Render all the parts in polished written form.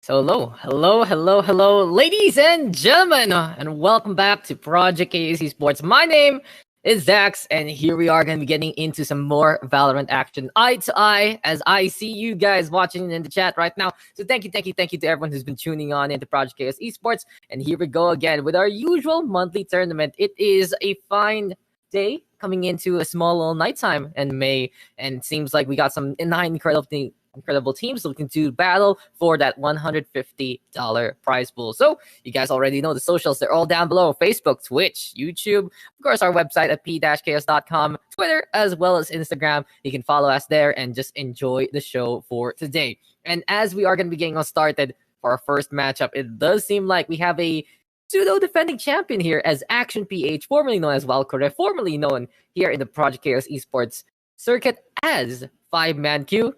So hello, ladies and gentlemen, and welcome back to Project AC Sports. My name is Zax, and here we are going to be getting into some more Valorant action, eye to eye, as I see you guys watching in the chat right now. So thank you to everyone who's been tuning on into Project Chaos Esports. And here we go again with our usual monthly tournament. It is a fine day coming into a small little nighttime in May, and it seems like we got some nine incredible teams looking to battle for that $150 prize pool. So you guys already know the socials. They're all down below. Facebook, Twitch, YouTube, of course, our website at p-chaos.com, Twitter, as well as Instagram. You can follow us there and just enjoy the show for today. And as we are going to be getting us started for our first matchup, it does seem like we have a pseudo defending champion here as Action PH, formerly known as Valkyrie, formerly known here in the Project Chaos Esports circuit as 5-man Q,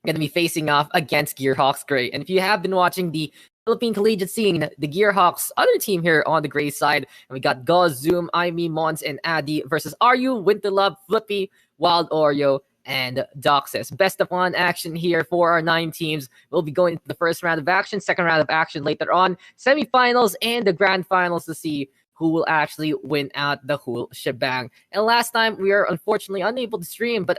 going to be facing off against Gearhawks Gray. And if you have been watching the Philippine collegiate scene, the Gearhawks other team here on the Gray side, and we got Gauze, Zoom, Aimee, Mons, and Addy versus RU, Winterlove, Flippy, Wild Oreo, and Doxis. Best of one action here for our 9 teams. We'll be going to the first round of action, second round of action later on, semifinals, and the grand finals to see who will actually win out the whole shebang. And last time we are unfortunately unable to stream, but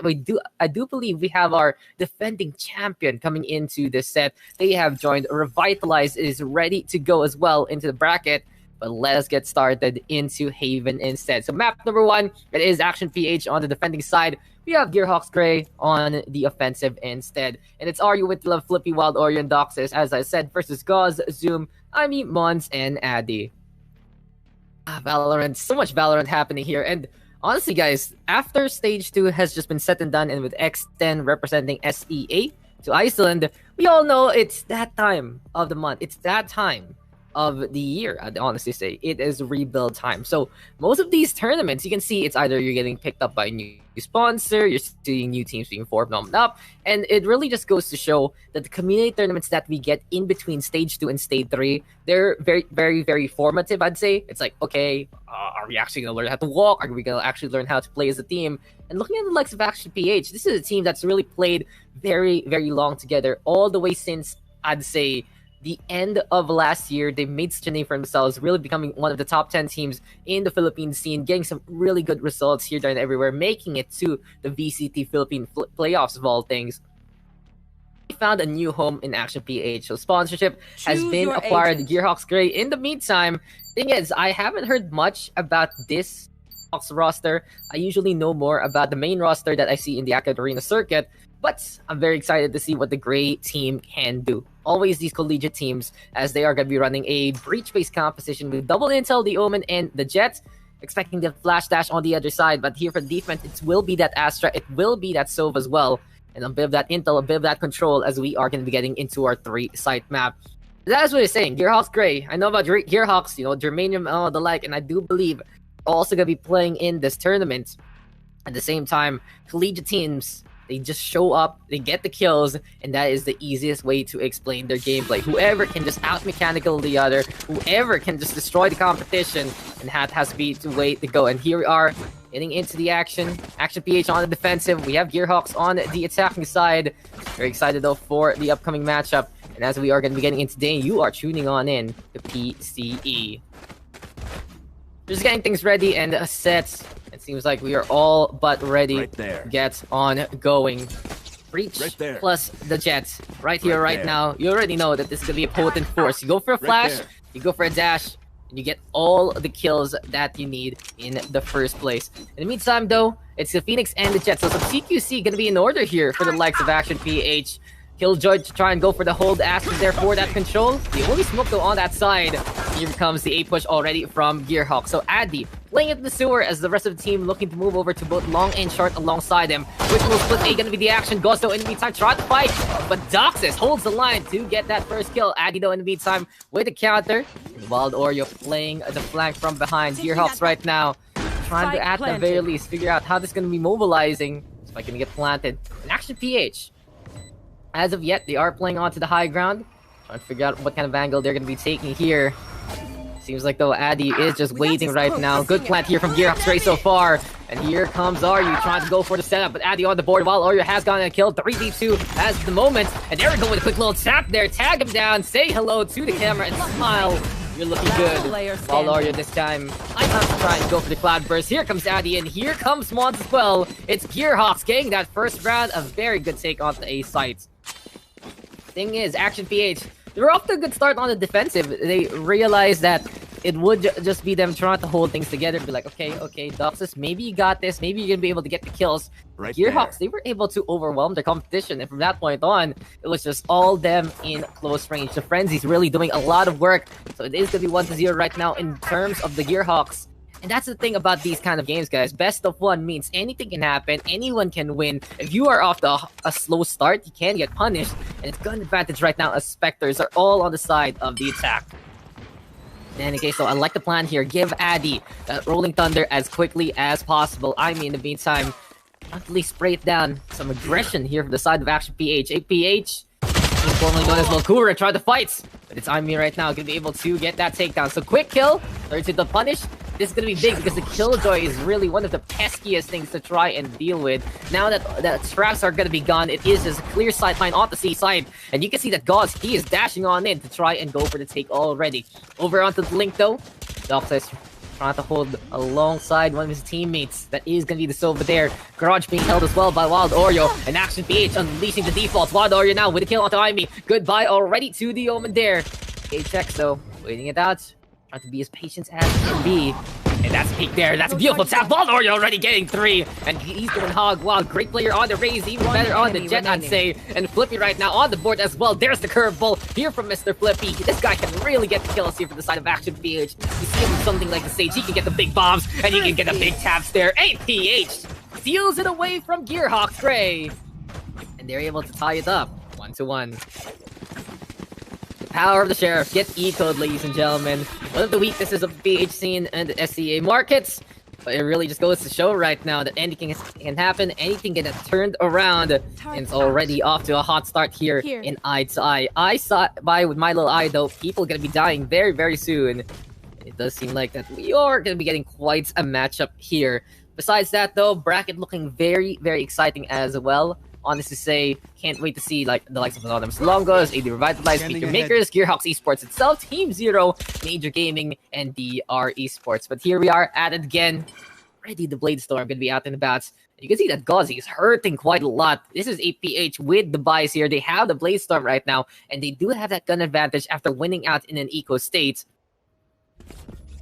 I do believe we have our defending champion coming into this set. They have joined. Revitalize is ready to go as well into the bracket. But let us get started into Haven instead. So map number 1, it is Action PH on the defending side. We have Gearhawks Gray on the offensive instead. And it's RU with Love, Flippy, Wild Oreo, and Doxis, as I said, versus Gauze, Zoom, Aimee, Mons, and Addy. Valorant, so much Valorant happening here. And honestly, guys, after Stage 2 has just been set and done, and with X10 representing SEA to Iceland, we all know it's that time of the month. It's that time of the year, I'd honestly say. It is rebuild time. So most of these tournaments, you can see it's either you're getting picked up by a new sponsor, you're seeing new teams being formed up, and it really just goes to show that the community tournaments that we get in between Stage 2 and Stage 3, they're very formative, I'd say. It's like, okay, are we actually going to learn how to walk? Are we going to actually learn how to play as a team? And looking at the likes of Action PH, this is a team that's really played very long together, all the way since, I'd say, the end of last year. They've made such a name for themselves, really becoming one of the top 10 teams in the Philippine scene, getting some really good results here, there, and everywhere, making it to the VCT Philippine playoffs of all things. We found a new home in Action PH, so sponsorship has been acquired. Gearhawks Gray. In the meantime, thing is, I haven't heard much about this roster. I usually know more about the main roster that I see in the Acad Arena circuit, but I'm very excited to see what the Gray team can do. Always these collegiate teams, as they are going to be running a breach-based composition with Double Intel, the Omen, and the Jet. Expecting the Flash Dash on the other side, but here for defense, it will be that Astra, it will be that Sova as well. And a bit of that intel, a bit of that control, as we are going to be getting into our 3-site map. That's what it's saying. Gearhawks Gray. I know about Gearhawks, Germanium and all the like, and I do believe we're also going to be playing in this tournament. At the same time, collegiate teams, they just show up, they get the kills, and that is the easiest way to explain their gameplay. Whoever can just out-mechanical the other, whoever can just destroy the competition, and that has to be the way to go. And here we are, getting into the action. Action PH on the defensive. We have Gearhawks on the attacking side. Very excited, though, for the upcoming matchup. And as we are going to be getting into today, you are tuning on in to PCE. Just getting things ready and set. It seems like we are all but ready to get on going. Breach plus the Jet right here, right now. You already know that this is going to be a potent force. You go for a flash, you go for a dash, and you get all the kills that you need in the first place. In the meantime, though, it's the Phoenix and the Jet. So some CQC going to be in order here for the likes of Action PH. Killjoy to try and go for the hold. Astra there for that control. The only smoke though on that side. Here comes the A push already from Gearhawk. So Addy playing it in the sewer as the rest of the team looking to move over to both long and short alongside him. Which will split A gonna be the action. Goes though in the meantime, try to fight, but Doxis holds the line to get that first kill. Addy though in the meantime with the counter. And Wild Oreo playing the flank from behind. Gearhawks right now trying to at the very least figure out how this is gonna be mobilizing. If I can get planted. And Action PH. As of yet, they are playing onto the high ground. Trying to figure out what kind of angle they're going to be taking here. Seems like, though, Addy is just waiting right now. Good plant here from Gearhawks Gray so far. And here comes Aryu trying to go for the setup, but Addy on the board while Aryu has gotten a kill. 3v2 as the moment. And there we go with a quick little tap there. Tag him down, say hello to the camera, and smile. You're looking good. While Aryu this time, I have to try and go for the cloud burst. Here comes Addy, and here comes Swans as well. It's Gearhawks getting that first round. A very good take on the A site. Thing is, Action PH, they were off to a good start on the defensive. They realized that it would just be them trying to hold things together. Be like, okay, Doxus, maybe you got this. Maybe you're gonna be able to get the kills. Right Gearhawks, they were able to overwhelm their competition, and from that point on, it was just all them in close range. The Frenzy's really doing a lot of work, so it is gonna be 1-0 right now in terms of the Gearhawks. And that's the thing about these kind of games, guys. Best of one means anything can happen, anyone can win. If you are off to a slow start, you can get punished, and it's gun advantage right now as Spectres are all on the side of the attack. In any case, so I like the plan here. Give Addy that Rolling Thunder as quickly as possible. I mean, in the meantime, at least spray it down. Some aggression here from the side of Action PH. APH, formerly known as Valkura, tried to fight, but it's Aimi right now, gonna be able to get that takedown. So quick kill, turns into the punish. This is gonna be big because the Killjoy is really one of the peskiest things to try and deal with. Now that the traps are gonna be gone, it is just a clear sideline off the C side, and you can see that Gauze, he is dashing on in to try and go for the take already. Over onto the Link though, Doxus trying to hold alongside one of his teammates. That is gonna be the Sova there. Garage being held as well by Wild Oreo, and Action PH unleashing the defaults. Wild Oreo now with a kill onto Aimi. Goodbye already to the Omen there. H-X though, waiting it out. Trying to be as patient as can be. And that's peak there. That's a beautiful tap. Wild Oreo already getting 3. And he's going hog wild. Great player on the Raze. Even better on the Jet, I'd say. And Flippy right now on the board as well. There's the curveball here from Mr. Flippy. This guy can really get the kills here from the side of Action PH. You see him with something like the Sage. He can get the big bombs. And he can get the big taps there. APH steals it away from Gearhawks Gray. And they're able to tie it up. 1-1. Power of the Sheriff. Get E-code, ladies and gentlemen. One of the weaknesses of the PH scene and the SCA markets. But it really just goes to show right now that anything can happen. Anything can get turned around. And it's already off to a hot start here in Eye to Eye. I saw by with my little eye though. People are going to be dying very, very soon. It does seem like that we are going to be getting quite a matchup here. Besides that though, bracket looking very, very exciting as well. Honestly say, can't wait to see like the likes of Anonymous Longos, AD Revitalized, Speaker Makers, Gearhawks Esports itself, Team Zero, Major Gaming, and DR Esports. But here we are at it again. Ready, the Blade Storm gonna be out and about. You can see that Gauzy is hurting quite a lot. This is APH with the buys here. They have the Blade Storm right now, and they do have that gun advantage after winning out in an eco state.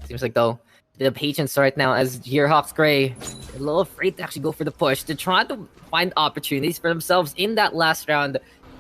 Seems like though, the patience right now as Gearhawks Gray a little afraid to actually go for the push. They're trying to find opportunities for themselves in that last round.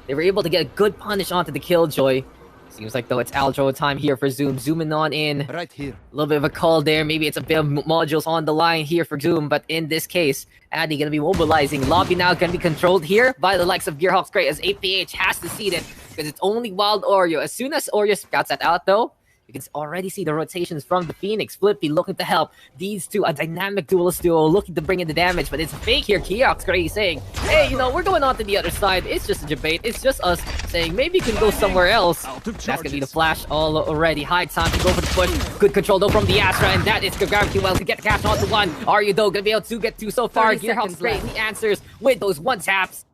They were able to get a good punish onto the Killjoy. Seems like though it's Aldro time here for Zoom. Zooming on in. Right here. A little bit of a call there. Maybe it's a bit of modules on the line here for Zoom. But in this case, Addy gonna be mobilizing. Lobby now gonna be controlled here by the likes of Gearhawks Gray as APH has to see it because it's only Wild Oreo. As soon as Oreo scouts that out though, you can already see the rotations from the Phoenix. Flippy looking to help. These two, a dynamic duelist duo looking to bring in the damage, but it's fake here. Gearhawks Gray saying, hey, you know, we're going on to the other side. It's just a debate. It's just us saying maybe you can go somewhere else. That's going to be the flash already. High time to go for the push. Good control though from the Astra, and that is Gravity Well to get the cash onto one. Are you though going to be able to get two so far? Gearhawks Gray, he answers with those one taps.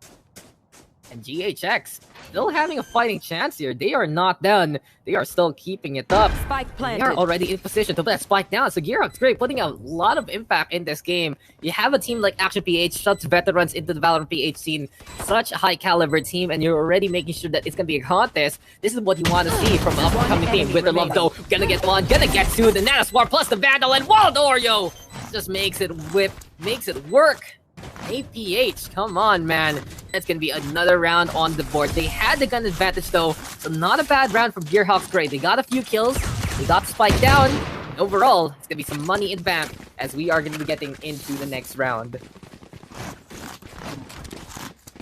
And GHX still having a fighting chance here. They are not done. They are still keeping it up. Spike planted. They are already in position to put that spike down. So Gearhawks Gray putting a lot of impact in this game. You have a team like Action PH, such veterans into the Valorant PH scene, such a high caliber team, and you're already making sure that it's gonna be a contest. This is what you want to see from an upcoming team. With the love though, gonna get one, gonna get two, the Nanoswar plus the Vandal and Wild Oreo just makes it whip, makes it work. APH, come on, man. That's gonna be another round on the board. They had the gun advantage though, so not a bad round from Gearhawks Gray. They got a few kills, they got the spike down. Overall, it's gonna be some money in bank as we are gonna be getting into the next round.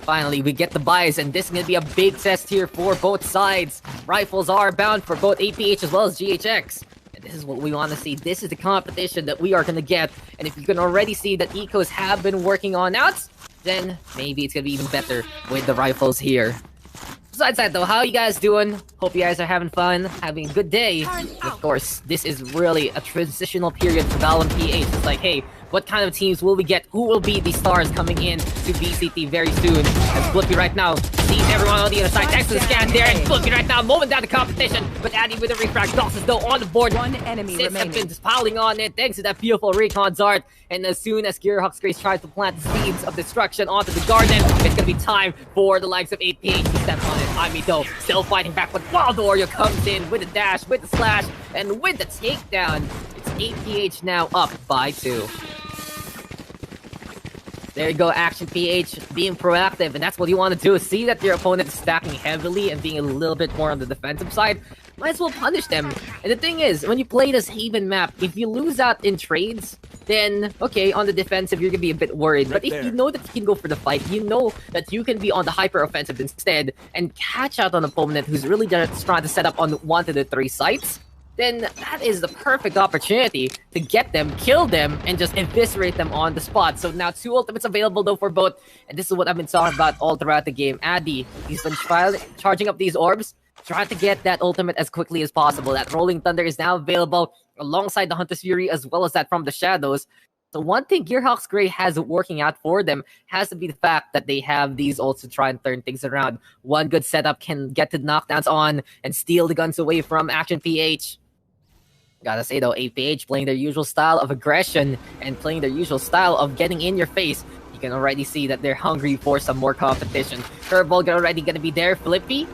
Finally, we get the buys, and this is gonna be a big test here for both sides. Rifles are bound for both APH as well as GHX. This is what we want to see. This is the competition that we are going to get. And if you can already see that ecos have been working on out, then maybe it's going to be even better with the rifles here. Besides that though, how you guys doing? Hope you guys are having fun, having a good day. And of course, this is really a transitional period for Valorant PH. It's like, hey, what kind of teams will we get? Who will be the stars coming in to VCT very soon? As Flippy right now sees everyone on the other side. Excellent scan there, and Flippy right now mowing down the competition. But Addy with a refrag. Dawson's though on the board. One enemy remaining. Just piling on it thanks to that beautiful recon Zard. And as soon as Gearhawk's Grace tries to plant the seeds of destruction onto the garden, it's gonna be time for the likes of 8PH to step on it. Ami though still fighting back, but Wild Oreo comes in with the dash, with the slash, and with the takedown. It's 8PH now up by 2. There you go, Action PH being proactive, and that's what you want to do. See that your opponent is stacking heavily and being a little bit more on the defensive side. Might as well punish them. And the thing is, when you play this Haven map, if you lose out in trades, then, okay, on the defensive, you're gonna be a bit worried. But if you know that you can go for the fight, you know that you can be on the hyper-offensive instead and catch out an opponent who's really just trying to set up on 1 to the 3 sites, then that is the perfect opportunity to get them, kill them, and just eviscerate them on the spot. So now 2 ultimates available though for both, and this is what I've been talking about all throughout the game. Addy, he's been charging up these orbs, trying to get that ultimate as quickly as possible. That Rolling Thunder is now available alongside the Hunter's Fury as well as that from the Shadows. So one thing Gearhawk's Grey has working out for them has to be the fact that they have these ults to try and turn things around. One good setup can get the knockdowns on and steal the guns away from Action PH. Gotta say though, 8PH playing their usual style of aggression and playing their usual style of getting in your face. You can already see that they're hungry for some more competition. Curveball already gonna be there. Flippy,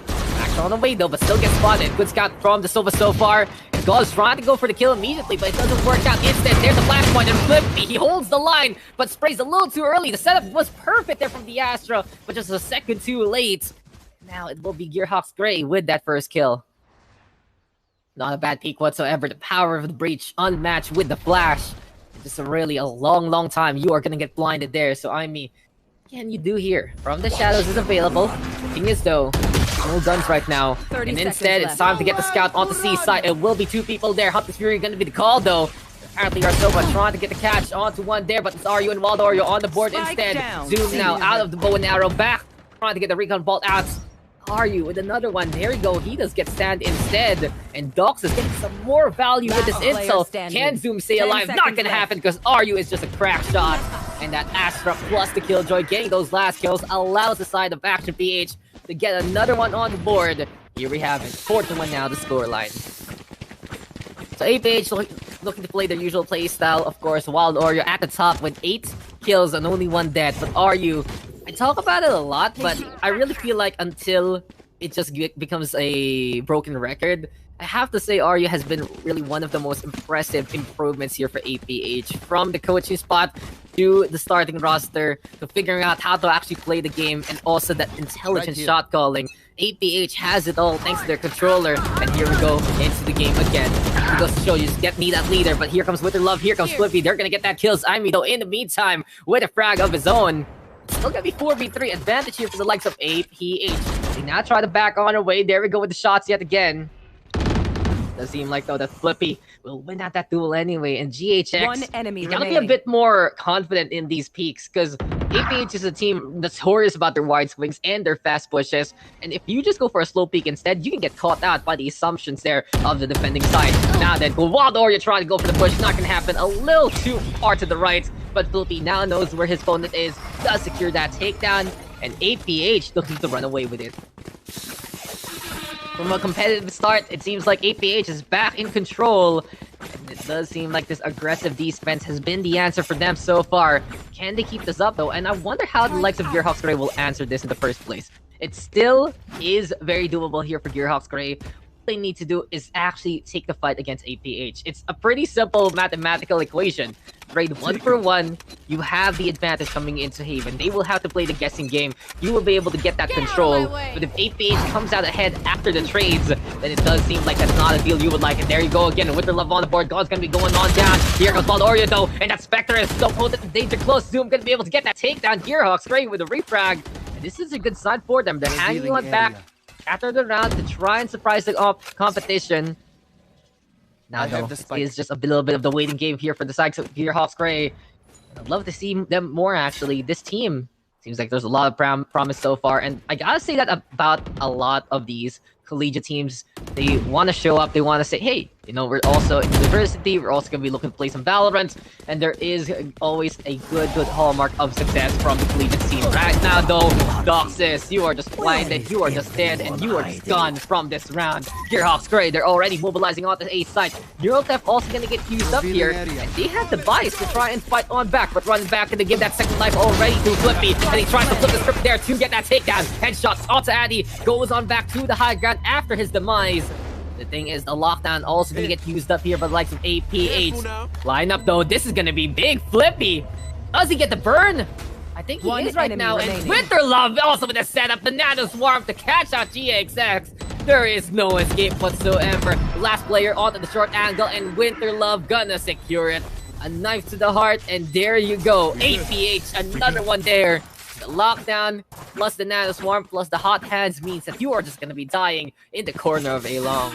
action on the way though, but still gets spotted. Good scout from the Sova so far. And Gauze trying to go for the kill immediately, but it doesn't work out. Instead, there's a flashpoint and Flippy, he holds the line, but sprays a little too early. The setup was perfect there from the Astra, but just a second too late. Now it will be Gearhawk's Grey with that first kill. Not a bad peek whatsoever. The power of the breach unmatched with the flash. Just really a long time. You are gonna get blinded there. So I mean, what can you do here? From the Shadows is available. The thing is though, no guns right now. And instead, it's time to get the scout on the C side. It will be 2 people there. Hunter's Fury gonna be the call though. Apparently Arsova trying to get the catch onto one there, but it's Aryu and Wild Oreo on the board instead. Zoom now out of the bow and arrow back. Trying to get the recon bolt out. Aryu with another one. There you go. He does get stand instead. And Dox is getting some more value with this insult. Can Zoom stay alive? Not gonna happen because Aryu is just a crack shot. And that Astra plus the Killjoy getting those last kills allows the side of Action PH to get another one on the board. Here we have it. 4-1 now, the scoreline. So 8PH looking to play their usual play style. Of course, Wild Oreo at the top with 8 kills and only 1 dead. But Aryu, I talk about it a lot, but I really feel like until it just becomes a broken record, I have to say Aryu has been really one of the most impressive improvements here for 8PH. From the coaching spot to the starting roster, to figuring out how to actually play the game, and also that intelligent shot calling. 8PH has it all thanks to their controller, and here we go into the game again. It goes to show you, just get me that leader, but here comes Wither Love, here comes Flippy, they're gonna get that kills. Aimi though, in the meantime, with a frag of his own. Still gonna be 4v3 advantage here for the likes of 8PH. They now try to back on her way. There we go with the shots yet again. Does seem like though that Flippy will win out that duel anyway. And GHX, one enemy gotta be a bit more confident in these peaks because 8PH is a team notorious about their wide swings and their fast pushes. And if you just go for a slow peek instead, you can get caught out by the assumptions there of the defending side. Now then, Wild Oreo trying to go for the push, not gonna happen. A little too far to the right. But Flippy now knows where his opponent is, does secure that takedown, and 8PH looking to run away with it. From a competitive start, it seems like 8PH is back in control. And it does seem like this aggressive defense has been the answer for them so far. Can they keep this up though? And I wonder how the likes of Gearhawk's Grey will answer this in the first place. It still is very doable here for Gearhawk's Grey. They need to do is actually take the fight against 8PH. It's a pretty simple mathematical equation. Trade 1 for 1, you have the advantage coming into Haven. They will have to play the guessing game. You will be able to get that control. But if 8PH comes out ahead after the trades, then it does seem like that's not a deal you would like. And there you go again, with the love on the board. God's gonna be going on down. Here comes Wild Oreo though, and that Spectre is so close at the danger close. Zoom gonna be able to get that takedown. Gearhawk's Grey with a refrag. And this is a good sign for them. They're hanging on back after the round to try and surprise the competition. Now, though, this is just a little bit of the waiting game here for the sides of Gearhawk's Grey. I'd love to see them more, actually. This team Seems like there's a lot of promise so far, and I gotta say that about a lot of these collegiate teams. They want to show up. They want to say, hey, you know, we're also in university. We're also going to be looking to play some Valorant. And there is always a good hallmark of success from the collegiate scene. Right now, though, Doxis, you are just blinded. You are just dead. And you are just gone from this round. Gearhawks Gray, they're already mobilizing on the A side. Neurotef also going to get used up here. And they have the bias to try and fight on back. But running back and they give that second life already to Flippy. And he tries to flip the script there to get that takedown. Headshots onto Addy. Goes on back to the high ground after his demise. The thing is, the lockdown also gonna get used up here by the likes of APH. Line up though, this is gonna be big. Flippy, does he get the burn? I think he is right now. And Winterlove also with the setup, the Nano Swarm to catch out GXX. There is no escape whatsoever. Last player onto the short angle, and Winterlove gonna secure it. A knife to the heart, and there you go. APH, another one there. The lockdown, plus the Nano Swarm, plus the hot hands means that you are just gonna be dying in the corner of A long.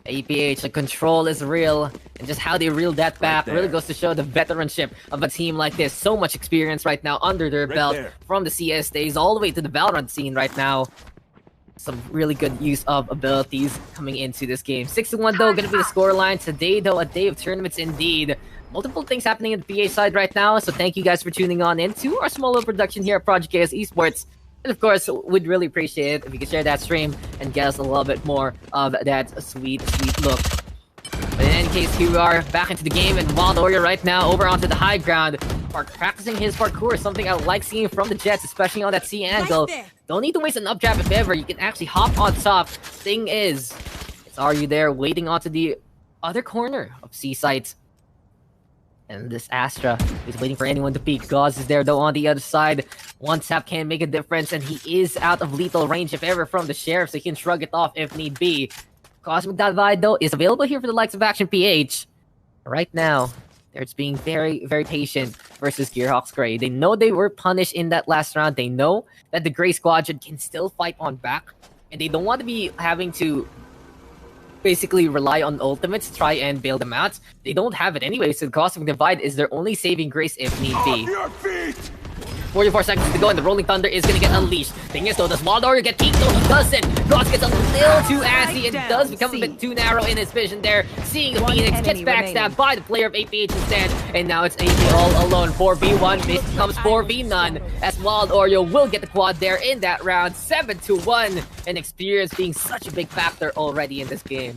APH, the control is real, and just how they reel that back really goes to show the veteranship of a team like this. So much experience right now under their belt from the CS days all the way to the Valorant scene right now. Some really good use of abilities coming into this game. 6-1 though, gonna be the scoreline today though, a day of tournaments indeed. Multiple things happening in the PA side right now, so thank you guys for tuning on into our small little production here at Project KS Esports. And of course, we'd really appreciate it if you could share that stream and get us a little bit more of that sweet look. But in any case, here we are back into the game, and Wild Warrior right now over onto the high ground. Practicing his parkour, something I like seeing from the Jets, especially on that C angle. Don't need to waste an updraft if ever. You can actually hop on top. Thing is, are you there waiting onto the other corner of C site? And this Astra is waiting for anyone to peek. Gauze is there though on the other side. One tap can make a difference, and he is out of lethal range if ever from the Sheriff, so he can shrug it off if need be. Cosmic Divide though is available here for the likes of Action PH. Right now, they're just being very patient versus Gearhawks Gray. They know they were punished in that last round. They know that the Gray Squadron can still fight on back, and they don't want to be having to basically rely on ultimates to try and bail them out. They don't have it anyway, so the Cosmic Divide is their only saving grace if need be. 44 seconds to go, and the Rolling Thunder is going to get unleashed. Thing is, though, does Wild Warrior get peeked? No, he doesn't. Gauze gets a little too assy and does become a bit too narrow in his vision there. Seeing the Phoenix gets backstabbed by the player of APH instead, and now it's AP all alone. 4v1 becomes 4v none, as Wild Warrior will get the quad there in that round. 7-1, and experience being such a big factor already in this game.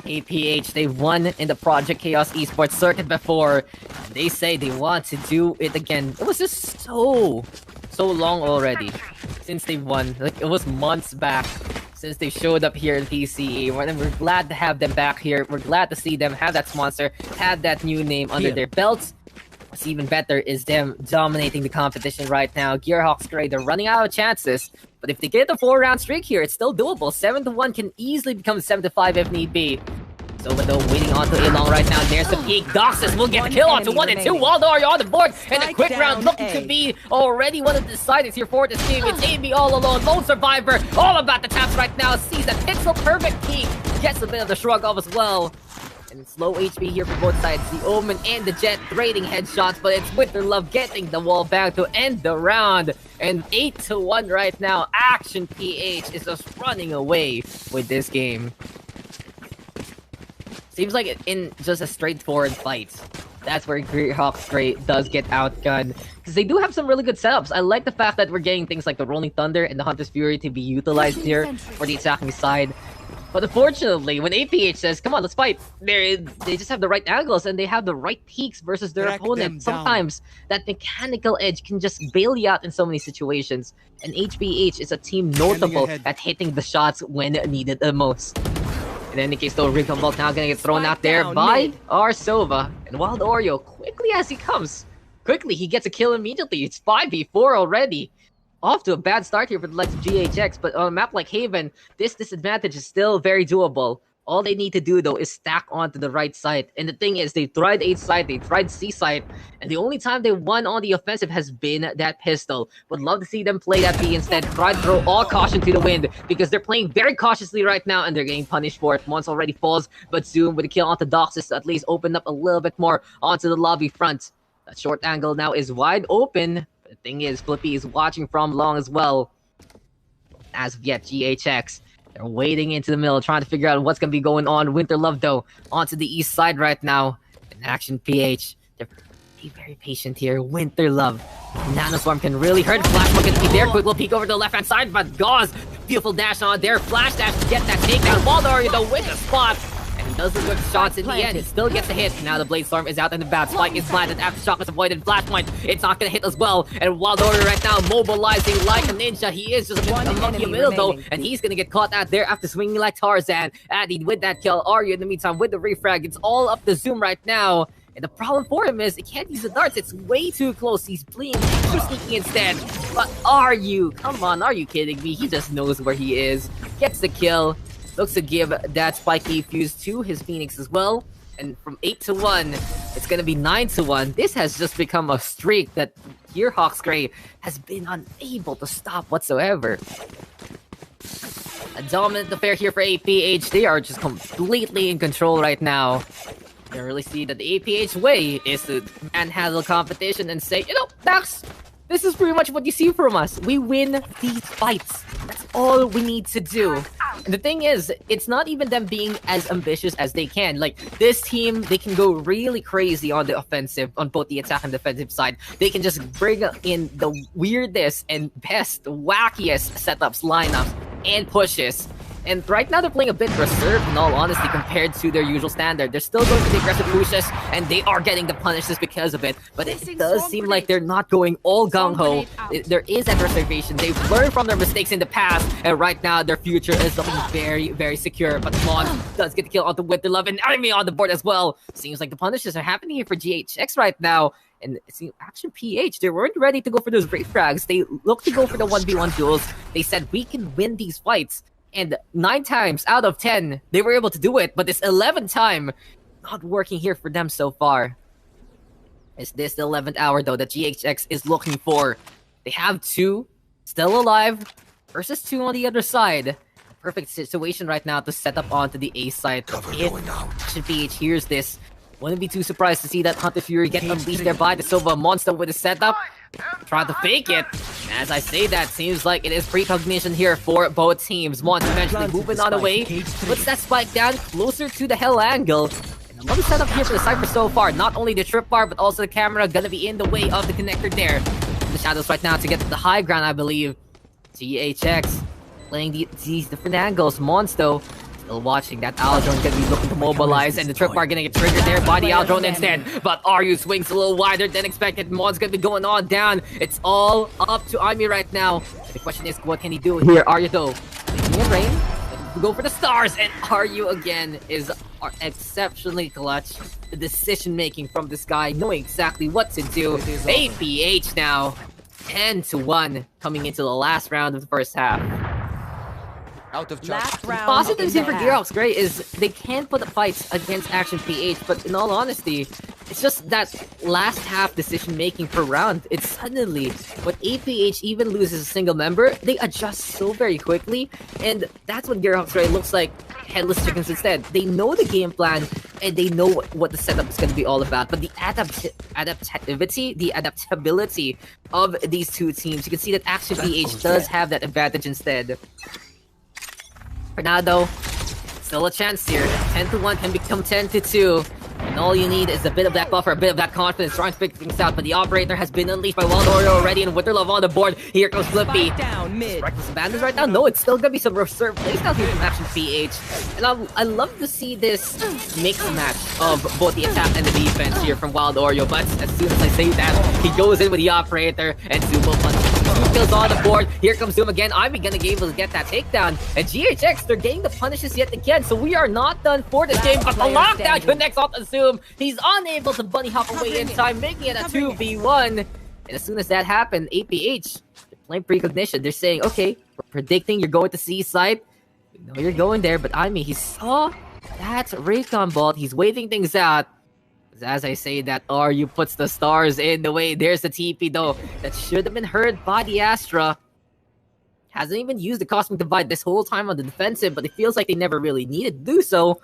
APH, they've won in the Project Chaos Esports circuit before. They say they want to do it again. It was just so long already since they won. Like, it was months back since they showed up here in PCE. And we're glad to have them back here. We're glad to see them have that sponsor, have that new name under their belts. What's even better is them dominating the competition right now. Gearhawks Gray, they're running out of chances. But if they get a 4-round streak here, it's still doable. 7-1 can easily become 7-5 if need be. So, but though, waiting onto A long right now. There's the peak. Doxis will get the kill onto 1 and 2. Wild Warrior on the board. And a quick round looking to be already one of the deciders here for this team. It's AB all alone. Lone Survivor. All about the taps right now. Sees that pixel perfect peak. Gets a bit of the shrug off as well. And it's low HP here for both sides. The Omen and the Jet trading headshots, but it's Winterlove getting the wall back to end the round. And 8-1 right now. Action PH is just running away with this game. Seems like in just a straightforward fight, that's where Gearhawks Gray does get outgunned. Because they do have some really good setups. I like the fact that we're getting things like the Rolling Thunder and the Hunter's Fury to be utilized here for the attacking side. But unfortunately, when APH says, come on, let's fight, they just have the right angles and they have the right peaks versus their opponent. Sometimes that mechanical edge can just bail you out in so many situations. And HBH is a team notable at hitting the shots when needed the most. In any case, though, Recon Bolt now gonna get thrown out there by Arsova. And Wild Oreo, quickly as he comes, he gets a kill immediately. It's 5v4 already. Off to a bad start here for the likes of GHX, but on a map like Haven, this disadvantage is still very doable. All they need to do, though, is stack onto the right side. And the thing is, they tried A side, they tried C side, and the only time they won on the offensive has been that pistol. Would love to see them play that B instead. Try to throw all caution to the wind, because they're playing very cautiously right now, and they're getting punished for it. Once already falls, but Zoom with a kill onto Doxis to at least open up a little bit more onto the lobby front. A short angle now is wide open. The thing is, Flippy is watching from long as well. As of yet, GHX, they're wading into the middle, trying to figure out what's going to be going on. Winter Love, though, onto the east side right now. In action, PH. They're very patient here. Winter Love. Nanoswarm can really hurt. Flashbang can be there. Quick little peek over to the left-hand side, but Gauze, beautiful dash on there. Flash dash to get that takedown. Waldori, though, with the spot. And he does the good shots in the end. He still gets a hit. Now the Blade Storm is out in the bat. Spike is planted. Aftershock is avoided. Flashpoint, it's not going to hit as well. And Waldori right now mobilizing like a ninja. He is just a bit monkey in the middle, though. And he's going to get caught out there after swinging like Tarzan. Addy with that kill. Arya in the meantime with the refrag. It's all up the zoom right now. And the problem for him is he can't use the darts. It's way too close. He's playing too sneaky instead. But are you? Come on, are you kidding me? He just knows where he is. Gets the kill. Looks to give that spiky fuse to his Phoenix as well. And from 8-1, it's going to be 9-1. This has just become a streak that Gearhawks Grey has been unable to stop whatsoever. A dominant affair here for APH. They are just completely in control right now. I really see that the APH way is to manhandle competition and say, you know, Dax, this is pretty much what you see from us. We win these fights. That's all we need to do. And the thing is, it's not even them being as ambitious as they can. Like, this team, they can go really crazy on the offensive, on both the attack and defensive side. They can just bring in the weirdest and best, wackiest setups, lineups, and pushes. And right now they're playing a bit reserved, in all honesty, compared to their usual standard. They're still going for the aggressive pushes, and they are getting the punishes because of it. But it does seem like they're not going all gung-ho. There is that reservation. They've learned from their mistakes in the past, and right now their future is looking very, very secure. But Mon does get the kill onto Winter Love, and Enemy on the board as well. Seems like the punishes are happening here for GHX right now. And it's Action PH, they weren't ready to go for those Wraith frags. They looked to go for the 1v1 duels. They said, we can win these fights. And 9 times out of 10, they were able to do it. But this 11th time, not working here for them so far. Is this the 11th hour, though, that GHX is looking for? They have 2 still alive versus 2 on the other side. Perfect situation right now to set up onto the A side. If Action PH hears this, wouldn't be too surprised to see that Hunter Fury get unleashed there by the Silva Monster with a setup. Try to fake it. As I say that, seems like it is precognition here for both teams. Monster eventually moving on away. Puts that spike down closer to the hell angle. And I love the setup here for the Cypher so far. Not only the trip bar, but also the camera gonna be in the way of the connector there. The shadows right now to get to the high ground, I believe. GHX playing these different angles. Monsto still watching. That Aldrone gonna be looking to mobilize, and the trip bar gonna get triggered there by the Aldrone instead. But Ryu swings a little wider than expected. Mon's gonna be going on down. It's all up to Ami right now. The question is, what can he do here? Ryu though, taking a rain. Go for the stars, and Ryu again is exceptionally clutch. The decision making from this guy, knowing exactly what to do. APH now 10-1 coming into the last round of the first half. Out of charge. Positives here for Gearhawks Grey is they can put up fights against Action PH, but in all honesty, it's just that last half decision making per round. It's suddenly when APH even loses a single member, they adjust so very quickly, and that's when Gearhawks Grey looks like headless chickens instead. They know the game plan and they know what the setup is going to be all about, but the adaptability of these two teams, you can see that Action PH does have that advantage instead. For now, though, still a chance here. 10-1 can become 10-2. And all you need is a bit of that buffer, a bit of that confidence, trying to figure things out. But the operator has been unleashed by Waldori already, and Winterlove on the board. Here comes Flippy. Down mid. Reckless abandons right now? No, it's still gonna be some reserve playstyle here from Action PH. And I love to see this mix match of both the attack and the defense here from Wild Oreo. But as soon as I say that, he goes in with the operator, and Zoom will punch. 2 kills on the board. Here comes Zoom again. I'm gonna be able to get that takedown. And GHX, they're getting the punishes yet again. So we are not done for this game. But the lockdown connects off the Zoom. He's unable to bunny hop away in time, making it a 2v1. And as soon as that happened, APH, they're playing precognition. They're saying, okay, we're predicting you're going to C side. We know you're going there, but I mean, he saw that Raycon bolt. He's waiting things out. As I say that, Ryu puts the stars in the way. There's the TP though. That should have been heard by the Astra. Hasn't even used the Cosmic Divide this whole time on the defensive, but it feels like they never really needed to do so.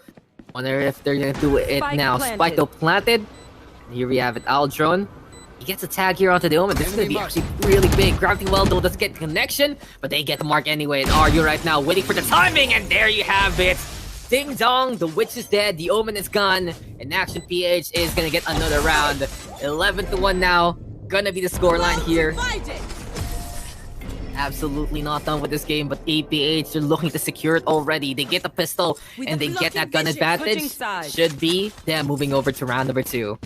Wonder if they're gonna do it Spike now. planted. Spike though planted. Here we have it. Aldrone He gets a tag here onto the Omen. This is going to be actually really big. Gravity Well, though, doesn't get the connection, but they get the mark anyway. And are you right now waiting for the timing? And there you have it. Ding dong, the witch is dead, the Omen is gone, and Action PH is going to get another round. 11-1 now. Gonna be the scoreline here. Absolutely not done with this game, but APH are looking to secure it already. They get the pistol, and they get that gun advantage. Should be them moving over to round number 2.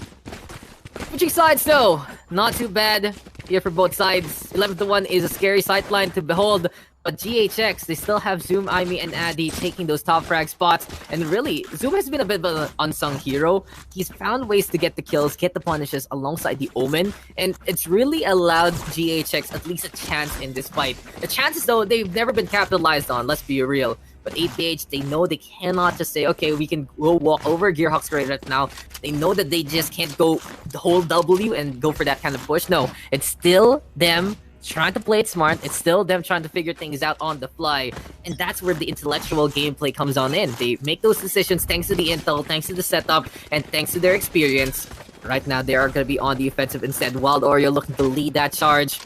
Switching sides though, not too bad here for both sides. 11-1 is a scary sideline to behold, but GHX, they still have Zoom, Aimee, and Addy taking those top frag spots. And really, Zoom has been a bit of an unsung hero. He's found ways to get the kills, get the punishes alongside the Omen, and it's really allowed GHX at least a chance in this fight. The chances though, they've never been capitalized on, let's be real. But APH, they know they cannot just say, okay, we can go walk over Gearhawk's right now. They know that they just can't go the whole W and go for that kind of push. No, it's still them trying to play it smart. It's still them trying to figure things out on the fly. And that's where the intellectual gameplay comes on in. They make those decisions thanks to the intel, thanks to the setup, and thanks to their experience. Right now, they are going to be on the offensive instead. Wild Oreo looking to lead that charge.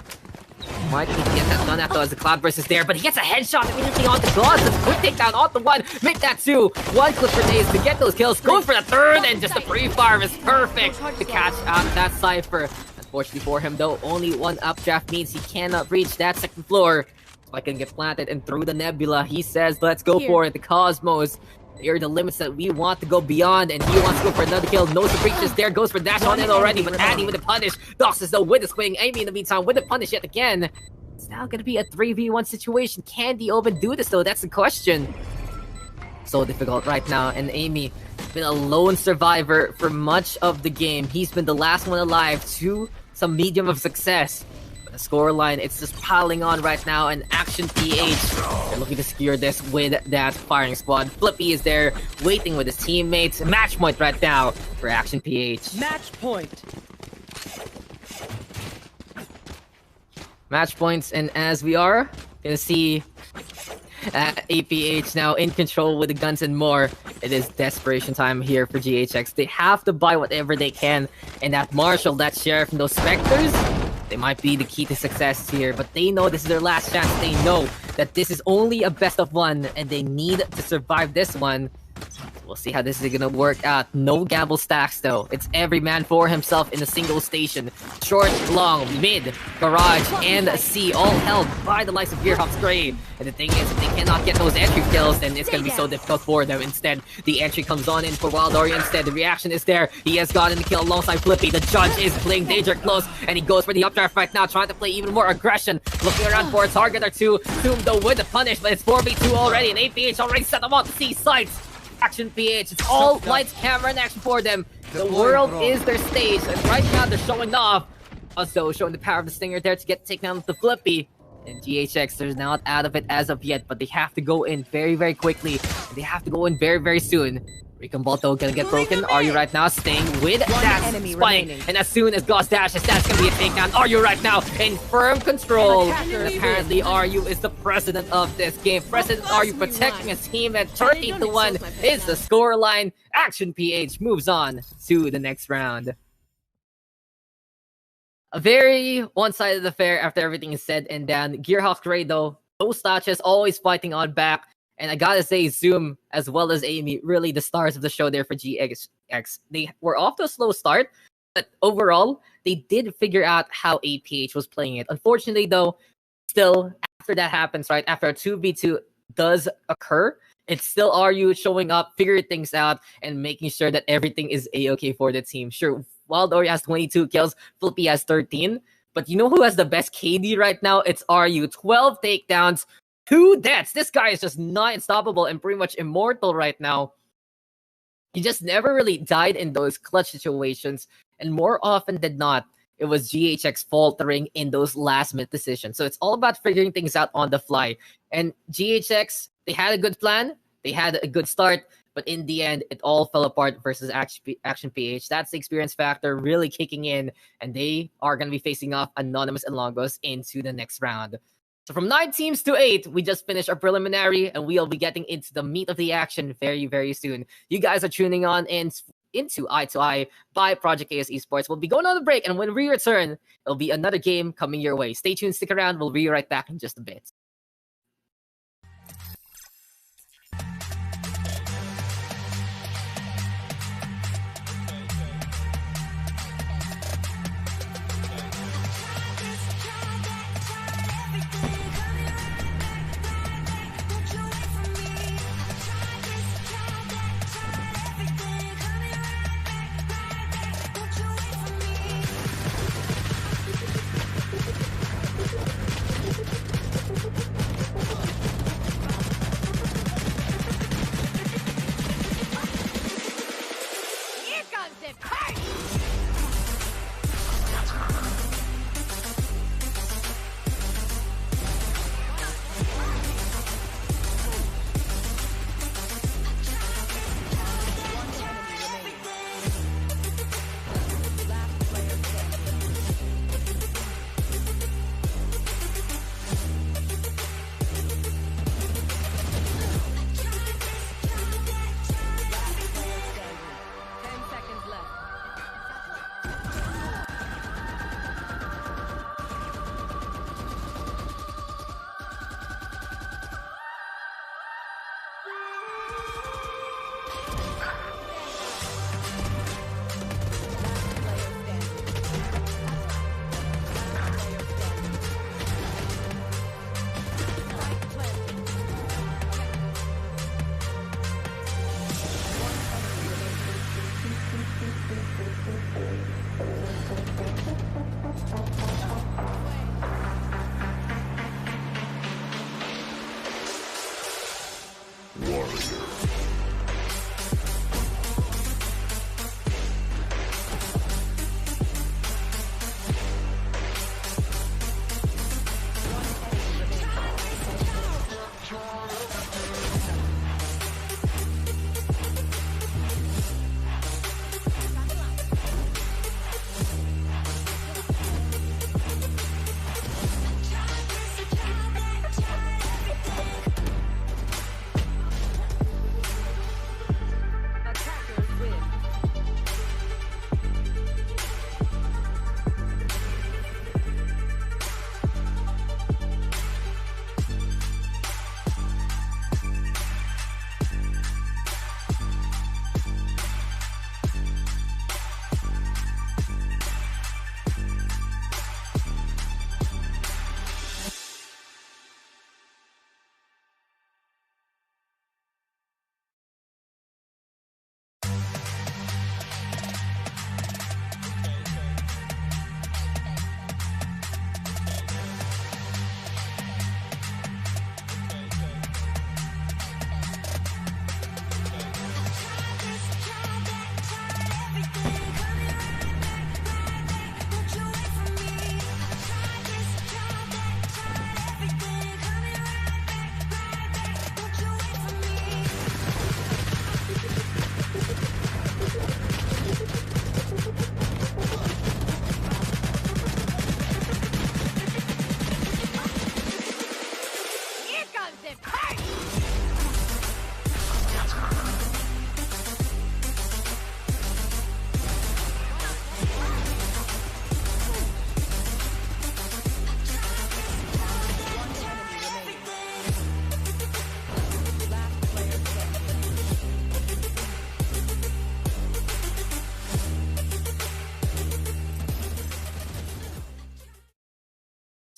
Might need to get that done after as the Cloudburst is there, but he gets a headshot immediately onto Claws. It's a quick takedown onto 1, make that 2. 1 clip for days to get those kills, going for the 3rd, and just the pre-fire is perfect to catch out that Cypher. Unfortunately for him though, only 1 updraft means he cannot reach that 2nd floor. So I can get planted and through the Nebula. He says, let's go for it, the Cosmos. They are the limits that we want to go beyond, and he wants to go for another kill. Knows the breach is there, goes for dash on it already, but Addy with the punish. Doxes though with the swing. Aimee in the meantime with the punish yet again. It's now going to be a 3v1 situation. Can the Omen do this though? That's the question. So difficult right now, and Aimee has been a lone survivor for much of the game. He's been the last one alive to some medium of success. The scoreline, it's just piling on right now, and Action PH, they're looking to secure this with that firing squad. Flippy is there, waiting with his teammates. Match point right now for Action PH. Match point. Match points, and as we are gonna see APH now in control with the guns and more, it is desperation time here for GHX. They have to buy whatever they can, and that Marshall, that Sheriff, and those Spectres, they might be the key to success here, but they know this is their last chance. They know that this is only a best of 1, and they need to survive this one. We'll see how this is gonna work out. No gamble stacks though. It's every man for himself in a single station. Short, long, mid, garage, and C, all held by the likes of Gearhawk's Gray. And the thing is, if they cannot get those entry kills, then it's gonna be so difficult for them. Instead, the entry comes on in for Wild Oreo. Instead, the reaction is there. He has gotten the kill alongside Flippy. The judge is playing danger close, and he goes for the updraft right now, trying to play even more aggression. Looking around for a target or two. Zoom though with the punish, but it's 4v2 already, and APH already set them on to C sites. Action PH, it's all lights, camera, and action for them. The world is their stage, and right now they're showing off. Also showing the power of the Stinger there to get taken down with the Flippy. And GHX, they're not out of it as of yet, but they have to go in very, very quickly. They have to go in very, very soon. Recon Bolto gonna get broken. Are you right now staying with that spike? And as soon as Gauss dashes, that's gonna be a takedown. Are you right now in firm control? And apparently RU is the president of this game. President RU protecting his team at 13-1 is the scoreline. Action PH moves on to the next round. A very one-sided affair after everything is said and done. Gearhawk's Gray though, no slouches, always fighting on back. And I gotta say, Zoom as well as Aimee, really the stars of the show there for GHX. They were off to a slow start, but overall, they did figure out how APH was playing it. Unfortunately, though, still, after that happens, right, after a 2v2 does occur, it's still RU showing up, figuring things out, and making sure that everything is A-okay for the team. Sure, Wild Oreo has 22 kills, Flippy has 13, but you know who has the best KD right now? It's RU. 12 takedowns, 2 deaths. This guy is just not unstoppable and pretty much immortal right now. He just never really died in those clutch situations. And more often than not, it was GHX faltering in those last-minute decisions. So it's all about figuring things out on the fly. And GHX, they had a good plan. They had a good start. But in the end, it all fell apart versus Action PH. That's the experience factor really kicking in. And they are going to be facing off Anonymous and Longos into the next round. So from 9 teams to 8, we just finished our preliminary, and we'll be getting into the meat of the action very, very soon. You guys are tuning on in into Eye to Eye by Project AS Esports. We'll be going on a break, and when we return, it'll be another game coming your way. Stay tuned, stick around. We'll be right back in just a bit.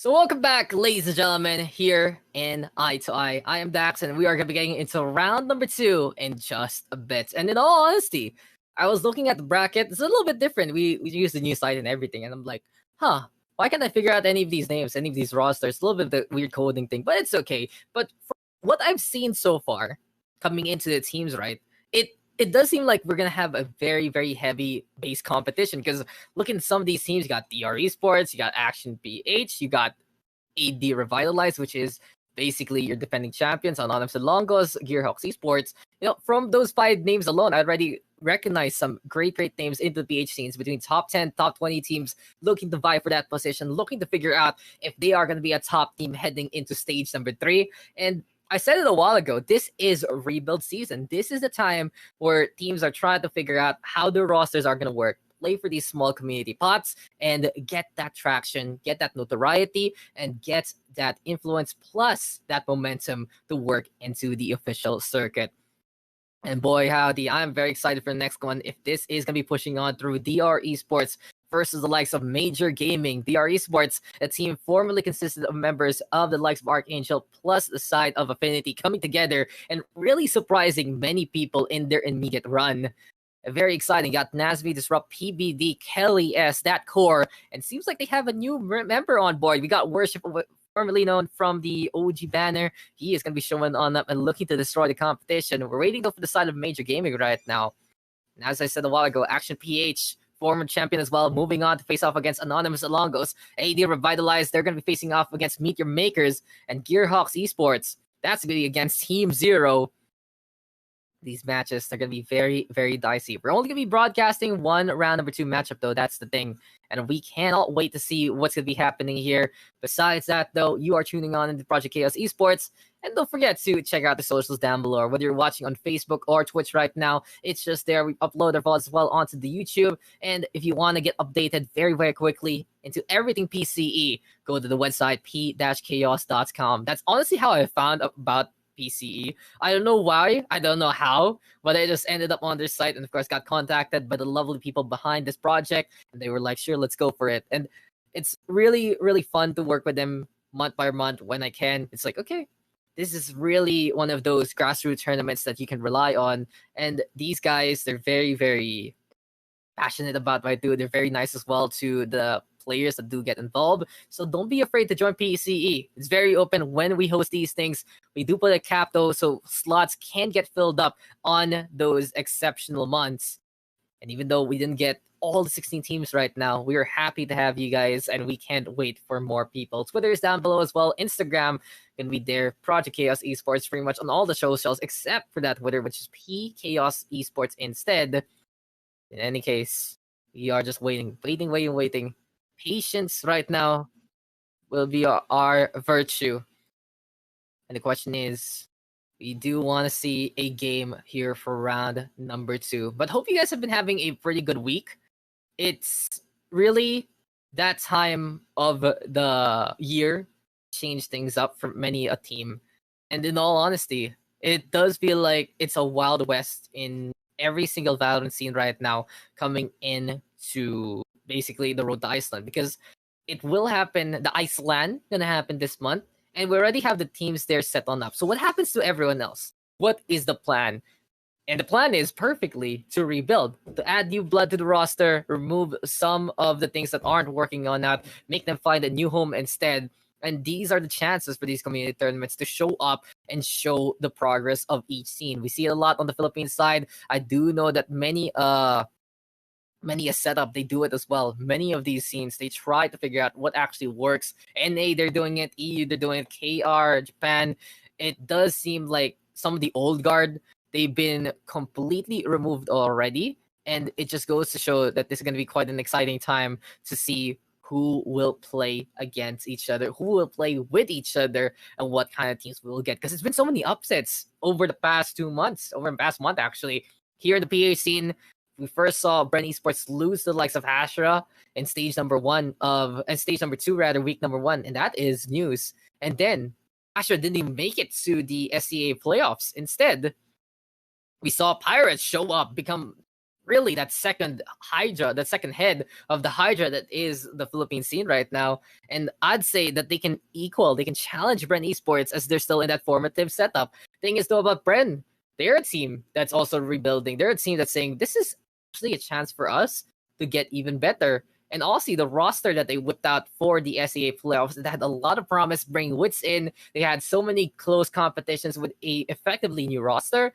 So welcome back, ladies and gentlemen, here in Eye to Eye. I am Dax, and we are going to be getting into round number 2 in just a bit. And in all honesty, I was looking at the bracket. It's a little bit different. We use the new site and everything, and I'm like, why can't I figure out any of these names, any of these rosters? It's a little bit of the weird coding thing, but it's okay. But for what I've seen so far, coming into the teams, right, it does seem like we're going to have a very, very heavy base competition, because looking at some of these teams, you got DR Esports, you got Action BH, you got AD Revitalized, which is basically your defending champions, Anonymous and Longos, Gearhawks Esports. You know, from those 5 names alone, I already recognize some great names in the PH scenes, between top 10, top 20 teams looking to vie for that position, looking to figure out if they are going to be a top team heading into stage number 3. And I said it a while ago. This is a rebuild season. This is the time where teams are trying to figure out how their rosters are going to work, play for these small community pots, and get that traction, get that notoriety, and get that influence plus that momentum to work into the official circuit. And boy, howdy, I'm very excited for the next one. If this is going to be pushing on through DR Esports versus the likes of Major Gaming. DR Esports, a team formerly consisted of members of the likes of Archangel plus the side of Affinity coming together and really surprising many people in their immediate run. Very exciting. Got Nasby, Disrupt, PBD, Kelly S, that core, and seems like they have a new member on board. We got Worship, formerly known from the OG banner. He is going to be showing on up and looking to destroy the competition. We're waiting though for the side of Major Gaming right now. And as I said a while ago, Action PH, former champion as well, moving on to face off against Anonymous Alongos. AD Revitalized, they're going to be facing off against Meet Your Makers and Gearhawks Esports. That's going to be against Team Zero. These matches, they're going to be very, very dicey. We're only going to be broadcasting one round number 2 matchup, though. That's the thing. And we cannot wait to see what's going to be happening here. Besides that, though, you are tuning on into Project Chaos Esports. And don't forget to check out the socials down below. Whether you're watching on Facebook or Twitch right now, it's just there. We upload our VODs as well onto the YouTube. And if you want to get updated very, very quickly into everything PCE, go to the website p-chaos.com. That's honestly how I found about PCE. I don't know why, I don't know how, but I just ended up on their site and of course got contacted by the lovely people behind this project, and they were like, sure, let's go for it. And it's really, really fun to work with them month by month when I can. It's like, okay, this is really one of those grassroots tournaments that you can rely on. And these guys, they're very, very passionate about what I do. They're very nice as well to the players that do get involved. So don't be afraid to join PCE. It's very open when we host these things. We do put a cap though, so slots can get filled up on those exceptional months. And even though we didn't get all the 16 teams right now, we are happy to have you guys and we can't wait for more people. Twitter is down below as well. Instagram can be there. Project Chaos Esports pretty much on all the socials except for that Twitter, which is P Chaos Esports instead. In any case, we are just waiting. Patience right now will be our virtue. And the question is, we do want to see a game here for round number 2. But hope you guys have been having a pretty good week. It's really that time of the year change things up for many a team. And in all honesty, it does feel like it's a Wild West in every single Valorant scene right now coming in to basically the road to Iceland, because it will happen. The Iceland gonna happen this month, and we already have the teams there set on up. So what happens to everyone else? What is the plan? And the plan is perfectly to rebuild, to add new blood to the roster, remove some of the things that aren't working on that, make them find a new home instead. And these are the chances for these community tournaments to show up and show the progress of each scene. We see it a lot on the Philippines side. I do know that many a setup, they do it as well. Many of these scenes, they try to figure out what actually works. NA, they're doing it. EU, they're doing it. KR, Japan. It does seem like some of the old guard, they've been completely removed already. And it just goes to show that this is going to be quite an exciting time to see who will play against each other, who will play with each other, and what kind of teams we will get. Because it's been so many upsets over the past 2 months, over the past month actually. Here in the PH scene, we first saw Bren Esports lose to the likes of Ashra in stage number 2 rather, week number 1, and that is news. And then Ashra didn't even make it to the SCA playoffs. Instead, we saw Pirates show up, become really that second Hydra, that second head of the Hydra that is the Philippine scene right now. And I'd say that they can challenge Bren Esports as they're still in that formative setup. Thing is though about Bren, they're a team that's also rebuilding. They're a team that's saying this is actually a chance for us to get even better. And also the roster that they whipped out for the SEA playoffs, that had a lot of promise, bring wits in. They had so many close competitions with a effectively new roster.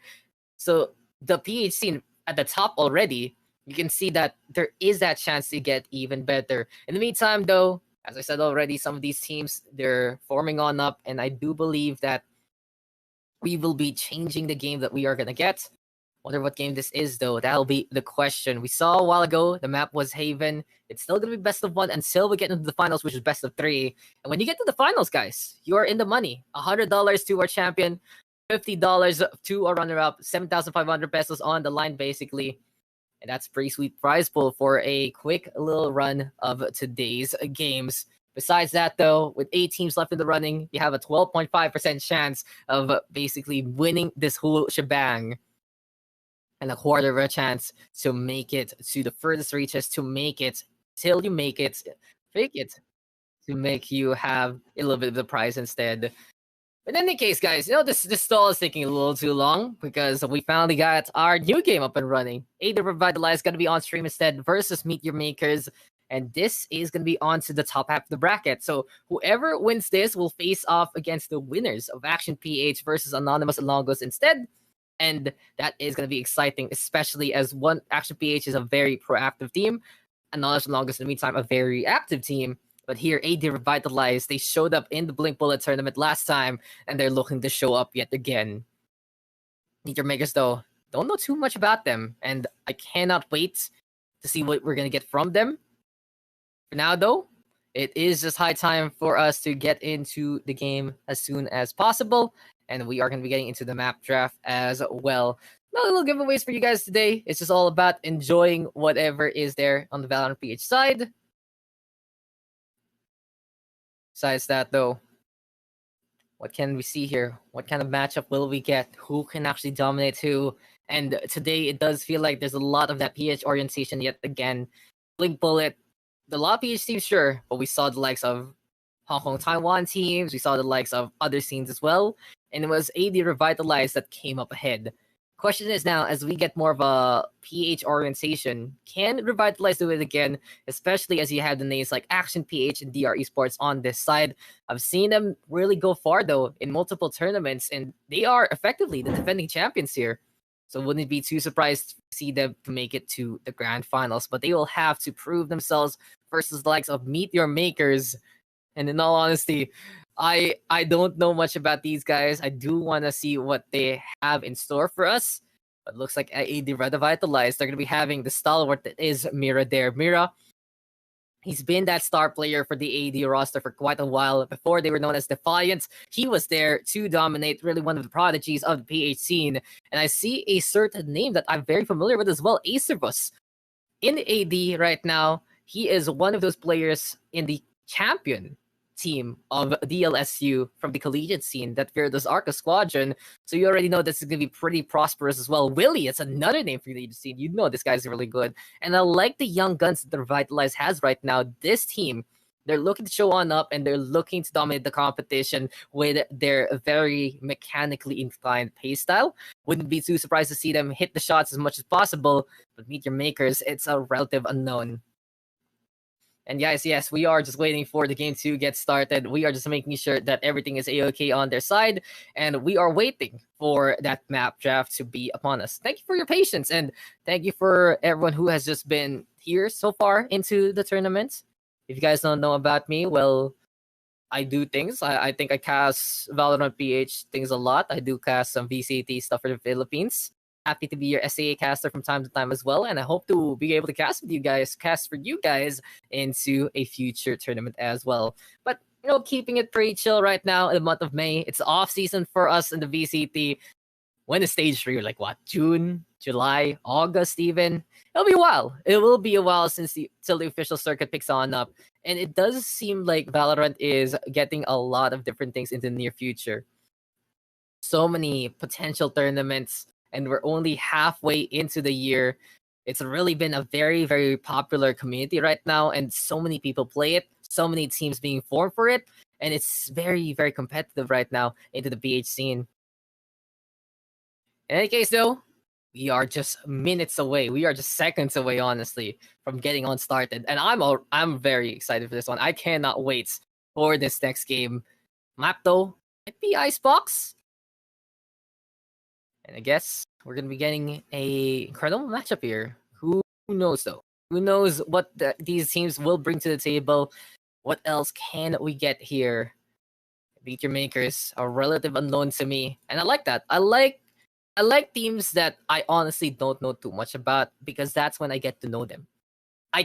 So the PH scene at the top already, you can see that there is that chance to get even better. In the meantime, though, as I said already, some of these teams, they're forming on up, and I do believe that we will be changing the game that we are going to get. Wonder what game this is, though. That'll be the question. We saw a while ago the map was Haven. It's still gonna be best of one until we get into the finals, which is best of three. And when you get to the finals, guys, you're in the money. $100 to our champion, $50 to our runner-up, 7,500 pesos on the line, basically. And that's pretty sweet prize pool for a quick little run of today's games. Besides that, though, with 8 teams left in the running, you have a 12.5% chance of basically winning this whole shebang. And a quarter of a chance to make it to the furthest reaches, to make it till you make it, fake it, to make you have a little bit of the prize instead. But in any case, guys, this stall is taking a little too long because we finally got our new game up and running. AD Revitalize is going to be on stream instead versus Meet Your Makers. And this is going to be on to the top half of the bracket. So whoever wins this will face off against the winners of Action PH versus Anonymous and Longos instead. And that is going to be exciting, especially as one Action PH is a very proactive team. Anonymous and Longos, in the meantime, a very active team. But here, AD Revitalized, they showed up in the Blink Bullet tournament last time, and they're looking to show up yet again. Meet Your Makers, though, don't know too much about them, and I cannot wait to see what we're going to get from them. For now, though, it is just high time for us to get into the game as soon as possible, and we are going to be getting into the map draft as well. No little giveaways for you guys today. It's just all about enjoying whatever is there on the Valorant PH side. Besides that, though, what can we see here? What kind of matchup will we get? Who can actually dominate who? And today, it does feel like there's a lot of that PH orientation yet again. Blink Bullet, the lot of PH teams, sure, but we saw the likes of Hong Kong, Taiwan teams. We saw the likes of other scenes as well. And it was AD Revitalized that came up ahead. Question is now, as we get more of a PH orientation, can Revitalize do it again? Especially as you have the names like Action PH and DR Esports on this side. I've seen them really go far, though, in multiple tournaments, and they are effectively the defending champions here. So wouldn't be too surprised to see them to make it to the grand finals. But they will have to prove themselves versus the likes of Meet Your Makers. And in all honesty, I don't know much about these guys. I do want to see what they have in store for us. But looks like AD Revitalized, they're going to be having the stalwart that is Mira there. Mira, he's been that star player for the AD roster for quite a while. Before they were known as Defiant, he was there to dominate, really one of the prodigies of the PH scene. And I see a certain name that I'm very familiar with as well, Acervus. In AD right now, he is one of those players in the champion team of DLSU from the collegiate scene, that Virtus Arca Squadron. So you already know this is going to be pretty prosperous as well. Willie, it's another name for the collegiate scene. You know this guy's really good. And I like the young guns that the Revitalize has right now. This team, they're looking to show on up and they're looking to dominate the competition with their very mechanically inclined play style. Wouldn't be too surprised to see them hit the shots as much as possible, but Meet Your Makers, it's a relative unknown. And guys, yes, we are just waiting for the game to get started. We are just making sure that everything is A-okay on their side. And we are waiting for that map draft to be upon us. Thank you for your patience. And thank you for everyone who has just been here so far into the tournament. If you guys don't know about me, well, I do things. I think I cast Valorant PH things a lot. I do cast some VCT stuff for the Philippines. Happy to be your SAA caster from time to time as well, and I hope to be able to cast for you guys into a future tournament as well. But keeping it pretty chill right now in the month of May. It's off season for us in the VCT. When is stage 3? Like what? June, July, August even? It'll be a while. It will be a while till the official circuit picks on up. And it does seem like Valorant is getting a lot of different things into the near future. So many potential tournaments, and we're only halfway into the year. It's really been a very, very popular community right now, and so many people play it, so many teams being formed for it, and it's very, very competitive right now into the PH scene. In any case, though, we are just minutes away. We are just seconds away, honestly, from getting on started. And I'm very excited for this one. I cannot wait for this next game. Map, though, might be Icebox. And I guess we're going to be getting a incredible matchup here. Who knows, though? Who knows what these teams will bring to the table? What else can we get here? Meet Your Makers are relative unknown to me. And I like that. I like I like teams that I honestly don't know too much about because that's when I get to know them. I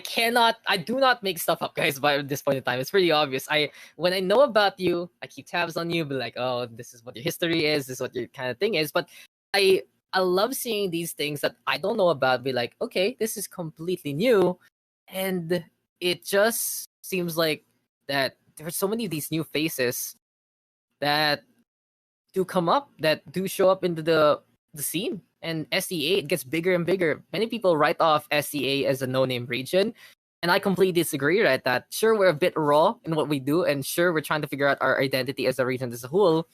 do not make stuff up, guys, by this point in time. It's pretty obvious. When I know about you, I keep tabs on you, be like, oh, this is what your history is, this is what your kind of thing is. But I I love seeing these things that I don't know about, be like, okay, this is completely new. And it just seems like that there's so many of these new faces that do come up, that do show up into the scene. And SEA, it gets bigger and bigger. Many people write off SEA as a no-name region, and I completely disagree at that. Sure, we're a bit raw in what we do, and sure, we're trying to figure out our identity as a region as a whole.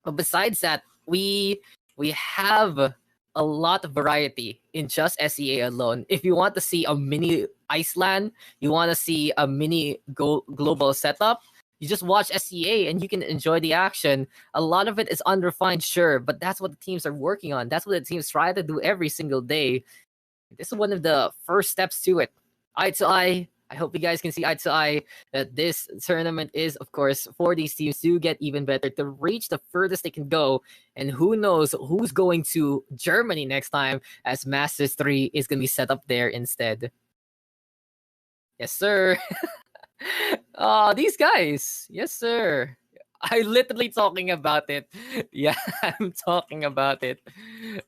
But besides that, we have a lot of variety in just SEA alone. If you want to see a mini Iceland, you want to see a mini global setup, you just watch SEA and you can enjoy the action. A lot of it is unrefined, sure, but that's what the teams are working on. That's what the teams try to do every single day. This is one of the first steps to it. Eye to eye. I hope you guys can see eye to eye that this tournament is, of course, for these teams to get even better, to reach the furthest they can go. And who knows who's going to Germany next time, as Masters 3 is going to be set up there instead. Yes, sir. Oh, these guys. Yes, sir. I literally talking about it. Yeah, I'm talking about it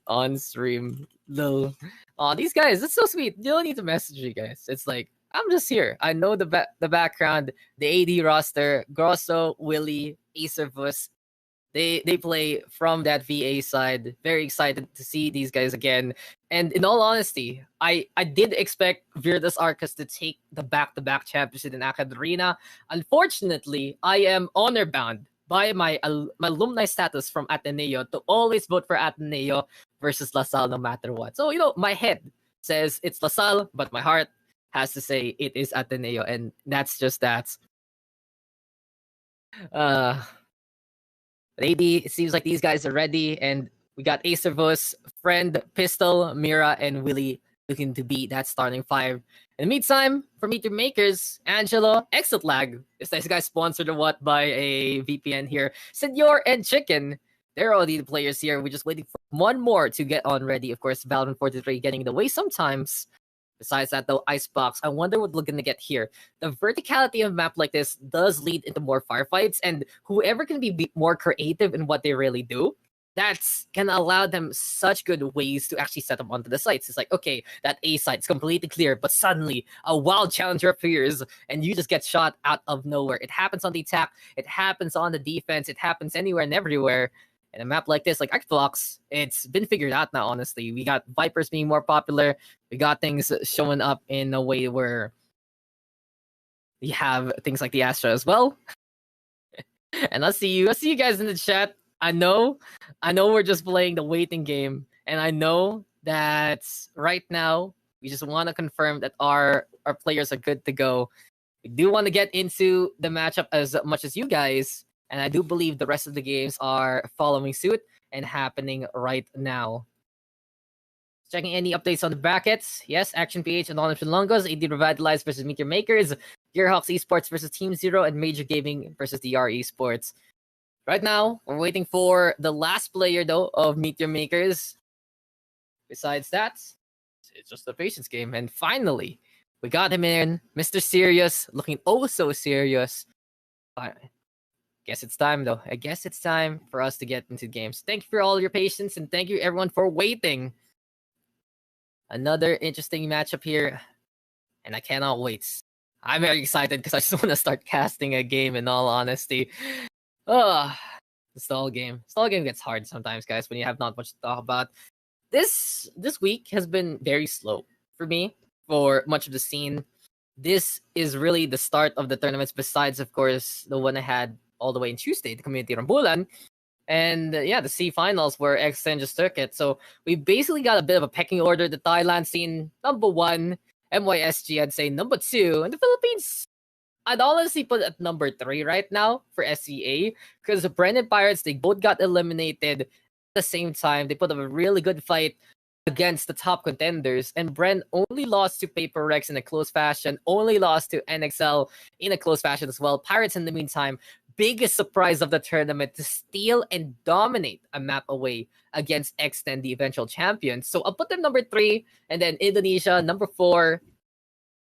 on stream. Lol. Oh, these guys, that's so sweet. You don't need to message you guys. It's like, I'm just here. I know the background, the AD roster, Grosso, Willie, Acervus. They play from that VA side. Very excited to see these guys again. And in all honesty, I did expect Virtus Arcus to take the back-to-back championship in Acad Arena. Unfortunately, I am honor bound by my alumni status from Ateneo to always vote for Ateneo versus LaSalle no matter what. So, my head says it's LaSalle, but my heart has to say it is Ateneo, and that's just that. Uh Maybe it seems like these guys are ready, and we got Acervus, Friend, Pistol, Mira, and Willie looking to beat that starting five. In the meantime, for Meet Your Makers, Angelo, Exit Lag. This nice guy sponsored or what by a VPN here. Senor and Chicken. They're already the players here. We're just waiting for one more to get on ready. Of course, Valorant 43 getting in the way sometimes. Besides that, though, Icebox, I wonder what we're going to get here. The verticality of a map like this does lead into more firefights, and whoever can be more creative in what they really do, that's going to allow them such good ways to actually set up onto the sites. It's like, okay, that A site's completely clear, but suddenly a wild challenger appears, and you just get shot out of nowhere. It happens on the attack, it happens on the defense, it happens anywhere and everywhere. And a map like this, like Xbox, it's been figured out now, honestly. We got Vipers being more popular. We got things showing up in a way where we have things like the Astra as well. And I'll see you guys in the chat. I know we're just playing the waiting game. And I know that right now, we just want to confirm that our players are good to go. We do want to get into the matchup as much as you guys. And I do believe the rest of the games are following suit and happening right now. Checking any updates on the brackets. Yes, Action PH, Anonymous Longos, AD Revitalized versus Meteor Makers, Gearhawks Esports versus Team Zero, and Major Gaming versus DR Esports. Right now, we're waiting for the last player, though, of Meteor Makers. Besides that, it's just a patience game. And finally, we got him in. Mr. Serious, looking oh so serious. Guess it's time, though. I guess it's time for us to get into games. Thank you for all your patience, and thank you, everyone, for waiting. Another interesting matchup here, and I cannot wait. I'm very excited because I just want to start casting a game, in all honesty. The stall game. Stall game gets hard sometimes, guys, when you have not much to talk about. This week has been very slow for me, for much of the scene. This is really the start of the tournaments, besides, of course, the one I had all the way in Tuesday, the Community Rambulan. And the C finals where X10 just took it. So we basically got a bit of a pecking order. The Thailand scene, number 1. MYSG, I'd say number 2. And the Philippines, I'd honestly put at number 3 right now for SEA. Because the Brennan Pirates, they both got eliminated at the same time. They put up a really good fight against the top contenders. And Bren only lost to Paper Rex in a close fashion. Only lost to NXL in a close fashion as well. Pirates, in the meantime, biggest surprise of the tournament to steal and dominate a map away against X10, the eventual champions. So I'll put them number 3, and then Indonesia number 4,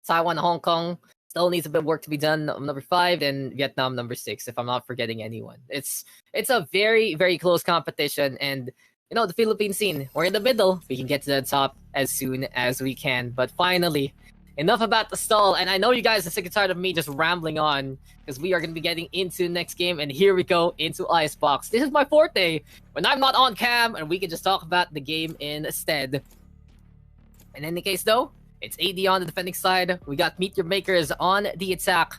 Taiwan, Hong Kong still needs a bit of work to be done, number 5, and Vietnam number 6, if I'm not forgetting anyone. It's a very, very close competition, and the Philippine scene, we're in the middle. We can get to the top as soon as we can. But finally, enough about the stall. And I know you guys are sick and tired of me just rambling on, because we are going to be getting into the next game. And here we go into Icebox. This is my forte, when I'm not on cam, and we can just talk about the game instead. In any case, though, it's AD on the defending side. We got Meet Your Makers on the attack.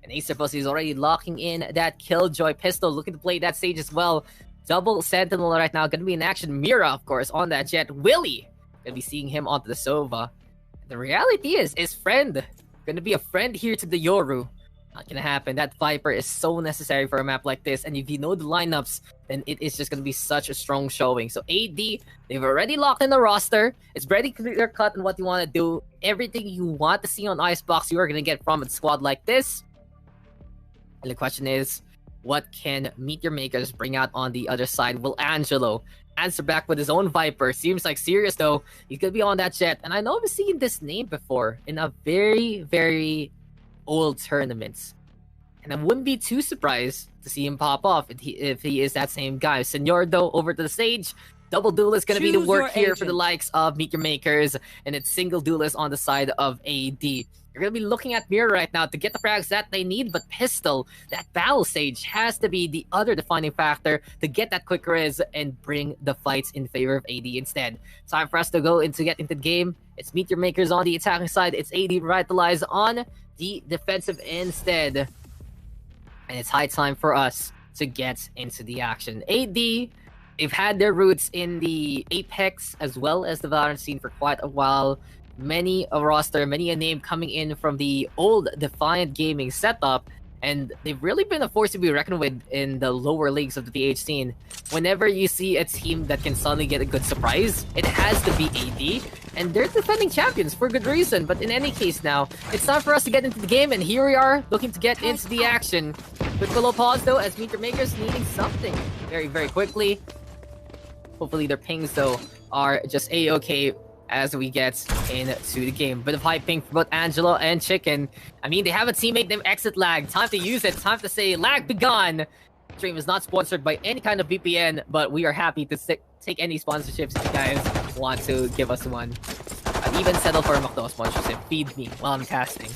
And Acer Pussy is already locking in that Killjoy pistol, looking to play that stage as well. Double Sentinel right now, gonna be in action. Mira, of course, on that jet. Willie, gonna be seeing him onto the Sova. The reality is friend gonna be a friend here to the Yoru. Not gonna happen. That Viper is so necessary for a map like this, and if you know the lineups, then it is just gonna be such a strong showing. So AD, they've already locked in the roster. It's very clear cut on what you want to do. Everything you want to see on Icebox, you are gonna get from a squad like this. And the question is, what can Meet Your Makers bring out on the other side? Will Angelo answer back with his own Viper? Seems like serious though. He's gonna be on that jet. And I know I've seen this name before in a very, very old tournament. And I wouldn't be too surprised to see him pop off if he is that same guy. Senor, though, over to the stage. Double duelist gonna be the work here for the likes of Meet Your Makers. And it's single duelist on the side of AD. You're going to be looking at Mirror right now to get the frags that they need, but Pistol, that battle stage, has to be the other defining factor to get that quick res and bring the fights in favor of AD instead. Time for us to get into the game. It's Meet Your Makers on the attacking side. It's AD Revitalize on the defensive instead. And it's high time for us to get into the action. AD, they've had their roots in the Apex as well as the Valorant scene for quite a while. Many a roster, many a name coming in from the old Defiant Gaming setup, and they've really been a force to be reckoned with in the lower leagues of the PH scene. Whenever you see a team that can suddenly get a good surprise, it has to be AD, and they're defending champions for good reason. But in any case now, it's time for us to get into the game, and here we are, looking to get into the action. Quick little pause though, as Meet Your Makers needing something very, very quickly. Hopefully their pings though are just a-okay as we get into the game. Bit of high ping for both Angelo and Chicken. I mean, they have a teammate named Exit Lag. Time to use it. Time to say, lag be gone. Stream is not sponsored by any kind of VPN, but we are happy to take any sponsorships if you guys want to give us one. I'd even settle for a McDo sponsorship. Feed me while I'm casting.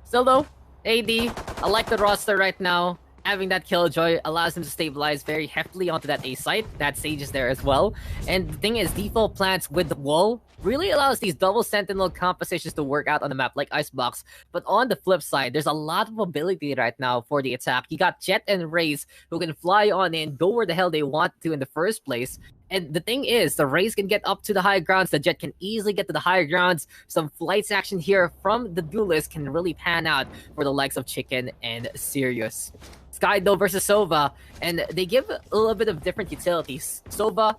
Still though, AD, I like the roster right now. Having that Killjoy allows him to stabilize very heftily onto that A site. That Sage is there as well. And the thing is, default plants with the wall really allows these double sentinel compositions to work out on the map like Icebox. But on the flip side, there's a lot of ability right now for the attack. You got Jet and Raze who can fly on in, go where the hell they want to in the first place. And the thing is, the Raze can get up to the high grounds, the Jet can easily get to the higher grounds. Some flights action here from the duelist can really pan out for the likes of Chicken and Sirius. Skydo versus Sova, and they give a little bit of different utilities. Sova,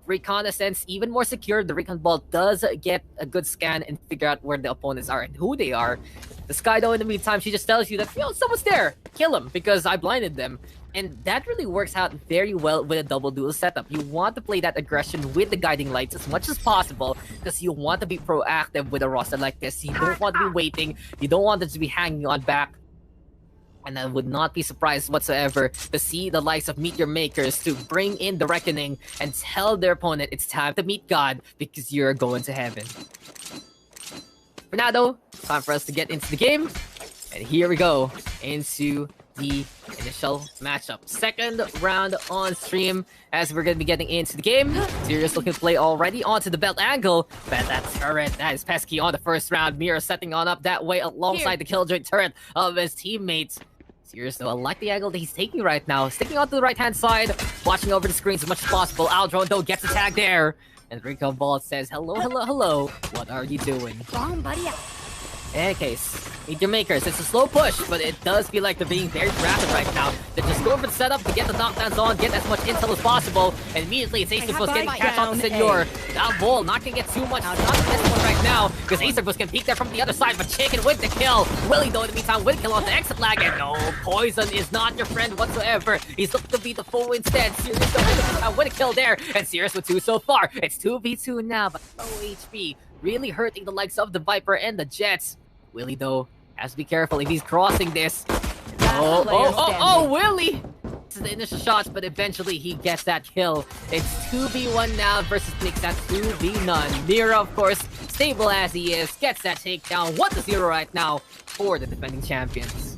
reconnaissance, even more secure. The recon ball does get a good scan and figure out where the opponents are and who they are. The Skydo, in the meantime, she just tells you that, someone's there, kill him because I blinded them. And that really works out very well with a double duel setup. You want to play that aggression with the guiding lights as much as possible because you want to be proactive with a roster like this. You don't want to be waiting. You don't want them to be hanging on back. And I would not be surprised whatsoever to see the likes of Meet Your Makers to bring in the reckoning and tell their opponent it's time to meet God because you're going to heaven. For now though, time for us to get into the game. And here we go into the initial matchup. Second round on stream as we're going to be getting into the game. Sirius looking to play already onto the belt angle. But that turret, that is pesky on the first round. Mira setting on up that way alongside the Killjoy turret of his teammates. Sirius though, I like the angle that he's taking right now. Sticking onto the right-hand side, watching over the screens as much as possible. Aldron though gets a tag there. And Rico Ball says, hello, hello, hello. What are you doing? In any case, Meet Your Makers, it's a slow push, but it does feel like they're being very rapid right now. They're just going for the setup to get the knockdowns on, get as much intel as possible, and immediately it's Acer getting catch on the Senor. That Bull not gonna get too much, not this one right now, because Acer can peek there from the other side, but Chicken with the kill. Willie, though, in the meantime, with kill on the exit lag, and no, Poison is not your friend whatsoever. He's looking to be the fool instead. Sirius though with a kill there, and Sirius with 2 so far. It's 2v2 now, but low HP, really hurting the likes of the Viper and the Jets. Willie, though, has to be careful if he's crossing this. Oh, Willie! This is the initial shots, but eventually he gets that kill. It's 2v1 now versus Knicks at 2v none. Mira, of course, stable as he is, gets that takedown. 1-0 right now for the defending champions.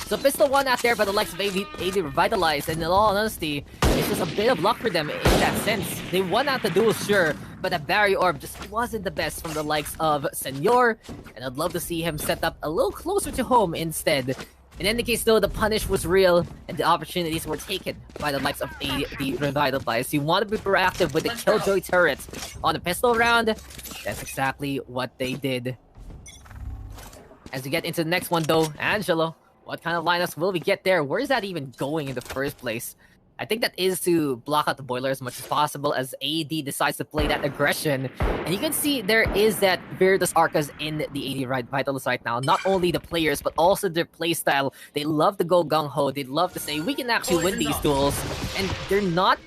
So pistol 1 out there by the likes of AD Revitalized, and in all honesty, it's just a bit of luck for them in that sense. They won out the duel, sure, but that Barrier Orb just wasn't the best from the likes of Senor, and I'd love to see him set up a little closer to home instead. In any case, though, the punish was real, and the opportunities were taken by the likes of AD Revitalized. You want to be proactive with the Killjoy turret on the pistol round. That's exactly what they did. As we get into the next one, though, Angelo, what kind of lineups will we get there? Where is that even going in the first place? I think that is to block out the boiler as much as possible as AD decides to play that aggression. And you can see there is that Virtus Arcas in the AD Vitals right now. Not only the players, but also their playstyle. They love to go gung-ho. They love to say, we can actually win these duels. And they're not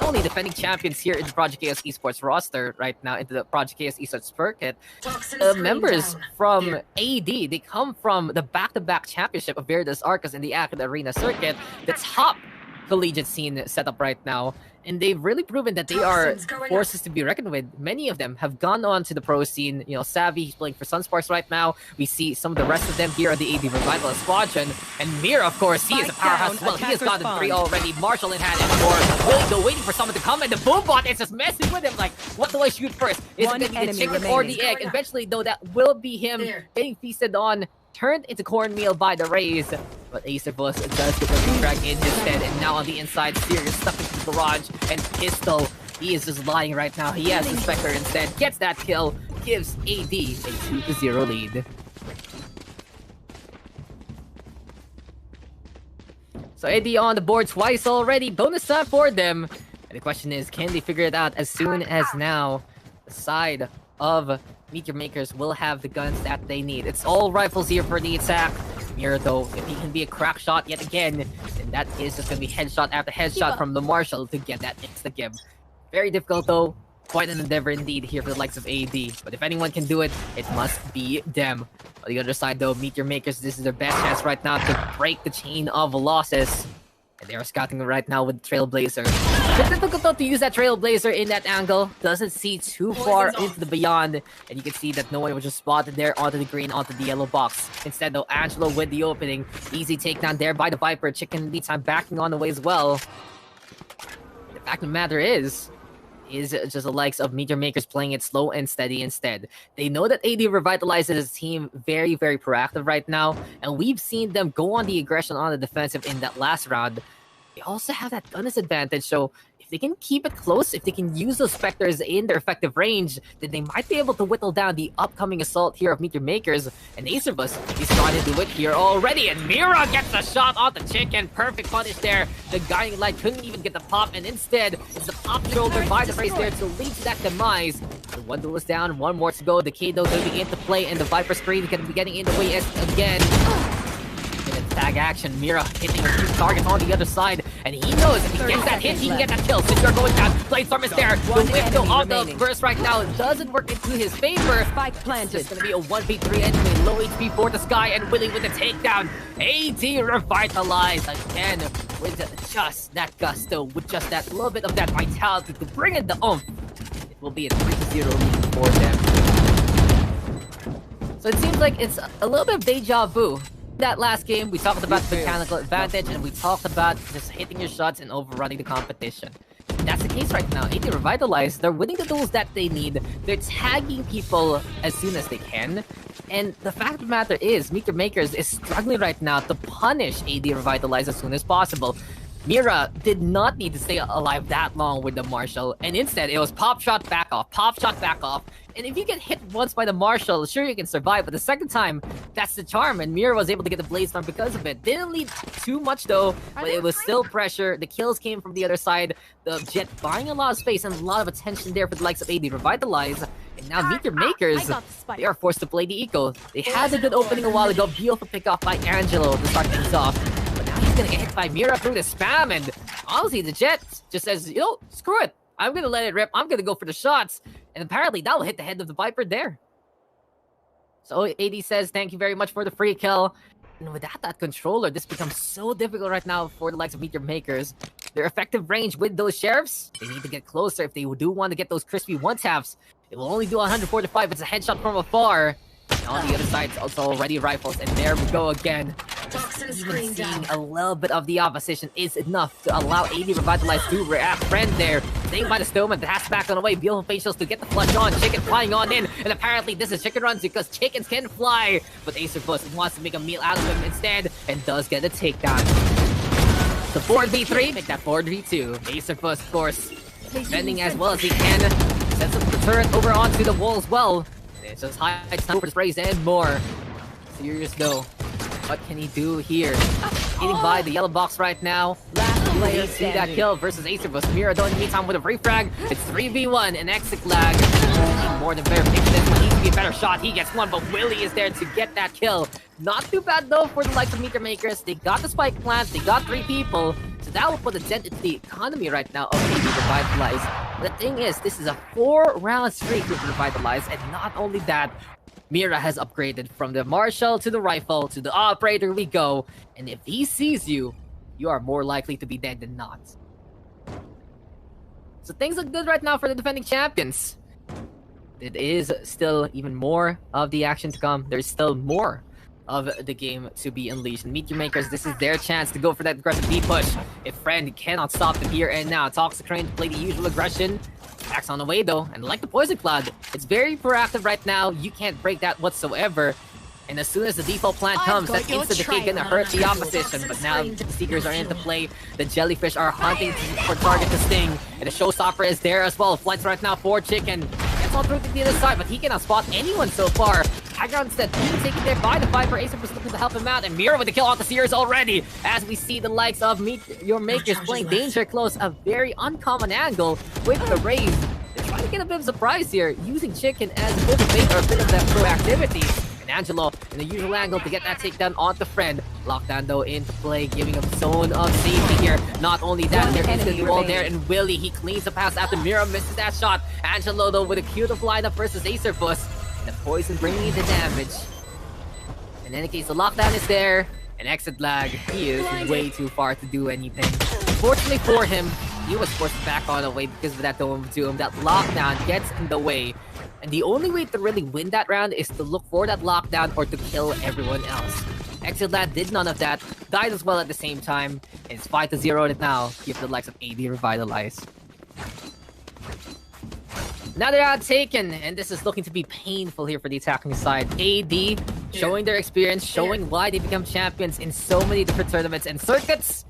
only defending champions here in the Project Chaos Esports roster right now, into the Project Chaos Esports circuit. Members from AD, they come from the back-to-back championship of Virtus Arcas in the Acad Arena circuit. The top collegiate scene set up right now, and they've really proven that they are forces to be reckoned with. Many of them have gone on to the pro scene. You know, Savvy, he's playing for Sunsparks right now. We see some of the rest of them here on the AD Revival Squadron. And Mira, of course, he is a powerhouse as well. He has gotten 3 already. Marshall in hand and more. Willie, though, waiting for someone to come, and the boom bot is just messing with him. Like, what do I shoot first? Is it going to be the chicken or the egg? Eventually, though, that will be him getting feasted on, turned into cornmeal by the Rays. But Acer does get the refrag in his head, and now on the inside, Sirius stuck into the garage, and Pistol, he is just lying right now. He has the Spectre instead, gets that kill, gives AD a 2-0 lead. So AD on the board twice already, bonus time for them. And the question is, can they figure it out as soon as now? The side of Meet Your Makers will have the guns that they need. It's all rifles here for the attack. Mira, though, if he can be a crack shot yet again, then that is just going to be headshot after headshot from the Marshall to get that insta-give. Very difficult, though. Quite an endeavor indeed here for the likes of AD. But if anyone can do it, it must be them. On the other side, though, Meet Your Makers, this is their best chance right now to break the chain of losses. And they are scouting right now with Trailblazer. It's difficult to use that Trailblazer in that angle. Doesn't see too far into the beyond. And you can see that no one was just spotted there onto the green, onto the yellow box. Instead, though, Angelo with the opening. Easy takedown there by the Viper. Chicken in the meantime backing on the way as well. The fact of the matter is just the likes of Meet Your Makers playing it slow and steady instead. They know that AD revitalizes his team very, very proactive right now, and we've seen them go on the aggression on the defensive in that last round. They also have that gun advantage, so if they can keep it close, if they can use those Spectres in their effective range, then they might be able to whittle down the upcoming assault here of Meet Your Makers. And Acervus, he's trying to do it here already, and Mira gets a shot on the Chicken. Perfect punish there. The Guiding Light couldn't even get the pop, and instead, it's the pop shoulder by the Race there to lead to that demise. The one duel is down, one more to go. The Kado going to be into play, and the Viper screen is going to be getting in the way again. Tag action, Mira hitting a few targets on the other side, and he knows if he gets that hit, he can get that kill. Since going down, Bladestorm is there. The whip though on the burst right now doesn't work into his favor. Spike planted. It's gonna be a 1v3 enemy, low HP for the Sky, and Willie with the takedown. AD revitalized again with just that gusto, with just that little bit of that vitality to bring in the oomph. It will be a 3-0 lead for them. So it seems like it's a little bit of deja vu. That last game, we talked about the mechanical advantage, and we talked about just hitting your shots and overrunning the competition. And that's the case right now. AD Revitalized, they're winning the duels that they need. They're tagging people as soon as they can. And the fact of the matter is, Meet Your Makers is struggling right now to punish AD Revitalized as soon as possible. Mira did not need to stay alive that long with the Marshall, and instead it was pop shot back off, pop shot back off. And if you get hit once by the Marshall, sure you can survive, but the second time, that's the charm, and Mira was able to get the Blaze Storm because of it. Didn't lead too much though, but it was still pressure. The kills came from the other side. The Jet buying a lot of space and a lot of attention there for the likes of AD Revitalize. And now Meteor Makers, they are forced to play the eco. They had a good opening a while ago, beautiful pick off by Angelo to start things off. But now he's gonna get hit by Mira through the spam, and honestly the Jet just says, you know, screw it. I'm gonna let it rip, I'm gonna go for the shots. And apparently that will hit the head of the Viper there. So AD says, thank you very much for the free kill. And without that controller, this becomes so difficult right now for the likes of Meteor Makers. Their effective range with those Sheriffs, they need to get closer if they do want to get those crispy one-taps. It will only do 145, it's a headshot from afar. And on the other side, it's also already rifles, and there we go again. Even seeing a little bit of the opposition is enough to allow AD Revitalize to react. Friend there, staying by the Stoneman, the hat's back on the way. Beautiful facials to get the flush on. Chicken flying on in, and apparently this is Chicken Runs because chickens can fly. But Acerfus wants to make a meal out of him instead, and does get a takedown. The 4v3, make that 4v2. Acerfus, of course, defending as well as he can. Sets up the turret over onto the wall as well. It's just high sniper sprays and more. Serious though. What can he do here? Getting by the yellow box right now. Last player see that kill versus Acerfus. Mira though in the meantime with a refrag. It's 3v1 and exit lag. More than verification. This needs to be a better shot. He gets one, but Willie is there to get that kill. Not too bad though for the likes of Meteor Makers. They got the spike plant. They got 3 people. So that will put a dent into the economy right now of AD Revitalize. The thing is, this is a 4-round streak with Revitalize, and not only that, Mira has upgraded from the Marshall to the rifle to the operator we go, and if he sees you, you are more likely to be dead than not. So things look good right now for the defending champions. It is still even more of the action to come. There's still more of the game to be unleashed. And Meteor Makers, this is their chance to go for that aggressive B push. If Friend cannot stop them here and now. Toxic Rain to play the usual aggression. Axe on the way though, and like the Poison Cloud, it's very proactive right now. You can't break that whatsoever. And as soon as the default plant comes, that insta-decay gonna hurt the opposition. But now the Seekers are into play. The Jellyfish are hunting for target to sting. And the Showstopper is there as well. Flights right now for Chicken. Gets all through to the other side, but he cannot spot anyone so far. Haggar instead being taken there by the Viper. Acer was looking to help him out, and Mira with the kill on the Seers already. As we see the likes of Meteor Makers playing danger close, a very uncommon angle with the raise. They're trying to get a bit of surprise here, using Chicken as a bit of bait or a bit of that proactivity. And Angelo in the usual angle to get that takedown on the Friend. Lockdown though into play, giving him a zone of safety here. Not only that, there is the wall there, and Willie, he cleans the pass after Mira misses that shot. Angelo though with a cute lineup versus Acerfus. The poison bringing the damage. In any case, the lockdown is there. And exit lag, he is way too far to do anything. Fortunately for him, he was forced back on the way because of that Dome of Doom. That lockdown gets in the way. And the only way to really win that round is to look for that lockdown or to kill everyone else. Exit lag did none of that, died as well at the same time. And it's 5-0 now, give the likes of AD Revitalize. Now they're out taken, and this is looking to be painful here for the attacking side. AD showing their experience, showing why they become champions in so many different tournaments and circuits.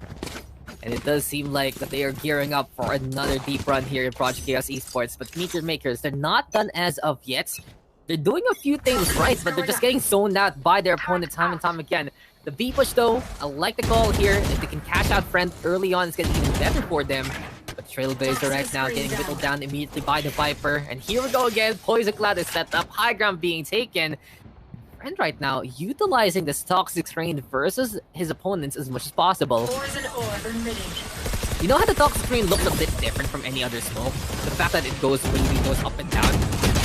And it does seem like that they are gearing up for another deep run here in Project Chaos Esports. But Meteor Makers, they're not done as of yet. They're doing a few things right, but they're just getting zoned out by their opponent time and time again. The B push though, I like the call here. If they can cash out Friend early on, it's getting even better for them. But Trailblazer right now getting whittled down immediately by the Viper. And here we go again. Poison Cloud is set up. High ground being taken. Friend right now utilizing this Toxic Rain versus his opponents as much as possible. You know how the Toxic Rain looks a bit different from any other smoke? The fact that it goes up and down.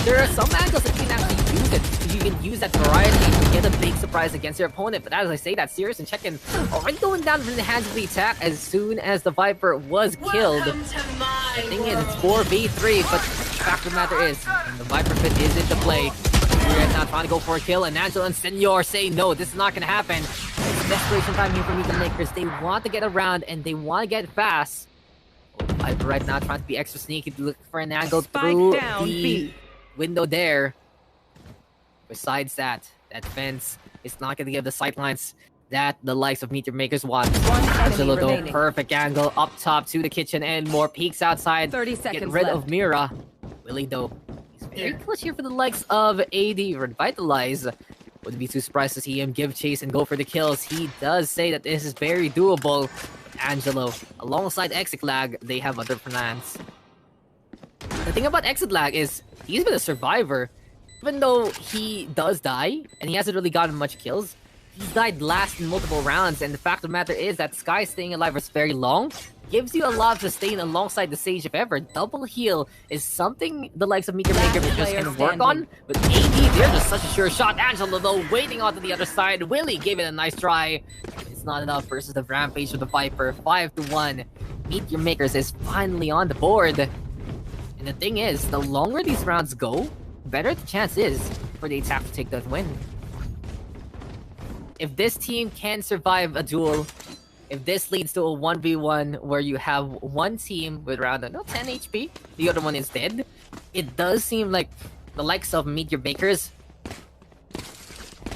There are some angles that you can actually use it. You can use that variety to get a big surprise against your opponent. But as I say that, Sirius and Check-In already going down from the hands of the attack as soon as the Viper was killed. The thing is, it's 4v3, but the fact of the matter is, the Viper fit is into play. We're now trying to go for a kill, and Angelo and Senor say no, this is not going to happen. It's desperation time here for Meteor Makers. They want to get around, and they want to get fast. Viper right now trying to be extra sneaky to look for an angle through the window there. Besides that, that fence is not going to give the sightlines that the likes of Meteor Makers want. One enemy Angelo though, remaining. perfect angle up top to the kitchen and more peeks outside. 30 Get seconds rid left. of Mira. Willie though, he's very clutch here for the likes of AD. Revitalize. Wouldn't be too surprised to see him give chase and go for the kills. He does say that this is very doable. But Angelo, alongside Exit Lag, they have other plans. The thing about Exit Lag is he's been a survivor. Even though he does die, and he hasn't really gotten much kills, he's died last in multiple rounds, and the fact of the matter is that Sky staying alive for very long gives you a lot of sustain alongside the Sage if ever. Double heal is something the likes of Meteor Maker just player can work on, but AD, they're just such a sure shot. Angelo though, waiting onto the other side. Willie gave it a nice try. It's not enough versus the Rampage of the Viper. 5-1. Meteor Makers is finally on the board. And the thing is, the longer these rounds go, better the chance is for the attack to take that win. If this team can survive a duel, if this leads to a 1v1 where you have one team with around 10 HP, the other one is dead, it does seem like the likes of Meteor Makers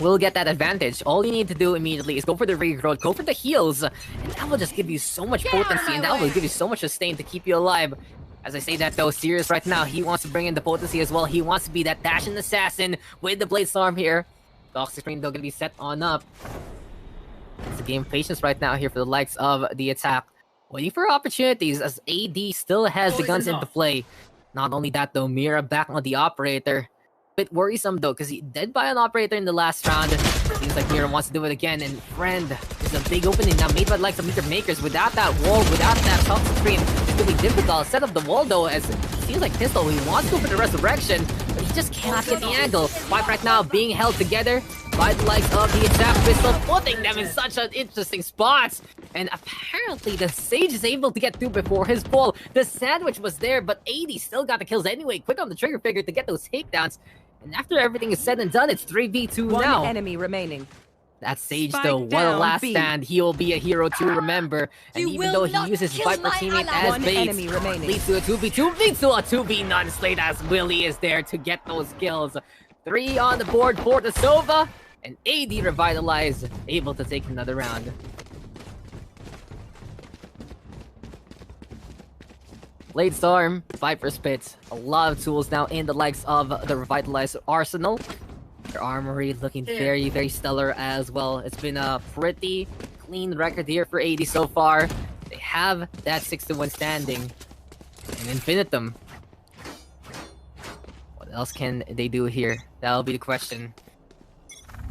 will get that advantage. All you need to do immediately is go for the regrowth, go for the heals, and that will just give you so much potency, and that will give you so much sustain to keep you alive. As I say that though, Sirius right now, he wants to bring in the potency as well. He wants to be that dashing assassin with the Blade Storm here. Toxic Screen though gonna be set on up. It's a game of patience right now here for the likes of the attack. Waiting for opportunities as AD still has the guns into play. Not only that though, Mira back on the operator. Bit worrisome though, because he dead by an operator in the last round. Seems like Mira wants to do it again, and Friend is a big opening now made by the likes of Meteor Makers. Without that wall, without that Toxic Screen, it's gonna be difficult. Set up the wall though, as it seems like Pistol, he wants to go for the resurrection, but he just cannot get the angle. Fight right now being held together by the likes of the attack Pistol, putting them in such an interesting spot. And apparently the Sage is able to get through before his fall. The sandwich was there, but AD still got the kills anyway. Quick on the trigger finger to get those takedowns. And after everything is said and done, it's 3v2 now. One enemy remaining. That Sage Spike though, what a down last B. stand. He will be a hero to remember. And You even will though he not uses his kill Viper my teammate ally. as One bait, enemy remaining. leads to a 2v2, leads to a 2v non-slate as Willie is there to get those kills. 3 on the board for the Sova, and AD Revitalize able to take another round. Blade Storm, Viper Spit, a lot of tools now in the likes of the Revitalized arsenal. Their armory looking very, very stellar as well. It's been a pretty clean record here for AD so far. They have that 6-1 standing. And Infinitum. What else can they do here? That'll be the question.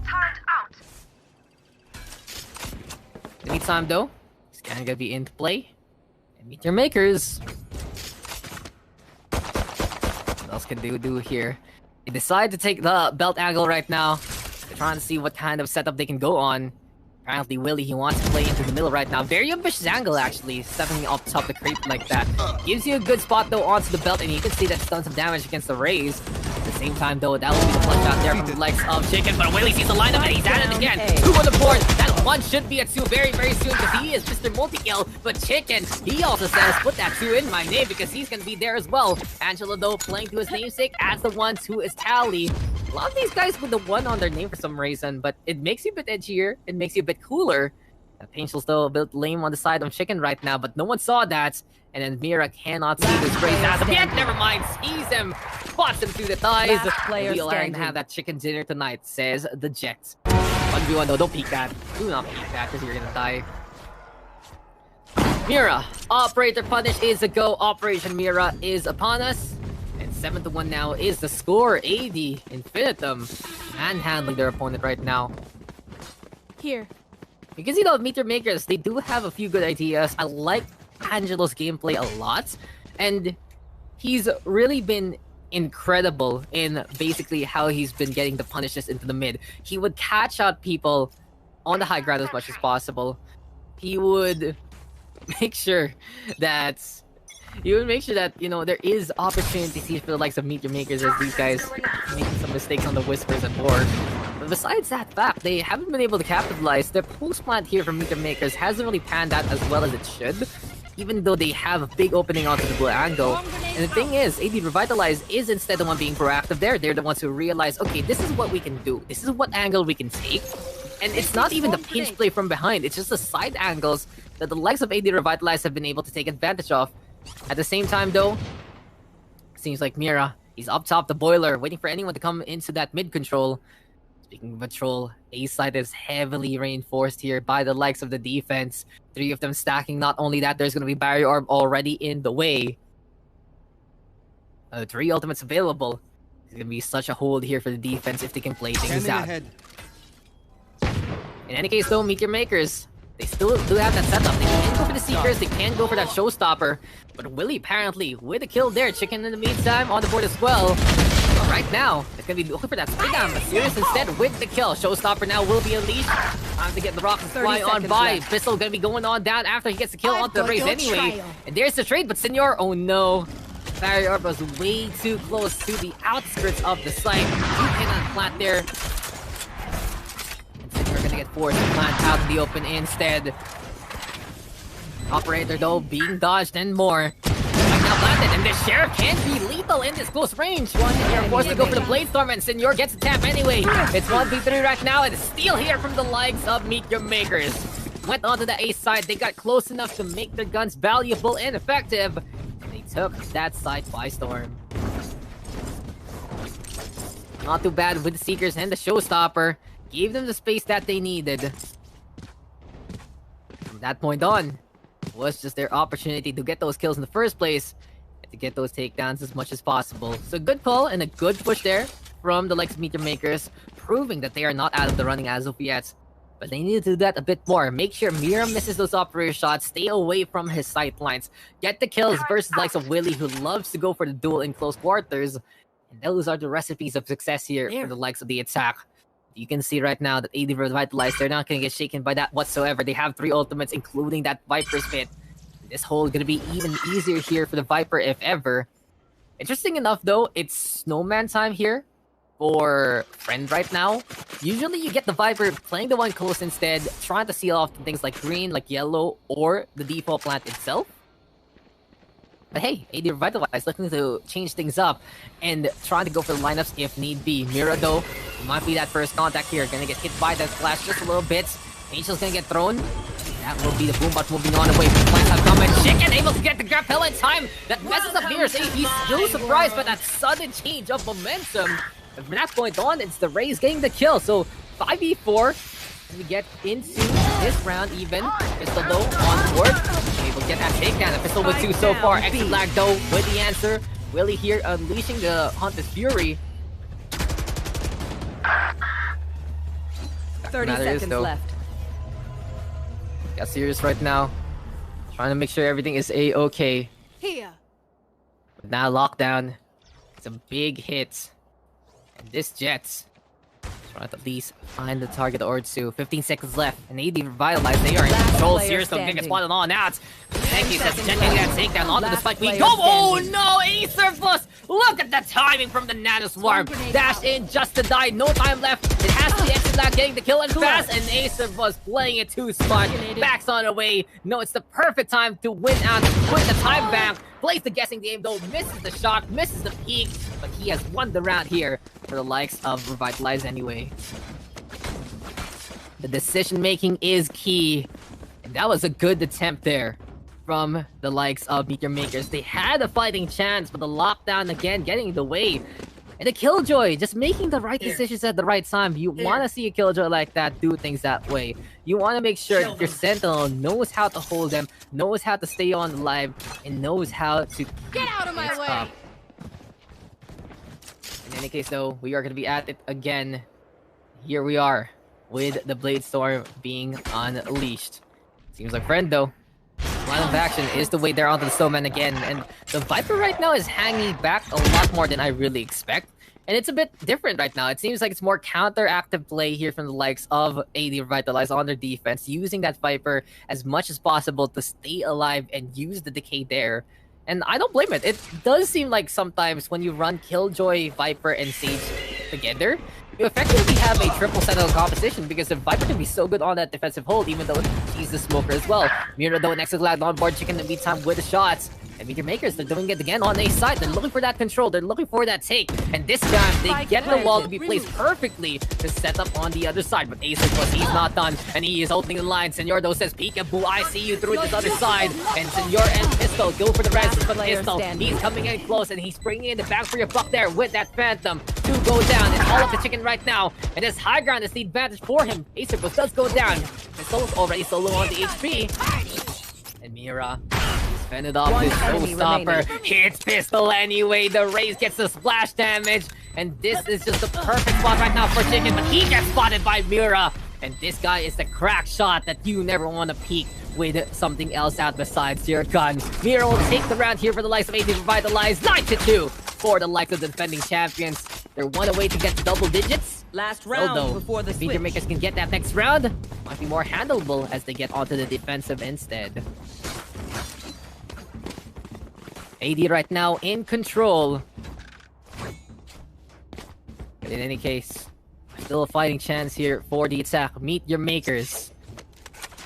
Turret out. In the meantime though, it's kind of gonna be into play. And Meteor Makers. What else can they do here? They decide to take the belt angle right now. They're trying to see what kind of setup they can go on. Apparently Willie, he wants to play into the middle right now. Very ambitious angle actually, stepping up top the creep like that. Gives you a good spot though onto the belt, and you can see that's done some damage against the Rays. At the same time though, that will be the flush out there from the likes of Chicken, but Willie sees the lineup and he's at it again. 2 on the board. That 1 should be a 2 very, very soon because he is Mr. Multi-Kill. But Chicken, he also says, put that 2 in my name because he's gonna be there as well. Angelo though playing to his namesake as the 1 2 is Tally. A lot of these guys with the 1 on their name for some reason, but it makes you a bit edgier, it makes you a bit cooler. Painful's still a bit lame on the side of Chicken right now, but no one saw that. And then Mira cannot see this race as of yet. Never mind, sees him, spots him through the thighs. Last player We'll learn to standing. have that chicken dinner tonight, says the Jets. 1v1 though, don't peek that. Do not peek that because you're gonna die. Mira, Operator Punish is a go. Operation Mira is upon us. And 7-1 now is the score. AD, Infinitum, manhandling their opponent right now. Here. You can see the Meteor Makers, they do have a few good ideas. I like Angelo's gameplay a lot. And he's really been incredible in basically how he's been getting the punishes into the mid. He would catch out people on the high ground as much as possible. He would make sure that you know there is opportunities here for the likes of Meteor Makers as these guys making some mistakes on the whispers and board. But besides that fact, they haven't been able to capitalize. The post plant here from Meteor Makers hasn't really panned out as well as it should, even though they have a big opening onto the blue angle. And the thing is, AD Revitalize is instead the one being proactive there. They're the ones who realize, okay, this is what we can do. This is what angle we can take. And it's not even the pinch play from behind, it's just the side angles that the likes of AD Revitalize have been able to take advantage of. At the same time though, seems like Mira, he's up top the boiler, waiting for anyone to come into that mid control. Speaking of patrol, A side is heavily reinforced here by the likes of the defense. 3 of them stacking. Not only that, there's going to be Barrier Orb already in the way. 3 ultimates available. It's going to be such a hold here for the defense if they can play things out. In any case though, Meet Your Makers, they still do have that setup. They can go for the Seekers, they can go for that Showstopper. But Willie apparently with a kill there, Chicken in the meantime on the board as well. But right now, it's going to be looking for that spray down, but Sirius instead with the kill. Showstopper now will be unleashed. Time to get the rockets flying on by. Left. Pistol going to be going on down after he gets the kill onto the race anyway. Trial. And there's the trade, but Senor, oh no. Barrier Orb was way too close to the outskirts of the site. You cannot plant there. We're gonna get forced to plant out in the open instead. Operator though being dodged and more. Right now planted, and the Sheriff can be lethal in this close range. They're forced to go for the Blade Storm, and Senor gets a tap anyway. It's 1v3 right now, and a steal here from the likes of Meet Your Makers. Went onto the A side, they got close enough to make their guns valuable and effective. And they took that side by storm. Not too bad with the Seekers and the Showstopper. Gave them the space that they needed. From that point on, it was just their opportunity to get those kills in the first place and to get those takedowns as much as possible. So good call and a good push there from the likes of Meet Your Makers, proving that they are not out of the running as of yet. But they need to do that a bit more. Make sure Mira misses those operator shots, stay away from his sight lines, get the kills versus the likes of Willie, who loves to go for the duel in close quarters. And those are the recipes of success here for the likes of the attack. You can see right now that AD Revitalize, they're not going to get shaken by that whatsoever. They have 3 ultimates, including that Viper's Pit. This hole is going to be even easier here for the Viper, if ever. Interesting enough, though, it's Snowman time here for Friend right now. Usually, you get the Viper playing the one close instead, trying to seal off things like green, like yellow, or the default plant itself. But hey, AD Revitalize looking to change things up and trying to go for the lineups if need be. Mira, though, might be that first contact here. Gonna get hit by that flash just a little bit. Angel's gonna get thrown. That will be the Boombot moving on away. Flanks have come, and Chicken able to get the grab in time. That messes up Mira's. He's still surprised by that sudden change of momentum. And from that point on, it's the Rays getting the kill. So 5v4 as we get into this round even. Pistol though on board. Able to get that takedown. The Pistol with 2 so far. Exit lag though with the answer. Willie here unleashing the Haunted Fury. 30 seconds left. Got serious right now. Trying to make sure everything is a-okay. Here. But now lockdown. It's a big hit. And this Jets trying to at least find the target or two. 15 seconds left. And AD Revitalize, they are in control. Serious don't get spotted on out. Thank you, says getting that takedown onto the spike. We go. Oh no, Acer Plus! Look at the timing from the Nano Swarm. Dash in just to die. No time left. It has to be exit lag getting the kill and fast. And Acer was playing it too smart. Backs on away. No, it's the perfect time to win out. Put the time back. Plays the guessing game though. Misses the shot. Misses the peak. But he has won the round here for the likes of Revitalize anyway. The decision making is key. And that was a good attempt there from the likes of Meet Your Makers. They had a fighting chance, but the lockdown again getting in the way. And the Killjoy just making the right decisions at the right time. You want to see a Killjoy like that do things that way. You want to make sure that your Sentinel knows how to hold them, knows how to stay on alive, and knows how to get out of my way. Up. In any case though, we are going to be at it again. Here we are with the Blade Storm being unleashed. Seems like Friend though. Line of action is the way they're onto the Snowman again, and the Viper right now is hanging back a lot more than I really expect. And it's a bit different right now. It seems like it's more counteractive play here from the likes of AD Revitalize on their defense, using that Viper as much as possible to stay alive and use the decay there. And I don't blame it. It does seem like sometimes when you run Killjoy, Viper, and Sage together, you effectively have a triple Sentinel composition because the Viper can be so good on that defensive hold, even though she's the smoker as well. Mira though, next to lag on board, Chicken in the meantime with the shots. And Meteor Makers, they're doing it again on A side. They're looking for that control. They're looking for that take. And this time, they get the wall to be placed perfectly to set up on the other side. But Esports, he's not done. And he is opening the line. Senor though says, peekaboo, I see you through this other side. And Senor and Pistol go for the rest. But Pistol, he's coming in close. And he's bringing in the back for your buck there with that Phantom to go down. It's all of the chicken right now. And this high ground is the advantage for him. Esports does go down. Pistol's already solo on the HP. And Mira fended off his showstopper. Hits Pistol anyway. The Raze gets the splash damage. And this is just the perfect spot right now for Chicken. But he gets spotted by Mira. And this guy is the crack shot that you never want to peek with something else out besides your gun. Mira will take the round here for the likes of AD Revitalized. 9-2 for the likes of the defending champions. They're one away to get to double digits. Last round before the switch. Meteor Makers can get that next round. Might be more handleable as they get onto the defensive instead. AD right now in control. But in any case, still a fighting chance here for the attack. Meteor Makers.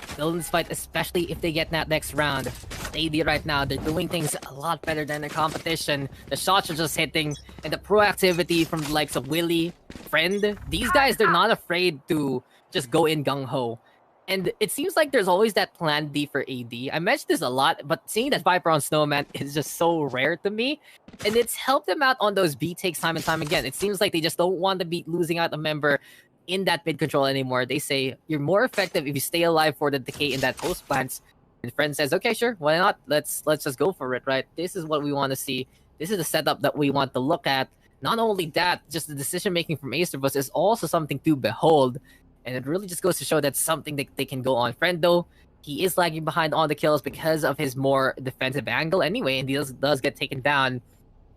Still in this fight, especially if they get that next round. AD right now, they're doing things a lot better than the competition. The shots are just hitting, and the proactivity from the likes of Willie, Friend. These guys, they're not afraid to just go in gung-ho. And it seems like there's always that plan D for AD. I mentioned this a lot, but seeing that Viper on Snowman is just so rare to me. And it's helped them out on those B takes time and time again. It seems like they just don't want to be losing out a member in that mid control anymore. They say you're more effective if you stay alive for the decay in that post plants. And Friend says, okay, sure, why not? Let's just go for it, right? This is what we want to see. This is the setup that we want to look at. Not only that, just the decision making from Acervus is also something to behold. And it really just goes to show that's something that they can go on. Friend though, he is lagging behind on the kills because of his more defensive angle anyway, and he does get taken down.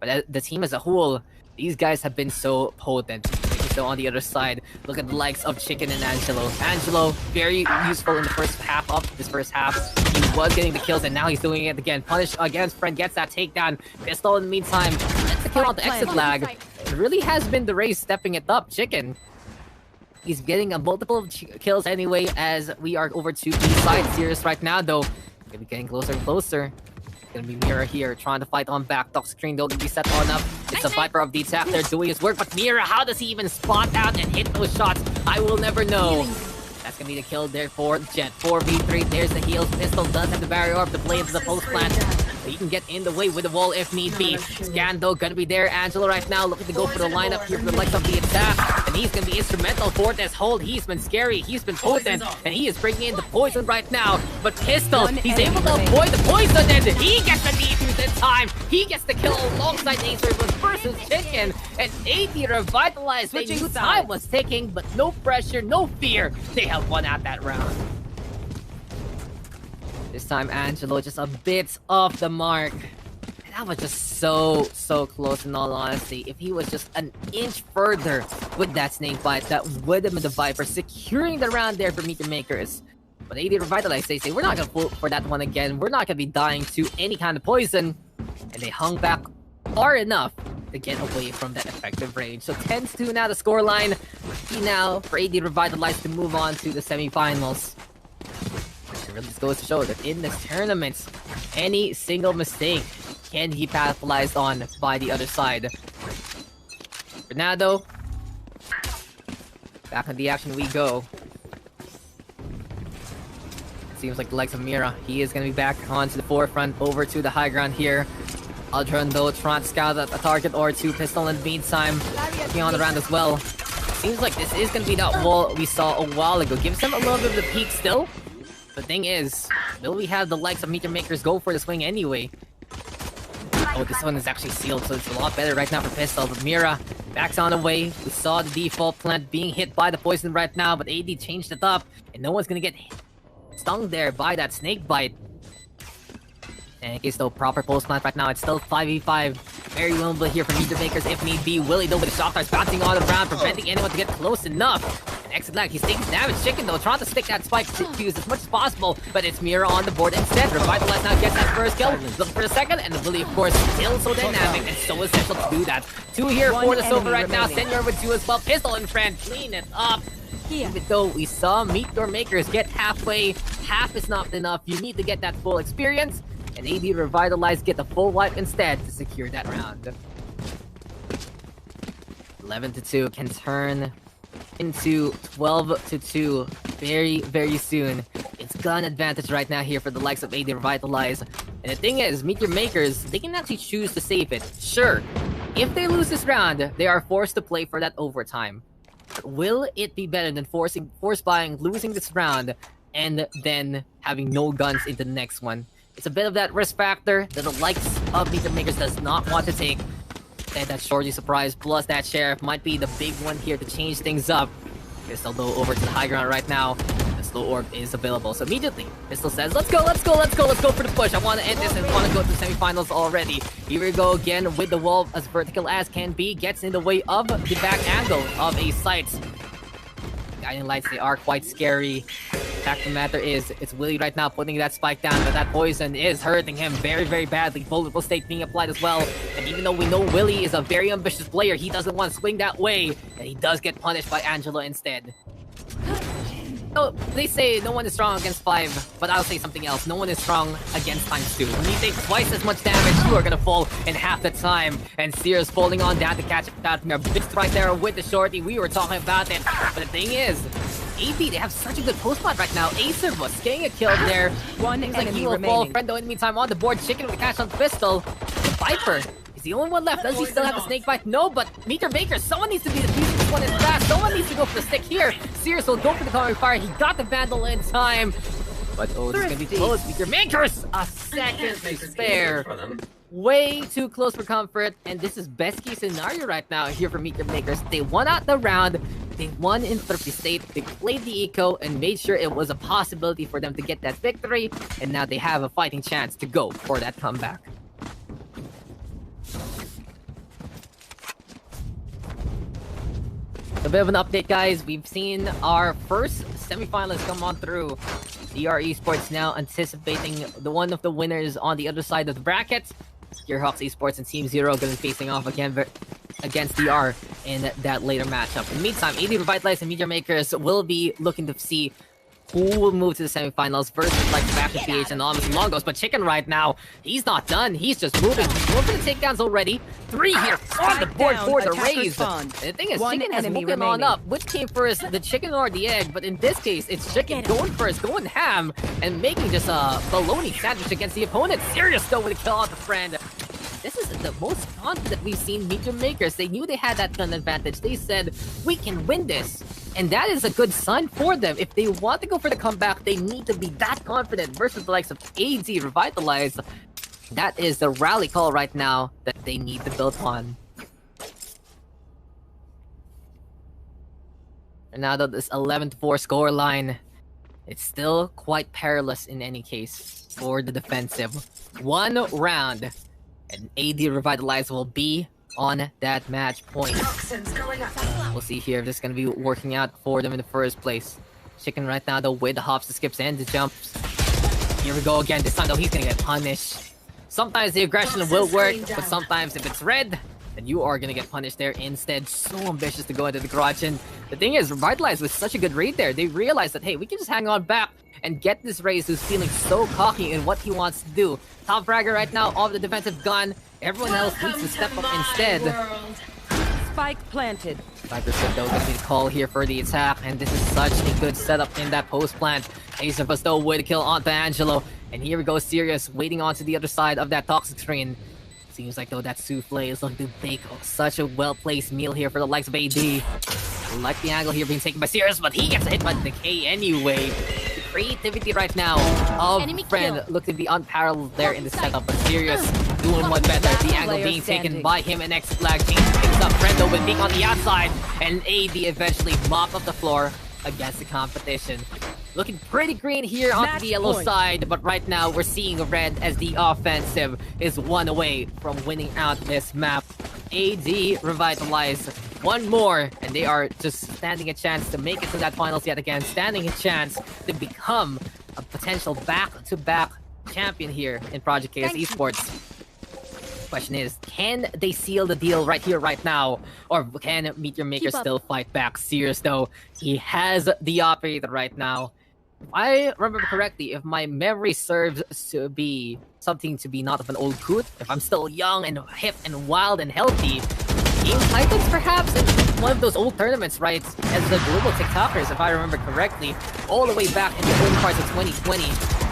But the team as a whole, these guys have been so potent. So on the other side, look at the likes of Chicken and Angelo. Angelo, very useful in the first half of this first half. He was getting the kills, and now he's doing it again. Punish against Friend, gets that takedown. Pistol in the meantime, gets the kill on the exit lag. It really has been the Raze stepping it up. Chicken, he's getting a multiple kills anyway, as we are over to B side series right now, though. Gonna be getting closer and closer. Gonna be Mira here, trying to fight on back. Toxic screen though, gonna be set on up. It's a Viper of the attack there doing his work, but Mira, how does he even spot out and hit those shots? I will never know. That's gonna be the kill there for Jet. 4v3, there's the heals. Pistol does have the barrier orb to play into the post plant. So he can get in the way with the wall if need be. Scan though, gonna be there. Angelo right now looking to go for the lineup here for the likes of the attack. And he's gonna be instrumental for this hold. He's been scary, he's been potent, and he is bringing in the poison right now. But Pistol, he's able to avoid the poison, and he gets the defuse this time. He gets the kill alongside Acervus versus Chicken. And AD Revitalized. They knew time was ticking, but no pressure, no fear. They have won out that round. This time, Angelo just a bit off the mark. And that was just so close in all honesty. If he was just an inch further with that snake bite, that would have been the Viper securing the round there for Meteor Makers. But AD Revitalized, they say, we're not going to pull for that one again. We're not going to be dying to any kind of poison. And they hung back far enough to get away from that effective range. So 10-2 now the scoreline. Key now for AD Revitalized to move on to the semifinals. It really just goes to show that in this tournament, any single mistake can be capitalized on by the other side. For now though, back in the action we go. Seems like the likes of Mira, he is going to be back onto the forefront, over to the high ground here. Aldrin though trying to scout a target or two. Pistol in the meantime, looking on the round as well. Seems like this is going to be that wall we saw a while ago. Gives him a little bit of the peak still. The thing is, will we have the likes of Meteor Makers go for the swing anyway? Oh, this one is actually sealed, so it's a lot better right now for Pistol. But Mira backs on the way. We saw the default plant being hit by the poison right now, but AD changed it up, and no one's going to get stung there by that snake bite. And in case though, proper post plant right now, it's still 5v5. Very winnable here for Meteor Makers if need be. Willie though with the shock darts bouncing on the ground, preventing anyone to get close enough. And exit lag, he's taking damage. Chicken though, trying to stick that spike fuse as much as possible, but it's Mira on the board instead. Revitalize now gets that first kill, looking for the second, and the Willie of course still so dynamic and so essential to do that. 2 here for the Silver right now. Senor with 2 as well. Pistol and Friend clean it up. Even though we saw Meteor Makers get halfway, half is not enough. You need to get that full experience. and AD Revitalize get the full wipe instead to secure that round. 11-2 can turn into 12-2 very, very soon. It's gun advantage right now here for the likes of AD Revitalize. And the thing is, Meteor Makers, they can actually choose to save it. Sure, if they lose this round, they are forced to play for that overtime. But will it be better than force buying, losing this round, and then having no guns into the next one? It's a bit of that risk factor that the likes of Meteor Makers does not want to take. And that Shorty surprise plus that Sheriff might be the big one here to change things up. Pistol though over to the high ground right now. The slow orb is available. So immediately, Pistol says, let's go for the push. I want to end this and want to go to the semifinals already. Here we go again with the wall as vertical as can be. Gets in the way of the back angle of a sight. Guiding lights, they are quite scary. Fact of the matter is, it's Willie right now putting that spike down, but that poison is hurting him very, very badly. Vulnerable state being applied as well. And even though we know Willie is a very ambitious player, he doesn't want to swing that way, and he does get punished by Angela instead. So, they say no one is strong against 5, but I'll say something else. No one is strong against ×2. When you take twice as much damage, you are gonna fall in half the time. And Sears falling on down to catch out from your bits right there with the Shorty. We were talking about it, but the thing is, AD, they have such a good post spot right now. Acer was getting a kill there. One Seems like enemy he will remaining. fall. Friendo in the meantime on the board. Chicken with the catch on the pistol. The Viper is the only one left. Does he still have a snake bite? No, but Meteor Maker, someone needs to be the piece of this one in fast. Someone needs to go for the stick here. Sears will go for the covering fire. He got the Vandal in time. But oh, this is gonna be close. Meteor Makers, a second to spare. Way too close for comfort, and this is best case scenario right now here for Meteor Makers. They won out the round, they won in 30 state, they played the eco and made sure it was a possibility for them to get that victory, and now they have a fighting chance to go for that comeback. A bit of an update, guys. We've seen our first semifinalists come on through. DR Esports now anticipating the one of the winners on the other side of the bracket. Gearhawks Esports and Team Zero going to be facing off again against DR in that later matchup. In the meantime, AD Revitalize and Meteor Makers will be looking to see who will move to the semifinals versus like Fashion PH and Anonymous and Longos. But Chicken right now, he's not done. He's just moving. He's going for the takedowns already. 3 here on the board for the raise. And the thing is, Chicken has moved on up. Which came first, the chicken or the egg? But in this case, it's Chicken going first, going ham, and making just a bologna sandwich against the opponent. Serious though with a kill on the friend. This is the most confident we've seen Meteor Makers. They knew they had that gun advantage. They said, we can win this. And that is a good sign for them. If they want to go for the comeback, they need to be that confident versus the likes of AD Revitalize. That is the rally call right now that they need to build on. And now that this 11-4 scoreline, it's still quite perilous in any case for the defensive. One round, and AD Revitalize will be on that match point. We'll see here if this is going to be working out for them in the first place. Chicken right now though with the hops, the skips, and the jumps. Here we go again. This time though he's going to get punished. Sometimes the aggression will work, but sometimes if it's red, then you are going to get punished there instead. So ambitious to go into the garage, and the thing is, Revitalize with such a good read there. They realized that, hey, we can just hang on back and get this Raze who's feeling so cocky in what he wants to do. Top fragger right now of the defensive gun. Everyone else needs to step up instead. Spike planted. 5% though gonna be the call here for the attack, and this is such a good setup in that post plant. Ace of us though with a kill onto Angelo, and here we go, Sirius waiting onto the other side of that toxic screen. Seems like though that souffle is looking to bake such a well-placed meal here for the likes of AD. Like the angle here being taken by Sirius, but he gets hit by the K anyway. The creativity right now of Friend look to be unparalleled there in the setup, but Sirius doing what better. The angle being taken by him, and X flag changes things up. Friend though with being on the outside, and AD eventually mop up the floor against the competition. Looking pretty green here on the yellow side, but right now we're seeing red as the offensive is one away from winning out this map. AD Revitalize one more, and they are just standing a chance to make it to that finals yet again, standing a chance to become a potential back-to-back champion here in Project Chaos Esports. Question is, can they seal the deal right here, right now? Or can Meteor Maker still fight back? Serious though, he has the operator right now. If I remember correctly, if my memory serves to be something to be not of an old coot, if I'm still young and hip and wild and healthy, Game Titans perhaps in one of those old tournaments, right? As the global TikTokers, if I remember correctly, all the way back in the early parts of 2020.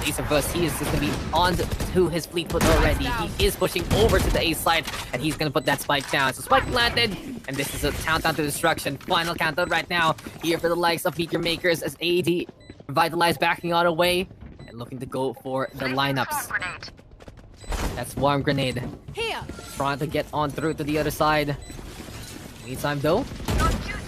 Ace of us, he is just gonna be on to his fleet foot already. He is pushing over to the A side, and he's gonna put that spike down. So spike planted, and this is a countdown to destruction. Final countdown right now here for the likes of Meteor Makers as AD Revitalize backing on away and looking to go for the lineups. That's Warm Grenade. Here. Trying to get on through to the other side. Meantime though,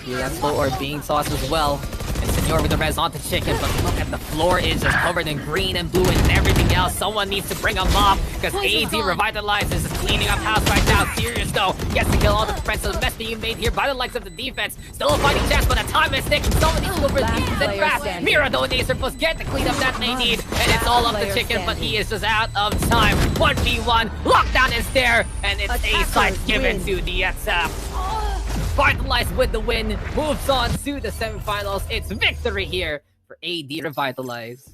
here that slow orb being tossed as well. And Senor with the res onto Chicken, but look at the floor is just covered in green and blue and everything else. Someone needs to bring him off because AD Revitalizes is cleaning up house right now. Serious though, gets to kill all the defensive mess being made here by the likes of the defense. Still a fighting chance, but the time is ticking. Someone needs to go for the grab. Mira though, Acer Plus get the cleanup that they need. And it's all up to Chicken, but he is just out of time. 1v1, lockdown is there, and it's A-side given to the attack. Revitalize with the win, moves on to the semifinals. It's victory here for AD Revitalize.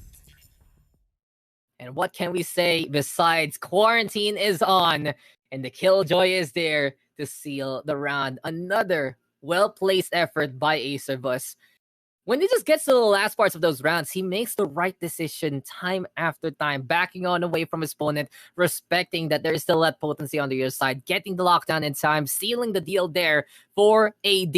And what can we say besides quarantine is on and the killjoy is there to seal the round. Another well-placed effort by Acerbus. When he just gets to the last parts of those rounds, he makes the right decision time after time, backing on away from his opponent, respecting that there is still that potency on the other side, getting the lockdown in time, sealing the deal there for AD.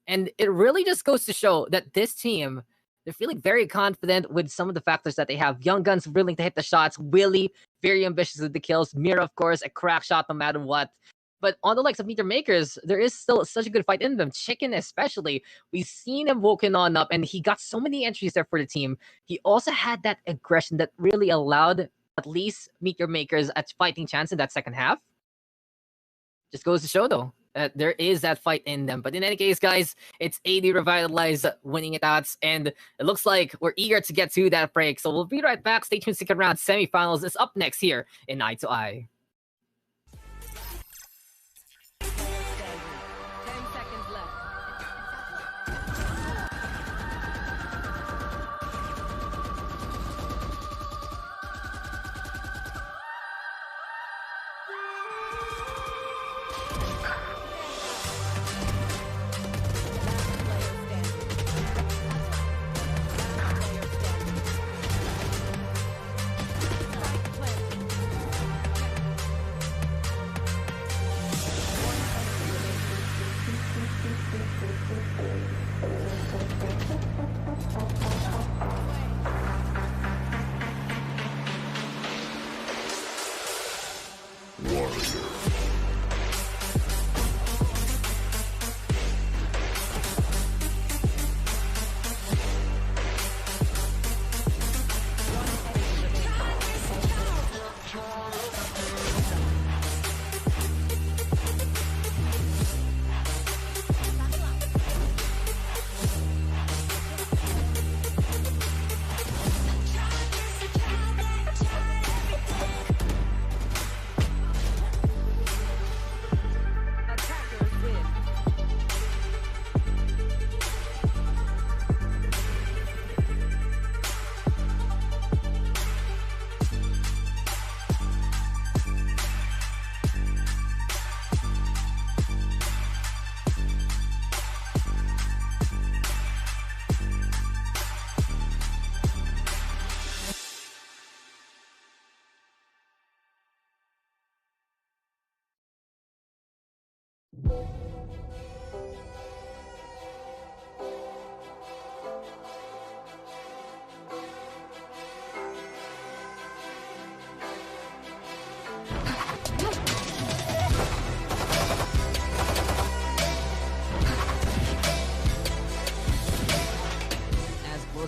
And it really just goes to show that this team, they're feeling very confident with some of the factors that they have. Young guns willing to hit the shots, Willie very ambitious with the kills, Mira, of course, a crack shot no matter what. But on the likes of Meteor Makers, there is still such a good fight in them. Chicken especially. We've seen him woken on up, and he got so many entries there for the team. He also had that aggression that really allowed at least Meteor Makers a fighting chance in that second half. Just goes to show, though, that there is that fight in them. But in any case, guys, it's AD Revitalize winning it out, and it looks like we're eager to get to that break. So we'll be right back. Stay tuned. Second round semifinals is up next here in Eye to Eye.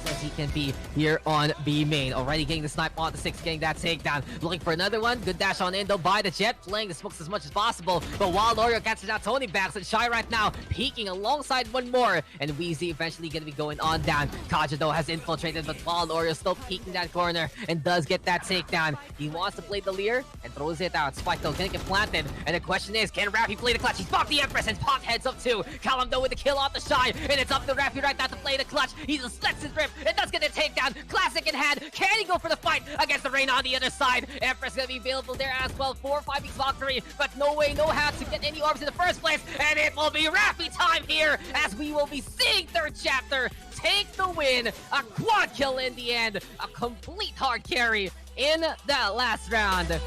As he can be here on B main. Already getting the snipe on the 6, getting that takedown. Looking for another one. Good dash on in though by the Jet, playing the smokes as much as possible. But Wild Oreo catches out Tony backs and Shy right now, peeking alongside one more. And Wheezy eventually gonna be going on down. Kaja though has infiltrated, but Wild Oreo still peeking that corner and does get that takedown. He wants to play the Leer and throws it out. Spike though gonna get planted. And the question is, can Raffy play the clutch? He's popped the Empress and Pop heads up too. Callum though with the kill off the Shy. And it's up to Raffy right now to play the clutch. He just lets it rip. It doesn't does get the takedown. Classic in hand. Can he go for the fight against the Rain on the other side? Empress gonna be available there as well. 4-5 weeks Valkyrie, but no way, no how to get any orbs in the first place. And it will be Raffy time here as we will be seeing third chapter take the win. A quad kill in the end. A complete hard carry in that last round.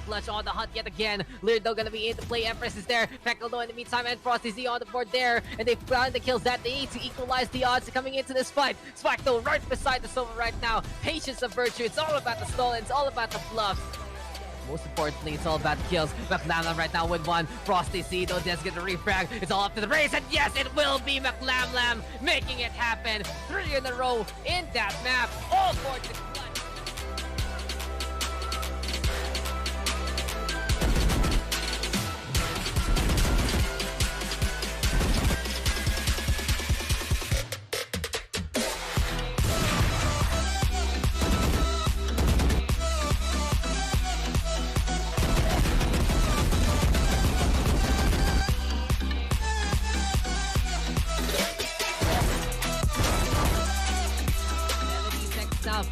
Clutch on the hunt yet again. Lirdo gonna be in to play. Empress is there. Pekalo in the meantime, and Frosty Z on the board there. And they've found the kills that they need to equalize the odds coming into this fight. Spike though right beside the Sova right now. Patience of virtue. It's all about the stolen. It's all about the fluff. Most importantly, it's all about the kills. McLamlam right now with one. Frosty Z though does get the refrag. It's all up to the race, and yes, it will be McLamlam making it happen. 3 in a row in that map. All for the clutch.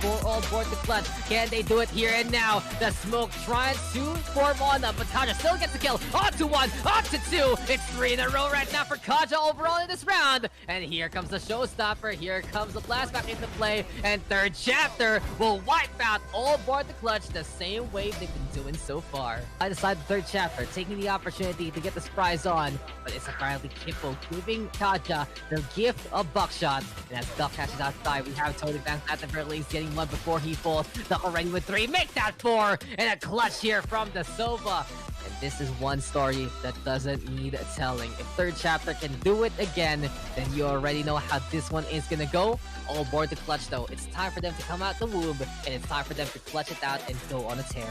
For all board the clutch. Can they do it here and now? The smoke tries to form on them, but Kaja still gets the kill. Onto 1, onto 2. It's 3 in a row right now for Kaja overall in this round. And here comes the showstopper. Here comes the blast back into play. And third chapter will wipe out all board the clutch the same way they've been doing so far. I decided third chapter, taking the opportunity to get the surprise on, but it's apparently Kippo giving Kaja the gift of buckshot. And as Duck catches outside, we have Tony Banks at the very least getting one before he falls. Duck already with 3, make that 4, and a clutch here from the Sova. And this is one story that doesn't need telling. If third chapter can do it again, then you already know how this one is gonna go. All aboard the clutch though. It's time for them to come out the womb, and it's time for them to clutch it out and go on a tear.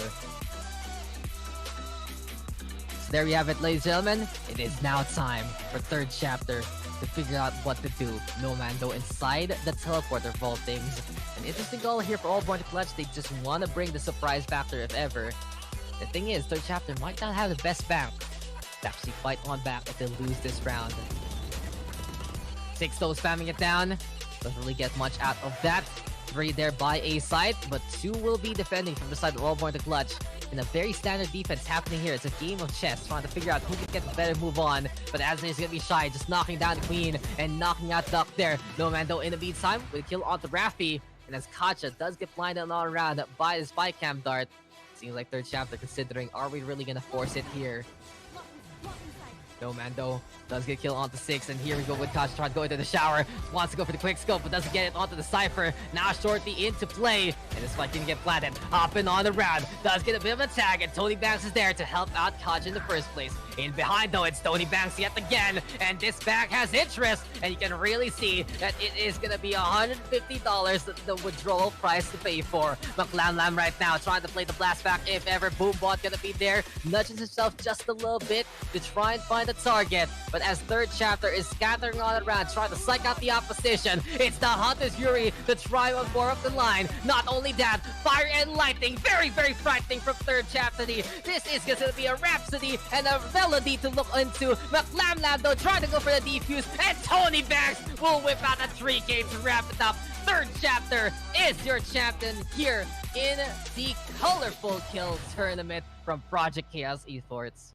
So there we have it, ladies and gentlemen. It is now time for third chapter to figure out what to do. No Mando inside the teleporter vaultings. An interesting goal here for all aboard the clutch. They just want to bring the surprise factor if ever. The thing is, third chapter might not have the best bank to actually fight on back if they lose this round. 6 though spamming it down. Doesn't really get much out of that. 3 there by A side, but 2 will be defending from the side of all aboard the clutch. And a very standard defense happening here. It's a game of chess, trying to figure out who can get the better move on. But Asner is gonna be shy, just knocking down the queen and knocking out Duck there. No Mando in the meantime with a kill onto Raffy. And as Kacha does get blinded all around by the spy cam dart, seems like third chapter considering, are we really gonna force it here? No Mando does get killed onto 6, and here we go with Kacha trying to go into the shower. Wants to go for the quick scope, but doesn't get it onto the Cypher. Now shortly into play, and this fight can get planted. Hopping on the round, does get a bit of a tag, and Tony Banks is there to help out Kacha in the first place. In behind though, it's Tony Banks yet again, and this bag has interest, and you can really see that it is gonna be $150 the withdrawal price to pay for. McLamlam right now trying to play the blast back if ever. Boombot gonna be there, nudges himself just a little bit to try and find the target. But as third chapter is scattering on around, trying to psych out the opposition, it's the Hunter's Fury to try one more up the line. Not only that, fire and lightning, very, very frightening from third chapter. This is going to be a rhapsody and a melody to look into. McLamlam though trying to go for the defuse, and Tony Banks will whip out a 3K to wrap it up. Third chapter is your champion here in the colorful kill tournament from Project Chaos Esports.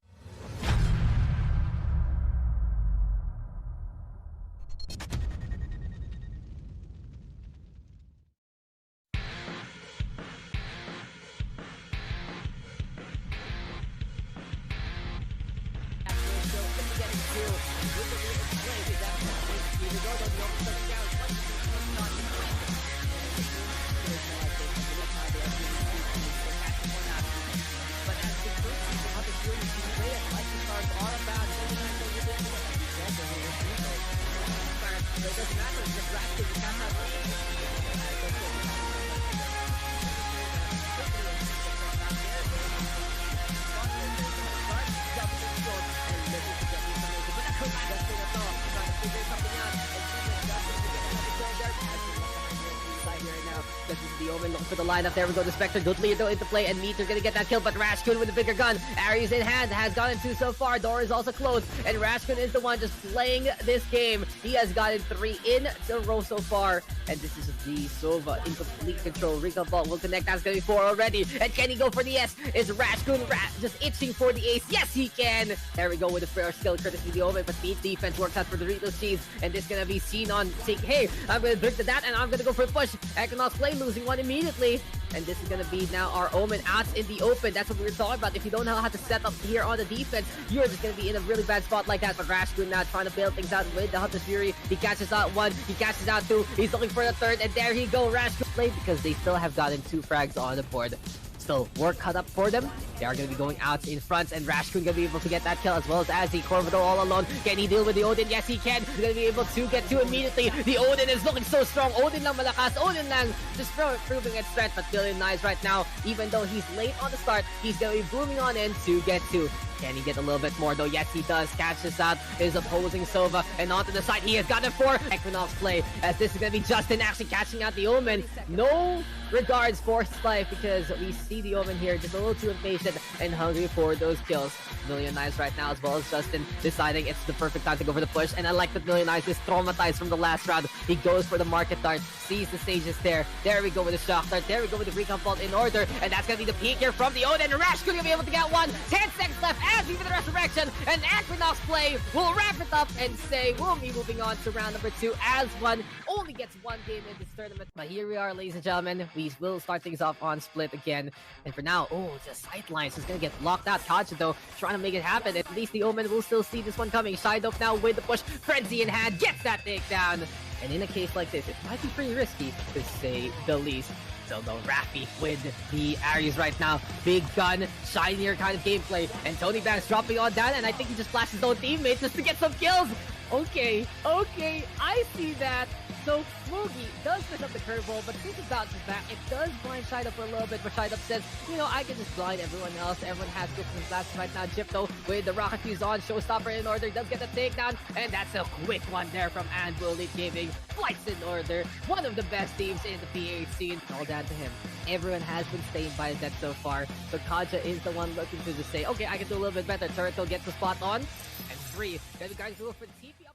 for the lineup. There we go. The Spectre good lead though into play, and Meteor gonna get that kill, but Rashkun with a bigger gun. Aries in hand, has gotten 2 so far. Door is also closed, and Rashkun is the one just playing this game. He has gotten 3 in a row so far, and this is the Sova in complete control. Recon Vault will connect. That's gonna be 4 already. And can he go for the S? Is Rashkun just itching for the ace? Yes, he can. There we go with the first skill courtesy of the Omen, but Beat defense works out for the Doritos Cheese, and this is gonna be seen on take. Hey, I'm gonna break the that, and I'm gonna go for a push. Equinox play, losing 1 immediately. And this is gonna be now our Omen out in the open. That's what we were talking about. If you don't know how to set up here on the defense, you're just gonna be in a really bad spot like that. But Rashkun now trying to bail things out with the Hunter's Fury. He catches out 1, he catches out 2, he's looking for the 3rd, and there he go. Rashkun played because they still have gotten 2 frags on the board. Still, work cut up for them. They are going to be going out in front, and Rashkun going to be able to get that kill as well as Azzy. Corvidor all alone. Can he deal with the Odin? Yes, he can. He's going to be able to get 2 immediately. The Odin is looking so strong. Odin lang malakas. Odin lang just proving its strength, but feeling nice right now. Even though he's late on the start, he's going to be booming on in to get 2. Can he get a little bit more though? Yes, he does. Catches out his opposing Sova, and onto the side, he has gotten 4. Equinox play, as this is going to be Justin actually catching out the Omen. No regards for his life, because we see the Omen here just a little too impatient and hungry for those kills. Million Eyes right now, as well as Justin deciding it's the perfect time to go for the push. And I like that Million Eyes is traumatized from the last round. He goes for the market dart, sees the stages there. There we go with the shock dart. There we go with the recon vault in order. And that's going to be the peak here from the Odin. Rash going to be able to get 1. 10 seconds left as we for the resurrection. And Equinox play will wrap it up and say we'll be moving on to round number 2 as one only gets 1 game in this tournament. But here we are, ladies and gentlemen. We will start things off on split again. And for now, the sight lines is going to get locked out. Kaja though trying to make it happen. At least the Omen will still see this one coming. Shidoff now with the push. Frenzy in hand gets that takedown. And in a case like this, it might be pretty risky to say the least. So though, Rafi with the Aries right now. Big gun, shinier kind of gameplay. And Tony Banks dropping on down, and I think he just flashed his own teammates just to get some kills. Okay, I see that. So Smokey does pick up the curveball, but think about the back. It does blind Shidoff for a little bit, but Shidoff says, I can just blind everyone else. Everyone has different blasts right now. Gypto with the rocket fuse on, showstopper in order, does get the takedown, and that's a quick one there from Anvil Elite Gaming. Flights in order, one of the best teams in the PH scene. All down to him. Everyone has been stained by that so far, so Kaja is the one looking to just say, okay, I can do a little bit better. Turtle gets the spot on, and 3. Then the guys go for the TP up.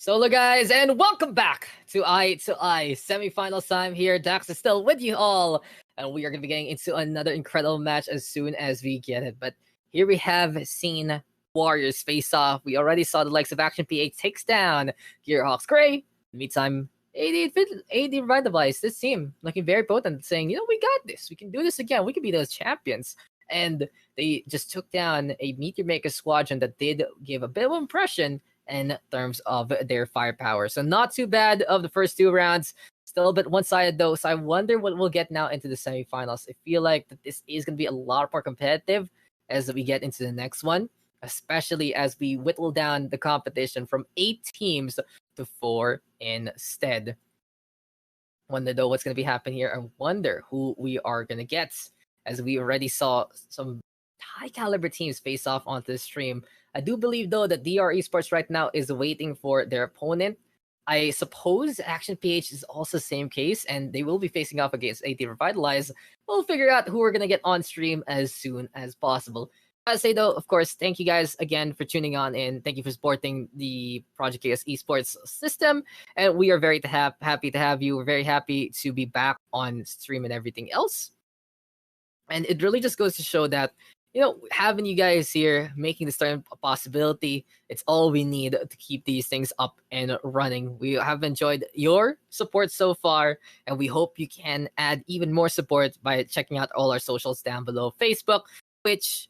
Solo guys, and welcome back to Eye to Eye semifinals time here. Dax is still with you all, and we are going to be getting into another incredible match as soon as we get it. But here we have seen Warriors face off. We already saw the likes of Action PH takes down Gearhawks Gray. In the meantime, AD revitalized this team, looking very potent, saying, we got this. We can do this again. We can be those champions. And they just took down a Meteor Maker squadron that did give a bit of impression in terms of their firepower. So not too bad of the first 2 rounds. Still a bit one-sided though. So I wonder what we'll get now into the semifinals. I feel like that this is going to be a lot more competitive as we get into the next one, especially as we whittle down the competition from 8 teams to 4 instead. Wonder though what's going to be happening here. I wonder who we are going to get, as we already saw some high caliber teams face off onto the stream. I do believe though that DR Esports right now is waiting for their opponent. I suppose Action PH is also the same case, and they will be facing off against AD Revitalize. We'll figure out who we're gonna get on stream as soon as possible. I'd say though, of course, thank you guys again for tuning on in. Thank you for supporting the Project Chaos Esports system, and we are very happy to have you. We're very happy to be back on stream and everything else. And it really just goes to show that, having you guys here, making this tournament a possibility, it's all we need to keep these things up and running. We have enjoyed your support so far, and we hope you can add even more support by checking out all our socials down below. Facebook, Twitch,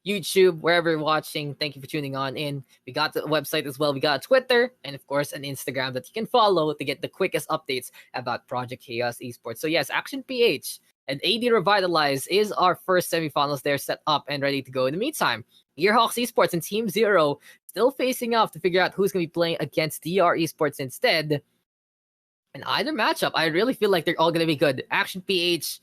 YouTube, wherever you're watching. Thank you for tuning on in. We got the website as well. We got Twitter, and of course an Instagram that you can follow to get the quickest updates about Project Chaos Esports. So yes, Action PH and AD Revitalize is our first semifinals. They're set up and ready to go. In the meantime, Gearhawks Esports and Team Zero still facing off to figure out who's going to be playing against DR Esports instead. In either matchup, I really feel like they're all going to be good. Action PH,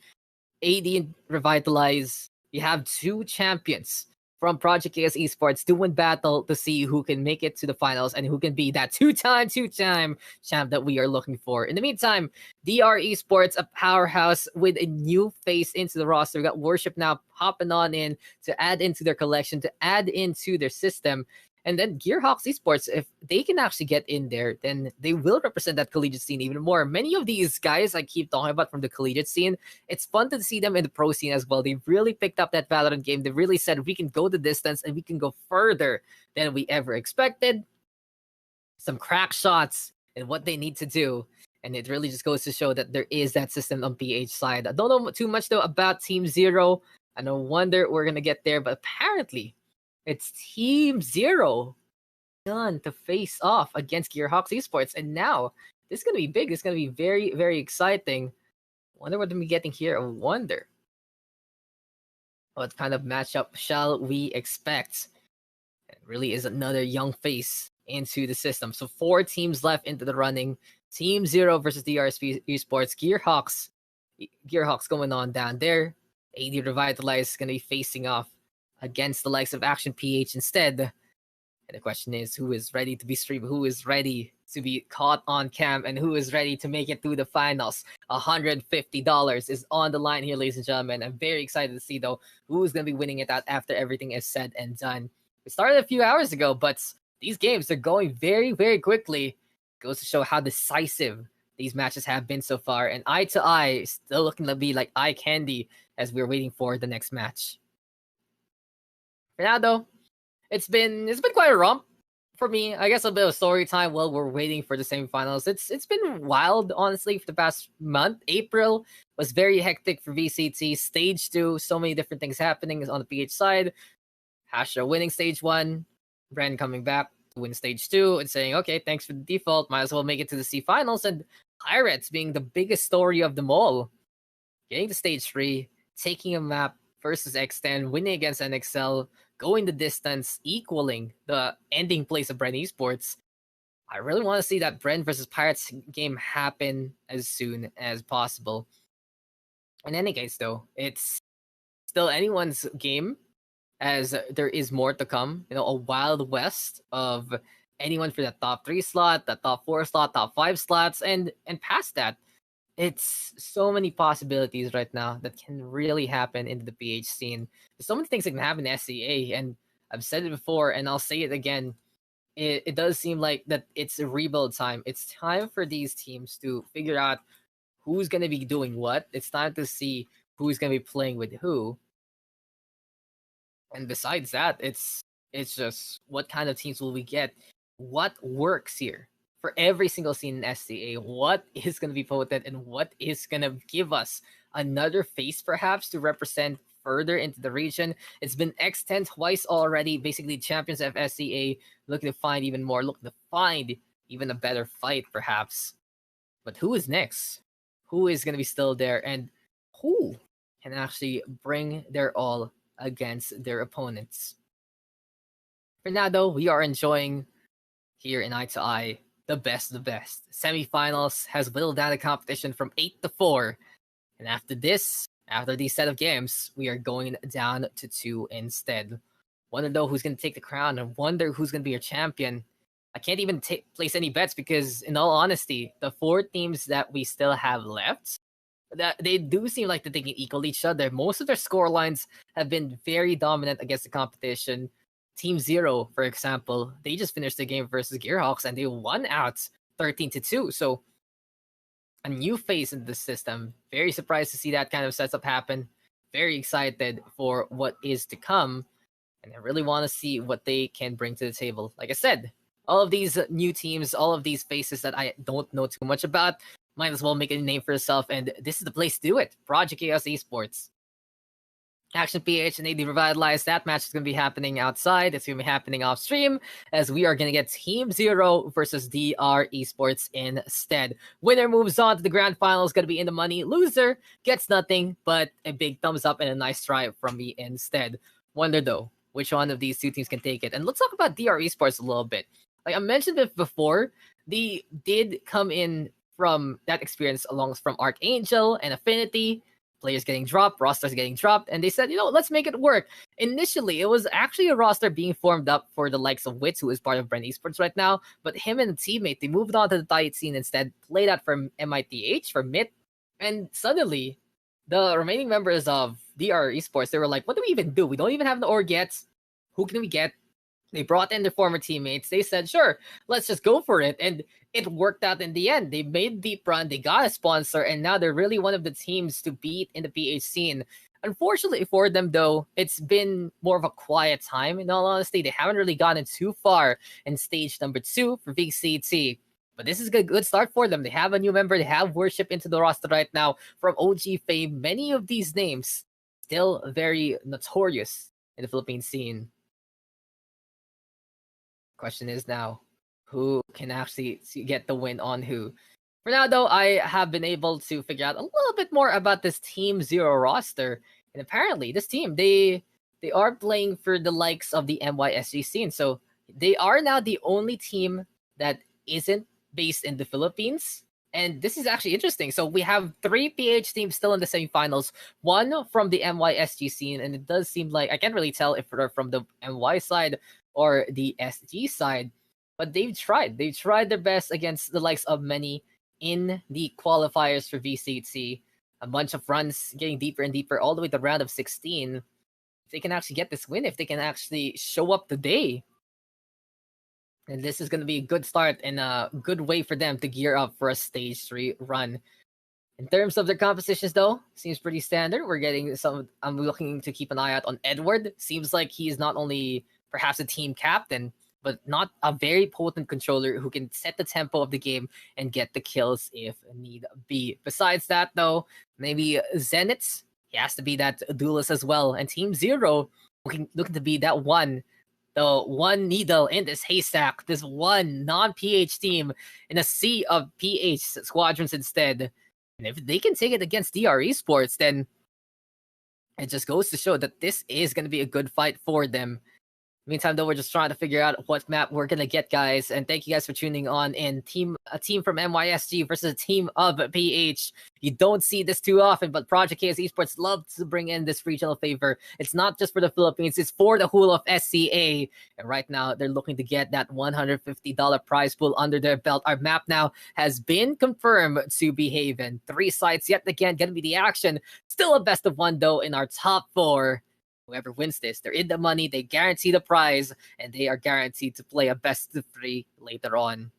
AD Revitalize. You have 2 champions from Project Chaos Esports to win battle to see who can make it to the finals and who can be that two-time champ that we are looking for. In the meantime, DR Esports, a powerhouse with a new face into the roster. We got Worship now hopping on in to add into their collection, to add into their system. And then Gearhawks Esports, if they can actually get in there, then they will represent that collegiate scene even more. Many of these guys I keep talking about from the collegiate scene, it's fun to see them in the pro scene as well. They really picked up that Valorant game. They really said we can go the distance and we can go further than we ever expected. Some crack shots and what they need to do. And it really just goes to show that there is that system on PH side. I don't know too much though about Team Zero. I no wonder we're going to get there, but apparently it's Team Zero done to face off against Gearhawks Esports. And now, this is going to be big. This is going to be very, very exciting. Wonder what we're getting here. I wonder what kind of matchup shall we expect? It really is another young face into the system. So 4 teams left into the running. Team Zero versus DRSP Esports. Gearhawks going on down there. AD Revitalize is going to be facing off against the likes of Action PH instead. And the question is, who is ready to be streamed? Who is ready to be caught on cam? And who is ready to make it through the finals? $150 is on the line here, ladies and gentlemen. I'm very excited to see, though, who's going to be winning it out after everything is said and done. We started a few hours ago, but these games are going very, very quickly. Goes to show how decisive these matches have been so far. And eye to eye, still looking to be like eye candy as we're waiting for the next match. For now, though, it's been quite a romp for me. I guess a bit of story time while we're waiting for the semifinals. It's been wild, honestly, for the past month. April was very hectic for VCT. Stage 2, so many different things happening on the PH side. Hasha winning stage 1, Bren coming back to win stage 2 and saying, okay, thanks for the default, might as well make it to the C finals, and Pirates being the biggest story of them all. Getting to stage 3, taking a map versus X10, winning against NXL, going the distance, equaling the ending place of Bren Esports. I really want to see that Bren versus Pirates game happen as soon as possible. In any case, though, it's still anyone's game, as there is more to come. You know, a wild west of anyone for that top 3 slot, that top 4 slot, top 5 slots, and past that. It's so many possibilities right now that can really happen in the PH scene. There's so many things that can happen in SCA, and I've said it before, and I'll say it again. It does seem like that it's a rebuild time. It's time for these teams to figure out who's going to be doing what. It's time to see who's going to be playing with who. And besides that, it's just what kind of teams will we get? What works here? For every single scene in SCA, what is going to be potent and what is going to give us another face perhaps to represent further into the region? It's been X10 twice already, basically champions of SCA, looking to find even more, looking to find even a better fight perhaps. But who is next? Who is going to be still there? And who can actually bring their all against their opponents? For now, though, we are enjoying here in Eye to Eye the best of the best. Semifinals has whittled down the competition from 8 to 4. And after these set of games, we are going down to 2 instead. Wonder though who's going to take the crown, and wonder who's going to be your champion. I can't even place any bets because, in all honesty, the 4 teams that we still have left, that they do seem like that they can equal each other. Most of their score lines have been very dominant against the competition. Team Zero, for example, they just finished the game versus Gearhawks and they won out 13-2. So a new face in the system. Very surprised to see that kind of setup happen. Very excited for what is to come. And I really want to see what they can bring to the table. Like I said, all of these new teams, all of these faces that I don't know too much about, might as well make a name for yourself. And this is the place to do it. Project Chaos Esports. Action PH and AD Revitalize, that match is going to be happening outside. It's going to be happening off stream, as we are going to get Team Zero versus DR Esports instead. Winner moves on to the grand finals, going to be in the money. Loser gets nothing but a big thumbs up and a nice try from me instead. Wonder though, which one of these 2 teams can take it. And let's talk about DR Esports a little bit. Like I mentioned it before, they did come in from that experience along from Archangel and Affinity. players getting dropped, rosters getting dropped, and they said, let's make it work. Initially, it was actually a roster being formed up for the likes of Wits, who is part of Brand Esports right now, but him and a teammate, they moved on to the Diet scene instead, played out from MITH, from MIT, and suddenly, the remaining members of DR Esports, they were like, what do we even do? We don't even have the org yet. Who can we get? They brought in their former teammates. They said, sure, let's just go for it. And it worked out in the end. They made deep run. They got a sponsor. And now they're really one of the teams to beat in the PH scene. Unfortunately for them, though, it's been more of a quiet time. In all honesty, they haven't really gotten too far in stage number 2 for VCT. But this is a good start for them. They have a new member. They have Worship into the roster right now from OG fame. Many of these names still very notorious in the Philippine scene. Question is now, who can actually get the win on who? For now, though, I have been able to figure out a little bit more about this Team Zero roster. And apparently, this team, they are playing for the likes of the MYSG scene. So they are now the only team that isn't based in the Philippines. And this is actually interesting. So we have 3 PH teams still in the semifinals, 1 from the MYSG scene. And it does seem like, I can't really tell if they're from the MY side or the SG side, but they've tried. They've tried their best against the likes of many in the qualifiers for VCT. A bunch of runs getting deeper and deeper all the way to the round of 16. If they can actually get this win, if they can actually show up today, and this is going to be a good start and a good way for them to gear up for a stage 3 run. In terms of their compositions, though, seems pretty standard. We're getting some. I'm looking to keep an eye out on Edward. Seems like he is not only perhaps a team captain, but not a very potent controller who can set the tempo of the game and get the kills if need be. Besides that, though, maybe Zenith, he has to be that duelist as well. And Team Zero looking to be that one, the one needle in this haystack, this one non-PH team in a sea of PH squadrons instead. And if they can take it against DR Esports, then it just goes to show that this is going to be a good fight for them. Meantime, though, we're just trying to figure out what map we're gonna get, guys. And thank you guys for tuning on in. A team from MYSG versus a team of PH. You don't see this too often, but Project KS Esports love to bring in this regional favor. It's not just for the Philippines, it's for the whole of SCA. And right now, they're looking to get that $150 prize pool under their belt. Our map now has been confirmed to be Haven. 3 sites yet again, gonna be the action. Still a best of 1, though, in our top 4. Whoever wins this, they're in the money, they guarantee the prize, and they are guaranteed to play a best of 3 later on.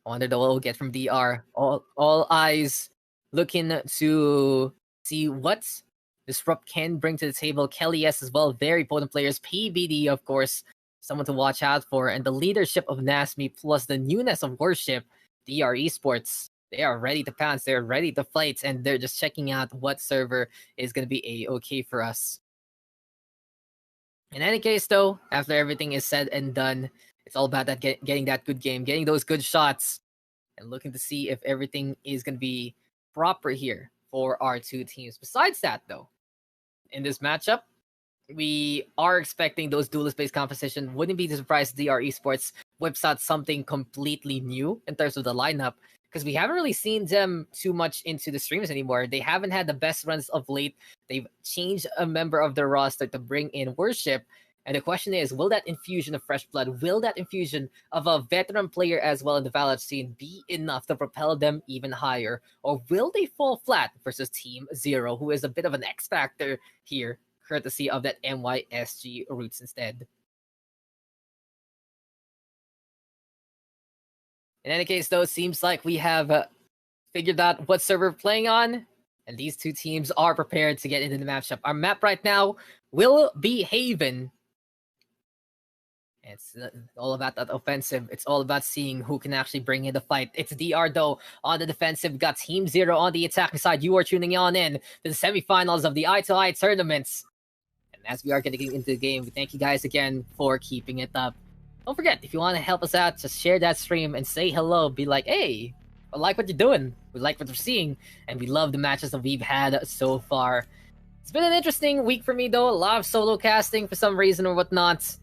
I wonder what we'll get from DR. All eyes looking to see what Disrupt can bring to the table. Kelly S as well, very potent players. PBD, of course, someone to watch out for. And the leadership of Nasmi plus the newness of Worship, DR Esports. They are ready to pounce, they're ready to fight, and they're just checking out what server is going to be A-okay for us. In any case, though, after everything is said and done, it's all about that getting that good game, getting those good shots, and looking to see if everything is going to be proper here for our 2 teams. Besides that, though, in this matchup, we are expecting those duelist-based composition. Wouldn't be surprised if DR Esports whips out something completely new in terms of the lineup, because we haven't really seen them too much into the streams anymore. They haven't had the best runs of late. They've changed a member of their roster to bring in Worship. And the question is, will that infusion of fresh blood, will that infusion of a veteran player as well in the Valorant scene be enough to propel them even higher? Or will they fall flat versus Team Zero, who is a bit of an X factor here, courtesy of that MYSG roots instead? In any case, though, it seems like we have figured out what server we're playing on, and these 2 teams are prepared to get into the matchup. Our map right now will be Haven. It's all about that offensive. It's all about seeing who can actually bring in the fight. It's DR, though, on the defensive. We've got Team Zero on the attacking side. You are tuning on in to the semifinals of the Eye-to-Eye tournaments. And as we are getting into the game, we thank you guys again for keeping it up. Don't forget, if you want to help us out, just share that stream and say hello. Be like, hey, I like what you're doing. We like what we're seeing. And we love the matches that we've had so far. It's been an interesting week for me, though. A lot of solo casting for some reason or whatnot.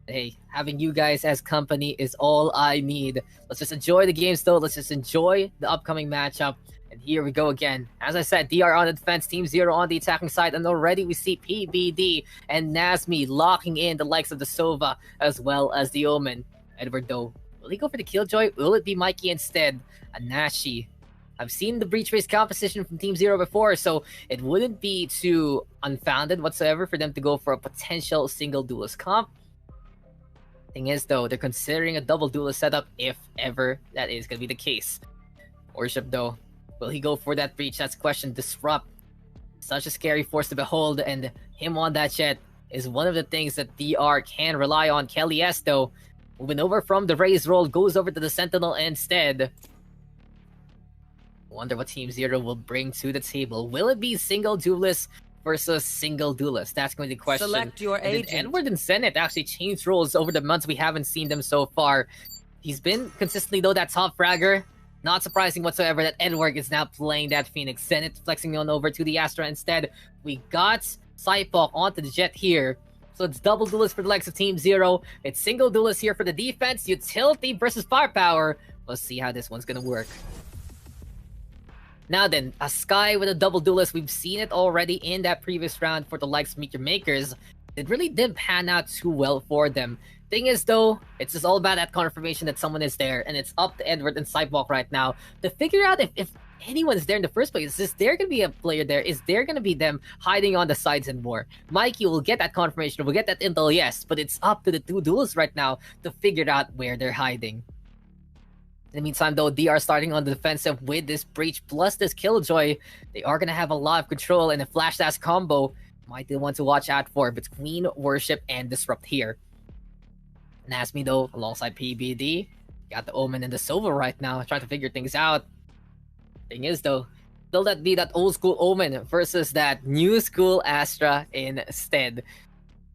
Hey, having you guys as company is all I need. Let's just enjoy the games, though. Let's just enjoy the upcoming matchup. And here we go again. As I said, DR on the defense, Team Zero on the attacking side, and already we see PBD and Nazmi locking in the likes of the Sova as well as the Omen. Edward though, will he go for the Killjoy? Will it be Mikey instead? Anashi. I've seen the breach race composition from Team Zero before, so it wouldn't be too unfounded whatsoever for them to go for a potential single duelist comp. Thing is though, they're considering a double duelist setup if ever that is going to be the case. Worship though, will he go for that breach? That's the question. Disrupt. Such a scary force to behold, and him on that jet is one of the things that DR can rely on. Kelly S though, moving over from the raise roll, goes over to the Sentinel instead. Wonder what Team Zero will bring to the table. Will it be single duelist versus single duelist? That's going to be the question. Select your agent. Did Edward and Senate actually change roles over the months? We haven't seen them so far. He's been consistently though that top fragger. Not surprising whatsoever that Edward is now playing that Phoenix. Senate flexing on over to the Astra instead. We got Cypok onto the jet here. So it's double duelist for the likes of Team Zero. It's single duelist here for the defense. Utility versus firepower. Let's see how this one's gonna work. Now then, a Sky with a double duelist. We've seen it already in that previous round for the likes of Meet Your Makers. It really didn't pan out too well for them. Thing is though, it's just all about that confirmation that someone is there, and it's up to Edward and Sidewalk right now to figure out if anyone's there in the first place. Is there going to be a player there? Is there going to be them hiding on the sides and more? Mikey will get that confirmation, will get that intel, yes, but it's up to the two duelists right now to figure out where they're hiding. In the meantime though, DR starting on the defensive with this breach plus this Killjoy. They are going to have a lot of control, and a flash dash combo might be the one to watch out for between Worship and Disrupt here. Nasmi though, alongside PBD. Got the Omen and the Sova right now, trying to figure things out. Thing is though, will that be that old school Omen versus that new school Astra instead?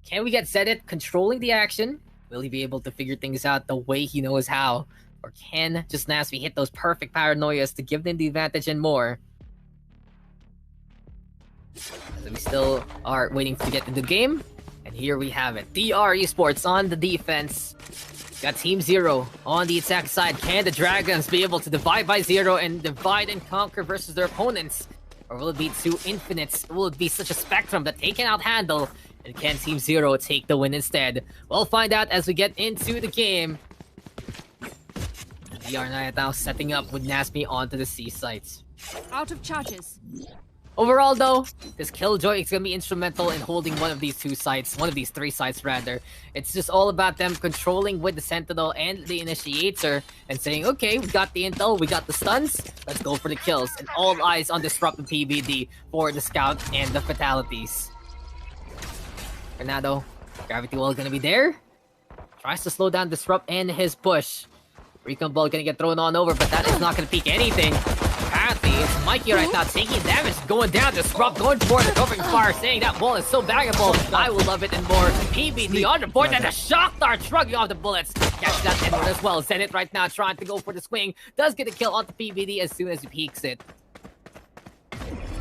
Can we get Zedit controlling the action? Will he be able to figure things out the way he knows how? Or can just Nasmi hit those perfect paranoias to give them the advantage and more? So we still are waiting to get into the game. And here we have it. DR Esports on the defense. Got Team Zero on the attack side. Can the Dragons be able to divide by zero and divide and conquer versus their opponents? Or will it be two infinites? Will it be such a spectrum that they cannot handle? And can Team Zero take the win instead? We'll find out as we get into the game. DR now setting up with Nasmi onto the C sites. Out of charges. Overall though, this Killjoy is going to be instrumental in holding one of these two sites, one of these three sites rather. It's just all about them controlling with the Sentinel and the Initiator and saying, okay, we got the intel, we got the stuns, let's go for the kills. And all eyes on Disrupt and PBD for the Scout and the Fatalities. For now though, Gravity Wall going to be there. Tries to slow down Disrupt and his push. Recon Ball going to get thrown on over, but that is not going to peak anything. Apparently, it's Mikey right now taking damage, going down, Disrupt, going for the covering fire, saying that wall is so valuable. I will love it and more. PBD on the board, and a shock dart shrugging off the bullets. Catch that Edward as well. Zenith right now trying to go for the swing. Does get a kill onto PBD as soon as he peeks it.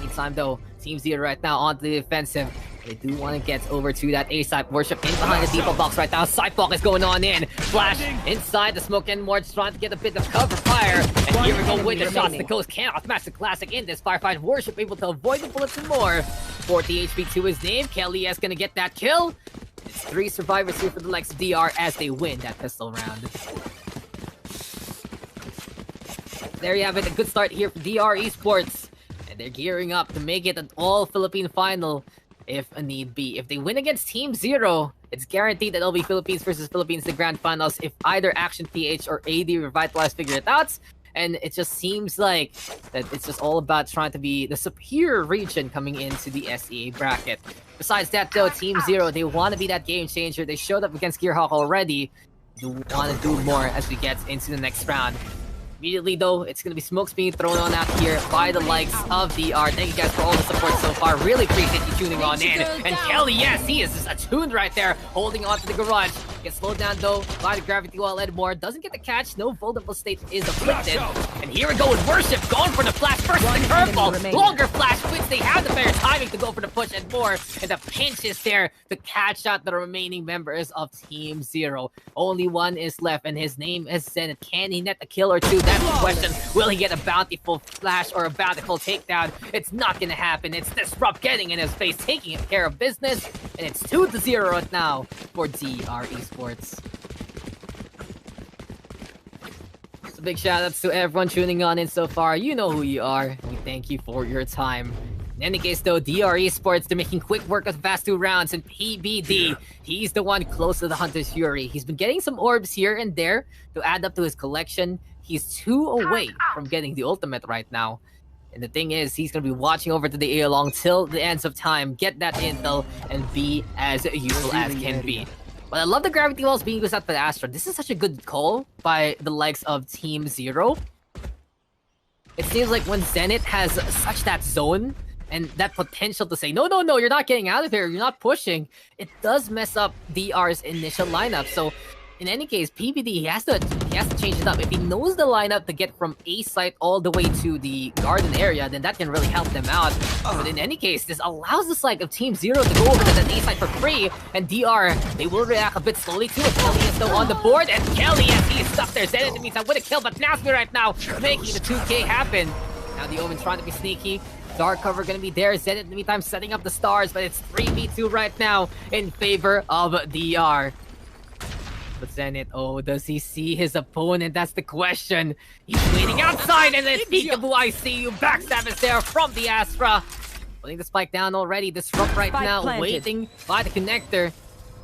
Meantime though, Team Zero right now onto the defensive. They do want to get over to that A-Side Worship in behind the default box right now. Sidewalk is going on in. Flash inside the smoke and more, trying to get a bit of cover fire. And here we go with the shots. The Ghost cannot match the classic in this firefight. Worship able to avoid the bullets and more. 40 HP to his name. Kelly S gonna get that kill. It's 3 survivors here for the likes of DR as they win that pistol round. There you have it. A good start here for DR Esports. And they're gearing up to make it an all-Philippine final. If a need be. If they win against Team Zero, it's guaranteed that it'll be Philippines versus Philippines in the grand finals if either Action PH or AD Revitalize figure it out. And it just seems like that it's just all about trying to be the superior region coming into the SEA bracket. Besides that though, Team Zero, they want to be that game changer. They showed up against Gearhawk already. They want to do more as we get into the next round. Immediately though, it's going to be smokes being thrown on out here by the likes of DR. Thank you guys for all the support so far. Really appreciate you tuning on in. And Kelly, yes, he is just attuned right there, holding on to the garage. Gets slowed down though by the gravity wall and more. Doesn't get the catch. No vulnerable state is afflicted. And here we go with Worship going for the flash first. The curveball. Longer flash quits. They have the better timing to go for the push and more. And the pinch is there to catch out the remaining members of Team Zero. Only one is left and his name is Zenith. Can he net a kill or two? That's the question. Will he get a bountiful flash or a bountiful takedown? It's not gonna happen. It's Disrupt getting in his face, taking care of business. And it's 2-0 right now for DR Esports. So big shout outs to everyone tuning on in so far. You know who you are. We thank you for your time. In any case though, DR Esports, they're making quick work of the past 2 rounds, and PBD, he's the one close to the Hunter's Fury. He's been getting some orbs here and there to add up to his collection. He's 2 away from getting the ultimate right now. And the thing is, he's going to be watching over to the A along till the ends of time, get that intel, and be as useful as can be. But I love the gravity walls being used out by the Astra. This is such a good call by the likes of Team Zero. It seems like when Zenith has such that zone, and that potential to say, no, you're not getting out of here, you're not pushing, it does mess up DR's initial lineup. So in any case, PBD, he has to change it up. If he knows the lineup to get from A site all the way to the garden area, then that can really help them out. But in any case, this allows the side of Team Zero to go over to the A site for free, and DR, they will react a bit slowly to it. Kelly is though on the board, and Kelly, as he is stuck there, Zenith in the meantime with a kill, but Nasmi right now making the 2K happen. Now the Omen's trying to be sneaky. Dark cover gonna be there. Zenith in the meantime setting up the stars, but it's 3v2 right now in favor of DR. But Zenith, oh, does he see his opponent? That's the question. He's waiting outside, and then Peekaboo, I see you. Backstab is there from the Astra. Putting the spike down already. Disrupt right Spike now, planted. waiting by the connector.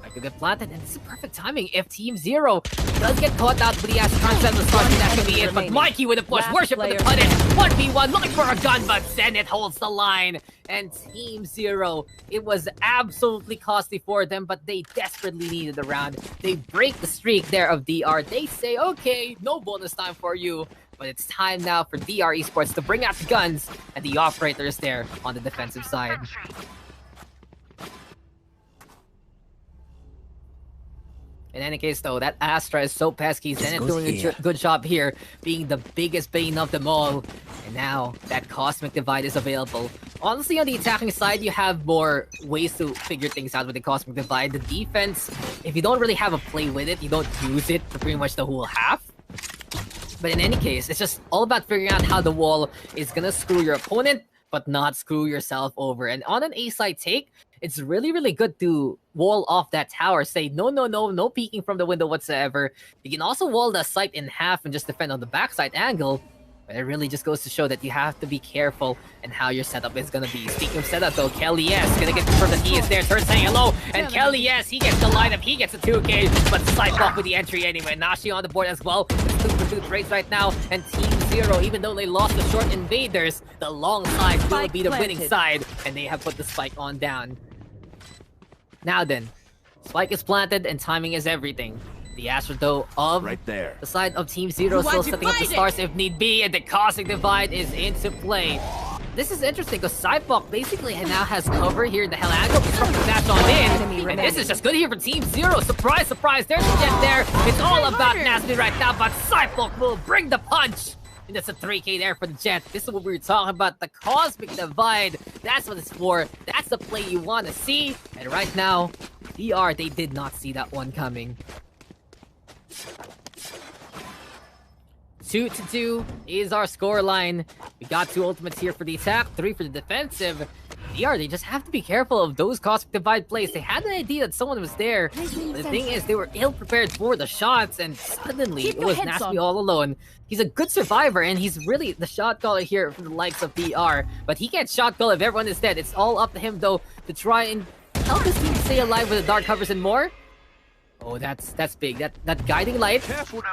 I could get planted, and this is perfect timing. If Team Zero does get caught out with the Astra trying to set the start, that could be it. But Mikey with a push, Last Worship with the player punish. 1v1, looking for a gun, but Zenith holds the line. And Team Zero, it was absolutely costly for them, but they desperately needed the round. They break the streak there of DR. They say, okay, no bonus time for you. But it's time now for DR Esports to bring out the guns, and the operators there on the defensive side. In any case, though, that Astra is so pesky. Zenith doing a good job here, being the biggest bane of them all. And now, that Cosmic Divide is available. Honestly, on the attacking side, you have more ways to figure things out with the Cosmic Divide. The defense, if you don't really have a play with it, you don't use it for pretty much the whole half. But in any case, it's just all about figuring out how the wall is gonna screw your opponent, but not screw yourself over. And on an A-side take, it's really, really good to wall off that tower. Say, no peeking from the window whatsoever. You can also wall the site in half and just defend on the backside angle. But it really just goes to show that you have to be careful in how your setup is going to be. Speaking of setup though, Kelly, yes, going to get confirmed that he is there. Turn saying hello. And Kelly, yes, he gets the lineup. He gets a 2K, but side block with the entry anyway. Nashi on the board as well. It's 2-for-2 trades right now. And Team Zero, even though they lost the short invaders, the long side will be the winning side. And they have put the spike on down. Now then, spike is planted and timing is everything. The Astra though of right there. The side of Team Zero still setting up the stars if need be, and the Cosmic Divide is into play. This is interesting because Cypok basically now has cover here in the hell angle. He's trying to dash on in, and this is just good here for Team Zero. Surprise, surprise, there's the jet there. It's all about Nasty right now, but Cypok will bring the punch. And that's a 3K there for the jet. This is what we were talking about, the Cosmic Divide. That's what it's for. That's the play you want to see. And right now, DR, they did not see that one coming. 2-2 is our scoreline. We got 2 ultimates here for the attack, 3 for the defensive. DR, they just have to be careful of those Cosmic Divide plays. They had an idea that someone was there. The thing is, they were ill-prepared for the shots, and suddenly it was Nasty all alone. He's a good survivor, and he's really the shot caller here from the likes of DR. But he can't shot call if everyone is dead. It's all up to him, though, to try and help his team stay alive with the dark covers and more. Oh, that's big. That guiding light.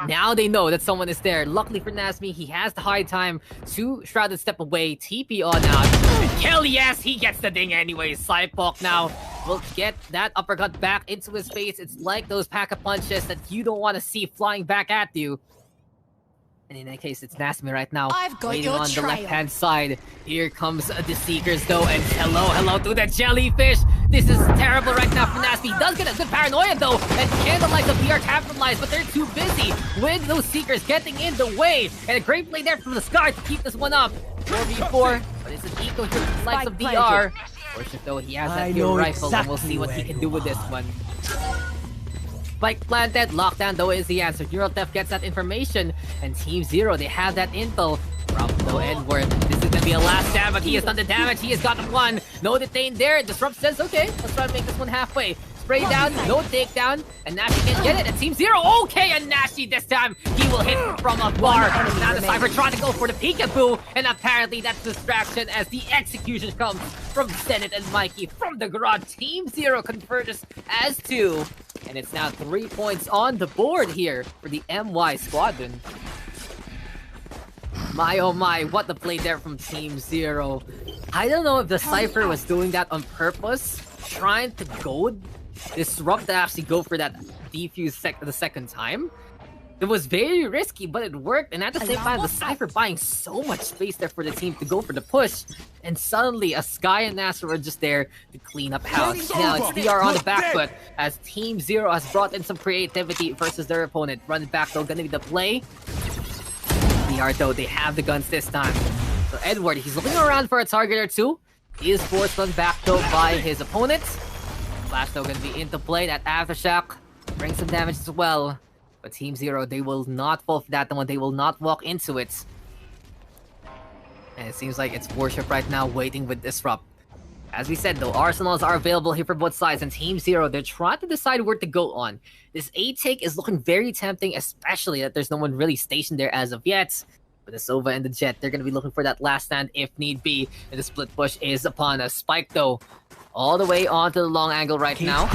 Now they know that someone is there. Luckily for Nasmi, he has the high time to Shrouded step away. TP on out. And Kelly, yes, he gets the ding anyway. Cypok now will get that uppercut back into his face. It's like those pack-a-punches that you don't want to see flying back at you. And in that case, it's Nasmi right now. I've got waiting your on trail. the left-hand side. Here comes the Seekers, though. And hello to the jellyfish. This is terrible right now for Nasmi. Nasby does get a good paranoia though, and Candlelight of DR capitalize, but they're too busy with those Seekers getting in the way. And a great play there from the Scar to keep this one up. 4v4, but it's an eco here from the likes of DR. Worship though, he has that hero rifle, and we'll see what he can do with this one. Spike planted, lockdown though is the answer. Neural gets that information, and Team Zero, they have that intel. Disrupt though, Edward. This is gonna be a last stand, but he has done the damage. He has gotten one. No detain there. Disrupt says, okay, let's try to make this one halfway. Spray down, no takedown, and Nashi can get it. And Team Zero, okay, and Nashi this time, he will hit from a bar. Now the Cypher trying to go for the peekaboo, and apparently that's distraction as the execution comes from Zenit and Mikey from the garage. Team Zero converges as 2, and it's now 3 points on the board here for the MY squadron. My oh my, what the play there from Team Zero. I don't know if the Cypher was doing that on purpose, trying to goad Disrupt to actually go for that defuse the second time. It was very risky, but it worked, and at the same time, the Cypher buying so much space there for the team to go for the push, and suddenly a Sky and Nasser are just there to clean up house. Now it's DR on the back foot, as Team Zero has brought in some creativity versus their opponent. Running back though, gonna be the play. DR though, they have the guns this time. So Edward, he's looking around for a target or two. He is forced run back though by his opponent. Flash though gonna be into play. That Aftershock brings some damage as well. But Team Zero, they will not fall for that one. They will not walk into it. And it seems like it's Worship right now waiting with Disrupt. As we said though, Arsenals are available here for both sides, and Team Zero, they're trying to decide where to go on. This A take is looking very tempting, especially that there's no one really stationed there as of yet. But the Sova and the Jet, they're going to be looking for that last stand if need be. And the split push is upon us. Spike though, all the way onto the long angle right now.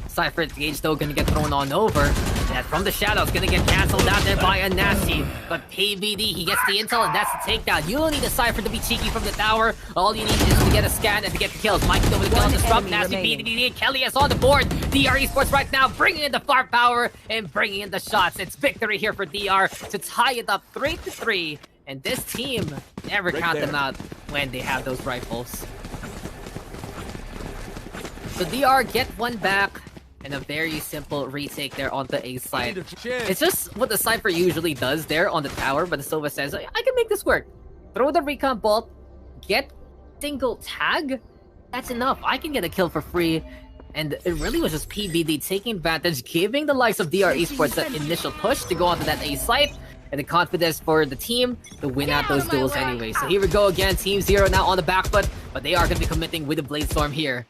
Cypher Gage though gonna get thrown on over. That from the shadows gonna get cancelled out there by a Nasty. But PVD, he gets the intel and that's the takedown. You don't need a Cypher to be cheeky from the tower. All you need is to get a scan and to get the kills. Mike though with the disrupt. Nasty PVD, Kelly is on the board. DR Esports right now bringing in the firepower and bringing in the shots. It's victory here for DR to tie it up 3-3. And this team never count them out when they have those rifles. So DR get one back. And a very simple retake there on the A side. It's just what the Cypher usually does there on the tower, but the Sova says, I can make this work. Throw the recon bolt, get single tag, that's enough. I can get a kill for free. And it really was just PBD taking advantage, giving the likes of DR Esports that initial push to go onto that A site, and the confidence for the team to win out those duels anyway. So here we go again, Team Zero now on the back foot, but they are going to be committing with the Blade Storm here.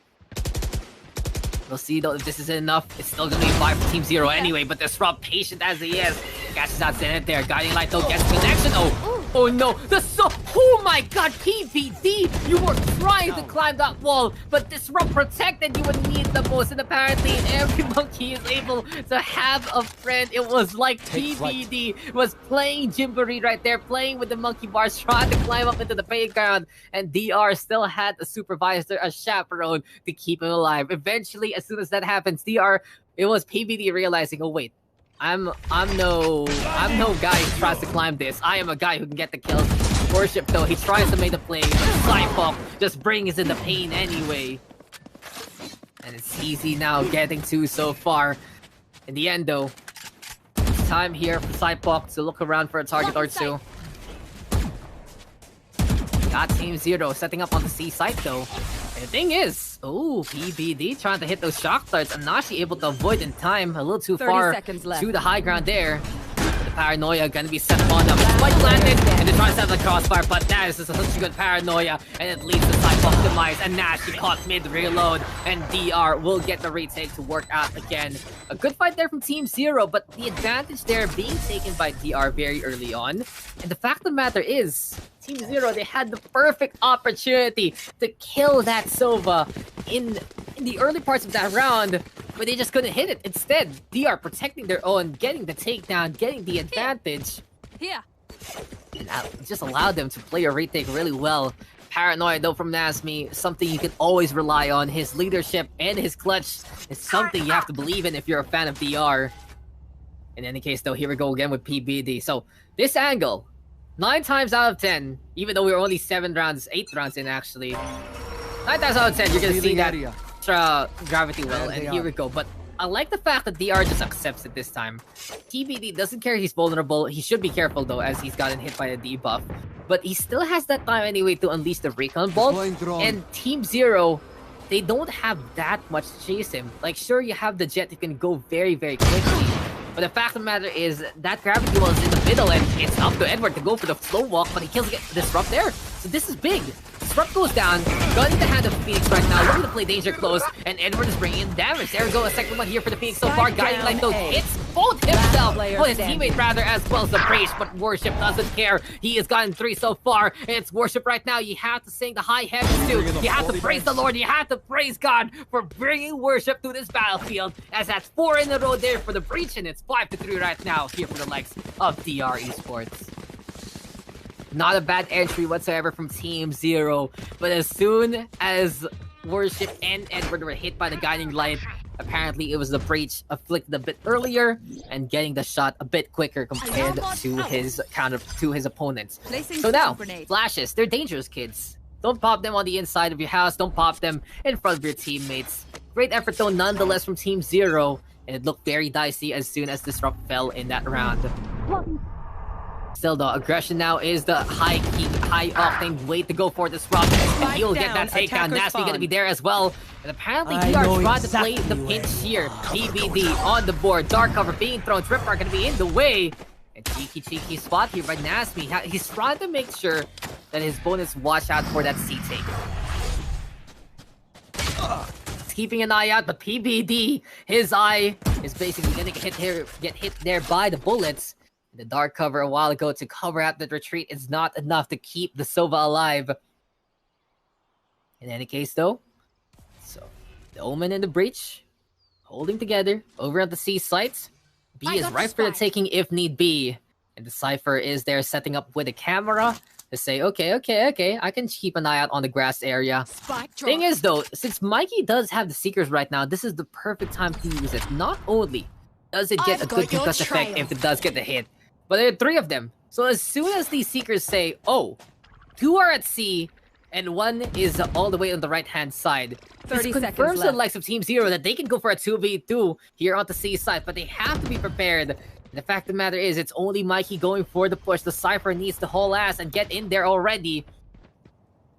We'll see though if this is enough. It's still gonna be 5 for Team Zero anyway, but Disrupt, patient as he is, catches out Zenit there. Guiding Light though gets connection. Oh no, oh my god, PVD! You were trying to climb that wall, but Disrupt protected you would need the most, and apparently every monkey is able to have a friend. It was like PVD was playing Jimboree right there, playing with the monkey bars, trying to climb up into the playground, and DR still had a supervisor, a chaperone to keep him alive. Eventually, as soon as that happens, DR, it was PVD realizing, oh wait, I'm no guy who tries to climb this. I am a guy who can get the kills. Worship though, he tries to make the play, but Cypher just brings in the pain anyway. And it's easy now getting 2 so far. In the end though, it's time here for Cypher to look around for a target or two. Got Team Zero setting up on the C site though. And the thing is, PBD trying to hit those shock darts. Anashi able to avoid in time. A little too far to the high ground there. The paranoia gonna be set upon them. Spike landed, and they're trying to set the crossfire, but that is just such a good paranoia. And it leads to Cypher demise. And Nashi caught mid-reload. And DR will get the retake to work out again. A good fight there from Team Zero, but the advantage there being taken by DR very early on. And the fact of the matter is, Team Zero, they had the perfect opportunity to kill that Sova in the early parts of that round, but they just couldn't hit it. Instead, DR protecting their own, getting the takedown, getting the advantage. Here. And that just allowed them to play a retake really well. Paranoia though from Nasmi, something you can always rely on. His leadership and his clutch is something you have to believe in if you're a fan of DR. In any case though, here we go again with PBD. So this angle, 9 times out of 10, even though we were only 8 rounds in actually. 9 times out of 10, you're gonna see that Ultra Gravity Well, and here we go. But I like the fact that DR just accepts it this time. TBD doesn't care he's vulnerable. He should be careful though, as he's gotten hit by a debuff. But he still has that time anyway to unleash the Recon Bolt. And Team Zero, they don't have that much to chase him. Like, sure, you have the Jet who can go very, very quickly. But the fact of the matter is that Gravity Well is in the middle, and it's up to Edward to go for the slow walk, but he kills Disrupt there. So this is big. Disrupt goes down, gun in the hand of Phoenix right now, looking to play danger close, and Edward is bringing in damage. There we go, a second one here for the Phoenix so far. Guiding Light though hits both himself, his teammate rather, as well as the Breach, but Worship doesn't care. He has gotten 3 so far, and it's Worship right now. You have to sing the high heavens too. You have to praise the Lord, you have to praise God for bringing Worship to this battlefield, as that's 4 in a row there for the Breach, and it's 5-3 right now here for the likes of DR Esports. Not a bad entry whatsoever from Team Zero, but as soon as Worship and Edward were hit by the Guiding Light, apparently it was the Breach afflicted a bit earlier and getting the shot a bit quicker compared to his opponents. So now, flashes, they're dangerous kids. Don't pop them on the inside of your house, don't pop them in front of your teammates. Great effort though nonetheless from Team Zero, and it looked very dicey as soon as Disrupt fell in that round. Still though, aggression now is the high octane way to go for Disrupt, and he'll get that takedown. Nasty gonna be there as well, and apparently DR tried to play the pinch here. PBD on the board, dark cover being thrown, Tripper gonna be in the way, and cheeky spot here by Nasty. He's trying to make sure that his opponents watch out for that C take. He's keeping an eye out, but PBD, his eye is basically gonna get hit there by the bullets. The dark cover a while ago to cover out the retreat is not enough to keep the Sova alive. In any case though, so the Omen and the Breach holding together over at the C sites. B is ripe for the taking if need be. And the Cypher is there setting up with a camera to say, okay, I can keep an eye out on the grass area. Thing is though, since Mikey does have the Seekers right now, this is the perfect time to use it. Not only does it get a good concuss effect if it does get the hit, but there are 3 of them. So as soon as these Seekers say, oh, 2 are at C, and 1 is all the way on the right-hand side, this confirms to the likes of Team Zero that they can go for a 2v2 here on the C side, but they have to be prepared. And the fact of the matter is, it's only Mikey going for the push. The Cypher needs to haul ass and get in there already.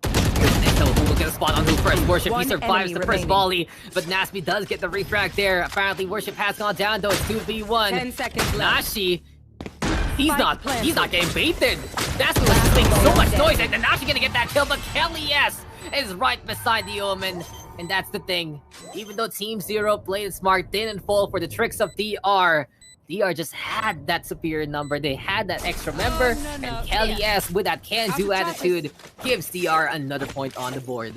So who will get a spot on who first? Worship, he survives the first volley, but Nasby does get the refrag there. Apparently Worship has gone down though, it's 2v1. 10 seconds left. Nashi, he's not getting baited. That's what's making so much noise, and Nashi gonna get that kill, but Kelly, yes, is right beside the Omen. And that's the thing. Even though Team Zero played it smart, didn't fall for the tricks of DR. DR just had that superior number. They had that extra member, and Kelly S with that can-do attitude gives DR another point on the board.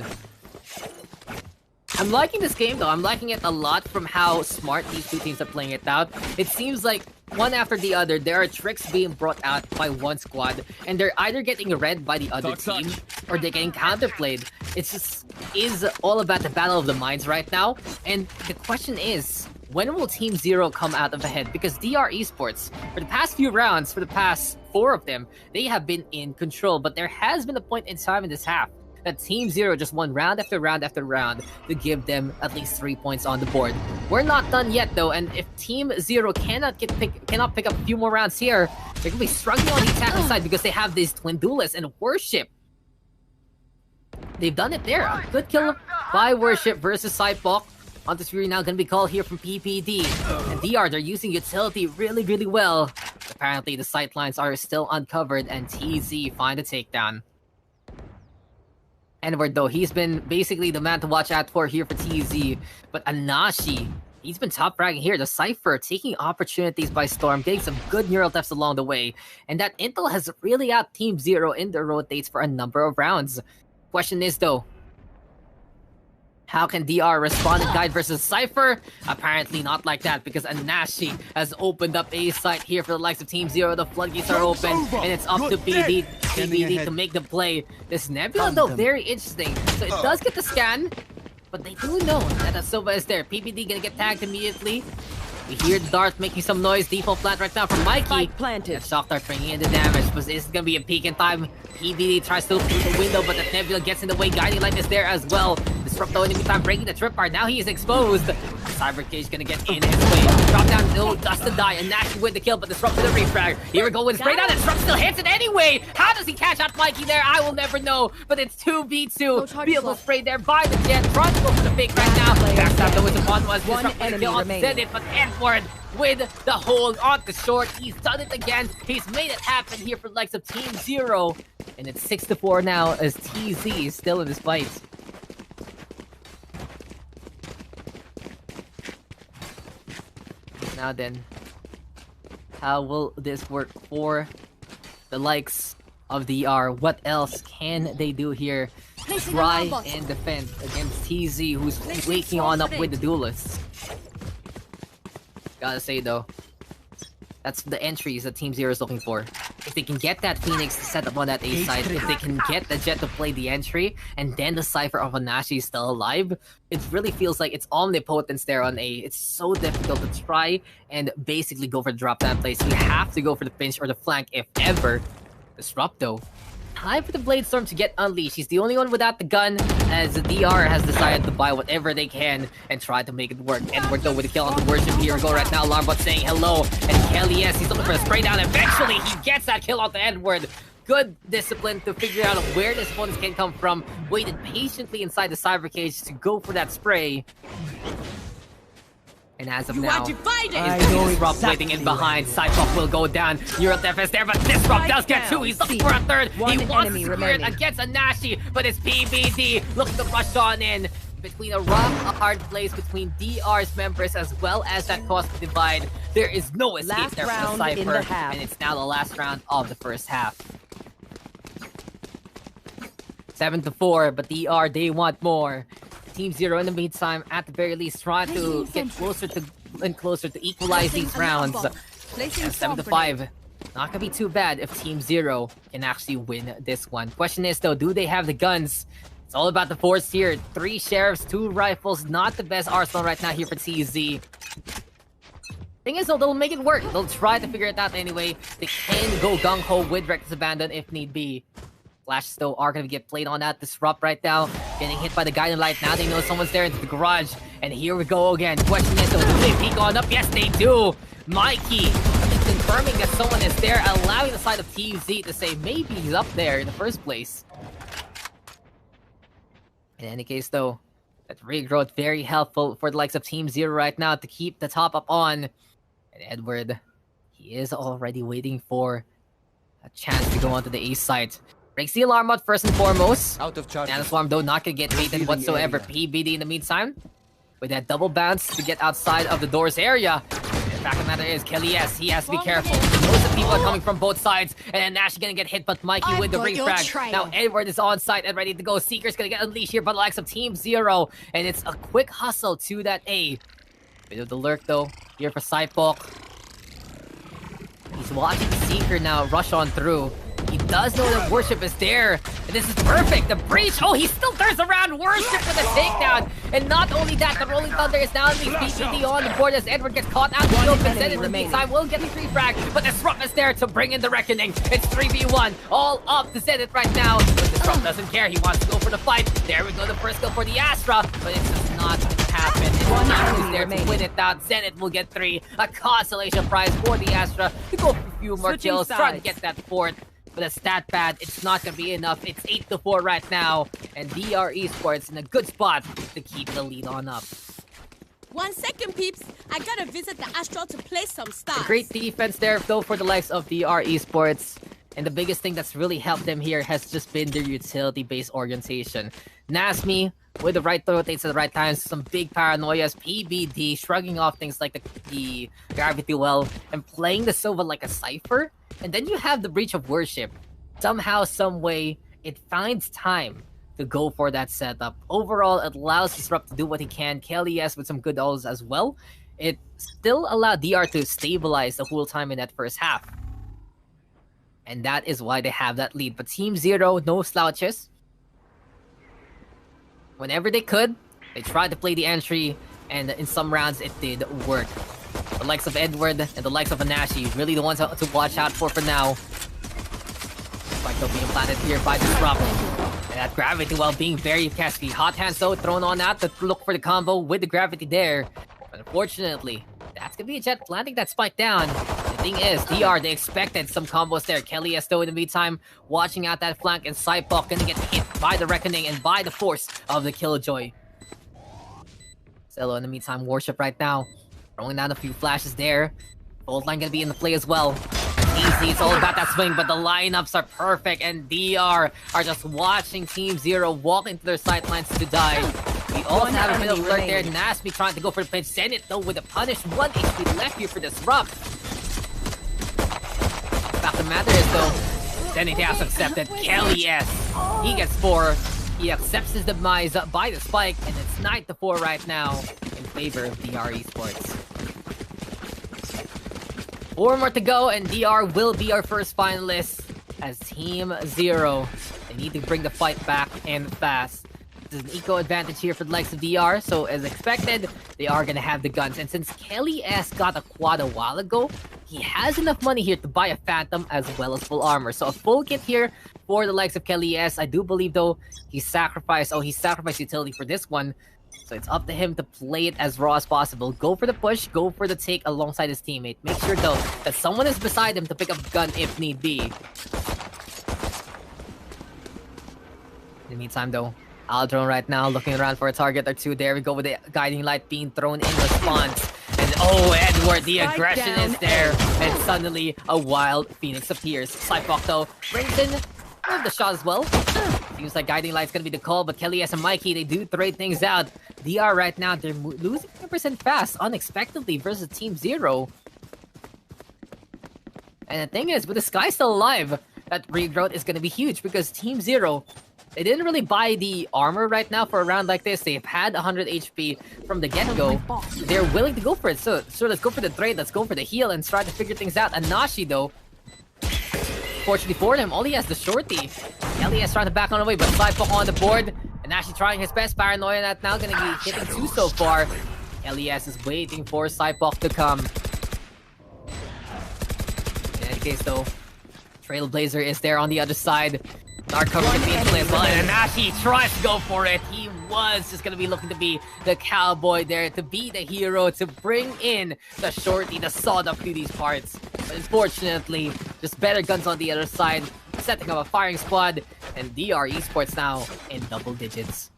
I'm liking this game though. I'm liking it a lot from how smart these 2 teams are playing it out. It seems like one after the other, there are tricks being brought out by one squad, and they're either getting read by the other team, or they're getting counterplayed. It's just is all about the battle of the minds right now. And the question is, when will Team Zero come out of ahead? Because DR Esports, for the past few rounds, for the past 4 of them, they have been in control. But there has been a point in time in this half that Team Zero just won round after round after round to give them at least 3 points on the board. We're not done yet though, and if Team Zero cannot pick up a few more rounds here, they're gonna be struggling on the attacking side because they have these twin duelists and Worship. They've done it there. A good kill by Worship versus Cypok. On this Fury now gonna be called here from PPD. And DR, they're using utility really well. Apparently the sightlines are still uncovered and TZ find a takedown. Edward though, he's been basically the man to watch out for here for TZ. But Anashi, he's been top fragging here. The Cypher taking opportunities by storm, getting some good neural thefts along the way. And that intel has really out Team Zero in their rotates for a number of rounds. Question is though, how can DR respond in Guide versus Cypher? Apparently not like that, because Anashi has opened up a site here for the likes of Team Zero. The floodgates are open, and it's up to PBD to make the play. This Nebula, though, very interesting. So it does get the scan, but they do know that Asova is there. PBD gonna get tagged immediately. We hear Darth making some noise. Default plant right now from Mikey. And Shock Dart bringing in the damage, but this is gonna be a peek in time. PBD tries to look through the window, but the Nebula gets in the way. Guiding Light is there as well. Disrupt though in the meantime, breaking the trip bar. Now he is exposed. Cyber Cage gonna get in his way. Drop down, no, doesn't die, and Nash with the kill, but Disrupt with the refrag. Here we go with spray down, and Disrupt still hits it anyway. How does he catch out Mikey there? I will never know, but it's 2v2. Beautiful spray there by the Jet. Trying to go for the fake right now. Backstab though with the one was One Disrupt with the enemy kill on remaining. Zenit, but Edward with the hold on the short. He's done it again. He's made it happen here for the likes of Team Zero. And it's 6-4 now as TZ is still in this fight. Now then, how will this work for the likes of DR? What else can they do here? Try and defend against TZ, who's waking on up with the duelists. Gotta say though, that's the entries that Team Zero is looking for. If they can get that Phoenix to set up on that A side, if they can get the Jet to play the entry, and then the Cypher of Anashi is still alive, it really feels like it's omnipotence there on A. It's so difficult to try and basically go for the drop down place. You have to go for the pinch or the flank if ever. Disrupt though. Time for the Blade Storm to get unleashed. He's the only one without the gun, as the DR has decided to buy whatever they can and try to make it work. Edward though with a kill on the worship. Here we go right now. Alarmbot saying hello, and Kelly, yes, he's looking for a spray down. Eventually he gets that kill onto Edward. Good discipline to figure out where this opponents can come from. Waited patiently inside the Cyber Cage to go for that spray. And as of now, Disrupt waiting in behind. Cypher will go down. Neural is there, but Disrupt does get two. He's looking for a third. He wants to secure it against Anashi, but it's PBD looking to rush on in. Between a rock, a hard place between DR's members as well as that cost divide. There is no escape Last there for the round in the Cypher, half. and it's now the last round of the first half. 7-4, but DR, they want more. Team Zero in the meantime, at the very least, trying to get closer to equalize these rounds. 7-5. Not gonna be too bad if Team Zero can actually win this one. Question is though, do they have the guns? It's all about the force here. 3 sheriffs, 2 rifles, not the best arsenal right now here for TZ. Thing is though, they'll make it work. They'll try to figure it out anyway. They can go gung-ho with Reckless Abandon if need be. Flashes though are gonna get played on that. Disrupt right now. Getting hit by the guiding light. Now they know someone's there into the garage. And here we go again. Question is though, do they peek on up? Yes, they do. Mikey confirming that someone is there, allowing the side of TZ to say maybe he's up there in the first place. In any case though, that regrowth very helpful for the likes of Team Zero right now to keep the top up on. And Edward, he is already waiting for a chance to go onto the A site. Breaks the alarm out first and foremost. Out of charge. And Swarm though not gonna get baited whatsoever. PBD in the meantime, with that double bounce to get outside of the doors area. The fact of the matter is, Kelly, yes, he has to be careful. Most of the people are coming from both sides, and then Nash is gonna get hit, but Mikey with the refrag. Now Edward is on site and ready to go. Seeker's gonna get unleashed here by the likes of Team Zero, and it's a quick hustle to that A. Bit of the lurk though here for Cypok. He's watching Seeker now rush on through. He does know that Worship is there, and this is perfect. The breach. Oh, he still turns around. Worship with a takedown, and not only that, the Rolling Thunder is now at least PBD on the board as Edward gets caught out. The open. Then in the meantime, will get the free frag, but Disrupt is there to bring in the reckoning. It's 3v1, all up to Zenith right now. But Disrupt doesn't care. He wants to go for the fight. There we go. The first kill for the Astra, but it's just not going to happen. It's there to win it out. Zenith will get 3. A consolation prize for the Astra to go for a few more kills, trying to get that 4th. But a stat pad, it's not gonna be enough. It's 8-4 right now, and DR Esports in a good spot to keep the lead on up. 1 second, peeps. I gotta visit the Astral to play some stars. Great defense there, though, for the likes of DR Esports. And the biggest thing that's really helped them here has just been their utility-based orientation. Nasmi, with the right rotates at the right times, some big paranoias, PBD, shrugging off things like the Gravity Well, and playing the Sova like a Cypher. And then you have the Breach of Worship. Somehow, some way, it finds time to go for that setup. Overall, it allows Disrupt to do what he can. Kelly, yes, with some good ults as well. It still allowed DR to stabilize the whole time in that first half. And that is why they have that lead. But Team Zero, no slouches. Whenever they could, they tried to play the entry, and in some rounds, it did work. The likes of Edward and the likes of Anashi, really the ones to watch out for now. Like they'll be implanted here by Disrupt. And that gravity while being very pesky. Hot hands though thrown on out to look for the combo with the gravity there. But unfortunately, that's gonna be a Jet planting that spike down. The thing is, DR, they expected some combos there. Kelly S though in the meantime, watching out that flank, and Cypok gonna get hit by the Reckoning and by the force of the Killjoy. Cello in the meantime, Worship right now, throwing down a few flashes there. Gold line gonna be in the play as well. Easy, it's all about that swing, but the lineups are perfect, and DR are just watching Team Zero walk into their sightlines to die. We also have a bit of alert there. Nasmi trying to go for the pinch. Send it though with a punish. 1 HP left here for Disrupt. Fact of the matter is though, Zenith has accepted. Kelly S. He gets 4. He accepts his demise by the spike, and it's 9-4 right now in favor of DR Esports. 4 more to go, and DR will be our first finalist as Team Zero. They need to bring the fight back and fast. There's an eco advantage here for the likes of DR, so as expected, they are gonna have the guns. And since Kelly S got a quad a while ago, he has enough money here to buy a Phantom as well as full armor. So a full kit here for the likes of Kelly S. I do believe though, he sacrificed utility for this one. So it's up to him to play it as raw as possible. Go for the push, go for the take alongside his teammate. Make sure though that someone is beside him to pick up a gun if need be. In the meantime though, Aldron right now looking around for a target or two. There we go with the guiding light being thrown in response. And oh, Edward, the aggression is there. And suddenly a wild Phoenix appears. Cypok though brings in the shot as well. Seems like guiding light's gonna be the call, but Kelly S and Mikey, they do trade things out. DR right now, they're losing 10% fast unexpectedly versus Team Zero. And the thing is, with the Sky still alive, that regrowth is gonna be huge because Team Zero, they didn't really buy the armor right now for a round like this. They've had 100 HP from the get-go. They're willing to go for it. So let's go for the trade, let's go for the heal and try to figure things out. Anashi though, fortunately for him, all he has the shorty. Kelly S trying to back on the way, but Cypok on the board. And actually trying his best. Paranoia that now gonna be hitting 2 so far. Kelly S is waiting for Cypok to come. In any case though, Trailblazer is there on the other side. Dark cover can be in play as well, and Anashi tries to go for it. He was just gonna be looking to be the cowboy there, to be the hero, to bring in the shorty, the sawed-up to these parts. But unfortunately, just better guns on the other side, setting up a firing squad, and DR Esports now in double digits.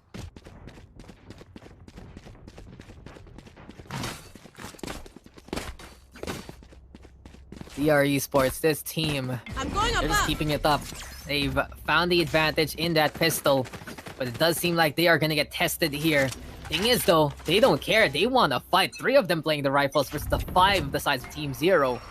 DR Esports, this team, they're just keeping it up. They've found the advantage in that pistol, but it does seem like they are gonna get tested here. Thing is though, they don't care. They want to fight. 3 of them playing the rifles versus the 5 besides Team Zero.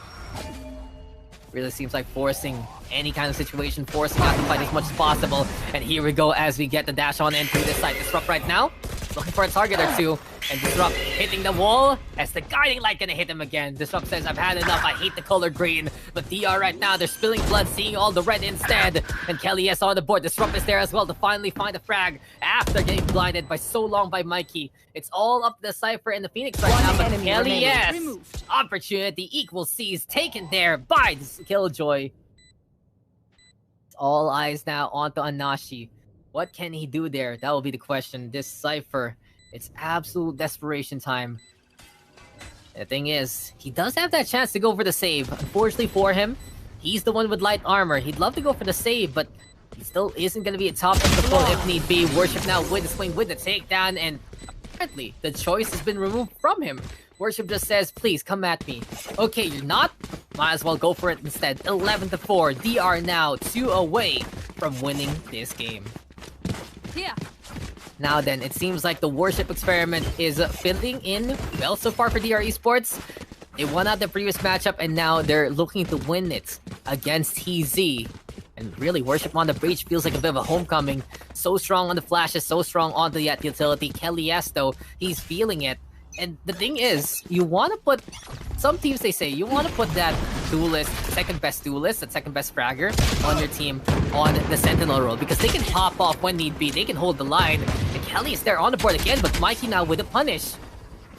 Really seems like forcing any kind of situation, forcing out the fight as much as possible. And here we go as we get the dash on into this side. Disrupt right now, looking for a target or two. And Disrupt hitting the wall as the guiding light gonna hit him again. Disrupt says, I've had enough, I hate the color green. But DR right now, they're spilling blood, seeing all the red instead. And Kelly S on the board. Disrupt is there as well to finally find a frag after getting blinded by so long by Mikey. It's all up to the Cypher and the Phoenix right now, but Kelly S, opportunity equals C's, taken there by the Killjoy. It's all eyes now onto Anashi. What can he do there? That will be the question. This Cypher, it's absolute desperation time. The thing is, he does have that chance to go for the save. Unfortunately for him, he's the one with light armor. He'd love to go for the save, but he still isn't going to be a top of the full if need be. Worship now with the swing, with the takedown, and apparently the choice has been removed from him. Worship just says, please come at me. Okay, you're not? Might as well go for it instead. 11-4. DR now 2 away from winning this game. Yeah. Now then, it seems like the Worship experiment is filling in well so far for DR Esports. They won out the previous matchup and now they're looking to win it against TZ. And really, Worship on the breach feels like a bit of a homecoming. So strong on the flashes, so strong on the utility. Kelly S though, he's feeling it. And the thing is, you want to put... Some teams, they say, you want to put that duelist, second best duelist, that second best fragger on your team on the Sentinel role. Because they can pop off when need be. They can hold the line. And Kelly is there on the board again, but Mikey now with a punish.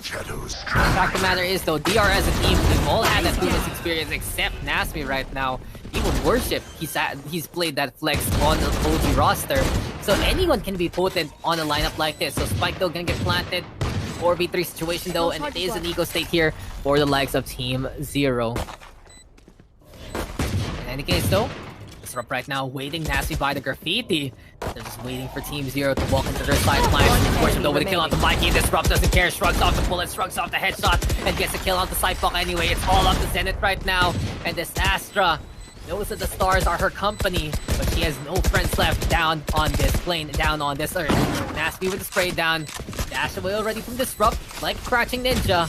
Shadows. The fact of the matter is, though, DR as a team, they've all had that duelist experience except Nasmi right now. Even Worship, he's played that flex on the OG roster. So anyone can be potent on a lineup like this. So Spike though gonna get planted. 4v3 situation though, and it is an eco state here for the likes of Team Zero. In any case though, Disrupt right now waiting nasty by the graffiti. They're just waiting for Team Zero to walk into their side flank. Force him though with a kill on the Mikey. Disrupt doesn't care, shrugs off the bullet, shrugs off the headshot, and gets a kill on the Cypok anyway. It's all up to Zenith right now, and this Astra knows that the stars are her company, but she has no friends left down on this plane, down on this earth. Nasty with the spray down. Dash away already from Disrupt, like Crouching Ninja.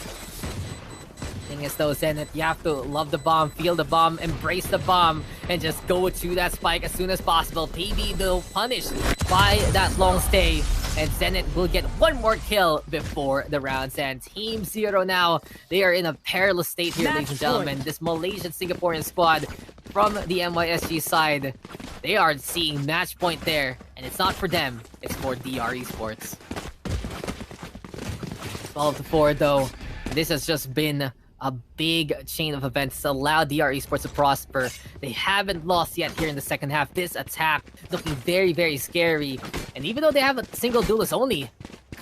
Thing is though, Zenith, you have to love the bomb, feel the bomb, embrace the bomb, and just go to that spike as soon as possible. PB though punished by that long stay, and Zenith will get one more kill before the round's end. Team Zero now, they are in a perilous state here, ladies and gentlemen. This Malaysian-Singaporean squad from the MYSG side, they are seeing match point there, and it's not for them, it's for DR Esports. 12-4 though, this has just been a big chain of events to allow DR Esports to prosper. They haven't lost yet here in the second half. This attack looking very, very scary. And even though they have a single duelist only,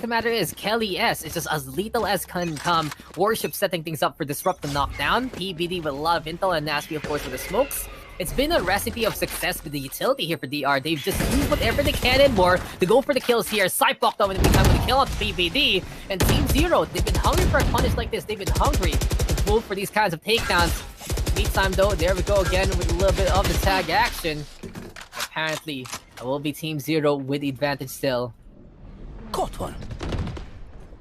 the matter is Kelly S is just as lethal as can come. Warship setting things up for Disrupt and Knockdown. PBD with a lot of intel, and Nasty of course with the smokes. It's been a recipe of success with the utility here for DR. They've just used whatever they can and more to go for the kills here. Cypok though in the meantime with a kill on PBD. And Team Zero, they've been hungry for a punish like this. They've been hungry to move for these kinds of takedowns. Meantime though, there we go again with a little bit of the tag action. Apparently, it will be Team Zero with the advantage still. Caught one.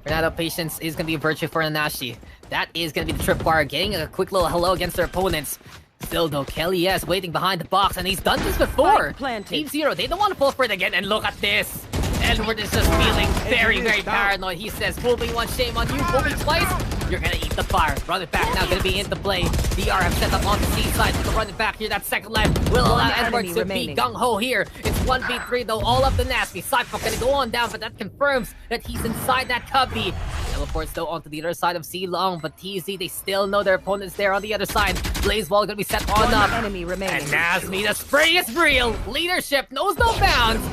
Fernando Patience is going to be a virtue for Nanashi. That is going to be the tripwire, getting a quick little hello against their opponents. Still though, Kelly S waiting behind the box, and he's done this before. Team Zero, they don't want to fall for it again, and look at this. Edward is just feeling very, very paranoid. He says, fool me once, shame on you. Fool me twice, you're gonna eat the fire. Run it back now, gonna be into play. DR have set up on the C side with the run it back here. That second life will allow Edward to be gung-ho here. It's 1v3 though, all up the nasty. Cypok gonna go on down, but that confirms that he's inside that cubby. Teleports though onto the other side of C Long, but TZ, they still know their opponent's there on the other side. Blaze Wall gonna be set on up. And Nazmi, the spray is real. Leadership knows no bounds.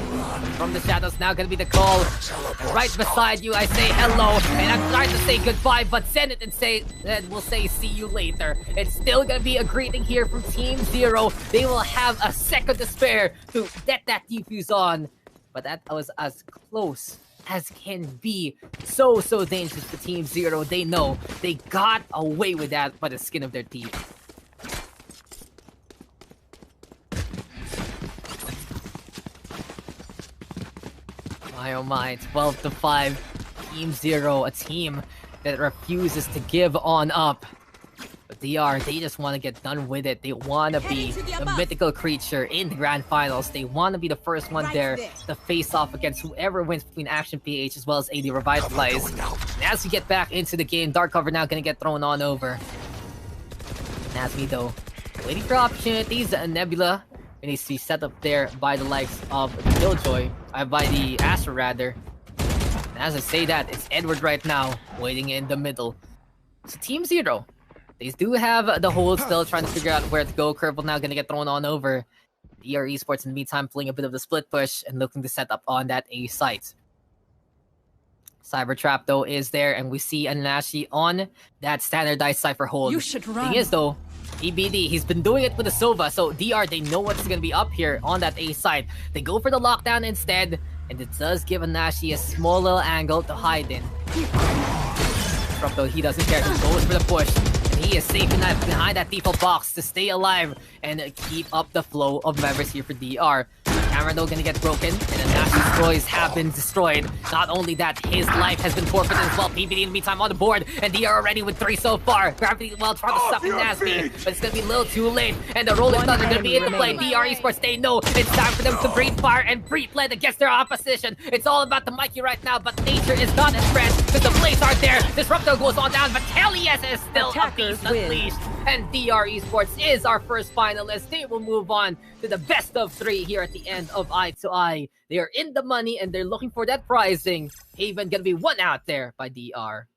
From the shadows now gonna be the call. And right beside you, I say hello, and I'm trying to say goodbye, but send it and we'll say see you later. It's still gonna be a greeting here from Team Zero. They will have a second to spare to get that defuse on, but that was as close as can be. So dangerous for Team Zero. They know they got away with that by the skin of their teeth. My oh my, 12-5. Team Zero, a team that refuses to give on up. But DR, they just want to get done with it. They want to be the mythical creature in the grand finals. They want to be the first one there to face off against whoever wins between Action PH as well as AD Revitalize. And as we get back into the game, Dark Cover now going to get thrown on over. Nazmi though, waiting for opportunities. Nebula it needs to be set up there by the likes of Killjoy, by the Astra rather. And as I say that, it's Edward right now, waiting in the middle. So Team Zero, they do have the hold still, trying to figure out where to go. Curveball now gonna get thrown on over. DR Esports in the meantime playing a bit of the split push and looking to set up on that A site. Cyber Trap though is there, and we see Anashi on that standardized Cypher hold. You should run. Thing is though, EBD, he's been doing it with the Sova, so DR, they know what's gonna be up here on that A side. They go for the lockdown instead, and it does give Anashi a small little angle to hide in. From though, he doesn't care, he goes for the push. And he is safe enough behind that default box to stay alive and keep up the flow of members here for DR. Camera though gonna get broken, and the Nash's toys have been destroyed. Not only that, his life has been forfeited as well. PBD in the meantime on the board, and DR already with 3 so far. Gravity well trying to suck in Nasty, but it's gonna be a little too late. And the Rolling Thunder gonna be in the play. DR Esports, they know it's time for them to breathe fire and breathe lead against their opposition. It's all about the Mikey right now, but nature is not his friend because the blades aren't there. Disruptor goes on down, but Kelly's is still a beast unleashed. And DR Esports is our first finalist. They will move on to the best of 3 here at the end of Eye to Eye. They are in the money and they're looking for that prizing. Haven gonna be one out there by DR.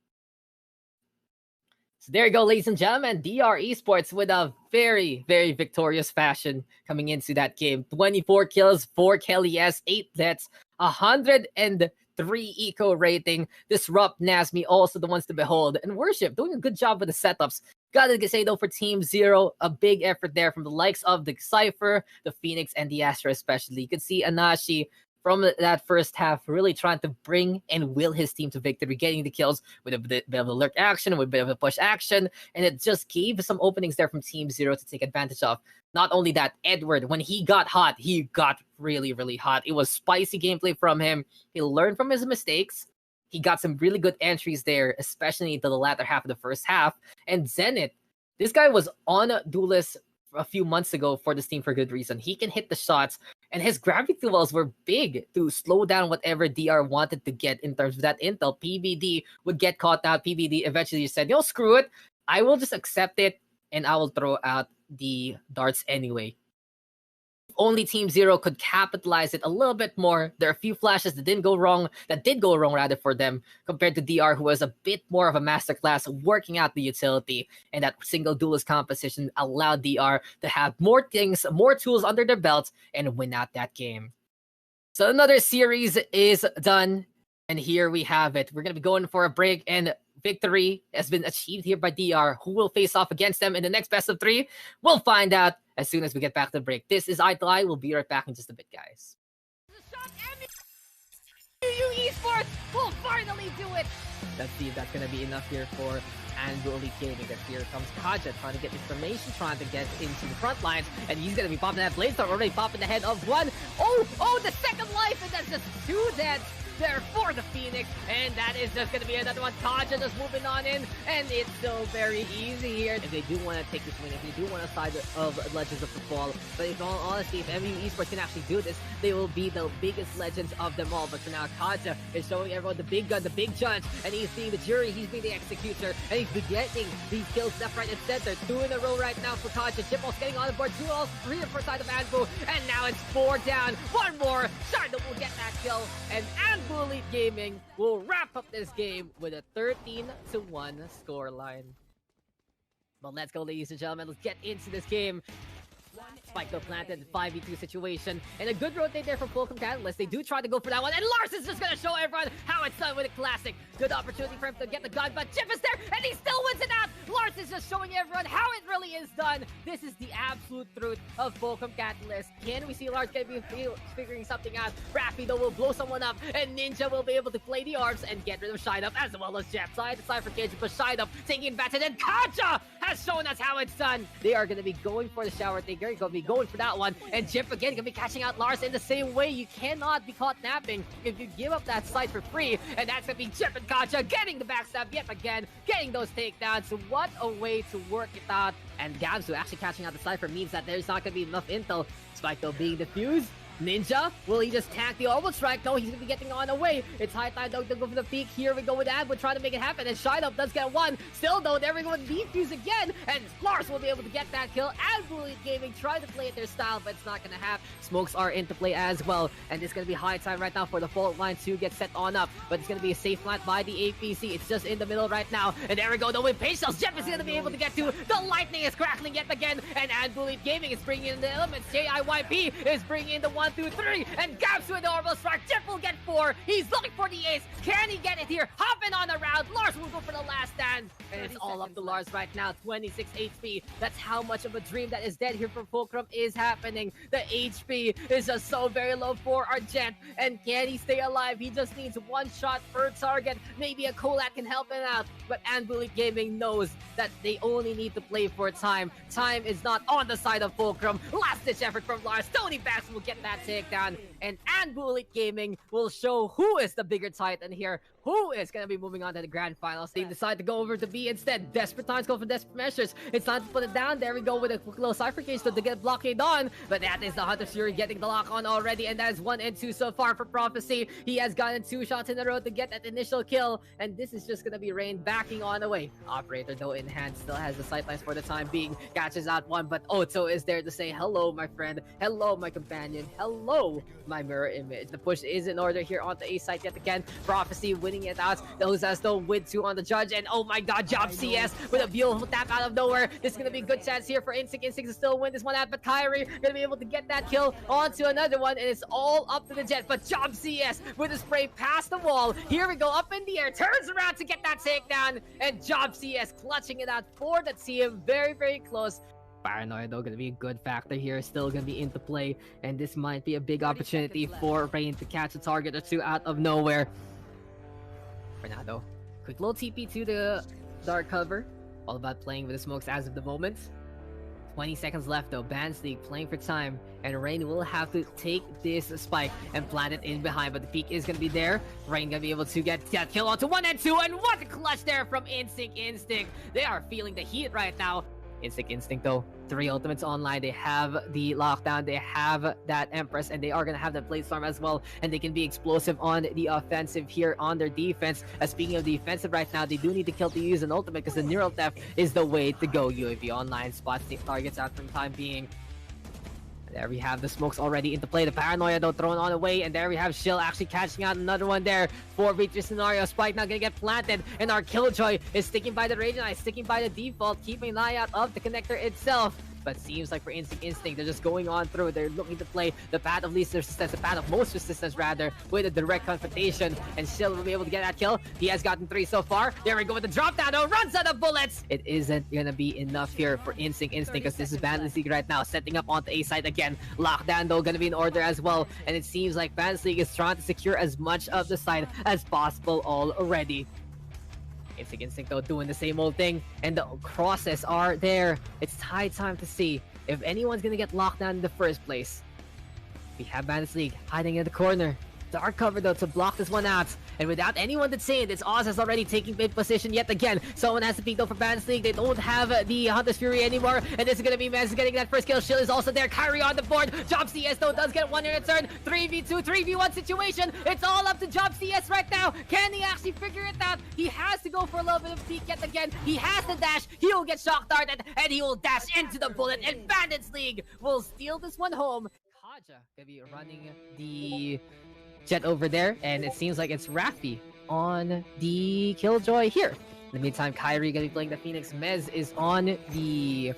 So there you go, ladies and gentlemen. DR Esports with a very, very victorious fashion coming into that game. 24 kills, 4 Kelly S, 8 deaths, 103 eco rating. Disrupt, Nasmi, also the ones to behold. And Worship doing a good job with the setups. Gotta say though, for Team Zero, a big effort there from the likes of the Cypher, the Phoenix, and the Astra especially. You can see Anashi from that first half really trying to bring and will his team to victory, getting the kills with a bit of a lurk action, with a bit of a push action, and it just gave some openings there from Team Zero to take advantage of. Not only that, Edward, when he got hot, he got really, really hot. It was spicy gameplay from him. He learned from his mistakes. He got some really good entries there, especially into the latter half of the first half. And Zenith, this guy was on Duelist a few months ago for this team for good reason. He can hit the shots, and his gravity wells were big to slow down whatever DR wanted to get in terms of that intel. PBD would get caught out. PBD eventually said, yo, screw it. I will just accept it, and I will throw out the darts anyway. Only Team Zero could capitalize it a little bit more. There are a few flashes that did go wrong rather for them, compared to DR, who was a bit more of a masterclass working out the utility, and that single duelist composition allowed DR to have more things, more tools under their belts, and win out that game. So another series is done, and here we have it. We're going to be going for a break, and victory has been achieved here by DR. Who will face off against them in the next best of 3? We'll find out as soon as we get back to the break. This is Eye to Eye. We'll be right back in just a bit, guys. Esports will finally do it. Let's see if that's going to be enough here for Andrew Elite Gaming. Because here comes Kaja trying to get information, trying to get into the front lines, and he's going to be popping that Bladestorm, already popping the head of one. Oh, the second life, and that's just 2 dead there for the Phoenix, and that is just going to be another one. Kaja just moving on in, and it's still very easy here. If they do want to take this win, if they do want to side of Legends of the Fall, but in all honesty, if MU Esports can actually do this, they will be the biggest legends of them all. But for now, Kaja is showing everyone the big gun, the big judge, and he's being the jury, he's being the executor, and he's been getting these kills left, right, and center. 2 in a row right now for Kaja. Chipol's getting on the board, 2 also 3 for side of Anbu, and now it's 4 down. 1 more, Sharda will get that kill, and Anbu Elite Gaming will wrap up this game with a 13-1 scoreline. But let's go, ladies and gentlemen. Let's get into this game. Spike though planted, 5v2 situation, and a good rotate there from Fulcrum Catalyst. They do try to go for that one, and Lars is just gonna show everyone how it's done with a classic. Good opportunity for him to get the gun, but Chip is there, and he still wins it out. Lars is just showing everyone how it really is done. This is the absolute truth of Fulcrum Catalyst. Can we see Lars figuring something out? Raffy though will blow someone up, and Ninja will be able to play the arms and get rid of Shine Up, as well as Jet Side. The side for Cage, but Shine Up taking advantage, and Kaja has shown us how it's done. They are gonna be going for the shower thing. They're gonna be going for that one, and Jip again gonna be catching out Lars in the same way. You cannot be caught napping if you give up that side for free, and that's gonna be Jip and Kaja getting the backstab yet again, getting those takedowns. So what a way to work it out. And Gabsu actually catching out the Cypher means that there's not gonna be enough intel. Spike though being defused. Ninja, will he just tank the orbital strike? No, he's gonna be getting on away. It's high time though to go for the peak. Here we go with Ad. We're trying to make it happen, and Shine Up does get 1. Still though, there we go with defuse again, and Lars will be able to get that kill. And Elite Gaming try to play it their style, but it's not gonna happen. Smokes are into play as well, and it's gonna be high time right now for the fault line to get set on up. But it's gonna be a safe plant by the APC. It's just in the middle right now, and there we go though with Patience. Jeff is gonna be able to get to the lightning is crackling yet again, and Elite Gaming is bringing in the elements. JIYP is bringing in the 1, 2, 3. And Gabs with the orbital strike. Jeff will get 4. He's looking for the ace. Can he get it here? Hopping on the round. Lars will go for the last stand. And it's all up to Lars right now. 26 HP. That's how much of a dream that is dead here for Fulcrum is happening. The HP is just so very low for our Jet. And can he stay alive? He just needs 1 shot per target. Maybe a Colat can help him out. But Anbulik Gaming knows that they only need to play for time. Time is not on the side of Fulcrum. Last ditch effort from Lars. Tony Bax will get that takedown. And Elite Gaming will show who is the bigger titan here, who is going to be moving on to the grand finals. They decide to go over to B instead. Desperate times go for desperate measures. It's time to put it down. There we go with a quick little Cypher Cage to get blockade on. But that is the Hunter Fury getting the lock on already, and that is 1 and 2 so far for Prophecy. He has gotten 2 shots in a row to get that initial kill, and this is just going to be Rain backing on away. Operator though in hand still has the sightlines for the time being. Catches out 1, but Oto is there to say hello my friend, hello my companion, hello my mirror image. The push is in order here onto A site yet again. Prophecy winning winning it out. Those as though with 2 on the judge, and oh my god, Job CS with a beautiful tap out of nowhere. This is gonna be a good chance here for Instinct. Instinct to still win this one out, but Kyrie gonna be able to get that kill onto another one, and it's all up to the Jet. But Job CS with a spray past the wall. Here we go, up in the air, turns around to get that takedown, and Job CS clutching it out for the team. Very, very close. Paranoia though gonna be a good factor here, still gonna be into play, and this might be a big opportunity for Rain to catch a target or 2 out of nowhere. For now though, quick little TP to the dark cover, all about playing with the smokes as of the moment. 20 seconds left though, Bands League playing for time, and Rain will have to take this spike and plant it in behind, but the peak is gonna be there. Rain gonna be able to get that kill onto 1 and 2, and what a clutch there from Instinct. Instinct, they are feeling the heat right now. Instinct though, 3 ultimates online. They have the lockdown, they have that Empress, and they are gonna have the Blade Storm as well, and they can be explosive on the offensive here on their defense. Speaking of defensive right now, they do need to kill to use an ultimate because the neural theft is the way to go. UAV online spots the targets out for the time being. There we have the smokes already into play. The Paranoia though thrown on away, and there we have Shill actually catching out another one there. 4v3 scenario. Spike now gonna get planted, and our Killjoy is sticking by the Radiant, sticking by the default, keeping an eye out of the connector itself. But seems like for Instinct, they're just going on through. They're looking to play the path of least resistance, the path of most resistance rather, with a direct confrontation. And Shill will be able to get that kill. He has gotten 3 so far. There we go with the drop down. Oh, runs out of bullets. It isn't gonna be enough here for Instinct because this is Bandits League right now, setting up onto A side again. Lockdown though gonna be in order as well. And it seems like Bandits League is trying to secure as much of the side as possible already. Instinct though doing the same old thing, and the crosses are there. It's high time to see if anyone's gonna get locked down in the first place. We have Bandits League hiding in the corner. Dark cover though to block this one out, and without anyone to say it, it's Oz has already taking mid position yet again. Someone has to peek though for Bandits League. They don't have the Hunter's Fury anymore, and this is gonna be Mez getting that first kill. Shill is also there. Kyrie on the board. Job CS though does get 1 in return. 3v2, 3v1 situation. It's all up to Job CS right now. Can he actually figure it out? He has to go for a little bit of peek yet again. He has to dash. He will get shock darted, and he will dash into the bullet, and Bandits League will steal this one home. Kaja gonna be running the Jet over there, and it seems like it's Rafi on the Killjoy here. In the meantime, Kyrie gonna be playing the Phoenix. Mez is on the...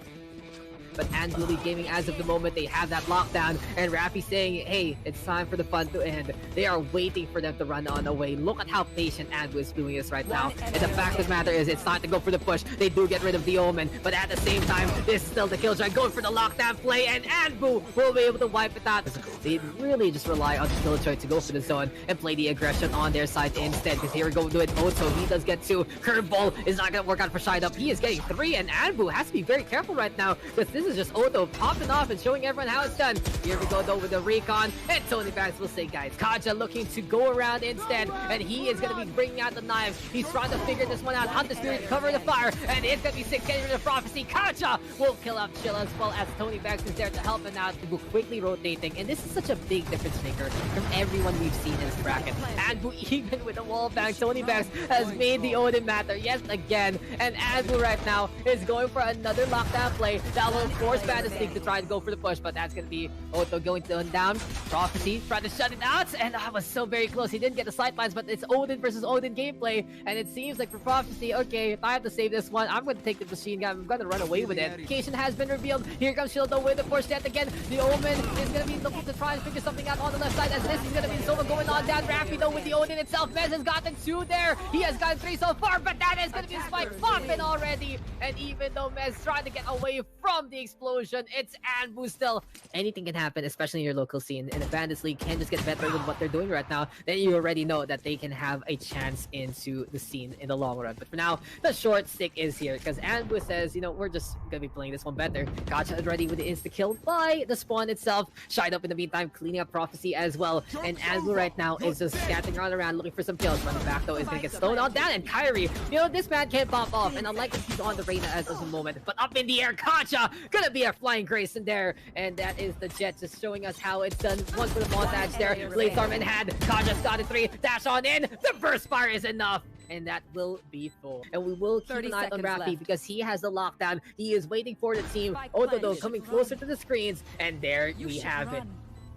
But Anzuli Gaming, as of the moment, they have that lockdown, and Rafi saying, hey, it's time for the fun to end. They are waiting for them to run on away. Look at how patient Anbu is doing this right now. And the fact of the matter is, it's time to go for the push. They do get rid of the Omen, but at the same time, this is still the Killjoy going for the lockdown play, and Anbu will be able to wipe it out. They really just rely on the Killjoy to go for the zone and play the aggression on their side instead, because here we go with Oto. He does get 2. Curveball is not going to work out for Shide Up. He is getting 3, and Anbu has to be very careful right now, because this is just Oto popping off and showing everyone how it's done. Here we go though with the recon, and Tony Banks will say, guys, Kaja looking to go around instead, and he is going to be bringing out the knives. He's trying to figure this one out. Hunter's Fury to cover the fire, and it's going to be 6 getting rid of Prophecy. Kaja will kill out Chill as well, as Tony Banks is there to help him out. Anbu quickly rotating, and this is such a big difference maker from everyone we've seen in this bracket. Anbu, even with the wall bang, Tony Banks has made the Odin matter yet again, and Anbu right now is going for another lockdown play that will force Bandits League to try to go for the push, but that's going to be Oto going to down. Prophecy trying to shut it out, and that was so very close. He didn't get the sightlines, but it's Odin versus Odin gameplay, and it seems like for Prophecy, okay, if I have to save this one, I'm going to take the machine gun. I'm going to run away with it. Location has been revealed. Here comes Shildo with the push yet again. The Omen is going to be looking to try and figure something out on the left side, as this is going to be Sova going on down. Rafi though with the Odin itself. Mez has gotten 2 there. He has gotten 3 so far, but that is going to be a spike popping already. And even though Mez tried to get away from the explosion, it's Anbu still. Anything can happen, especially in your local scene. And the Bandits League can just get better with what they're doing right now, then you already know that they can have a chance into the scene in the long run. But for now, the short stick is here, because Anbu says, you know, we're just gonna be playing this one better. Gotcha is ready with the insta-kill by the spawn itself. Shide Up in the meantime, cleaning up Prophecy as well. And Anbu right now is just scattering around looking for some kills. Running back though is gonna get slowed on down, and Kyrie, you know, this man can't pop off, and unlike he's on the Reyna as of the moment, but up in the air, Kacha gonna be a flying grace in there, and that is the Jet just showing us how it's done. One for the montage there. Blade Storm in hand. Kaja's got it 3. Dash on in. The burst fire is enough. And that will be full. And we will keep an eye on Rafi because he has the lockdown. He is waiting for the team. Otodo coming closer to the screens. And there we have it.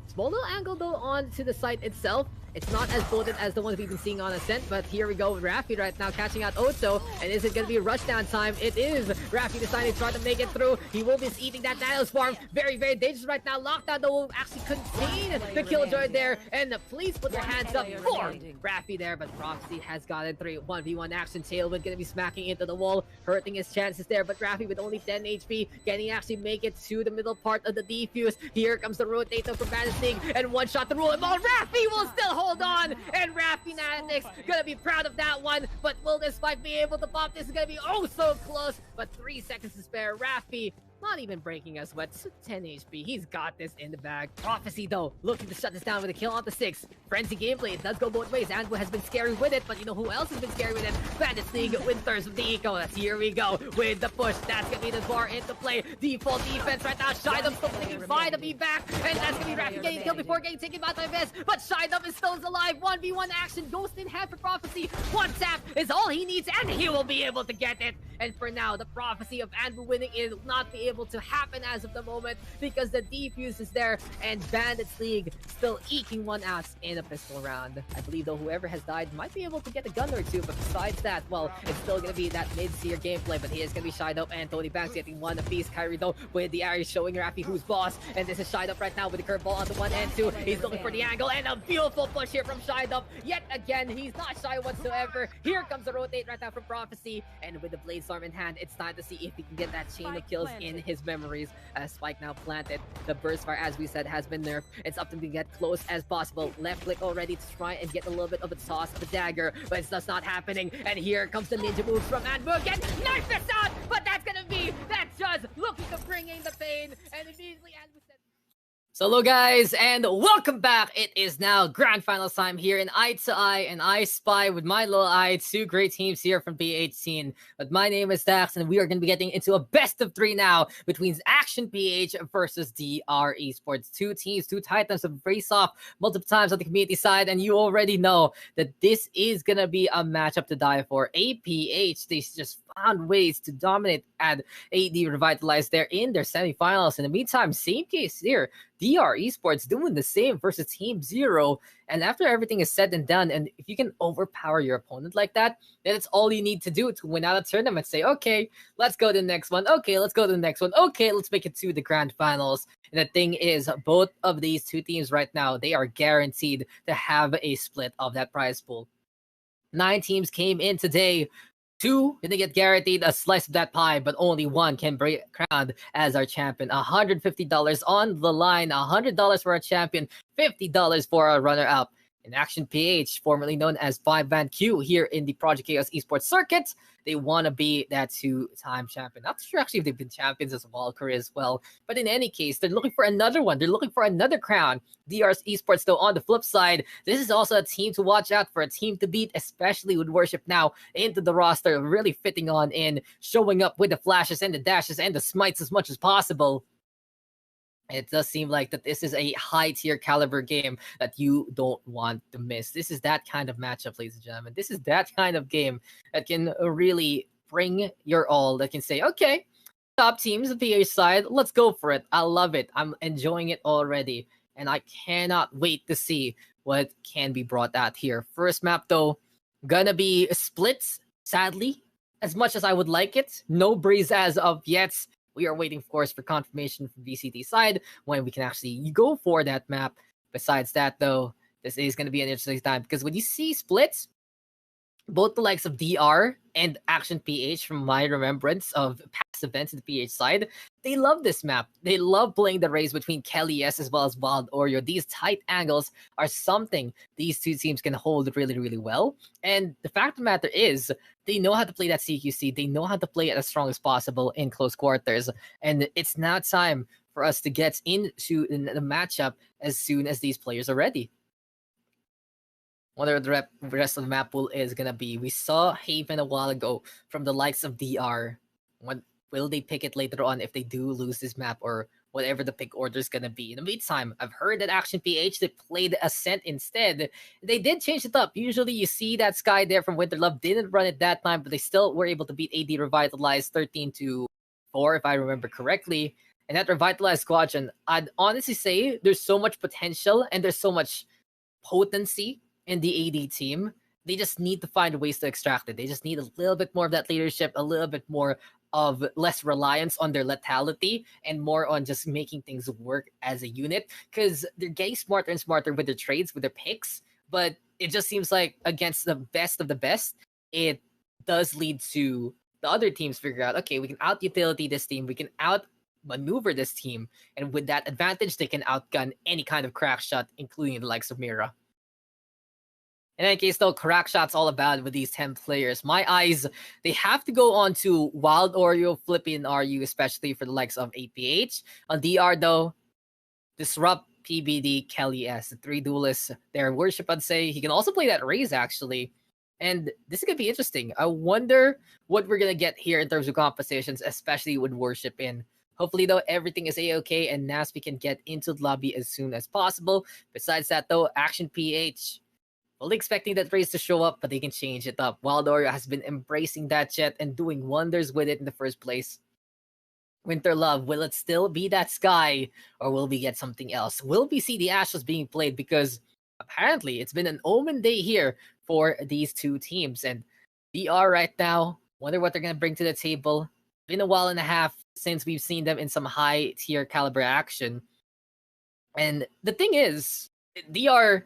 Small little angle though onto the site itself. It's not as potent as the ones we've been seeing on Ascent, but here we go with Raffi right now catching out Ocho. And is it going to be rushdown time? It is. Raffi deciding to try to make it through. He will be eating that Nanos farm. Very, very dangerous right now. Lockdown though will actually contain the Killjoy there. And please put your hands up for Raffi there, but Prophecy has gotten 1v1 action. Tailwind going to be smacking into the wall, hurting his chances there, but Raffi with only 10 HP, can he actually make it to the middle part of the defuse? Here comes the rotator from Bandit, and one shot to rule him all. Raffi will still hold on, and Raffi Nanetics gonna be proud of that one, but will this fight be able to pop? This is gonna be oh so close, but 3 seconds to spare. Raffi not even breaking a sweat, 10 HP. He's got this in the bag. Prophecy, though, looking to shut this down with a kill on the 6. Frenzy gameplay, it does go both ways. Anbu has been scary with it, but you know who else has been scary with it? Bandit League, Winters with the eco. That's here we go with the push. That's gonna be the bar into play. Default defense right now. Shydom still thinking fine to be back, and that's gonna be Raffi getting killed before getting taken out by Vest. But Shydom is still alive. 1v1 action, Ghost in hand for Prophecy. One tap is all he needs, and he will be able to get it. And for now, the prophecy of Anbu winning will not be able to happen as of the moment because the defuse is there, and Bandits League still eking one out in a pistol round. I believe though whoever has died might be able to get a gun or two, but besides that, well, it's still gonna be that mid-tier gameplay, but he is gonna be shied up, and Tony Banks getting one apiece. Kyrie though with the area showing Raffi who's boss, and this is shied up right now with the curveball onto 1 and 2. He's looking for the angle, and a beautiful push here from shied up. Yet again, he's not shy whatsoever. Here comes the rotate right now from Prophecy, and with the Blade Storm in hand, it's time to see if he can get that chain of kills in his memories. As Spike now planted, the burst fire, as we said, has been nerfed. It's up to him to get close as possible. Left click already to try and get a little bit of a toss of the dagger, but it's just not happening. And here comes the ninja moves from Anbu again. Knife this out, but that's gonna be that just looking to bring in the pain, and immediately Anbu said. So hello guys, and welcome back. It is now grand finals time here in Eye to Eye, and I spy with my little eye 2 great teams here from B18. But my name is Dax, and we are going to be getting into a best of 3 now between Action PH versus DR Esports. 2 teams, 2 titans have faced off multiple times on the community side, and you already know that this is going to be a matchup to die for. APH, they just found ways to dominate and AD revitalized there in their semifinals. In the meantime, same case here. DR Esports doing the same versus Team Zero. And after everything is said and done, and if you can overpower your opponent like that, then it's all you need to do to win out a tournament. Say, okay, let's go to the next one. Okay, let's go to the next one. Okay, let's make it to the grand finals. And the thing is, both of these 2 teams right now, they are guaranteed to have a split of that prize pool. 9 teams came in today. 2 didn't get guaranteed a slice of that pie, but only 1 can be crowned as our champion. $150 on the line, $100 for our champion, $50 for our runner-up. In Action PH, formerly known as 5-Band Q here in the Project Chaos Esports circuit, they want to be that 2-time champion. Not sure actually if they've been champions as Valkyrie as well, but in any case, they're looking for another one. They're looking for another crown. DR Esports, though, on the flip side, this is also a team to watch out for, a team to beat, especially with Worship now into the roster, really fitting on in, showing up with the flashes and the dashes and the smites as much as possible. It does seem like that this is a high-tier caliber game that you don't want to miss. This is that kind of matchup, ladies and gentlemen. This is that kind of game that can really bring your all, that can say, okay, top teams, the PH side, let's go for it. I love it. I'm enjoying it already, and I cannot wait to see what can be brought out here. First map, though, gonna be splits, sadly, as much as I would like it. No breeze as of yet. We are waiting, of course, for confirmation from VCT side when we can actually go for that map. Besides that, though, this is going to be an interesting time because when you see splits, both the likes of DR and Action PH, from my remembrance of past events in the PH side, they love this map. They love playing the race between Kelly S as well as Wild Oreo. These tight angles are something these 2 teams can hold really, really well. And the fact of the matter is, they know how to play that CQC. They know how to play it as strong as possible in close quarters. And it's now time for us to get into the matchup as soon as these players are ready. Whether the rest of the map pool is going to be. We saw Haven a while ago from the likes of DR. What will they pick it later on if they do lose this map, or whatever the pick order is going to be? In the meantime, I've heard that Action PH, they played Ascent instead. They did change it up. Usually you see that Sky there from Winterlove didn't run it that time, but they still were able to beat AD Revitalized 13-4, if I remember correctly. And that Revitalized Squadron, I'd honestly say there's so much potential and there's so much potency in the AD team. They just need to find ways to extract it. They just need a little bit more of that leadership, a little bit more of less reliance on their lethality and more on just making things work as a unit, because they're getting smarter and smarter with their trades, with their picks. But it just seems like against the best of the best, it does lead to the other teams figure out, okay, we can out utility this team, we can out maneuver this team, and with that advantage, they can outgun any kind of crack shot, including the likes of Mira. In any case, though, crack shots all about with these 10 players. My eyes, they have to go on to Wild Oreo, Flippy, and RU, especially for the likes of APH. On DR, though, Disrupt, PBD, Kelly S. The three duelists, their worship, I'd say. He can also play that Raze, actually. And this is going to be interesting. I wonder what we're going to get here in terms of compositions, especially with worship in. Hopefully, though, everything is A-okay and Nasby can get into the lobby as soon as possible. Besides that, though, Action PH, fully expecting that Raze to show up, but they can change it up. Wild Oreo has been embracing that jet and doing wonders with it in the first place. Winter Love, will it still be that Sky, or will we get something else? Will we see the Ashes being played? Because apparently it's been an omen day here for these two teams. And DR right now, wonder what they're going to bring to the table. Been a while and a half since we've seen them in some high tier caliber action. And the thing is, DR,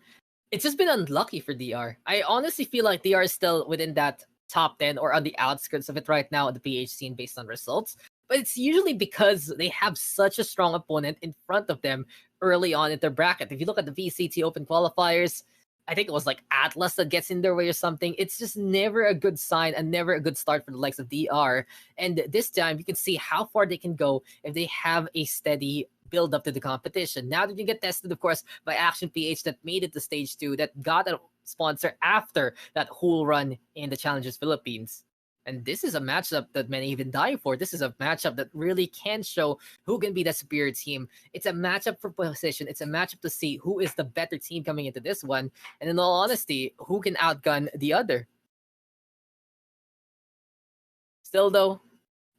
it's just been unlucky for DR. I honestly feel like DR is still within that top 10 or on the outskirts of it right now in the PH scene based on results. But it's usually because they have such a strong opponent in front of them early on in their bracket. If you look at the VCT Open qualifiers, I think it was like Atlas that gets in their way or something. It's just never a good sign and never a good start for the likes of DR. And this time, you can see how far they can go if they have a steady build up to the competition. Now that you get tested, of course, by Action PH that made it to stage 2, that got a sponsor after that whole run in the Challengers Philippines. And this is a matchup that many even die for. This is a matchup that really can show who can be the superior team. It's a matchup for position. It's a matchup to see who is the better team coming into this one. And in all honesty, who can outgun the other. Still, though,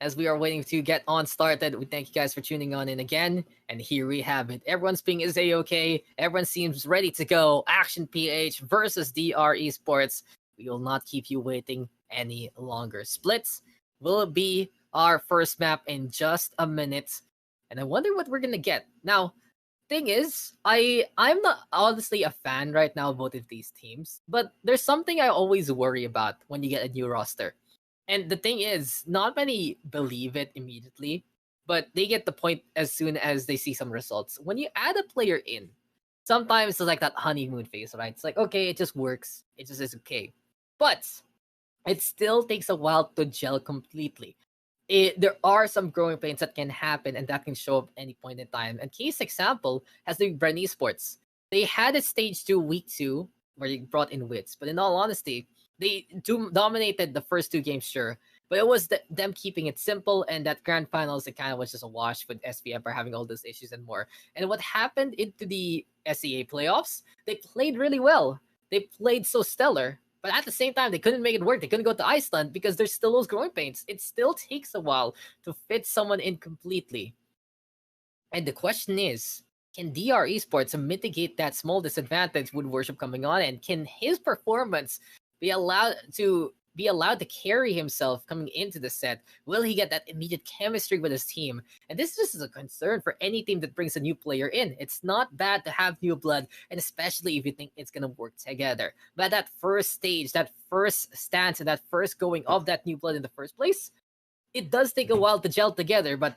as we are waiting to get on started, we thank you guys for tuning on in again. And here we have it. Everyone's ping is A-okay. Everyone seems ready to go. Action PH versus DR Esports. We will not keep you waiting any longer. Splits will be our first map in just a minute. And I wonder what we're going to get. Now, thing is, I'm not honestly a fan right now of both of these teams. But there's something I always worry about when you get a new roster. And the thing is, not many believe it immediately, but they get the point as soon as they see some results. When you add a player in, sometimes it's like that honeymoon phase, right? It's like, okay, it just works. It just is okay. But it still takes a while to gel completely. There are some growing pains that can happen and that can show up any point in time. And case example has to be Brand Esports. They had a stage 2, week 2, where they brought in Wits. But in all honesty, they dominated the first 2 games, sure. But it was them keeping it simple, and that grand finals, it kind of was just a wash with SVM for having all those issues and more. And what happened into the SEA playoffs, they played really well. They played so stellar. But at the same time, they couldn't make it work. They couldn't go to Iceland because there's still those growing pains. It still takes a while to fit someone in completely. And the question is, can DR Esports mitigate that small disadvantage with Worship coming on? And can his performance be allowed to carry himself coming into the set? Will he get that immediate chemistry with his team? And this just is a concern for any team that brings a new player in. It's not bad to have new blood, and especially if you think it's going to work together. But that first stage, that first stance, and that first going of that new blood in the first place, it does take a while to gel together. But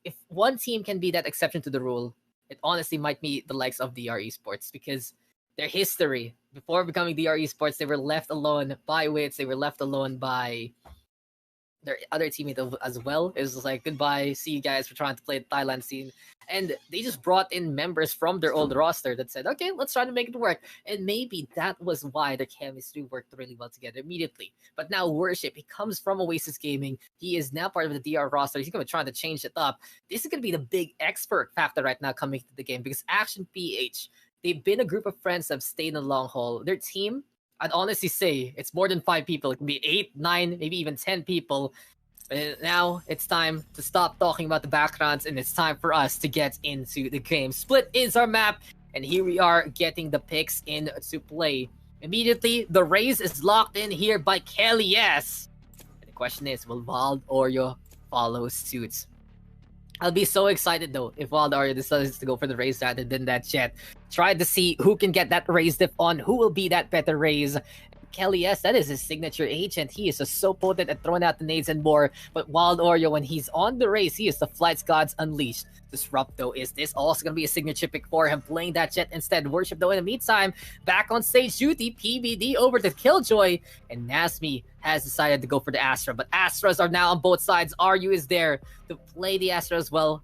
if one team can be that exception to the rule, it honestly might be the likes of DR Esports, because their history, before becoming DR Esports, they were left alone by Wits. They were left alone by their other teammate as well. It was like, goodbye, see you guys for trying to play the Thailand scene. And they just brought in members from their old roster that said, okay, let's try to make it work. And maybe that was why their chemistry worked really well together immediately. But now Worship, he comes from Oasis Gaming. He is now part of the DR roster. He's going to try to change it up. This is going to be the big expert factor right now coming to the game, because Action PH, they've been a group of friends that have stayed in the long haul. Their team, I'd honestly say it's more than 5 people. It can be 8, 9, maybe even 10 people. But now it's time to stop talking about the backgrounds, and it's time for us to get into the game. Split is our map, and here we are getting the picks into play. Immediately, the raise is locked in here by Kelly S. And the question is, will Wild Oreo follow suit? I'll be so excited though if Wild Oreo decides to go for the raise rather than that Jet. Try to see who can get that raise diff on, who will be that better raise. Kelly, yes, that is his signature agent. He is just so potent at throwing out the nades and more. But Wild Oreo, when he's on the race, he is the Flights Gods Unleashed. Disrupt, though, is this also going to be a signature pick for him? Playing that Jet instead. Worship, though, in the meantime, back on stage duty. PBD over to Killjoy. And Nasmi has decided to go for the Astra. But Astras are now on both sides. RU is there to play the Astra as well.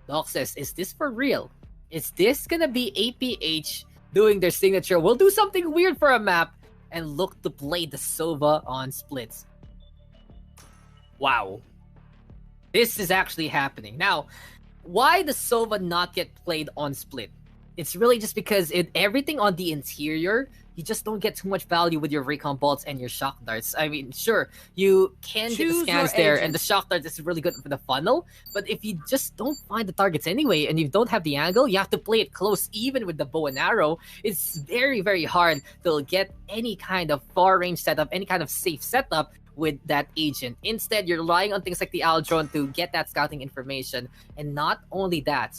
Doc says, is this for real? Is this going to be APH doing their signature? We'll do something weird for a map and look to play the Sova on splits. Wow. This is actually happening. Now, why does Sova not get played on split? It's really just because everything on the interior, you just don't get too much value with your recon bolts and your shock darts. I mean, sure, you can get the scans there, and the shock darts is really good for the funnel, but if you just don't find the targets anyway, and you don't have the angle, you have to play it close even with the bow and arrow. It's very, very hard to get any kind of far range setup, any kind of safe setup with that agent. Instead, you're relying on things like the owl drone to get that scouting information, and not only that,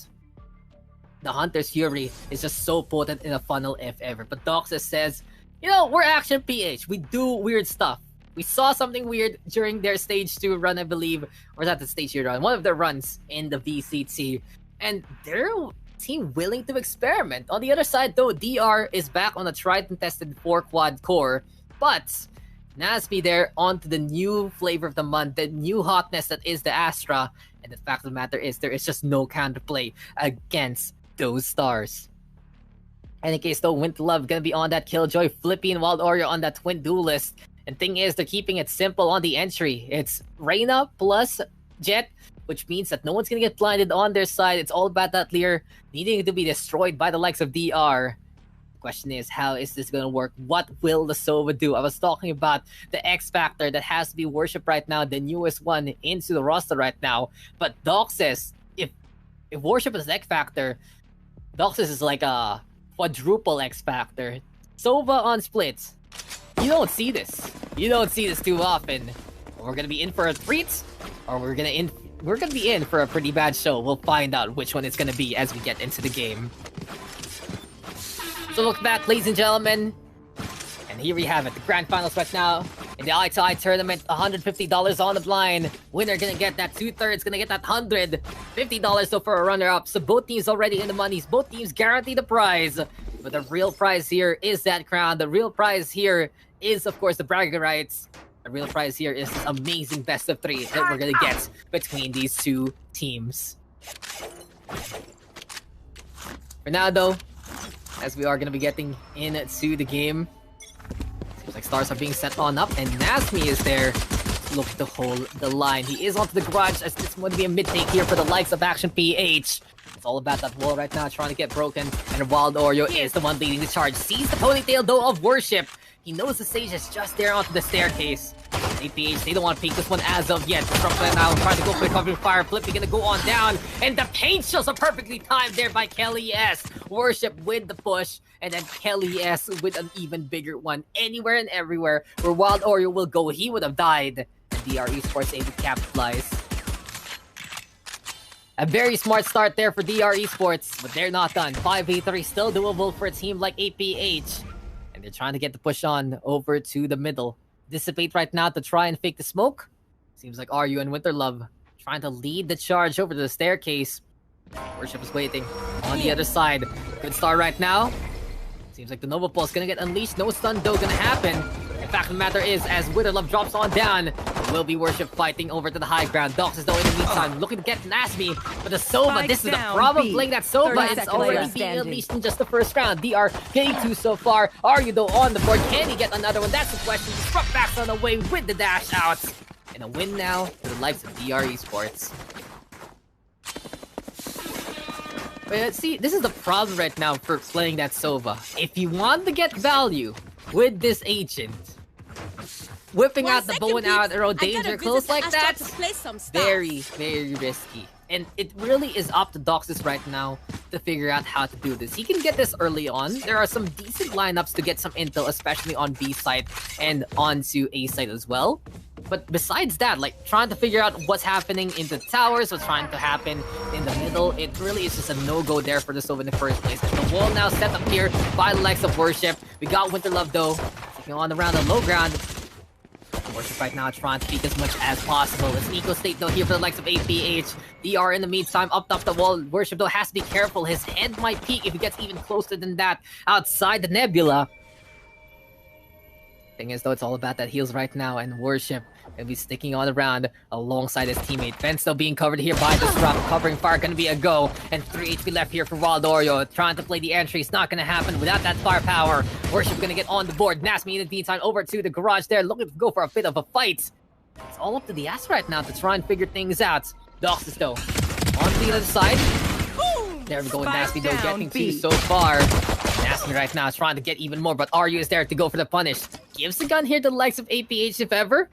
the Hunter's Fury is just so potent in a funnel if ever. But Doxus says, you know, we're Action PH. We do weird stuff. We saw something weird during their stage 2 run, I believe. Or was that the stage 2 run? One of their runs in the VCT. And they're a team willing to experiment. On the other side, though, DR is back on a tried and tested 4-quad core. But Nasby there onto the new flavor of the month, the new hotness that is the Astra. And the fact of the matter is, there is just no counterplay against those stars. In any case, though, Winterlove gonna be on that Killjoy, Flippy and Wild Oreo on that Twin Duelist. And thing is, they're keeping it simple on the entry. It's Reyna plus Jet, which means that no one's gonna get blinded on their side. It's all about that Lear needing to be destroyed by the likes of DR. The question is, how is this gonna work? What will the Sova do? I was talking about the X Factor that has to be worshipped right now, the newest one into the roster right now. But Doc says, if worship is X Factor, Doxus is like a quadruple X Factor. Sova on splits. You don't see this. You don't see this too often. We're gonna be in for a treat, or we're gonna be in for a pretty bad show. We'll find out which one it's gonna be as we get into the game. So look back, ladies and gentlemen. And here we have it, the grand finals right now. In the eye-to-eye tournament, $150 on the line. Winner gonna get that 2/3, gonna get that $150 so for a runner-up. So both teams already in the monies. Both teams guarantee the prize. But the real prize here is that crown. The real prize here is, of course, the bragging rights. The real prize here is this amazing best of 3 that we're gonna get between these two teams. For now, though, as we are gonna be getting into the game, seems like stars are being set on up, and Nasmi is there to look to hold the line. He is onto the garage, as this would be a mid-take here for the likes of Action PH. It's all about that wall right now, trying to get broken, and Wild Oreo is the one leading the charge. Sees the ponytail, though, of Worship. He knows the stage is just there onto the staircase. APH, they don't want to peek this one as of yet. Disruptor now trying to go for the covering fire. Flippy gonna go on down, and the paint shells are perfectly timed there by Kelly S. Worship with the push, and then Kelly S with an even bigger one. Anywhere and everywhere where Wild Oreo will go, he would have died. And DR Esports able to capitalize. A very smart start there for DR Esports, but they're not done. 5v3 still doable for a team like APH. And they're trying to get the push on over to the middle. Dissipate right now to try and fake the smoke. Seems like RU and Winterlove trying to lead the charge over to the staircase. Worship is waiting on the other side. Good start right now. Seems like the Nova Pulse gonna get unleashed. No stun though gonna happen. In fact, the matter is, as Winterlove drops on down, it will be Worship fighting over to the high ground. Dox is though in the meantime looking to get Nasmi, but the Sova, this is the problem playing that Sova. It's already being unleashed in just the first round. DR getting 2 so far. Are you though on the board? Can he get another one? That's the question. Disrupt backs on the way with the dash out. And a win now for the likes of DR Esports. But see, this is the problem right now for playing that Sova. If you want to get value with this agent, whipping 1 out the bow and second, arrow peeps. I danger gotta close visit the like Astral that. to play some stuff. Very, very risky. And it really is up to Doxus right now to figure out how to do this. He can get this early on. There are some decent lineups to get some intel, especially on B side and onto A side as well. But besides that, like trying to figure out what's happening in the towers, what's trying to happen in the middle, it really is just a no-go there for the Sova in the first place. And the wall now set up here by the likes of Worship. We got Winterlove though, taking on around the low ground. Worship right now trying to peek as much as possible. It's an eco state though here for the likes of APH. DR in the meantime up top the wall. Worship though has to be careful. His head might peek if he gets even closer than that outside the nebula. Thing is though, it's all about that heals right now, and Worship will be sticking on around alongside his teammate. Fence still being covered here by Disrupt. Covering fire gonna be a go, and 3 HP left here for Wild Oreo. Trying to play the entry, it's not gonna happen without that firepower. Worship gonna get on the board. Nasmi in the meantime over to the garage there, looking to go for a bit of a fight. It's all up to the ass right now to try and figure things out. Doxus though, on the other side. There we go with Nasmi though, getting 2 so far. Nasmi right now is trying to get even more, but Ryu is there to go for the punish. Gives the gun here to the likes of APH if ever.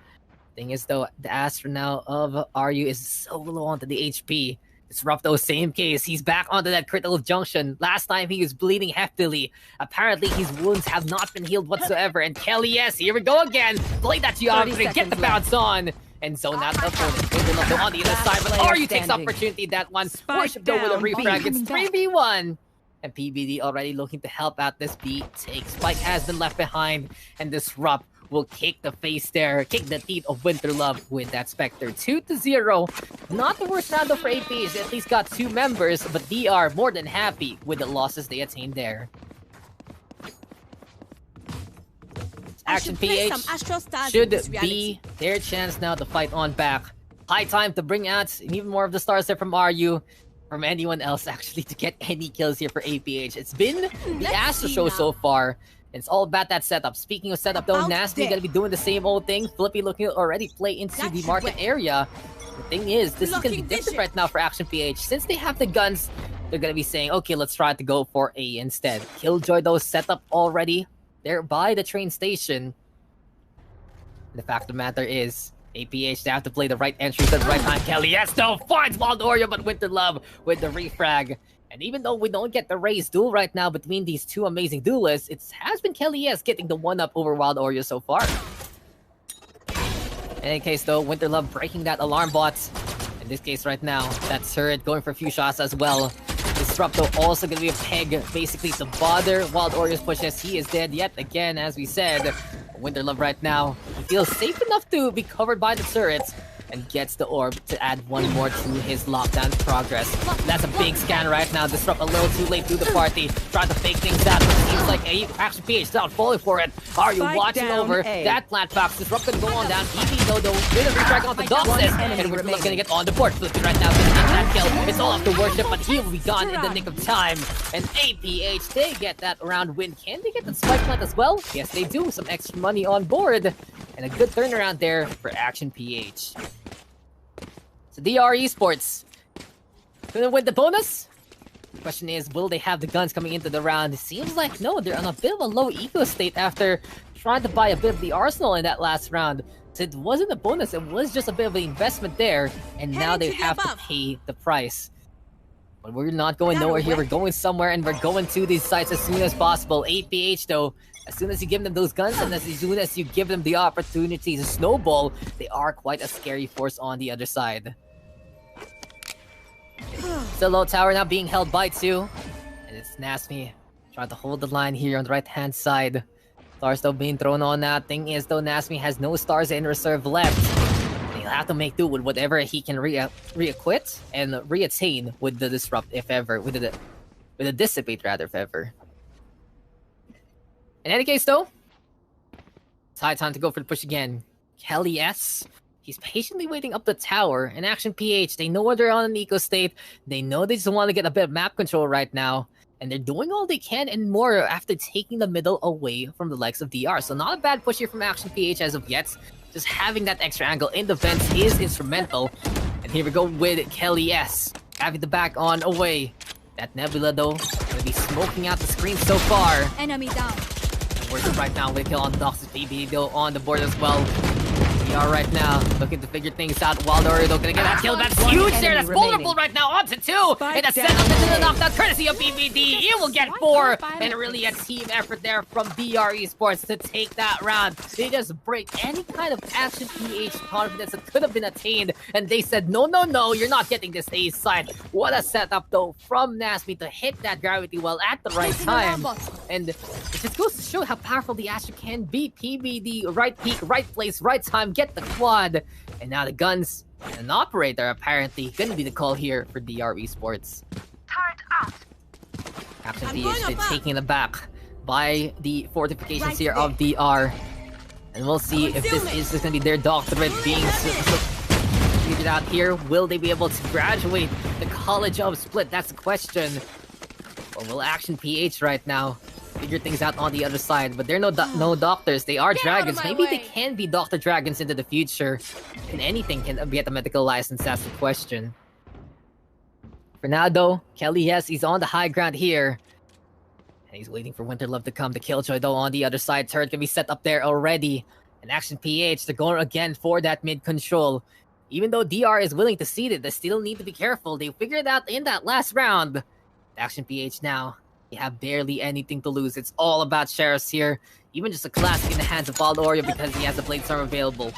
Thing is though, the Astra now of Ryu is so low onto the HP. Disrupt though, same case. He's back onto that critical junction. Last time he was bleeding heftily. Apparently his wounds have not been healed whatsoever. And Kelly, yes, here we go again. Play that geometry, get the bounce on. And zone out the opponent. Winterlove on the other side, but Ryu takes opportunity that one. Worship though with a refrag. It's 3v1. And PBD already looking to help out this B take. Spike has been left behind, and Disrupt will kick the face there, kick the teeth of Winterlove with that Spectre. 2-0. Not the worst round for APs. At least got 2 members, but DR more than happy with the losses they attained there. Action PH should be their chance now to fight on back. High time to bring out even more of the stars there from RU. From anyone else actually to get any kills here for APH. It's been the Astro show so far. It's all about that setup. Speaking of setup though, Nasty gonna be doing the same old thing. Flippy looking to already play into the market area. The thing is, this is gonna be different right now for Action PH. Since they have the guns, they're gonna be saying, okay, let's try to go for A instead. Killjoy though set up already there by the train station. The fact of the matter is, APH, they have to play the right entries at the right time. Kelly, yes, no, finds Wild Oreo, but Winterlove with the refrag. And even though we don't get the raised duel right now between these 2 amazing duelists, it has been Kelly, yes, getting the 1-up over Wild Oreo so far. In any case though, Winterlove breaking that alarm bot. In this case right now, that turret going for a few shots as well. Disrupt though also gonna be a peg basically to bother Wild Oreo's push as he is dead yet again, as we said. Winterlove right now, he feels safe enough to be covered by the turrets and gets the orb to add 1 more to his lockdown progress. That's a big scan right now. Disrupt a little too late through the party, trying to fake things out. It seems like Action PH not falling for it. Are you watching over that plant box? Disrupt gonna go on down. EV though, with a retrack on the Doxus, and Winterlove gonna get on the board. Flipping right now, gonna get that kill. It's all up to Worship, but he will be gone in the nick of time. And APH, they get that round win. Can they get the spike plant as well? Yes, they do. Some extra money on board. And a good turnaround there for Action PH. So DR Esports, gonna win the bonus? The question is, will they have the guns coming into the round? It seems like no, they're on a bit of a low eco state after trying to buy a bit of the arsenal in that last round. So it wasn't a bonus, it was just a bit of an investment there, and now they have to pay the price. But we're not going nowhere here, we're going somewhere, and we're going to these sites as soon as possible. APH though, as soon as you give them those guns and as soon as you give them the opportunity to snowball, they are quite a scary force on the other side. Still low tower now being held by 2. And it's Nasmi trying to hold the line here on the right hand side. Stars still being thrown on now. Thing is though, Nasmi has no stars in reserve left. He'll have to make do with whatever he can re-equip and re-attain with the Disrupt if ever. With the Dissipate rather if ever. In any case though, it's high time to go for the push again. Kelly S. He's patiently waiting up the tower, and Action PH, they know where they're on an eco state, they know they just want to get a bit of map control right now, and they're doing all they can and more after taking the middle away from the likes of DR. So not a bad push here from Action PH as of yet, just having that extra angle in the vents is instrumental. And here we go with Kelly S, having the back on away. That Nebula though, gonna be smoking out the screen so far. Enemy down. Working right now with a kill on Doxus. BB though on the board as well. are right now looking to figure things out. Wild Oreo gonna get that kill. That's huge there. That's vulnerable right now. Onto 2. And a setup into the knockdown courtesy of BBD. It will get 4. And really a team effort there from DR Esports to take that round. They just break any kind of Action PH confidence that could have been attained. And they said, no, no, no, you're not getting this A side. What a setup though from Nasmi to hit that gravity well at the right time. And it just goes to show how powerful the Astra can be. PBD, right peak, right place, right time, get the quad. And now the guns and an operator apparently gonna be the call here for DR Esports. Turret out. Captain PH been taken aback by the fortifications here of DR. And we'll see if this is just gonna be their doctorate being figured out here. Will they be able to graduate the College of Split? That's the question. Or will Action PH right now figure things out on the other side? But they're no doctors. They are dragons. Maybe they can be Dr. Dragons into the future. And anything can get a medical license. That's the question. For now, though, Kelly, yes, he's on the high ground here. And he's waiting for Winterlove to come. The Killjoy, though, on the other side. Turret can be set up there already. And Action PH, they're going again for that mid control. Even though DR is willing to cede it, they still need to be careful. They figured it out in that last round. Action PH now, they have barely anything to lose. It's all about Sheriffs here. Even just a classic in the hands of Wild Oreo because he has the Blade Storm available.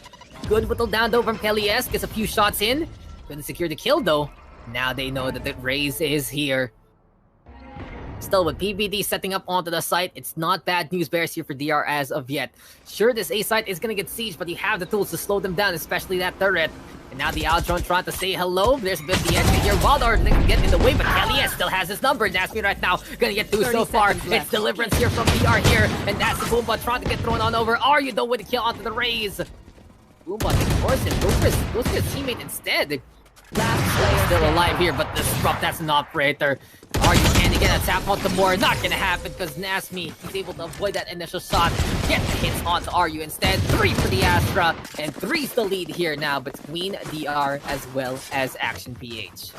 Good whittle down though from Kelly S. Gets a few shots in. Couldn't secure the kill though. Now they know that the raise is here. Still, with PBD setting up onto the site, it's not bad news bears here for DR as of yet. Sure, this A site is gonna get sieged, but you have the tools to slow them down, especially that turret. And now the Aldron trying to say hello. There's a bit of the entry here. Wild Oreo can get in the way, but Kelly S still has his number. Nasmi right now gonna get through so far. It's Deliverance here from DR here, and that's the Boomba trying to get thrown on over. Are you though with the kill onto the raise? Boomba can force him. Goes for his teammate instead. Last player still alive here, but Disrupt, that's an operator. Are you can to get a tap onto more? Not gonna happen because Nasmi, he's able to avoid that initial shot. Get the hits onto Ryu instead. 3 for the Astra, and 3's the lead here now between DR as well as Action PH.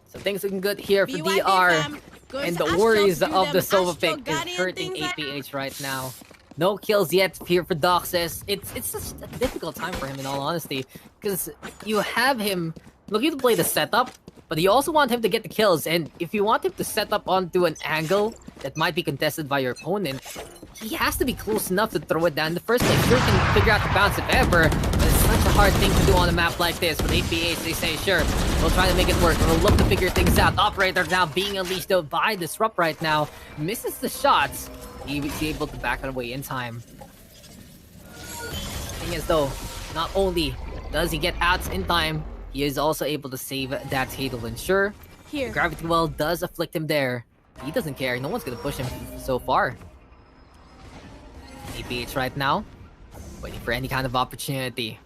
So things looking good here for DR. And the worries of the Sova pick is hurting APH right now. No kills yet here for Doxus. It's just a difficult time for him in all honesty. Because you have him looking to play the setup, but you also want him to get the kills. And if you want him to set up onto an angle that might be contested by your opponent, he has to be close enough to throw it down in the first place. Sure can figure out the bounce if ever, but it's such a hard thing to do on a map like this. With APH, they say, sure, we'll try to make it work. We'll look to figure things out. Operator now being unleashed though by Disrupt right now. Misses the shots. He's able to back it away in time. Thing is though, not only does he get out in time, he is also able to save that Hadal. And sure, the Gravity Well does afflict him there. He doesn't care. No one's gonna push him so far. APH right now, waiting for any kind of opportunity.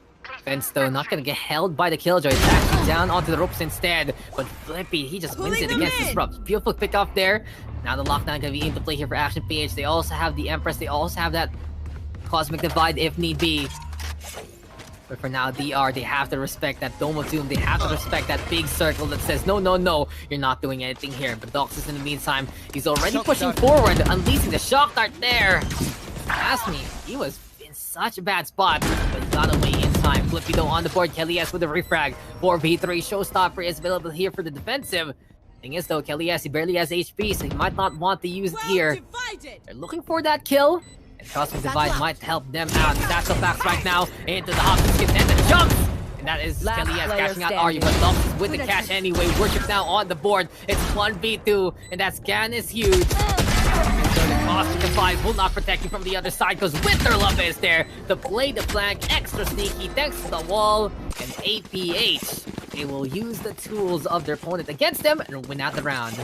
Fence though, not gonna get held by the Killjoy. It's actually down onto the ropes instead. But Flippy, he just wins it against Disrupt. Beautiful pick off there. Now the lockdown gonna be into play here for Action PH. They also have the Empress. They also have that Cosmic Divide if need be. But for now, DR, they have to respect that Dome of Doom. They have to respect that big circle that says, no, no, no, you're not doing anything here. But Doxus, in the meantime, he's already pushing forward, unleashing the Shock Dart there. Ask me, he was in such a bad spot, but he got away in time. Flippy though on the board, Kelly S with a refrag. 4v3 Showstopper is available here for the defensive. Thing is though, Kelly S, he barely has HP, so he might not want to use it here. They're looking for that kill, and Cosmic Divide might help them out. Satchel backs right now into the Hopkins and the jumps! And that is Kelly S catching out Aryu, but Doxus with the catch anyway. Worship now on the board. It's 1v2, and that scan is huge. So the Cosmic Divide will not protect you from the other side because Winterlove is there to play the flank. Extra sneaky thanks to the wall. And APH, they will use the tools of their opponent against them and win out the round.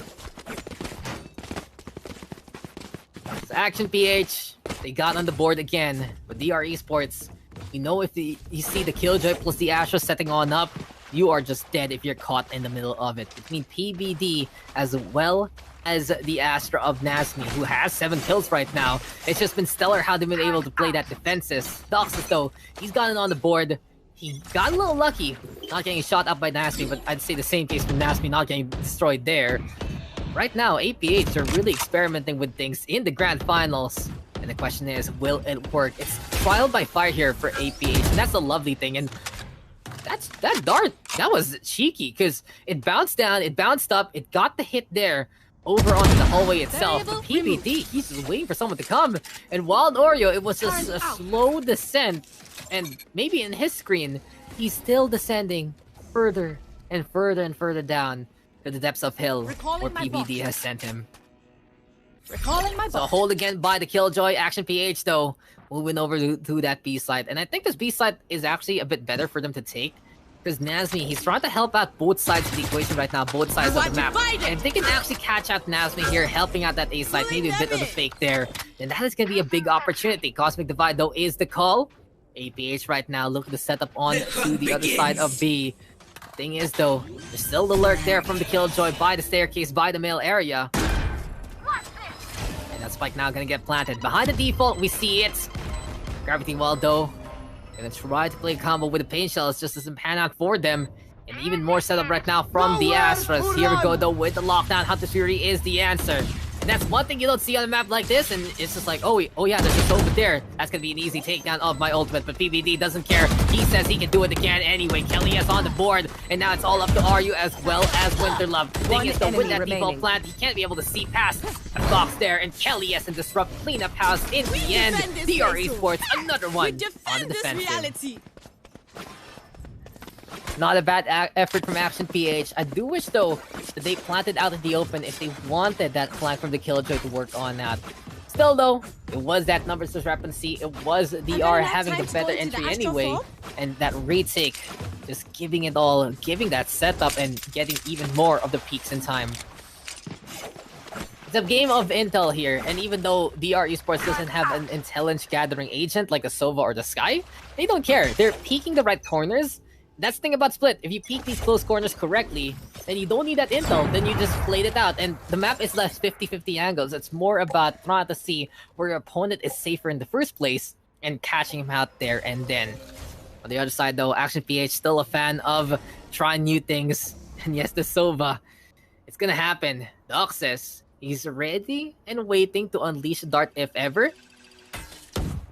So Action PH, they got on the board again with DR Esports. You know, if you see the Killjoy plus the Astra setting on up, you are just dead if you're caught in the middle of it. Between PBD as well as the Astra of Nasmi, who has 7 kills right now. It's just been stellar how they've been able to play that defenses. Doxus though, he's gotten on the board. He got a little lucky, not getting shot up by Nasmi, but I'd say the same case for Nasmi not getting destroyed there. Right now, APH are really experimenting with things in the Grand Finals. And And the question is, will it work? It's trial by fire here for APH, and that's a lovely thing. And that dart, that was cheeky, because it bounced down, it bounced up, it got the hit there over onto the hallway itself. But PBD, he's just waiting for someone to come. And Wild Oreo, it was just a slow descent. And maybe in his screen, he's still descending further and further and further down to the depths of hell where PBD has sent him. So hold again by the Killjoy. Action PH though, moving over to that B side. And I think this B side is actually a bit better for them to take. Because Nazmi, he's trying to help out both sides of the equation right now, both sides of the map. And if they can actually catch out Nazmi here, helping out that A side, maybe a bit of the fake there, then that is going to be a big opportunity. Cosmic Divide though is the call. APH right now looking to set up on to the other side of B. Thing is though, there's still the lurk there from the Killjoy by the staircase, by the male area. And that spike now gonna get planted. Behind the default, we see it. Gravity Well though, gonna try to play a combo with the Pain Shells, just doesn't pan out for them. And even more setup right now from the Astras. Here we go though with the lockdown. Hunter's Fury is the answer. And that's one thing you don't see on a map like this, and it's just like, oh yeah, there's just over there. That's gonna be an easy takedown of my ultimate, but PBD doesn't care. He says he can do it again anyway. Kelly is on the board, and now it's all up to RU as well as Winterlove. The thing is though, with that default plant, he can't be able to see past the box there, and Kelly has to disrupt cleanup house in the end. DR Esports, another one on the defensive. Not a bad effort from Action PH. I do wish, though, that they planted out in the open if they wanted that flank from the Killjoy to work on that. Still, though, it was that numbers discrepancy. It was DR having the better entry anyway. And that retake, just giving it all, giving that setup and getting even more of the peaks in time. It's a game of intel here, and even though DR Esports doesn't have an intelligence gathering agent like a Sova or the Sky, they don't care. They're peeking the right corners. That's the thing about Split. If you peek these close corners correctly, then you don't need that intel. Then you just played it out. And the map is less 50-50 angles. It's more about trying to see where your opponent is safer in the first place and catching him out there and then. On the other side, though, Action PH still a fan of trying new things. And yes, the Sova. It's gonna happen. Doxus, he's ready and waiting to unleash a dart if ever.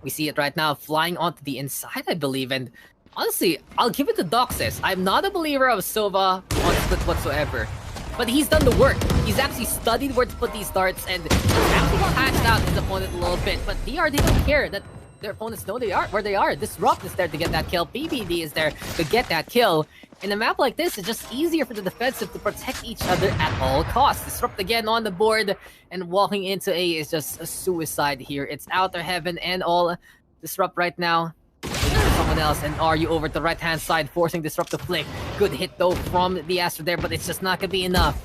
We see it right now flying onto the inside, I believe. And honestly, I'll give it to Doxus. I'm not a believer of Sova on Split whatsoever. But he's done the work. He's actually studied where to put these darts and actually patched out his opponent a little bit. But DR, they don't care that their opponents know they are where they are. Disrupt is there to get that kill. PBD is there to get that kill. In a map like this, it's just easier for the defensive to protect each other at all costs. Disrupt again on the board, and walking into A is just a suicide here. It's Outer Heaven and all. Disrupt right now. Someone else, and RU over to the right-hand side, forcing Disrupt to flick. Good hit, though, from the Astra there, but it's just not gonna be enough.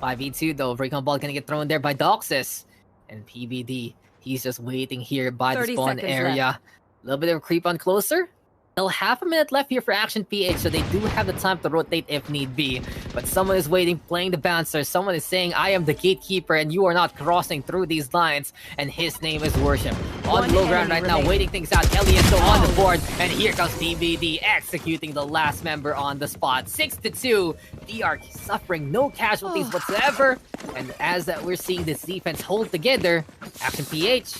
5v2, though. Recon Ball gonna get thrown there by Doxus. And PBD, he's just waiting here by the spawn area. A little bit of a creep on closer. Still half a minute left here for Action PH, so they do have the time to rotate if need be. But someone is waiting, playing the bouncer. Someone is saying, I am the gatekeeper and you are not crossing through these lines. And his name is Worship. On the low ground right now, waiting things out. Elliot still on the board. And here comes PBD executing the last member on the spot. 6-2. DR suffering no casualties whatsoever. And as we're seeing this defense hold together, Action PH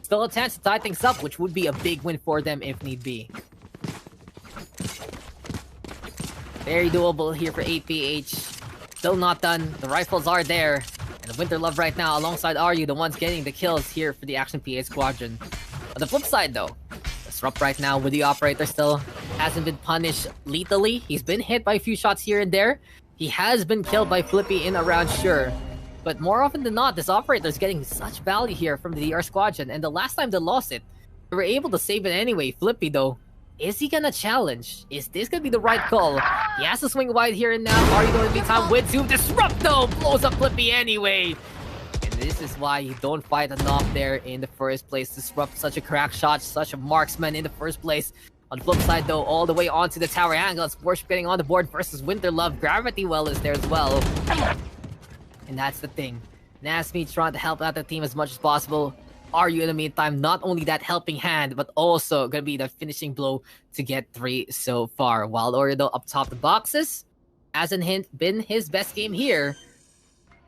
still a chance to tie things up, which would be a big win for them if need be. Very doable here for APH. Still not done. The rifles are there. And the Winter Love right now alongside RU, the ones getting the kills here for the Action PH squadron. On the flip side though, Disrupt right now with the operator still hasn't been punished lethally. He's been hit by a few shots here and there. He has been killed by Flippy in a round, sure. But more often than not, this operator is getting such value here from the DR squadron. And the last time they lost it, they were able to save it anyway. Flippy though, is he gonna challenge? Is this gonna be the right call? He has to swing wide here and now. Are you going to be time with Zoom? Disrupt though! Blows up Flippy anyway! And this is why you don't fight a knock there in the first place. Disrupt such a crack shot, such a marksman in the first place. On the flip side though, all the way onto the tower angle. It's Worship getting on the board versus Winter Love. Gravity Well is there as well. And that's the thing. Nasmi trying to help out the team as much as possible. RU in the meantime, not only that helping hand, but also gonna be the finishing blow to get 3 so far. Wild Oreo though up top the boxes. Hasn't been his best game here,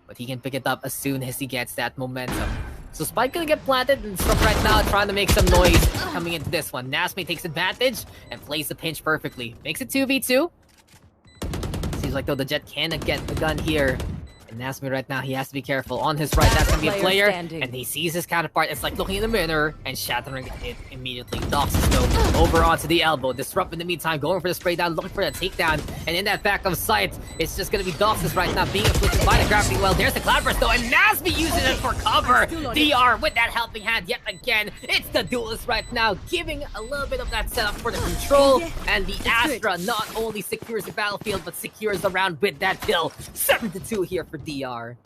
but he can pick it up as soon as he gets that momentum. So Spike gonna get planted and Disrupt right now, trying to make some noise coming into this one. Nasmi takes advantage and plays the pinch perfectly. Makes it 2v2. Seems like though the Jet can get the gun here. And Nasmi right now, he has to be careful. On his right, that's gonna be a player. And he sees his counterpart. It's like looking in the mirror and shattering it immediately. Doxes though over onto the elbow. Disrupt in the meantime, going for the spray down, looking for that takedown. And in that back of sight, it's just gonna be Doxes right now being afflicted by the gravity well. There's the Cloudburst though, and Nasmi using it for cover. DR with that helping hand yet again. It's the Duelist right now, giving a little bit of that setup for the control. And the Astra not only secures the battlefield, but secures the round with that kill. 7-2 here for DR.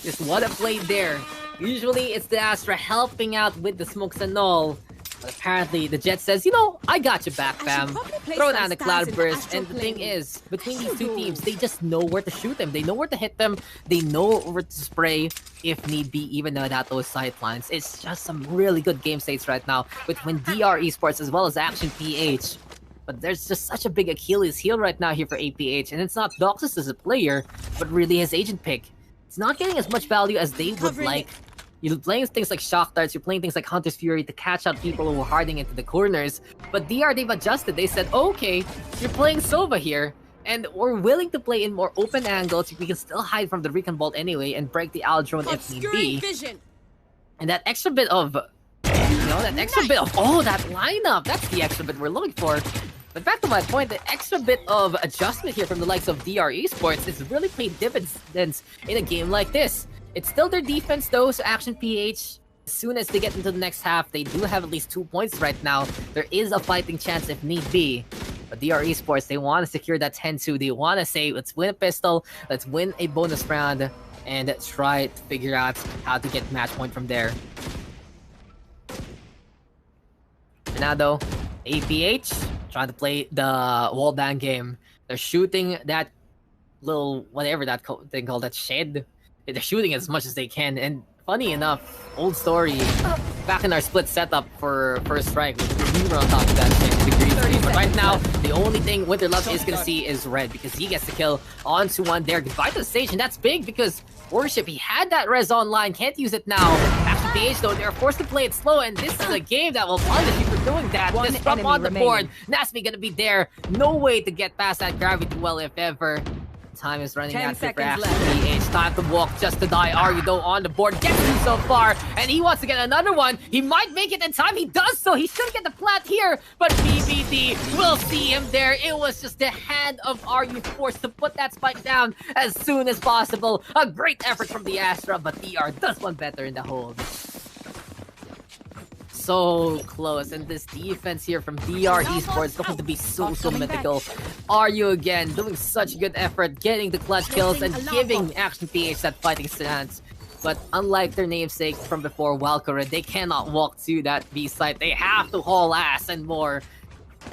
Just what a play there. Usually it's the Astra helping out with the smokes and all. But apparently the Jet says, you know, I got your back, fam. Throw down the Cloudburst. And the thing is, between these two teams, they just know where to shoot them. They know where to hit them. They know where to spray if need be, even without those sidelines. It's just some really good game states right now between DR Esports as well as Action PH. But there's just such a big Achilles heel right now here for APH, and it's not Doxus as a player, but really his agent pick. It's not getting as much value as they would like. You're playing things like Shock Darts, you're playing things like Hunter's Fury to catch out people who are harding into the corners. But DR, they've adjusted. They said, okay, you're playing Sova here, and we're willing to play in more open angles. We can still hide from the Recon Bolt anyway and break the Al drone if need be. And that extra bit of... You know, that extra bit of... Oh, that lineup! That's the extra bit we're looking for. But back to my point, the extra bit of adjustment here from the likes of DR Esports is really played dividends in a game like this. It's still their defense though, so Action PH, as soon as they get into the next half, they do have at least 2 points right now. There is a fighting chance if need be. But DR Esports, they want to secure that 10-2. They want to say, let's win a pistol, let's win a bonus round, and try to figure out how to get match point from there. And now though, APH trying to play the wallbang game. They're shooting that little whatever that thing called, that shed. They're shooting as much as they can. And funny enough, old story, back in our split setup for First Strike, we were on top of that shed, the green screen. But right now, the only thing Winter Love is gonna see is red because he gets the kill onto one there. Goodbye to the stage, and that's big because Worship, he had that res online, can't use it now. After PH though, they're forced to play it slow, and this is a game that will punish you for doing that. Disrupt on the board, Nasmi gonna be there. No way to get past that gravity well, if ever. Time is running out for Action PH. Time to walk just to die. Aryudo on the board, gets him so far, and he wants to get another one. He might make it in time. He does so. He should get the plant here, but BBD will see him there. It was just the hand of Ryu forced to put that spike down as soon as possible. A great effort from the Astra, but DR does one better in the hold. So close, and this defense here from DR Esports looking to be so mythical. Ryu again doing such good effort, getting the clutch kills and giving Action PH that fighting stance. But unlike their namesake from before, Valkyrie, they cannot walk to that B site. They have to haul ass and more.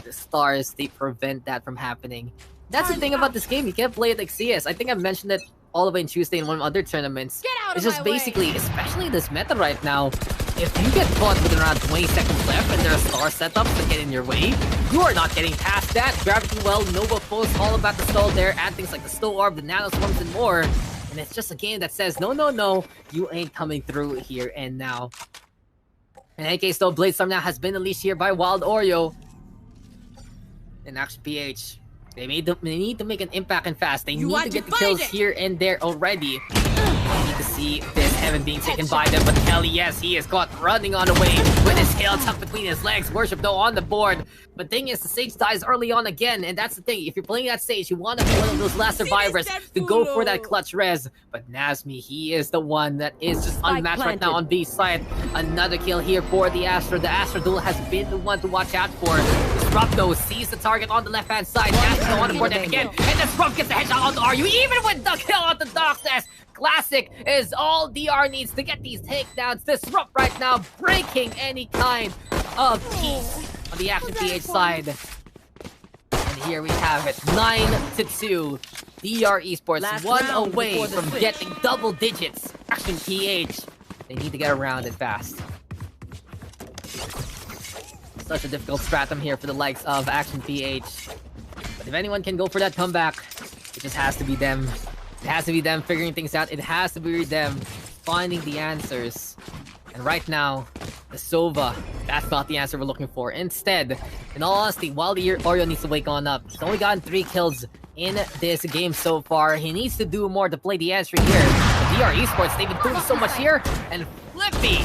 The stars, they prevent that from happening. That's the thing about this game, you can't play it like CS. I think I mentioned it all the way in Tuesday in one of other tournaments. It's just basically, especially this meta right now, if you get caught with around 20 seconds left and there are star setups that get in your way, you are not getting past that. Gravity Well, Nova Post, all about the stall there, add things like the Snow Orb, the Nano Swarms, and more. And it's just a game that says, no, no, no, you ain't coming through here and now. In any case though, Bladestorm now has been unleashed here by Wild Oreo. And Action PH. They need to make an impact and fast. They need to get the kills here and there already. They need to see this Heaven being taken by them, but Kelly, yes, he is caught running on the way with his tail tucked between his legs. Worship though on the board. But thing is, the stage dies early on again, and that's the thing. If you're playing that stage, you want to be one of those last survivors to go for that clutch res. But Nasmi, he is the one that is just unmatched right now on B side. Another kill here for the Astra. The Astra duel has been the one to watch out for. Disrupt though sees the target on the left-hand side. Astra on the board again, and Disrupt gets the headshot on the RU, even with the kill on the Doxas. Classic is all DR needs to get these takedowns. Disrupt right now, breaking any kind of peace on the Action PH side. And here we have it, 9-2. DR Esports one away from getting double digits. Action PH, they need to get around it fast. Such a difficult stratum here for the likes of Action PH. But if anyone can go for that comeback, it just has to be them. It has to be them figuring things out. It has to be them finding the answers. And right now, the Sova, that's not the answer we're looking for. Instead, in all honesty, while the Oreo needs to wake on up, he's only gotten 3 kills in this game so far. He needs to do more to play the answer here. The DR Esports, they've been doing so much here. And Flippy,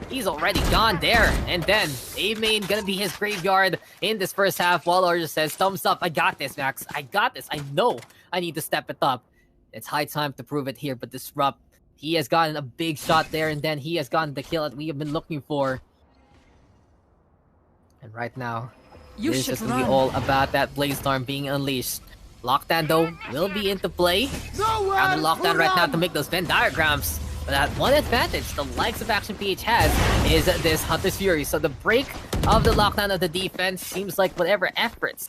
he's already gone there. And then, A-main gonna be his graveyard in this first half. While Oreo says, thumbs up, I got this, Max. I got this. I know I need to step it up. It's high time to prove it here, but Disrupt, he has gotten a big shot there, and then he has gotten the kill that we have been looking for. And right now, this is just going to be all about that Blaze Storm being unleashed. Lockdown, though, will be into play. Having Lockdown right now to make those Venn diagrams. But that one advantage the likes of Action PH has is this Hunter's Fury. So the break of the lockdown of the defense seems like whatever efforts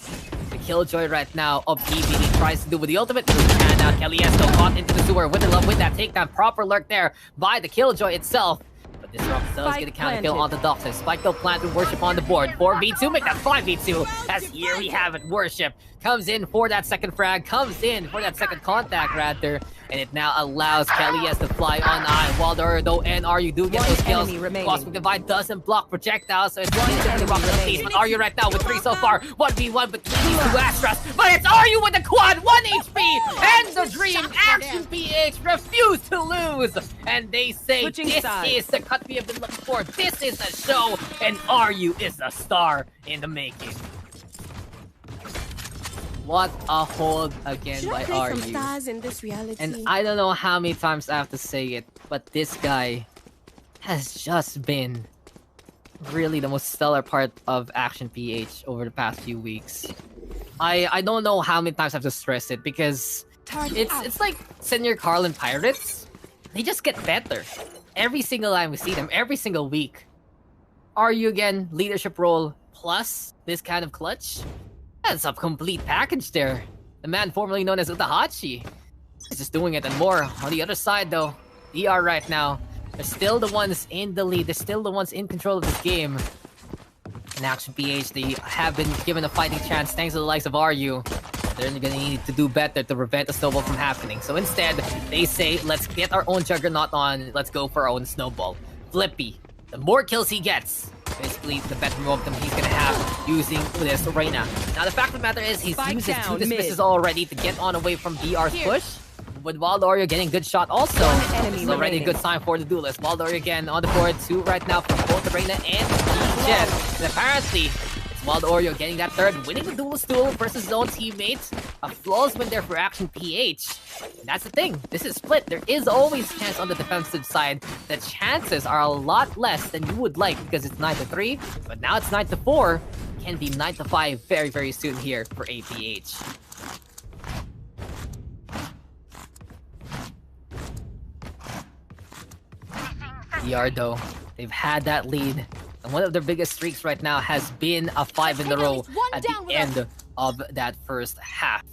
the Killjoy right now of PBD tries to do with the ultimate. And now Kelly Esco caught into the sewer with that takedown. Proper lurk there by the Killjoy itself. But Disrupt does get a counter kill on the Doxer. Spike though planted Worship on the board. 4v2, make that 5v2. As here we have it, Worship comes in for that second frag, comes in for that second contact rather. And it now allows Kelly S to fly on eye. While though NRU do get those kills. Cosmic Divide doesn't block projectiles, so it's easy to rock the piece. But RU right now with 3 so far. 1v1 between these 2 Astras. But it's RU with the quad, 1 HP! And the dream, Action PH refuse to lose! And they say this is the cut we have been looking for. This is the show, and RU is the star in the making. What a hold again by RU. Some stars in this reality? And I don't know how many times I have to say it, but this guy has just been really the most stellar part of Action PH over the past few weeks. I don't know how many times I have to stress it because it's like Senior Carlin Pirates. They just get better. Every single time we see them, every single week. RU again, leadership role, plus this kind of clutch. That's a complete package there. The man formerly known as Utahachi is just doing it and more. On the other side though, DR right now, they're still the ones in the lead. They're still the ones in control of this game. In Action PH, they have been given a fighting chance thanks to the likes of RU. They're gonna need to do better to prevent a snowball from happening. So instead, they say, let's get our own Juggernaut on. Let's go for our own snowball. Flippy, the more kills he gets, basically the better momentum he's gonna have using this Reina. Now the fact of the matter is he's used his 2 dismisses already to get on away from DR's push. With Waldorio getting good shot also. This is already a good sign for the duelist. Waldorio again on the board, 2 right now from both the Reina and the Jet. And apparently, it's Waldorio getting that 3rd, winning the duelist duel versus his own teammates. A flawless win there for Action PH. And that's the thing, this is split. There is always a chance on the defensive side. The chances are a lot less than you would like because it's 9-3, but now it's 9-4. Can be 9-5 very, very soon here for APH. DR though, they've had that lead. And one of their biggest streaks right now has been a 5 in a row at the end of that first half.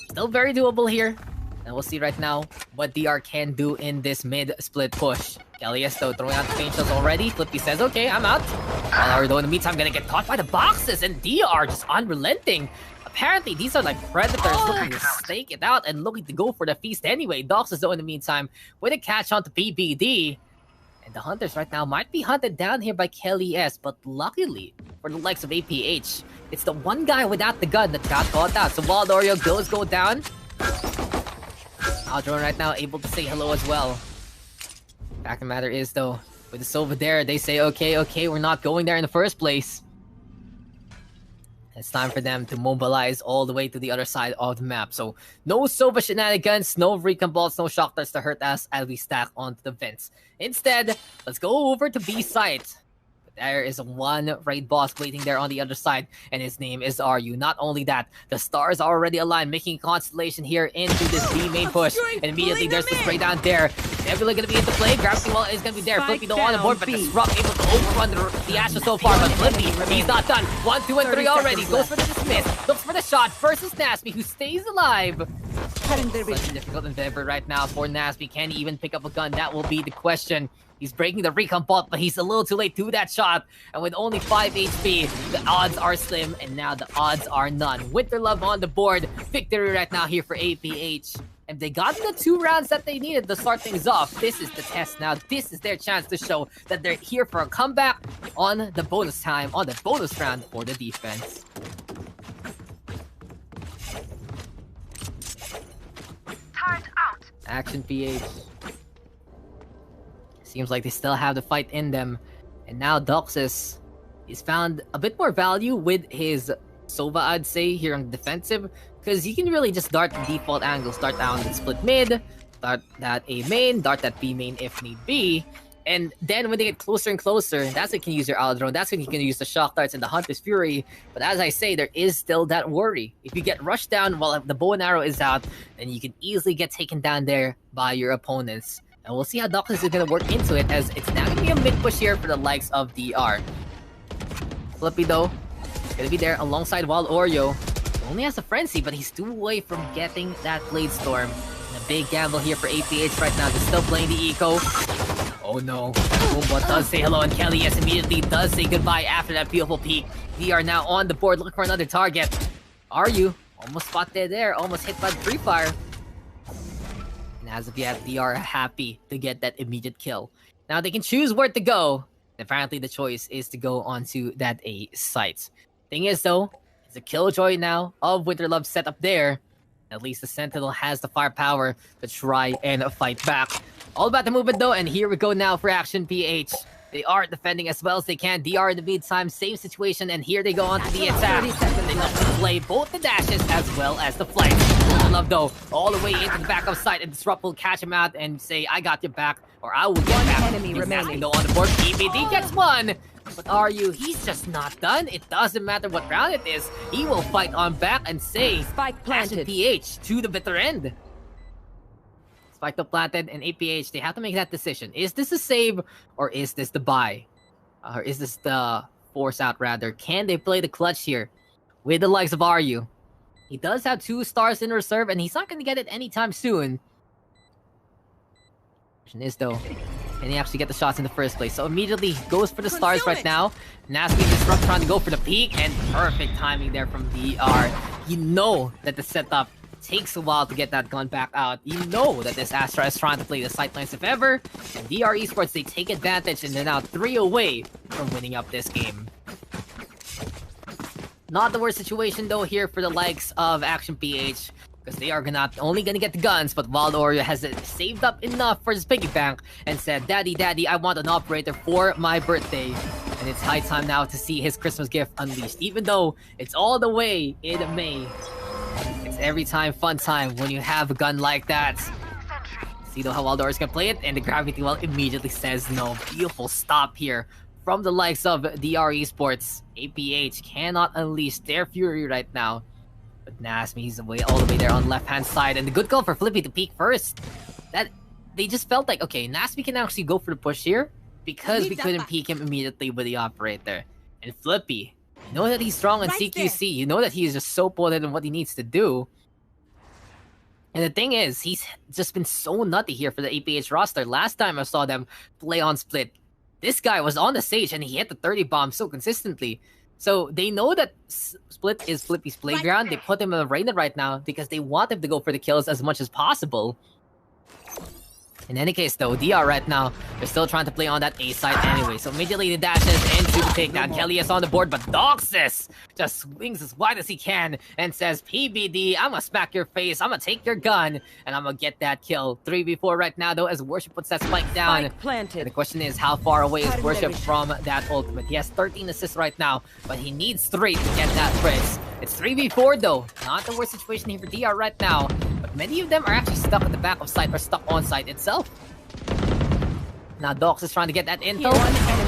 Still very doable here. And we'll see right now what DR can do in this mid-split push. Kellyes though throwing out the paint shells already. Flippy says, okay, I'm out. While though in the meantime gonna get caught by the boxes, and DR just unrelenting. Apparently these are like predators looking to stake it out and looking to go for the feast anyway. Doxes though in the meantime with a catch on to PBD. And the Hunters right now might be hunted down here by Kelly S, but luckily for the likes of APH, it's the one guy without the gun that got caught out. So Waldorio does go down. Aldron right now able to say hello as well. Fact of the matter is though, with the Sova there, they say, okay, we're not going there in the first place. It's time for them to mobilize all the way to the other side of the map. So no Sova shenanigans, no recon balls, no shock darts to hurt us as we stack onto the vents. Instead, let's go over to B site. There is one raid boss waiting there on the other side, and his name is RU. Not only that, the stars are already aligned, making a constellation here into this B main push. And immediately there's the spray down there. Nebula gonna be into play. Gravity Wall is gonna be there. Flippy though on the board, but Disrupt able to overrun the Ashes so far. But Flippy, he's not done. 1, 2, and 3 already. Goes for the dismiss. Looks for the shot versus Nasby, who stays alive. Such a difficult endeavor right now for Nasby. Can he even pick up a gun? That will be the question. He's breaking the recon bot, but he's a little too late to that shot. And with only 5 HP, the odds are slim, and now the odds are none. Winter Love on the board. Victory right now here for APH. And they got the 2 rounds that they needed to start things off. This is the test now. This is their chance to show that they're here for a comeback on the bonus time, on the bonus round for the defense. Turret out. Action PH. Seems like they still have the fight in them. And now Doxis, he's found a bit more value with his Sova, I'd say, here on the defensive. Because you can really just dart the default angle, start down the split mid, dart that A main, dart that B main if need be. And then when they get closer and closer, that's when you can use your Owl Drone, that's when you can use the Shock Darts and the Hunter's Fury. But as I say, there is still that worry. If you get rushed down while the bow and arrow is out, then you can easily get taken down there by your opponents. And we'll see how Doxis is going to work into it, as it's now going to be a mid-push here for the likes of DR. Flippy, though, is going to be there alongside Wild Oreo. Only has a Frenzy, but he's 2 away from getting that Blade Storm. And a big gamble here for APH right now. They're still playing the Eco. Oh no. Boomba does say hello, and Kelly yes immediately does say goodbye after that beautiful peek. DR now on the board looking for another target. Are you? Almost spotted there. Almost hit by the Free Fire. And as of yet, DR are happy to get that immediate kill. Now they can choose where to go. Apparently the choice is to go onto that A site. Thing is though, it's a Killjoy now of Winterlove set up there. At least the Sentinel has the firepower to try and fight back. All about the movement though, and here we go now for Action PH. They are defending as well as they can. DR in the meantime, same situation, and here they go onto the attack. They love to play both the dashes as well as the flights. Love though, all the way into the backup site, and Disrupt will catch him out and say, I got your back, or I will get back. Enemy remaining. Though on the board, PBD gets 1. But are you? He's just not done. It doesn't matter what round it is. He will fight on back and say, Spike planted. PH to the bitter end. Spike up planted, and APH, they have to make that decision. Is this a save, or is this the buy? Or is this the force out, rather? Can they play the clutch here with the likes of RU? He does have 2 stars in reserve, and he's not going to get it anytime soon. Question is, though, can he actually get the shots in the first place? So immediately goes for the stars right now. Nasty Disrupt trying to go for the peak, and perfect timing there from DR. You know that the setup takes a while to get that gun back out. You know that this Astra is trying to play the sightlines if ever. And DR Esports, they take advantage, and they're now 3 away from winning up this game. Not the worst situation though here for the likes of Action PH, because they are not only gonna get the guns, but Wild Oreo has saved up enough for his piggy bank and said, Daddy, I want an operator for my birthday. And it's high time now to see his Christmas gift unleashed, even though it's all the way in May. It's every time fun time when you have a gun like that. See though how Wild Oreo is gonna play it, and the Gravity Well immediately says no. Beautiful stop here from the likes of DR Esports. APH cannot unleash their fury right now. But Nasmi, he's away all the way there on left-hand side. And the good call for Flippy to peek first. That they just felt like, okay, Nasmi can actually go for the push here because we couldn't peek him immediately with the operator. And Flippy, you know that he's strong on CQC. You know that he is just so potent in what he needs to do. And the thing is, he's just been so nutty here for the APH roster. Last time I saw them play on Split, this guy was on the stage and he hit the 30 bomb so consistently. So they know that Split is Flippy's playground. They put him in arena right now because they want him to go for the kills as much as possible. In any case though, DR right now, they're still trying to play on that A side anyway. So immediately the dashes into the takedown. Kelly is on the board, but Doxis just swings as wide as he can and says, PBD, I'm gonna smack your face, I'm gonna take your gun, and I'm gonna get that kill. 3v4 right now though, as Worship puts that spike down. Spike planted. And the question is, how far away is Worship from that ultimate? He has 13 assists right now, but he needs 3 to get that Fritz. It's 3v4 though, not the worst situation here for DR right now. But many of them are actually stuck at the back of site or stuck on site itself. Now Dox is trying to get that intel.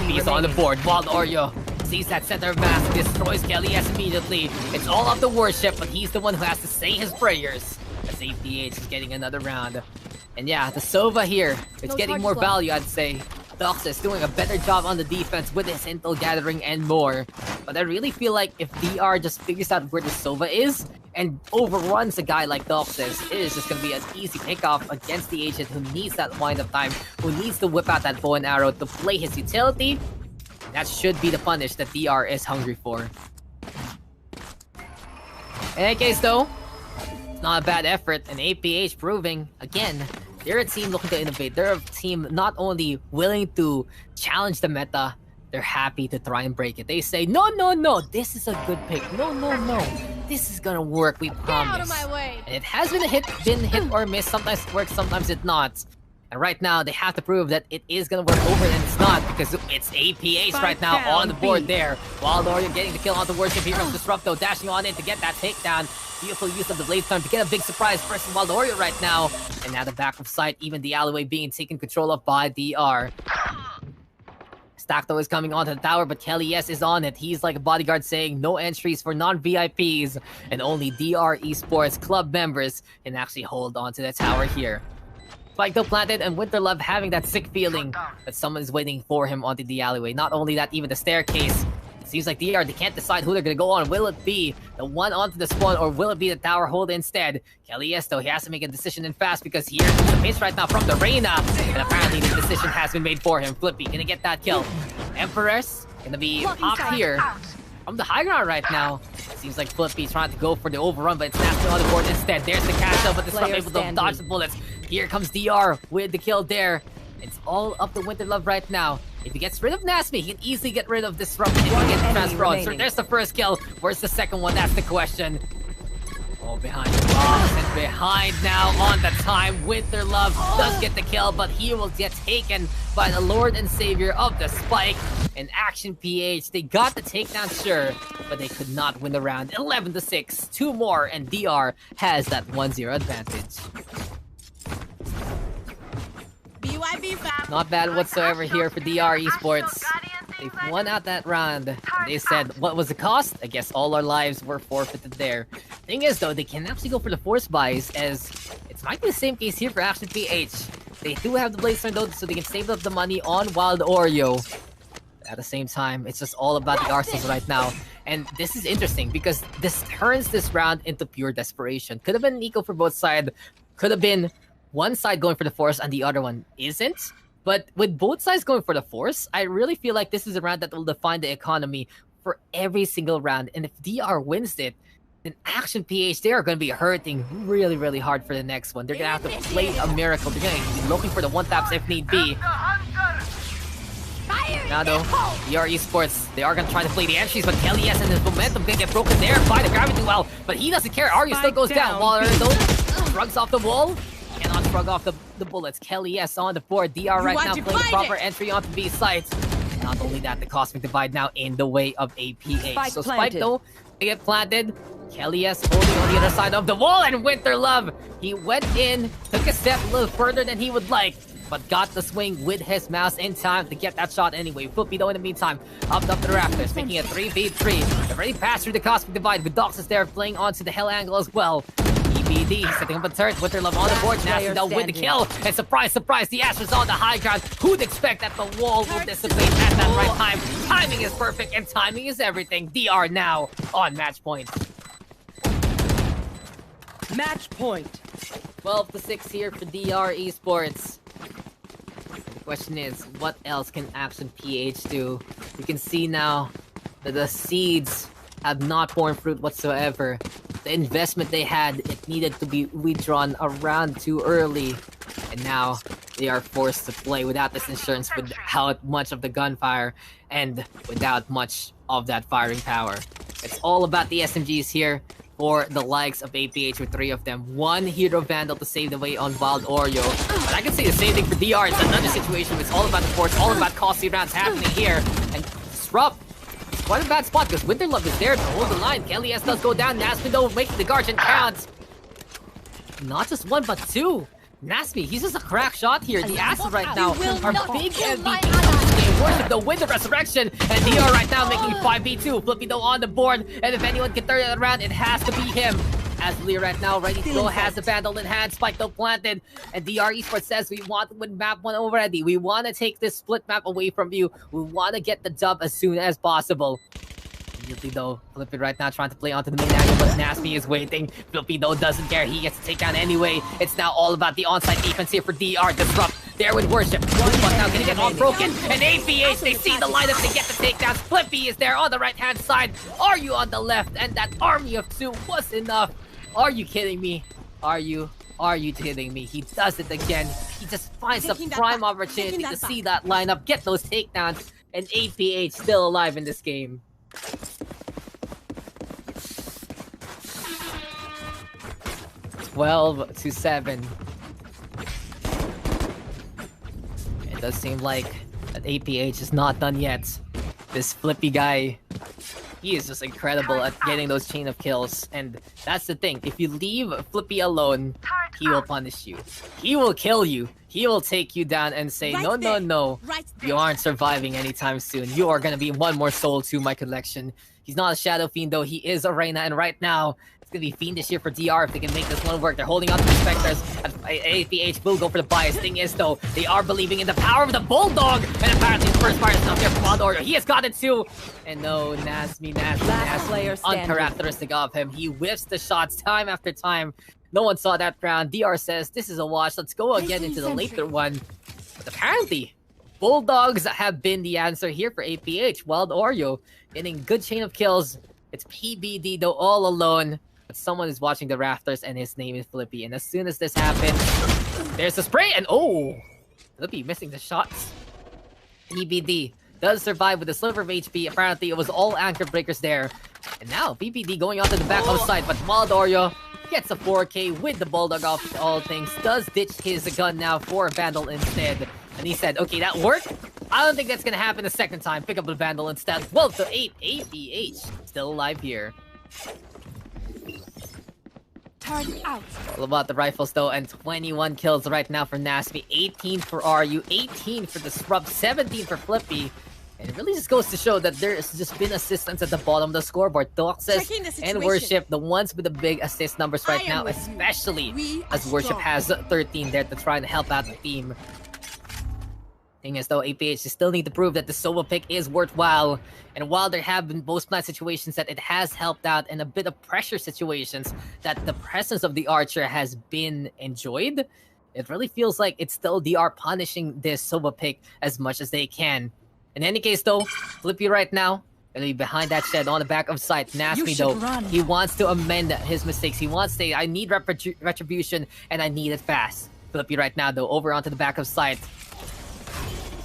He's on the board. Wild Oreo sees that center of mass, destroys Kelly S immediately. It's all of the Worship, but he's the one who has to say his prayers. As APH is getting another round. And yeah, the Sova here, it's getting more value, I'd say. Dox is doing a better job on the defense with his intel gathering and more. But I really feel like if DR just figures out where the Sova is and overruns a guy like Doxis, it is just going to be an easy pickoff against the agent who needs that wind-up time, who needs to whip out that bow and arrow to play his utility. That should be the punish that DR is hungry for. In any case though, not a bad effort, and APH proving, again, they're a team looking to innovate. They're a team not only willing to challenge the meta, they're happy to try and break it. They say, no, no, no, this is a good pick. No, no, no, this is gonna work, we promise. Get out of my way! And it has been hit or miss. Sometimes it works, sometimes it not. And right now, they have to prove that it is gonna work over, and it's not, because it's APH right now on the board there. Wild Warrior getting the kill on the worship. Here comes Disrupt though, dashing on in to get that takedown. Beautiful use of the Blade Storm to get a big surprise first from Wild Warrior right now. And now the back of sight, even the alleyway being taken control of by DR. Stack though is coming onto the tower, but Kelly S is on it. He's like a bodyguard saying no entries for non-VIPs, and only DR Esports club members can actually hold on to the tower here. Spike though planted, and Winterlove having that sick feeling that someone is waiting for him onto the alleyway. Not only that, even the staircase. It seems like DR, they can't decide who they're gonna go on. Will it be the one onto the spawn, or will it be the tower hold instead? Kelly S though, he has to make a decision and fast, because here's the pitch right now from the Reyna, and apparently the decision has been made for him. Flippy gonna get that kill. Empress gonna be popped here from the high ground right now. Seems like Flippy trying to go for the overrun, but it's snapped on the board instead. There's the catch up, but the Disrupt able to dodge the bullets. Here comes DR with the kill there. It's all up to Winterlove right now. If he gets rid of Nasmi, he can easily get rid of Disrupt if he gets transferred. So there's the first kill. Where's the second one? That's the question. Oh, behind. And behind now on the time. Winterlove does get the kill, but he will get taken by the Lord and Savior of the Spike. And Action PH, they got the takedown, sure, but they could not win the round. 11-6, 2 more, and DR has that 1-0 advantage. BYB fam. Not bad whatsoever here for DR Esports. They won out that round. They said, what was the cost? I guess all our lives were forfeited there. Thing is though, they can actually go for the force buys, as it might be the same case here for Action PH. They do have the Blade Storm though, so they can save up the money on Wild Oreo. At the same time, it's just all about the arsenals right now. And this is interesting, because this turns this round into pure desperation. Could have been an eco for both sides. Could have been one side going for the force and the other one isn't. But with both sides going for the force, I really feel like this is a round that will define the economy for every single round. And if DR wins it, then Action PH, they are going to be hurting really, really hard for the next one. They're going to have to play a miracle. They're going to be looking for the one-taps if need be. Now though, DR Esports, they are going to try to play the entries, but Kelly S and his momentum going to get broken there by the gravity well. But he doesn't care. Arya still goes down. Waller though shrugs off the wall. Cannot shrug off the bullets. Kelly S on the board. DR right now playing the proper entry onto B site. Not only that, the Cosmic Divide now in the way of APH. So Spike though, they get planted. Kelly S holding on the other side of the wall, and Winterlove, he went in, took a step a little further than he would like, but got the swing with his mouse in time to get that shot anyway. Flippy though in the meantime, up the rafters, making a 3v3. They've already passed through the Cosmic Divide, with Doxus there playing onto the Hell Angle as well. EBD setting up a turret. Winterlove on the board. Nasty though with the kill. And surprise, surprise, the Astra's on the high ground. Who'd expect that the wall will dissipate at that right time? Timing is perfect, and timing is everything. DR now on match point. Match point. 12-6 here for DR Esports. The question is, what else can Action PH do? You can see now that the seeds have not borne fruit whatsoever. The investment they had, it needed to be withdrawn around too early. And now they are forced to play without this insurance, without much of the gunfire, and without much of that firing power. It's all about the SMGs here for the likes of APH, with 3 of them. 1 Hero Vandal to save the way on Wild Oreo. But I can say the same thing for DR. It's another situation. It's all about the force, all about costly rounds happening here. And Disrupt, it's quite a bad spot, because Winterlove is there to hold the line. Kelly S does go down. Nasmi though making the guardian count. Not just 1, but 2. Nasmi, he's just a crack shot here. The asses right now are big MVP. They worship the Wind of Resurrection, and DR right now making 5v2. Flippy though on the board, and if anyone can turn it around, it has to be him. As Lee right now ready to go, has the Vandal in hand. Spike though planted, and DR Esports says we want to win map 1 already. We want to take this split map away from you. We want to get the dub as soon as possible. Immediately though, Flippy right now trying to play onto the main angle, but Nasmi is waiting. Flippy though doesn't care. He gets to take down anyway. It's now all about the onside defense here for DR. Disrupt there with Worship. One now gonna get all broken. And APH, they see the lineup, they get the takedowns. Flippy is there on the right hand side. Are you on the left? And that army of 2 was enough. Are you kidding me? Are you kidding me? He does it again. He just finds a Taking that prime back. opportunity Taking to that see back. that lineup, get those takedowns, and APH still alive in this game. (12-7). It does seem like that APH is not done yet. This Flippy guy, he is just incredible at getting those chain of kills. And that's the thing, if you leave Flippy alone, he will punish you. He will kill you. He will take you down and say, Right no, no, there. no. Right there. You aren't surviving anytime soon. You are gonna be one more soul to my collection. He's not a Shadow Fiend though, he is a Reyna, and right now, it's gonna be fiendish here for DR if they can make this one work. They're holding on to the Spectres. APH will go for the bias. Thing is though, they are believing in the power of the Bulldog, and apparently the first fire is not there for Wild. He has got it too. And no, Nasty, player standing. uncharacteristic of him. He whiffs the shots time after time. No one saw that round. DR says, this is a wash. Let's go again into the later one. But apparently, Bulldogs have been the answer here for APH. Wild Oreo getting good chain of kills. It's PBD though all alone. But someone is watching the rafters and his name is Flippy. And as soon as this happens, there's a spray and oh! Flippy missing the shots. PBD does survive with a sliver of HP. Apparently it was all anchor breakers there. And now PBD going onto the back of the side. But Wild Oreo gets a 4K with the Bulldog off all things. Does ditch his gun now for a Vandal instead. And he said, okay, that worked. I don't think that's gonna happen a second time. Pick up the Vandal instead. 12-8, APH still alive here. Target out. All about the rifles though, and 21 kills right now for Nasby. 18 for RU, 18 for the Scrub, 17 for Flippy. And it really just goes to show that there has just been assistance at the bottom of the scoreboard. Doxes Checking the and situation. Worship, the ones with the big assist numbers right I am now, with you. especially We as are Worship strong. has 13 there to try and help out the team. Thing is though, APH still need to prove that the solo pick is worthwhile. And while there have been post plant situations that it has helped out, and a bit of pressure situations that the presence of the Archer has been enjoyed, it really feels like it's still DR punishing this solo pick as much as they can. In any case though, Flippy right now gonna be behind that shed on the back of sight. Nasty though, run. he wants to amend his mistakes. He wants to say, I need retribution and I need it fast. Flippy right now though, over onto the back of sight.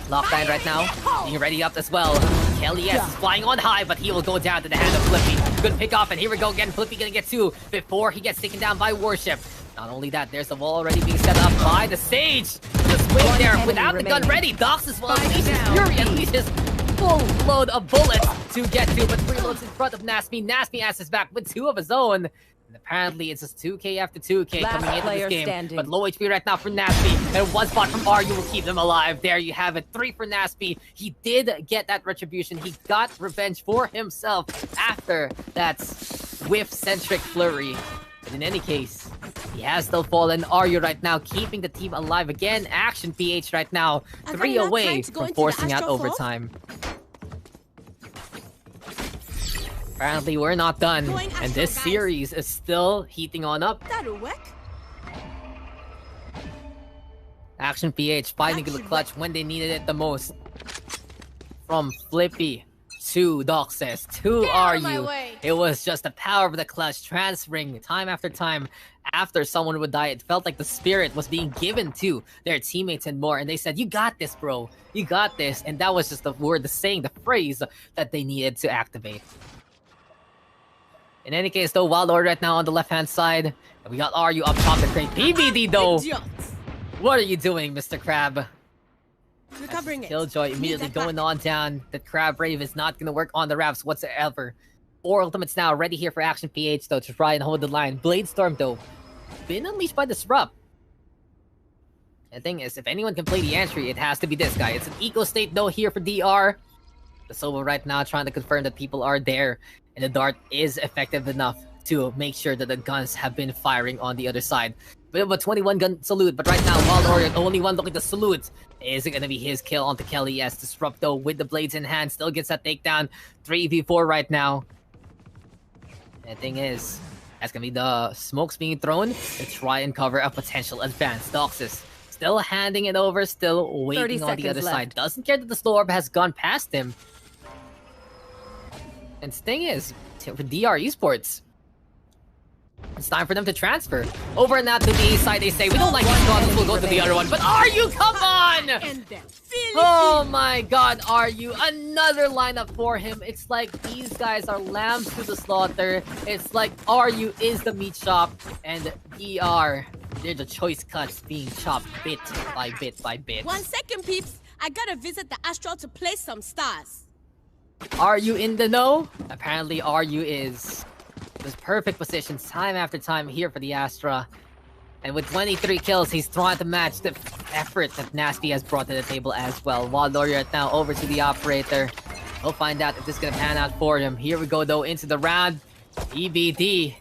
Lockdown right now, being ready up as well. Kelly S is flying on high, but he will go down to the hand of Flippy. Good pick off, and here we go again. Flippy gonna get two before he gets taken down by Worship. Not only that, there's a wall already being set up by the Sage. The swing there without the gun ready. Dox as well unleashes Fury, unleashes full load of bullets to get to, but reloads in front of Nasby. Nasby has his back with two of his own. And apparently it's just 2K after 2K Last coming into player this game. standing. But low HP right now for Nasby. And one spot from RU will keep them alive. There you have it. 3 for Nasby. He did get that retribution. He got revenge for himself after that whiff-centric flurry. But in any case, he has still fallen. RU right now keeping the team alive again. Action PH right now. Are they 3 not away trying to go from into the forcing out Astral Fall? overtime. Apparently, we're not done, Going and Astral, this guys. series is still heating on up. That'll work. Action PH finding the clutch when they needed it the most. From Flippy to Doxes to Get out of my RU. way. It was just the power of the clutch transferring time after time. After someone would die, it felt like the spirit was being given to their teammates and more. And they said, you got this, bro. You got this. And that was just the word, the saying, the phrase that they needed to activate. In any case, though, Wild Order right now on the left-hand side. And we got RU up top the crate. PBD, though. Idiot. What are you doing, Mr. Crab? Recovering it. Killjoy Need immediately that going back. on down. The Crab Brave is not going to work on the Raps whatsoever. 4 ultimates now ready here for Action PH, though, to try and hold the line. Blade Storm, though, been unleashed by the Disrupt. The thing is, if anyone can play the entry, it has to be this guy. It's an eco state, though, here for DR. The Solo right now trying to confirm that people are there. And the dart is effective enough to make sure that the guns have been firing on the other side. Bit of a 21 gun salute, but right now, Wild Orient, the only one looking to salute. Is it going to be his kill onto Kelly? Yes, Disrupt, though, with the blades in hand, still gets that takedown. 3v4 right now. And the thing is, that's going to be the smokes being thrown to try and cover a potential advance. Doxis still handing it over, still waiting on the seconds other left. side. Doesn't care that the slow orb has gone past him. And the thing is, for DR Esports, It's time for them to transfer. Over and out to the A side, they say, we don't like these goggles, we'll go to the other one. But are you? Come on! And then Oh my god, are you? Another lineup for him. It's like these guys are lambs to the slaughter. It's like RU is the meat shop, and DR, they're the choice cuts being chopped bit by bit by bit. 1 second, peeps. I gotta visit the Astral to place some stars. Are you in the know? Apparently RU is. There's perfect positions time after time here for the Astra. And with 23 kills, he's trying to match the effort that Nasty has brought to the table as well. Wild Warrior now over to the operator. We'll find out if this is gonna pan out for him. Here we go though into the round. EBD.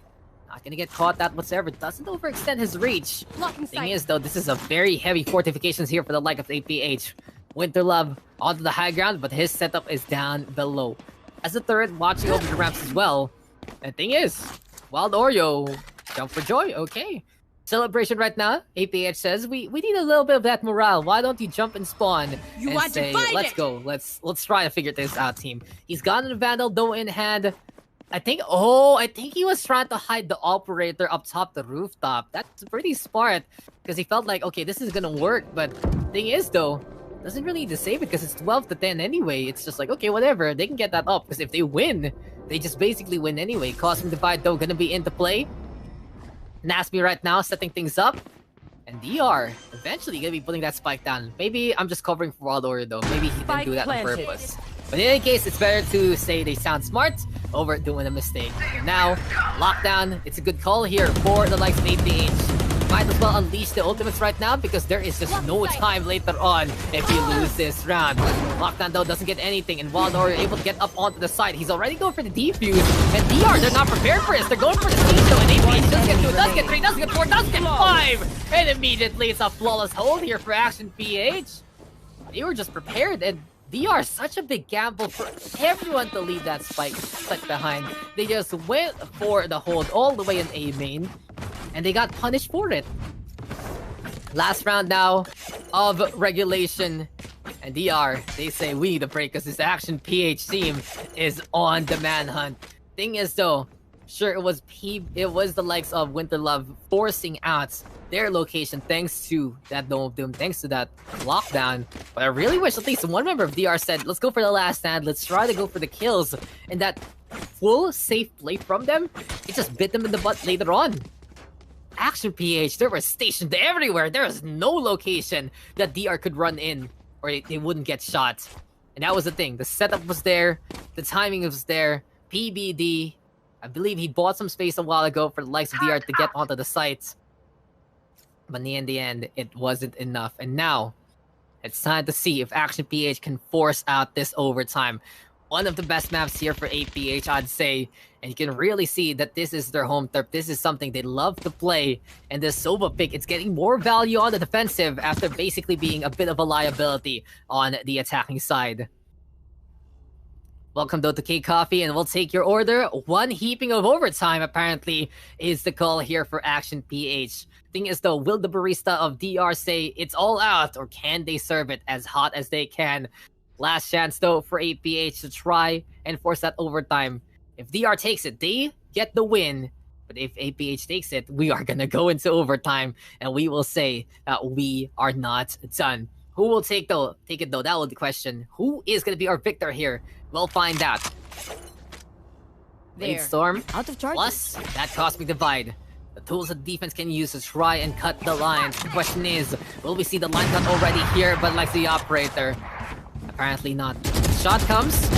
Not gonna get caught out whatsoever. Doesn't overextend his reach. Thing is though, this is a very heavy fortifications here for the like of APH. Winterlove onto the high ground, but his setup is down below. As the third, watching over the ramps as well. And thing is, Wild Oreo, jump for joy, okay. Celebration right now, APH says, we need a little bit of that morale. Why don't you jump and spawn and say, let's go, let's try to figure this out, team. He's gotten a Vandal though in hand. I think he was trying to hide the operator up top the rooftop. That's pretty smart, because he felt like, okay, this is gonna work, but thing is though, doesn't really need to save it because it's 12 to 10 anyway. It's just like, okay, whatever, they can get that up, because if they win, they just basically win anyway. Cosmic Divide though gonna be into play. Nasmi right now setting things up. And DR eventually gonna be putting that spike down. Maybe I'm just covering for Wild Warrior though. Maybe he didn't do that on purpose. But in any case, it's better to say they sound smart over doing a mistake. And now, lockdown, it's a good call here for the likes of APH. Might as well unleash the ultimates right now because there is just no time later on if you lose this round. Lockdown though doesn't get anything, and Wild Warrior able to get up onto the side. He's already going for the defuse, and DR, they're not prepared for this. They're going for the siege though, and APH does get 2, does get 3, does get 4, does get 5! And immediately it's a flawless hold here for Action PH. They were just prepared, and DR, such a big gamble for everyone to leave that spike behind. They just went for the hold all the way in A main, and they got punished for it. Last round now of regulation, and DR, they say we need to break because this Action PH team is on the manhunt. Thing is though, sure it was the likes of Winterlove forcing out their location thanks to that Dome of Doom, thanks to that lockdown. But I really wish at least one member of DR said, let's go for the last stand, let's try to go for the kills. And that full safe play from them, it just bit them in the butt later on. Action PH, they were stationed everywhere. There was no location that DR could run in or they wouldn't get shot. And that was the thing. The setup was there, the timing was there. PBD, I believe he bought some space a while ago for the likes of DR to get onto the site. But in the end, it wasn't enough. And now, it's time to see if Action PH can force out this overtime. One of the best maps here for APH, I'd say. And you can really see that this is their home turf. This is something they love to play. And this Sova pick, it's getting more value on the defensive after basically being a bit of a liability on the attacking side. Welcome though to K Coffee, and we'll take your order. 1 heaping of overtime, apparently, is the call here for Action PH. Thing is though, will the barista of DR say it's all out, or can they serve it as hot as they can? Last chance though for APH to try and force that overtime. If DR takes it, they get the win. But if APH takes it, we are gonna go into overtime, and we will say that we are not done. Who will take it though? That will be the question. Who is gonna be our victor here? We'll find out. Blade Storm Out of charges. plus that Cosmic Divide. The tools that defense can use to try and cut the lines. The question is, will we see the line cut already here, but like the operator? Apparently not. Shot comes.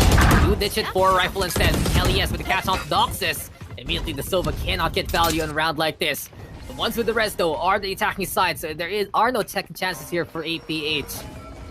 Do ditch it for a rifle instead. Hell yes, with the catch on Doxus. Immediately the Sova cannot get value in a round like this. The ones with the rest though are the attacking side, so there are no second chances here for APH.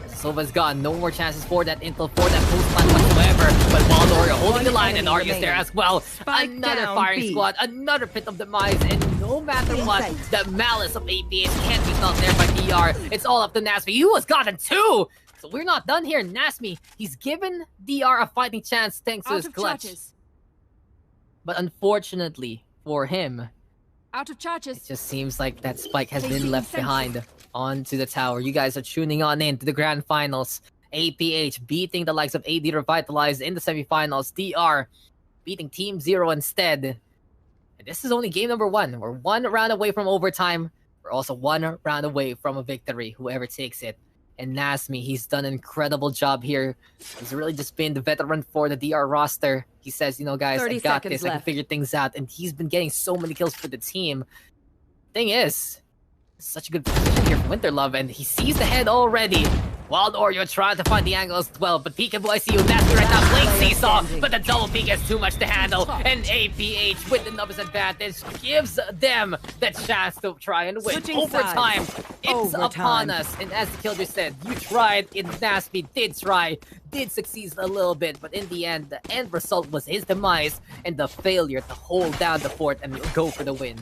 Sova's gone, no more chances for that intel, for that post plan whatsoever. But Wild Warrior holding the line, and Arya's there as well. Another firing squad, another pit of demise, and no matter what, the malice of APH can't be felt there by DR. It's all up to Nasmi. He was gotten 2! So we're not done here. Nasmi, he's given DR a fighting chance thanks to his clutch. But unfortunately for him, Out of charges. it just seems like that spike has been left behind onto the tower. You guys are tuning on in to the grand finals. APH beating the likes of AD Revitalized in the semifinals. DR beating Team Zero instead. And this is only game number 1. We're 1 round away from overtime. We're also 1 round away from a victory, whoever takes it. And Nasmi, he's done an incredible job here. He's really just been the veteran for the DR roster. He says, you know, guys, I got this. I can figure things out. And he's been getting so many kills for the team. Thing is, such a good position here for Winterlove, and he sees the head already. Wild Oreo trying to find the angle as well, but Peekaboo, I see you Nasty right now playing Seesaw, but the double peek is too much to handle, and APH with the numbers advantage gives them the chance to try and win. Overtime, it's upon us, and as the Killjoy said, you tried, and Nasty did try, did succeed a little bit, but in the end result was his demise, and the failure to hold down the fort and go for the win.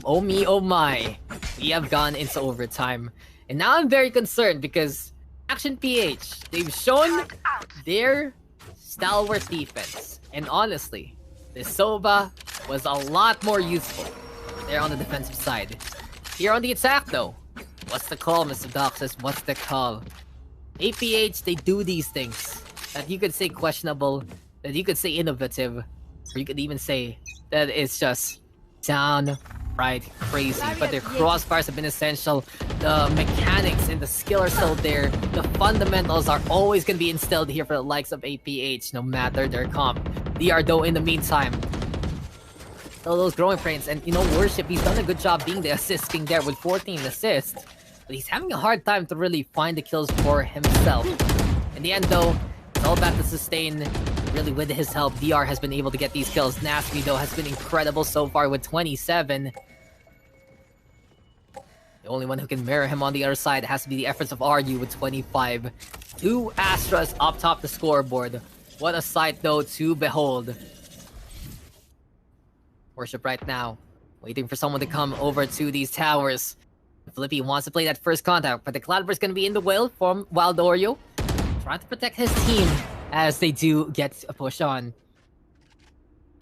Oh me, oh my, we have gone into overtime. And now I'm very concerned because Action PH, they've shown their stalwart defense. And honestly, the Soba was a lot more useful there on the defensive side. Here on the attack though, what's the call, Mr. Doxus? What's the call? APH, they do these things that you could say questionable, that you could say innovative, or you could even say that it's just downright crazy. But their crossfires have been essential. The mechanics and the skill are still there. The fundamentals are always going to be instilled here for the likes of APH, no matter their comp. DR though, in the meantime, all those growing frames, and you know, Worship, he's done a good job being the assist king there with 14 assists, but he's having a hard time to really find the kills for himself. In the end though, it's all about the sustain. Really, with his help, DR has been able to get these kills. Nasty though has been incredible so far with 27. The only one who can mirror him on the other side has to be the efforts of RU with 25. 2 Astras up top the scoreboard. What a sight though to behold. Worship right now, waiting for someone to come over to these towers. Flippy wants to play that first contact, but the Cloudburst going to be in the whale from Wild Oreo, trying to protect his team as they do get a push on.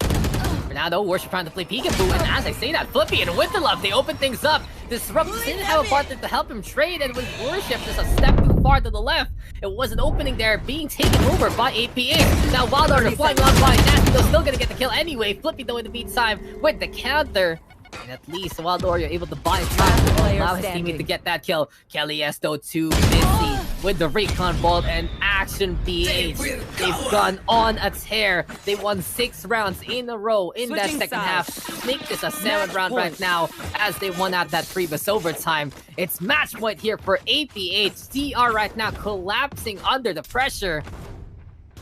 For now though, Worship trying to play Peekaboo, and as I say that, Flippy and Winterlove, they open things up. Disrupt didn't have a partner to help him trade, and with Worship just a step too far to the left, it was an opening there being taken over by APA. Now Wild Oreo flying on by Nasty though, still gonna get the kill anyway. Flippy though in the meantime with the counter. And at least Wild Oreo able to buy time to allow his teammate to get that kill. Kelly Esto too busy with the recon vault, and Action PH. They've gone on a tear. They won 6 rounds in a row in that second half. Make this a 7th round right now as they won out that previous overtime. It's match point here for APH. DR right now collapsing under the pressure.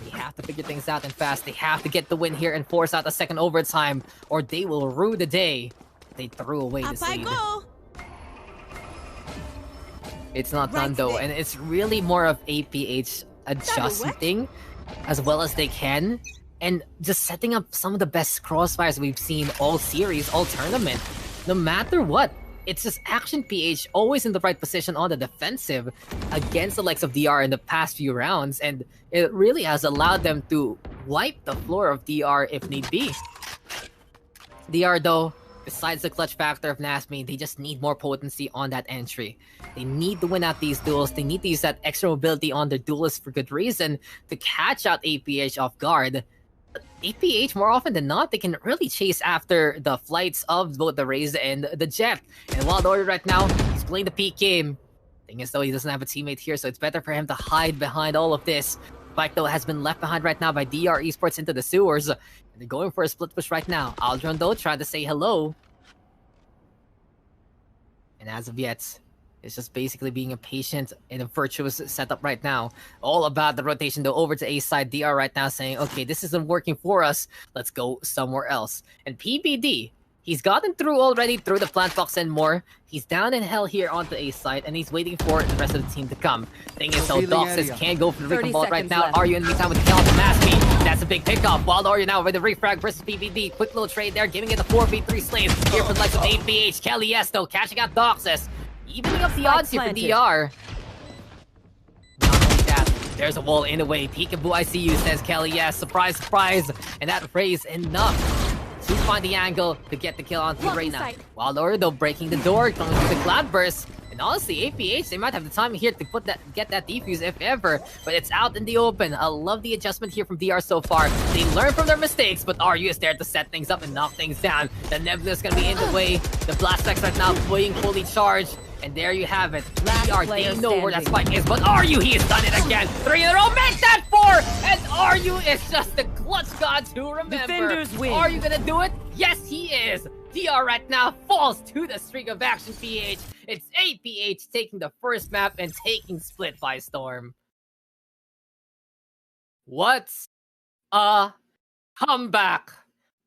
They have to figure things out and fast. They have to get the win here and force out a second overtime, or they will rue the day they threw away this lead. It's not done though, and it's really more of APH adjusting as well as they can, and just setting up some of the best crossfires we've seen all series, all tournament. No matter what, it's just Action PH always in the right position on the defensive against the likes of DR in the past few rounds, and it really has allowed them to wipe the floor of DR if need be. DR though, besides the clutch factor of Nasmi, they just need more potency on that entry. They need to win out these duels. They need to use that extra mobility on their duelists for good reason to catch out APH off guard. But APH, more often than not, they can really chase after the flights of both the Raze and the Jet. And Wild Oreo right now, he's playing the peak game. Thing is though, he doesn't have a teammate here, so it's better for him to hide behind all of this. Spike though has been left behind right now by DR Esports into the sewers. And they're going for a split push right now. Aldron though trying to say hello. And as of yet, it's just basically being a patient and a virtuous setup right now. All about the rotation though over to A side. DR right now saying, okay, this isn't working for us. Let's go somewhere else. And PBD, he's gotten through already through the plant box and more. He's down in hell here onto A side, and he's waiting for the rest of the team to come. Thing is though, Doxus can't go for the recon vault right now. Are you in the meantime with the kill off the Maskey? That's a big pickoff. Wild Oreo now with the refrag versus PBD. Quick little trade there, giving it a 4v3 slave here for the likes of APH. Kelly Esto catching out Doxus. Evening up the odds here for DR. Not only that, there's a wall in the way. Peekaboo, I see you, says Kelly. Yes, surprise, surprise. And that raise enough to find the angle to get the kill onto Reina. Wild Oreo though breaking the door, going through the Cloudburst. And honestly, APH, they might have the time here to get that defuse if ever, but it's out in the open. I love the adjustment here from DR so far. They learn from their mistakes, but RU is there to set things up and knock things down. The Nebula is gonna be in the way. The Blast Specs right now being fully charged. And there you have it. DR, they know where that spike is, but RU, he has done it again. 3 in a row, make that 4! And RU is just the clutch god to remember. Defenders win. Are you gonna do it? Yes, he is. DR right now falls to the streak of action PH. It's APH taking the first map and taking Split by storm. What a comeback.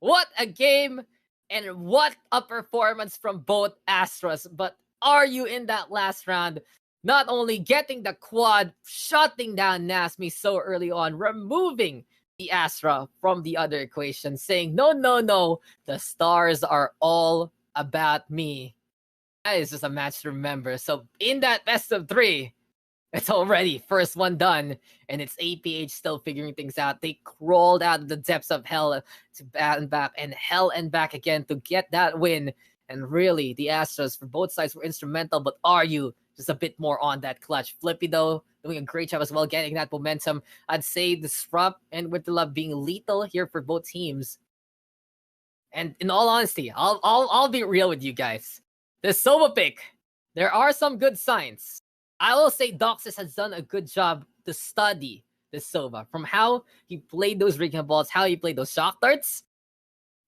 What a game and what a performance from both Astros. But are you in that last round? Not only getting the quad, shutting down Nasmi so early on, removing the Astra from the other equation, saying, no, no, no, the stars are all about me. That is just a match to remember. So in that best of 3, it's already first one done, and it's APH still figuring things out. They crawled out of the depths of hell to back and hell and back again to get that win. And really, the Astros for both sides were instrumental, but are you just a bit more on that clutch? Flippy, though, doing a great job as well, getting that momentum. I'd say the Disrupt and With the Love being lethal here for both teams. And in all honesty, I'll be real with you guys. The Sova pick, there are some good signs. I will say Doxis has done a good job to study the Sova, from how he played those Rican balls, how he played those shock darts.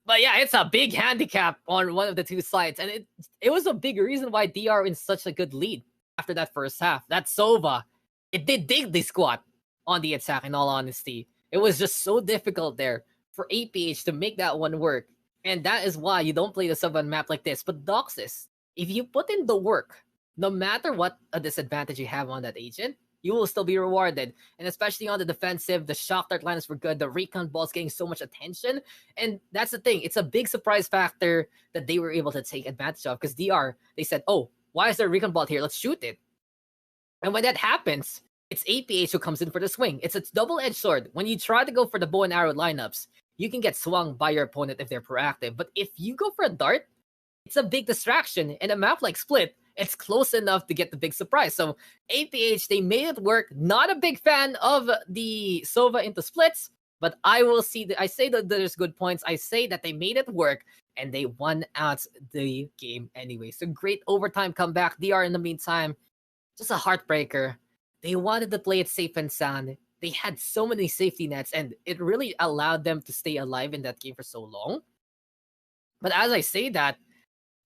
But yeah, it's a big handicap on one of the two sides. And it was a big reason why DR in such a good lead after that first half. That Sova, it did dig the squat on the attack, in all honesty. It was just so difficult there for APH to make that one work. And that is why you don't play the Sova on a map like this. But Doxis, if you put in the work, no matter what a disadvantage you have on that agent, you will still be rewarded. And especially on the defensive, the shock dart lineups were good. The recon balls getting so much attention. And that's the thing. It's a big surprise factor that they were able to take advantage of. Because DR, they said, oh, why is there a recon ball here? Let's shoot it. And when that happens, it's APH who comes in for the swing. It's a double-edged sword. When you try to go for the bow and arrow lineups, you can get swung by your opponent if they're proactive. But if you go for a dart, it's a big distraction. And a map like Split, it's close enough to get the big surprise. So APH, they made it work. Not a big fan of the Sova into splits, but I will see I say that there's good points. I say that they made it work and they won out the game anyway. So great overtime comeback. DR in the meantime, just a heartbreaker. They wanted to play it safe and sound. They had so many safety nets and it really allowed them to stay alive in that game for so long. But as I say that,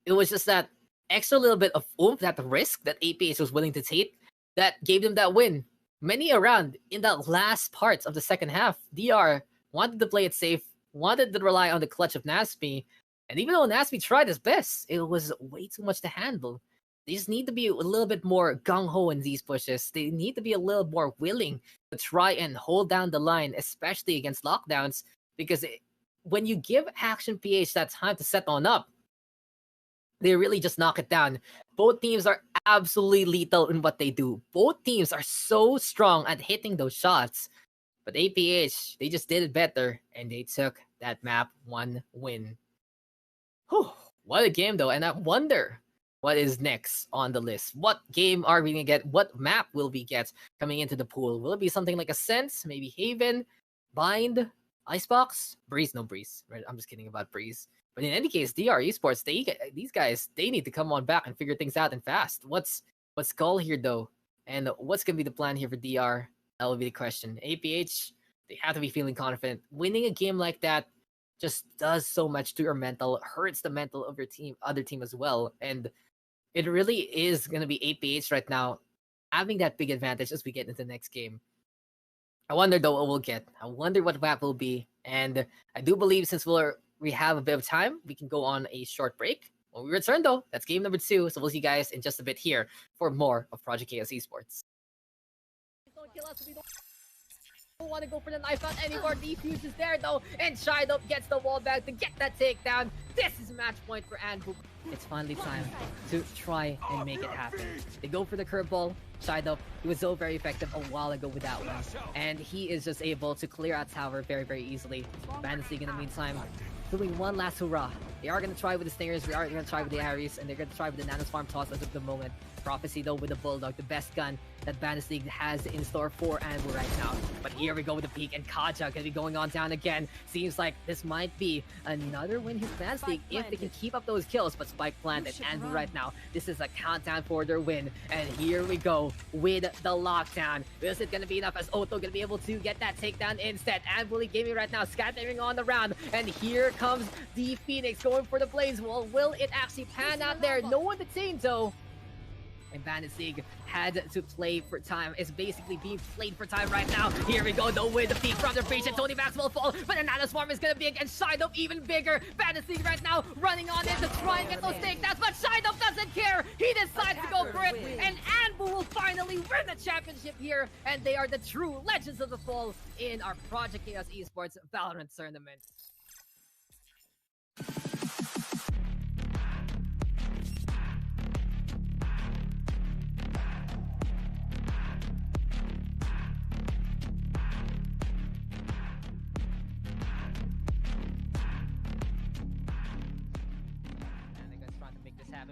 it was just that extra little bit of oomph, that risk that APH was willing to take, that gave them that win. Many around in that last parts of the second half, DR wanted to play it safe, wanted to rely on the clutch of Naspi, and even though Naspi tried his best, it was way too much to handle. They just need to be a little bit more gung-ho in these pushes. They need to be a little more willing to try and hold down the line, especially against lockdowns, because when you give Action PH that time to set on up, they really just knock it down. Both teams are absolutely lethal in what they do. Both teams are so strong at hitting those shots. But APH, they just did it better, and they took that map 1 win. Whew, what a game, though. And I wonder what is next on the list. What game are we going to get? What map will we get coming into the pool? Will it be something like Ascent? Maybe Haven? Bind? Icebox? Breeze? No, Breeze. Right? I'm just kidding about Breeze. But in any case, DR Esports, these guys, they need to come on back and figure things out and fast. What's call here, though? And what's going to be the plan here for DR? That will be the question. APH, they have to be feeling confident. Winning a game like that just does so much to your mental, hurts the mental of your team, other team as well. And it really is going to be APH right now having that big advantage as we get into the next game. I wonder, though, what we'll get. I wonder what map will be. And I do believe since we have a bit of time, we can go on a short break. When we return, though, that's game number 2. So we'll see you guys in just a bit here for more of Project Chaos Esports. Don't kill us. We don't want to go for the knife out anymore. Defuse is there, though. And Shido gets the wall back to get that takedown. This is match point for Anbu. It's finally time to try and make it happen. They go for the curveball. Shido, he was so very effective a while ago with that one. And he is just able to clear out tower very, very easily. Bandits League in the meantime, doing one last hurrah. They are going to try with the Stingers, we are going to try with the Ares, and they're going to try with the Nanos Farm Toss as of the moment. Prophecy though with the Bulldog, the best gun that Bandits League has in store for Anvil right now. But here we go with the peak, and Kaja gonna be going on down again. Seems like this might be another win his Bandits League if they can keep up those kills. But Spike planted Anvil right now. This is a countdown for their win. And here we go with the lockdown. Is it gonna be enough as Otto gonna be able to get that takedown instead? Anvil Gaming right now scattering on the round. And here comes the Phoenix going for the Blaze. Well, will it actually pan out there? No one detained though. And Bandits League had to play for time. It's basically being played for time right now. Here we go, though, with the peak from their breach, and Tony Max will fall, but another swarm is gonna be against Shido even bigger. Bandits League right now running on it to try and get those takedowns, but Shido doesn't care. He decides to go for it, and Anbu will finally win the championship here, and they are the true legends of the fall in our Project Chaos Esports Valorant tournament.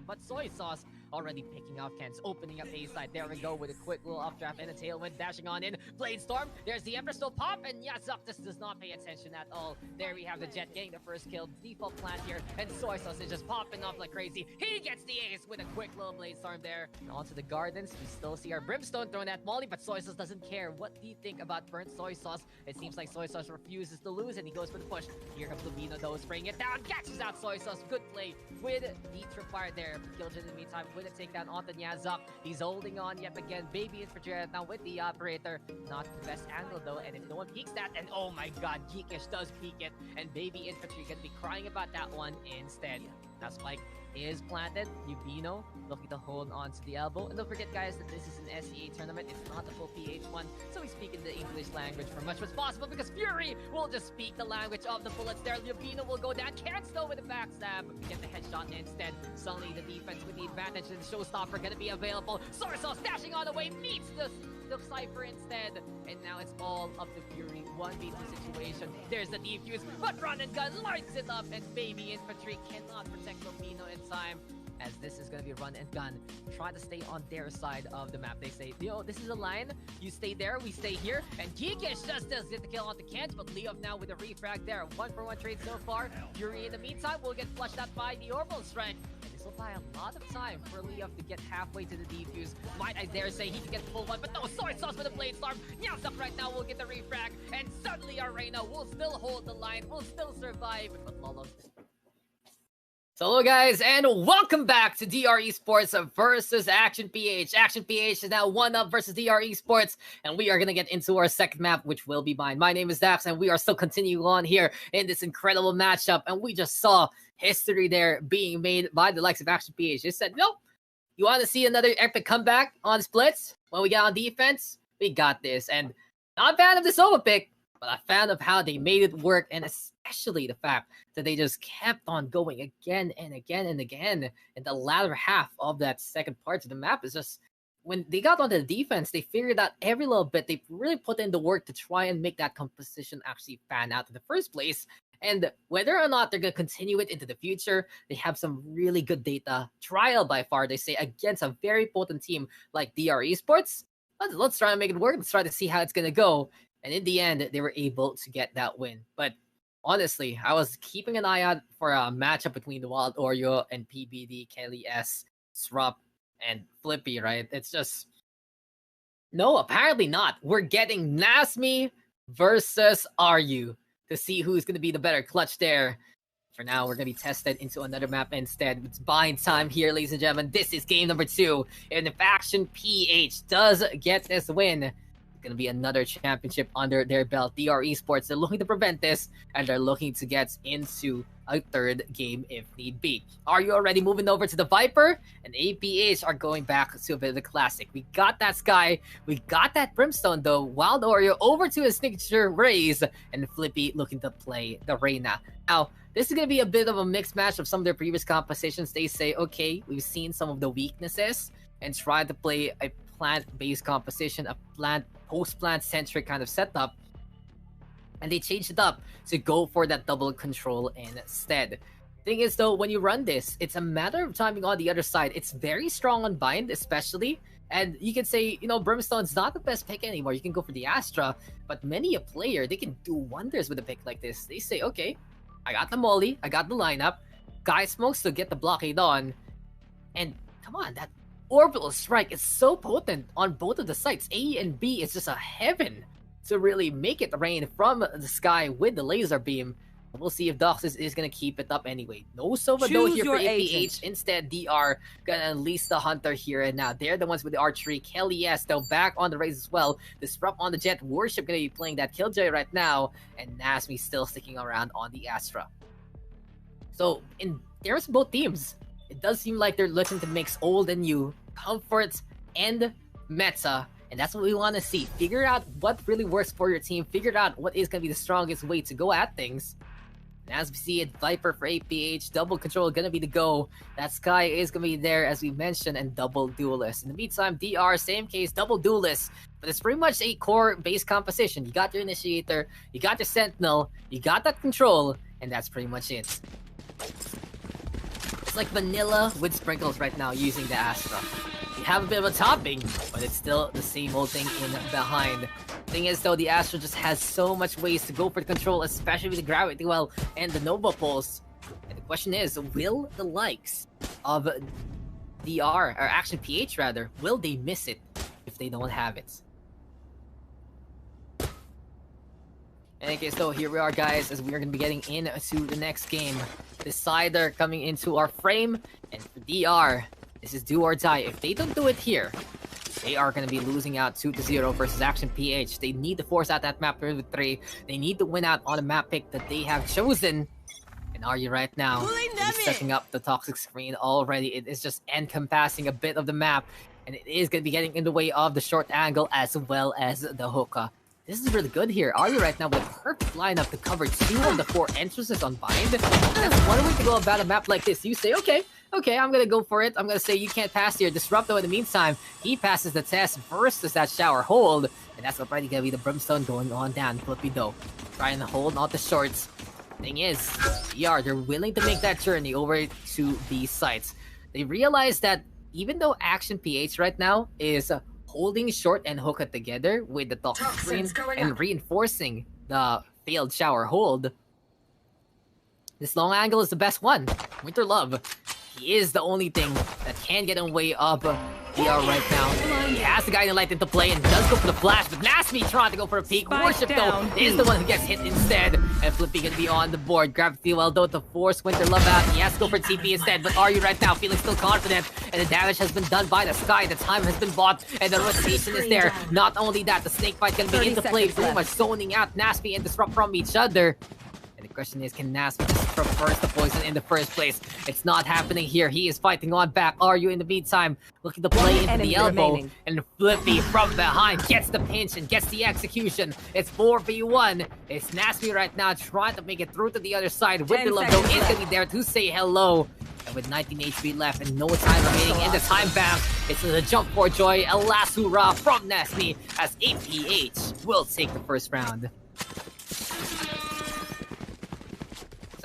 But Soy Sauce already picking off Kens, opening up A side. There we go with a quick little updraft and a tailwind, dashing on in. Blade Storm, there's the Empress still pop, and Yazuk just does not pay attention at all. There we have the Jet getting the first kill, default plant here, and Soy Sauce is just popping off like crazy. He gets the ace with a quick little Blade Storm there. And onto the Gardens, we still see our Brimstone throwing at Molly, but Soy Sauce doesn't care. What do you think about burnt Soy Sauce? It seems like Soy Sauce refuses to lose, and he goes for the push. Here comes Lubino though, spraying it down, catches out Soy Sauce. Good play with the tripwire there. Killjoy in the meantime with a takedown onto Nyazuk. He's holding on yet again. Baby Infantry right now with the operator. Not the best angle though, and if no one peeks that, and oh my god, Geekish does peek it, and Baby Infantry gonna be crying about that one instead. Now Spike is planted. Ubino looking to hold on to the elbow. And don't forget guys that this is an SEA tournament. It's not the full PH1. So we speak in the English language for much what's possible because Fury will just speak the language of the bullets there. Ubino will go down. Can't slow with a backstab. But we get the headshot instead. Suddenly the defense with the advantage and the showstopper gonna be available. Soursaw stashing on the way meets the Cypher instead. And now it's all up to Fury. 1v2 situation. There's the defuse. But Run and Gun lights it up. And Baby Infantry cannot protect Lubino in time, as this is gonna be Run and Gun. Try to stay on their side of the map. They say, yo, this is a line. You stay there, we stay here. And Geekish just does get the kill on the Kent, but Leof now with a refrag there. 1-for-1 trade so far. Fury in the meantime will get flushed out by the Orbital Strike. And this will buy a lot of time for Leof to get halfway to the defuse. Might I dare say he can get full one, but no, Soy Sauce with a Blade Storm. Nyazuk right now will get the refrag. And suddenly Arena will still hold the line, will still survive. But Lolo. So hello guys, and welcome back to DR Esports versus Action PH. Action PH is now 1-up versus DR Esports, and we are going to get into our second map, which will be mine. My name is Dax, and we are still continuing on here in this incredible matchup, and we just saw history there being made by the likes of Action PH. They said, no, you want to see another epic comeback on splits? When we get on defense, we got this. And not a fan of the solo pick, but a fan of how they made it work, and especially the fact that they just kept on going again and again and again in the latter half of that second part of the map. Is just when they got onto the defense, they figured out every little bit. They really put in the work to try and make that composition actually fan out in the first place. And whether or not they're going to continue it into the future, they have some really good data. Trial by far, they say, against a very potent team like DR Esports. Let's try and make it work. Let's try to see how it's going to go. And in the end, they were able to get that win. But honestly, I was keeping an eye out for a matchup between the Wild Oreo and PBD, Kelly S, Srup, and Flippy, right? It's just... No, apparently not. We're getting Nasmi versus Ryu to see who's going to be the better clutch there. For now, we're going to be tested into another map instead. It's buying time here, ladies and gentlemen. This is game number 2. And if Action PH does get this win, going to be another championship under their belt. DR Esports, they're looking to prevent this, and they're looking to get into a third game if need be. Are you already moving over to the Viper? And APH are going back to a bit of the classic. We got that Sky, we got that Brimstone though. Wild Oreo over to his signature Raze, and Flippy looking to play the Reyna. Now, this is going to be a bit of a mixed match of some of their previous compositions. They say, okay, we've seen some of the weaknesses and try to play a plant-based composition, a post-plant centric kind of setup, and they changed it up to go for that double control instead. Thing is though, when you run this, it's a matter of timing on the other side. It's very strong on bind, especially. And you can say, you know, Brimstone's not the best pick anymore. You can go for the Astra, but many a player, they can do wonders with a pick like this. They say, okay, I got the molly, I got the lineup, Guy Smokes to get the blockade on, and come on, that orbital strike is so potent on both of the sites. A and B is just a heaven to really make it rain from the sky with the laser beam. We'll see if Dox is going to keep it up anyway. No Sova though here for APH. Instead, DR going to unleash the Hunter here and now. They're the ones with the archery. Kelly S though back on the race as well. Disrupt on the Jet. Worship going to be playing that Killjoy right now. And Nasmi still sticking around on the Astra. So, there's both teams. It does seem like they're looking to mix old and new, comfort and meta. And that's what we want to see. Figure out what really works for your team. Figure out what is going to be the strongest way to go at things. And as we see it, Viper for APH, double control going to be the go. That Sky is going to be there, as we mentioned, and double duelist. In the meantime, DR, same case, double duelist. But it's pretty much a core-based composition. You got your Initiator, you got your Sentinel, you got that control, and that's pretty much it. It's like vanilla with sprinkles right now using the Astra. You have a bit of a topping, but it's still the same old thing in behind. Thing is though, the Astra just has so much ways to go for the control, especially with the Gravity Well and the Nova Pulse. And the question is, will the likes of DR, or actually PH rather, will they miss it if they don't have it? In any case though, here we are guys, as we are going to be getting into the next game. Decider coming into our frame, and for DR, this is do or die. If they don't do it here, they are going to be losing out 2-0 versus Action PH. They need to force out that map with 3. They need to win out on a map pick that they have chosen. And are you right now? Setting up the toxic screen already. It is just encompassing a bit of the map, and it is going to be getting in the way of the short angle as well as the hookah. This is really good here. Are you right now with perfect lineup to cover 2 of the 4 entrances on bind? That's one way to go about a map like this. You say, okay, I'm gonna go for it. I'm gonna say you can't pass here. Disrupt though in the meantime, he passes the test versus that shower hold. And that's already gonna be the Brimstone going on down. Flippy though, trying to hold on the shorts. Thing is, they're willing to make that journey over to these sites. They realize that even though Action PH right now is holding short and hookah together with the toxic screen and reinforcing the failed shower hold, this long angle is the best one. Winter Love, he is the only thing that can get in the way of DR right now. He has the Guiding Light into play and does go for the flash, but Nasmi trying to go for a peek. Worship though is the one who gets hit instead, and Flippy gonna be on the board. Gravity Well though to force Winter Love out. He has to go for TP instead, but are you right now feeling still confident? And the damage has been done by the Sky. The time has been bought, and the rotation is there. Not only that, the snake fight can be into play, pretty much zoning out Nasmi and Disrupt from each other. The question is, can Nasmi just reverse the poison in the first place? It's not happening here. He is fighting on back. Are you in the meantime looking to play into the elbow? And Flippy from behind gets the pinch and gets the execution. It's 4v1. It's Nasmi right now trying to make it through to the other side. Winter Love though is going to be there to say hello. And with 19 HP left and no time remaining in the time bank, it's the jump for joy. A last hurrah from Nasmi as APH will take the first round.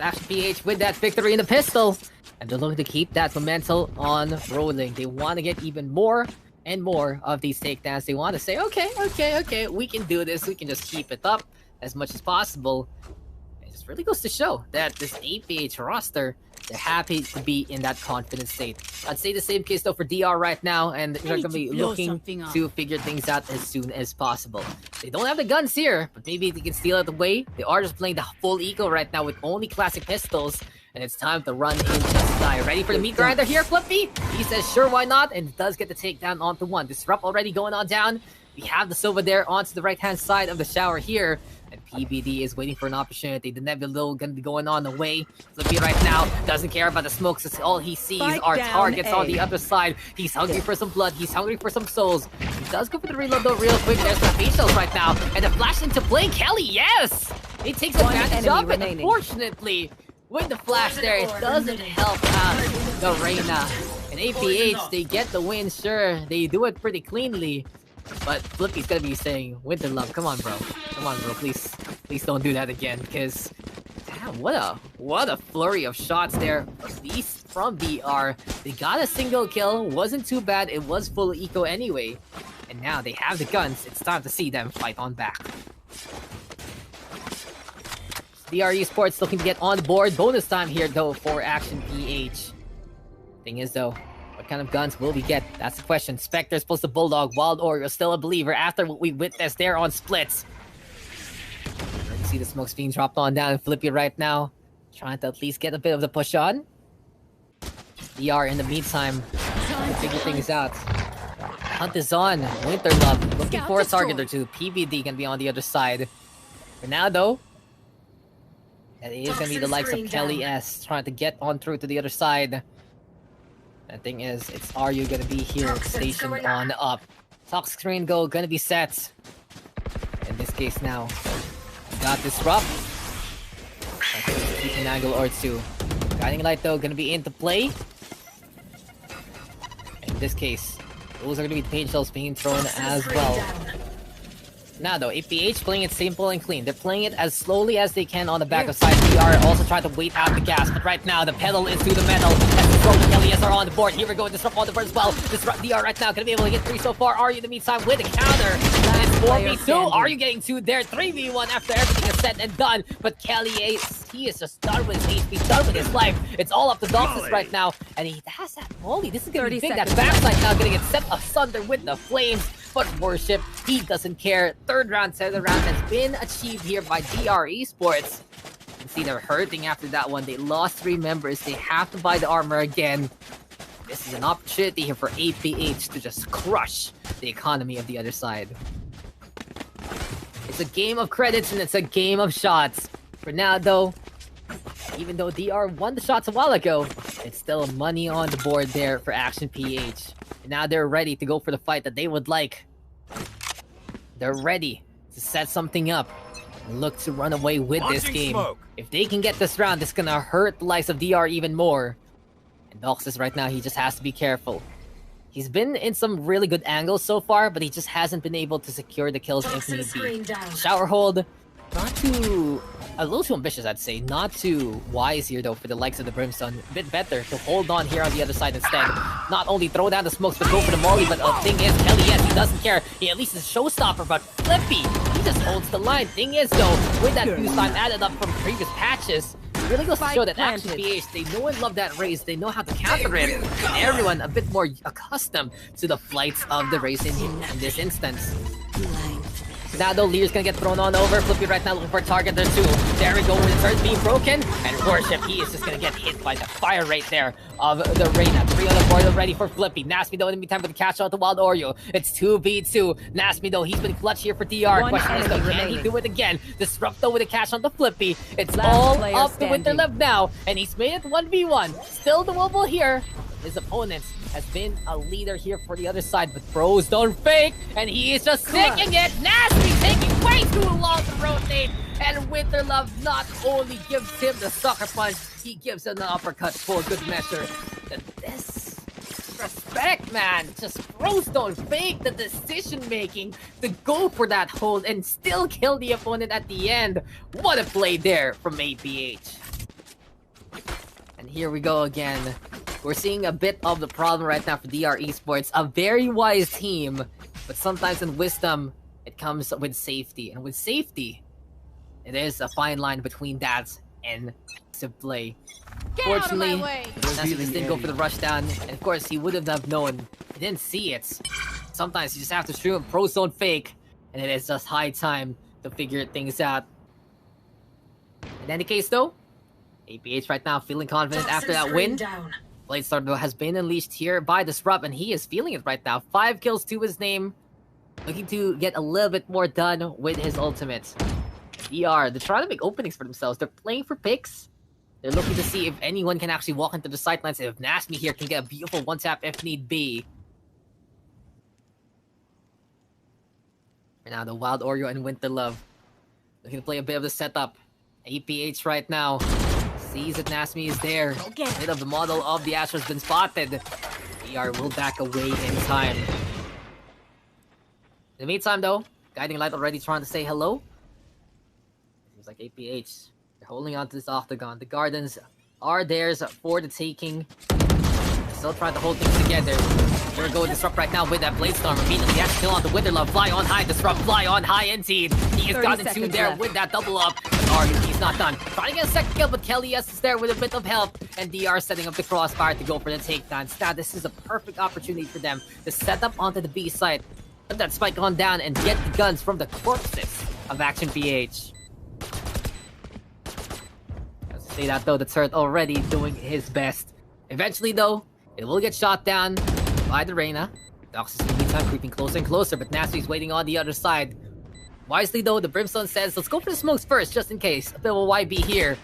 Action PH with that victory in the pistol, and they're looking to keep that momentum on rolling. They want to get even more and more of these takedowns. They want to say, okay, we can do this. We can just keep it up as much as possible. It just really goes to show that this APH roster, they're happy to be in that confident state. I'd say the same case though for DR right now, and they're going to be looking to figure things out as soon as possible. They don't have the guns here, but maybe they can steal it away. They are just playing the full eco right now with only classic pistols, and it's time to run in just die. Ready for the meat grinder here, Flippy? He says sure, why not, and does get the takedown onto one. Disrupt already going on down. We have the Sova there onto the right-hand side of the shower here. And PBD is waiting for an opportunity. The Nebula gonna be going on the way. Flippy right now doesn't care about the smokes. It's all he sees are targets on the other side. He's hungry for some blood. He's hungry for some souls. He does go for the reload though real quick. There's the facials right now. And the flash into play. Kelly, yes! He takes advantage of it. Unfortunately, with the flash there, it doesn't help out the Reyna. And And APH, they get the win, sure. They do it pretty cleanly. But Flippy's gonna be saying, Winter Love, come on, bro. Come on, bro, please. Please don't do that again, because... Damn, what a flurry of shots there, at least from DR. They got a single kill, wasn't too bad, it was full eco anyway. And now they have the guns, it's time to see them fight on back. DR Esports looking to get on board. Bonus time here though for Action PH. Thing is though, what kind of guns will we get? That's the question. Spectre's supposed to Bulldog, Wild Oreo still a believer after what we witnessed there on Splits. See the smokes being dropped on down and Flippy right now. Trying to at least get a bit of the push on. DR in the meantime, figure things out. Hunt is on. Winter Love looking for a target or two. PBD can be on the other side. For now though, that is going to be the likes of Kelly S trying to get on through to the other side. The thing is, it's RU going to be here stationed on up. Talk screen go going to be set. In this case now. Got Disrupt. Keep an angle or two. Guiding Light though going to be into play. In this case, those are going to be paint shells being thrown as well. Now though, APH playing it simple and clean. They're playing it as slowly as they can on the back of side. DR also trying to wait out the gas, but right now the pedal is to the metal. As the Disrupt and Kelly S are on the board. Here we go, Disrupt on the board as well. Disrupt DR right now, gonna be able to get 3 so far. Are you in the meantime with a counter? And it's 4v2. Are you getting 2 there? 3v1 after everything is said and done. But Kelly S, he is just done with his HP, done with his life. It's all up to Doxus right now. And he has that molly. This is gonna be big. That backside now gonna get set asunder with the flames. But Worship, he doesn't care. Third round, second round has been achieved here by DR Esports. You can see they're hurting after that one. They lost 3 members. They have to buy the armor again. This is an opportunity here for APH to just crush the economy of the other side. It's a game of credits and it's a game of shots. For now though, even though DR won the shots a while ago, it's still money on the board there for Action PH. And now they're ready to go for the fight that they would like. They're ready to set something up and look to run away with this game. If they can get this round, it's gonna hurt the likes of DR even more. And Doxus right now, he just has to be careful. He's been in some really good angles so far, but he just hasn't been able to secure the kills if need be. Shower hold, not too... a little too ambitious, I'd say. Not too wise here, though, for the likes of the Brimstone. A bit better to hold on here on the other side instead. Not only throw down the smokes, but go for the molly, but the thing is, Kelly, yes, he doesn't care. He at least is a showstopper, but Flippy, he just holds the line. Thing is, though, with that fuse time added up from previous patches, it really goes to show that Action PH, they know and love that race. They know how to counter it. And everyone a bit more accustomed to the flights of the race in this instance. Now though, Lear's gonna get thrown on over. Flippy right now looking for a target there too. There we go, when the turret's being broken. And Worship, he is just gonna get hit by the fire rate there of the Reyna. 3 on the board already for Flippy. Nasmi though in the meantime with the catch out to Wild Oreo. It's 2v2. Nasmi though, he's been clutch here for DR. Question is though, can he do it again? Disrupt though with a catch on the Flippy. It's all up to Winter Love now. And he's made it 1v1. Still the wobble here. His opponent has been a leader here for the other side, but bros don't fake, and he is just sticking it. Nasty taking way too long to rotate, and Winter Love not only gives him the sucker punch, he gives him the uppercut for good measure. And this respect, man, just bros don't fake the decision making to go for that hold and still kill the opponent at the end. What a play there from APH. And here we go again. We're seeing a bit of the problem right now for DR Esports. A very wise team, but sometimes in wisdom, it comes with safety. And with safety, it is a fine line between that and to play. Fortunately, Nessus didn't go for the rush down. And of course, he wouldn't have known. He didn't see it. Sometimes you just have to stream pros don't fake. And it is just high time to figure things out. In any case though, APH right now feeling confident after that win. Bladestar though has been unleashed here by Disrupt, and he is feeling it right now. 5 kills to his name. Looking to get a little bit more done with his ultimate. they're trying to make openings for themselves. They're playing for picks. They're looking to see if anyone can actually walk into the sidelines. If Nasmi here can get a beautiful one-tap if need be. And now the Wild Oreo and Winter Love looking to play a bit of the setup. APH right now sees that Nasmi is there. A bit of the model of the Astra has been spotted. DR will back away in time. In the meantime, though, Guiding Light already trying to say hello. Seems like APH, they're holding on to this octagon. The gardens are theirs for the taking. Still trying to hold things together. Here we go, Disrupt right now with that Blade Storm. Immediately has to kill on the Witherlove. Fly on high, Disrupt, fly on high indeed. He has gotten two there with that double up. He's not done. Trying to get a second kill, but Kelly S is there with a bit of help. And DR setting up the crossfire to go for the takedowns. Now, this is a perfect opportunity for them to set up onto the B side. Let that spike on down and get the guns from the corpses of Action PH. Let's say that though, the turret already doing his best. Eventually though, it will get shot down by the Reyna. Dox is in the meantime creeping closer and closer, but Nasty's waiting on the other side. Wisely though, the Brimstone says, let's go for the smokes first, just in case. A bit of a YB here.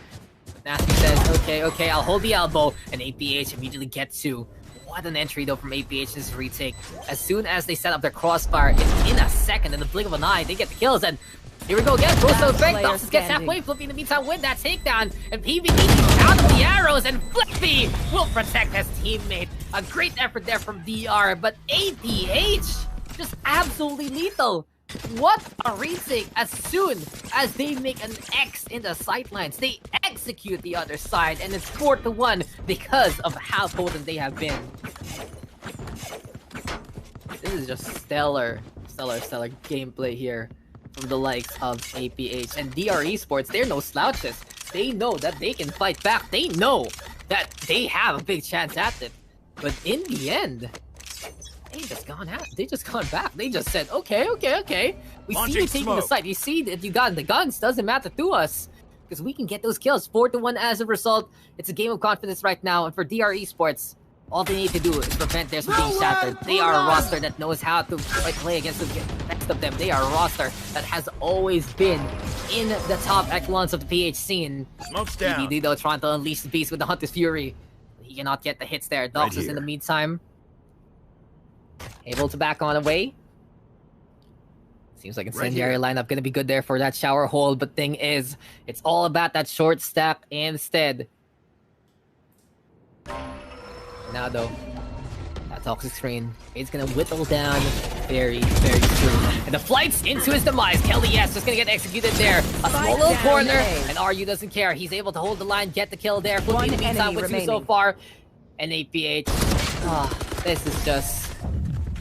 But Nasty says, okay, I'll hold the elbow. And APH immediately gets to. What an entry though from APH in this retake. As soon as they set up their crossfire, in a second, in the blink of an eye, they get the kills. And here we go again, Broso effect. Dox gets halfway, Flippy in the meantime with that takedown. And PvP out of the arrows, and Flippy will protect his teammate. A great effort there from DR, but APH just absolutely lethal. What a retake. As soon as they make an X in the sightlines, they execute the other side, and it's 4-1 because of how potent they have been. This is just stellar gameplay here from the likes of APH. And DR Esports, they're no slouches. They know that they can fight back. They know that they have a big chance at it. But in the end, they just gone back. They just said, okay. We see you taking the site. You see that you got the guns. Doesn't matter to us. Because we can get those kills. 4-1 as a result. It's a game of confidence right now. And for DR Esports, all they need to do is prevent theirs from being shattered. They are a roster that knows how to play against the next of them. They are a roster that has always been in the top echelons of the PH scene. Smoke's down. DD though trying to unleash the beast with the Hunter's Fury. He cannot get the hits there. Dox is in the meantime able to back on away. Seems like incendiary lineup gonna be good there for that shower hold, but thing is, it's all about that short stack instead. Now though, that toxic screen is gonna whittle down very soon. And the flight's into his demise. Kelly S just gonna get executed there. A small little corner, and RU doesn't care. He's able to hold the line, get the kill there. Flipping in the meantime with 2 so far. And APH, this is just...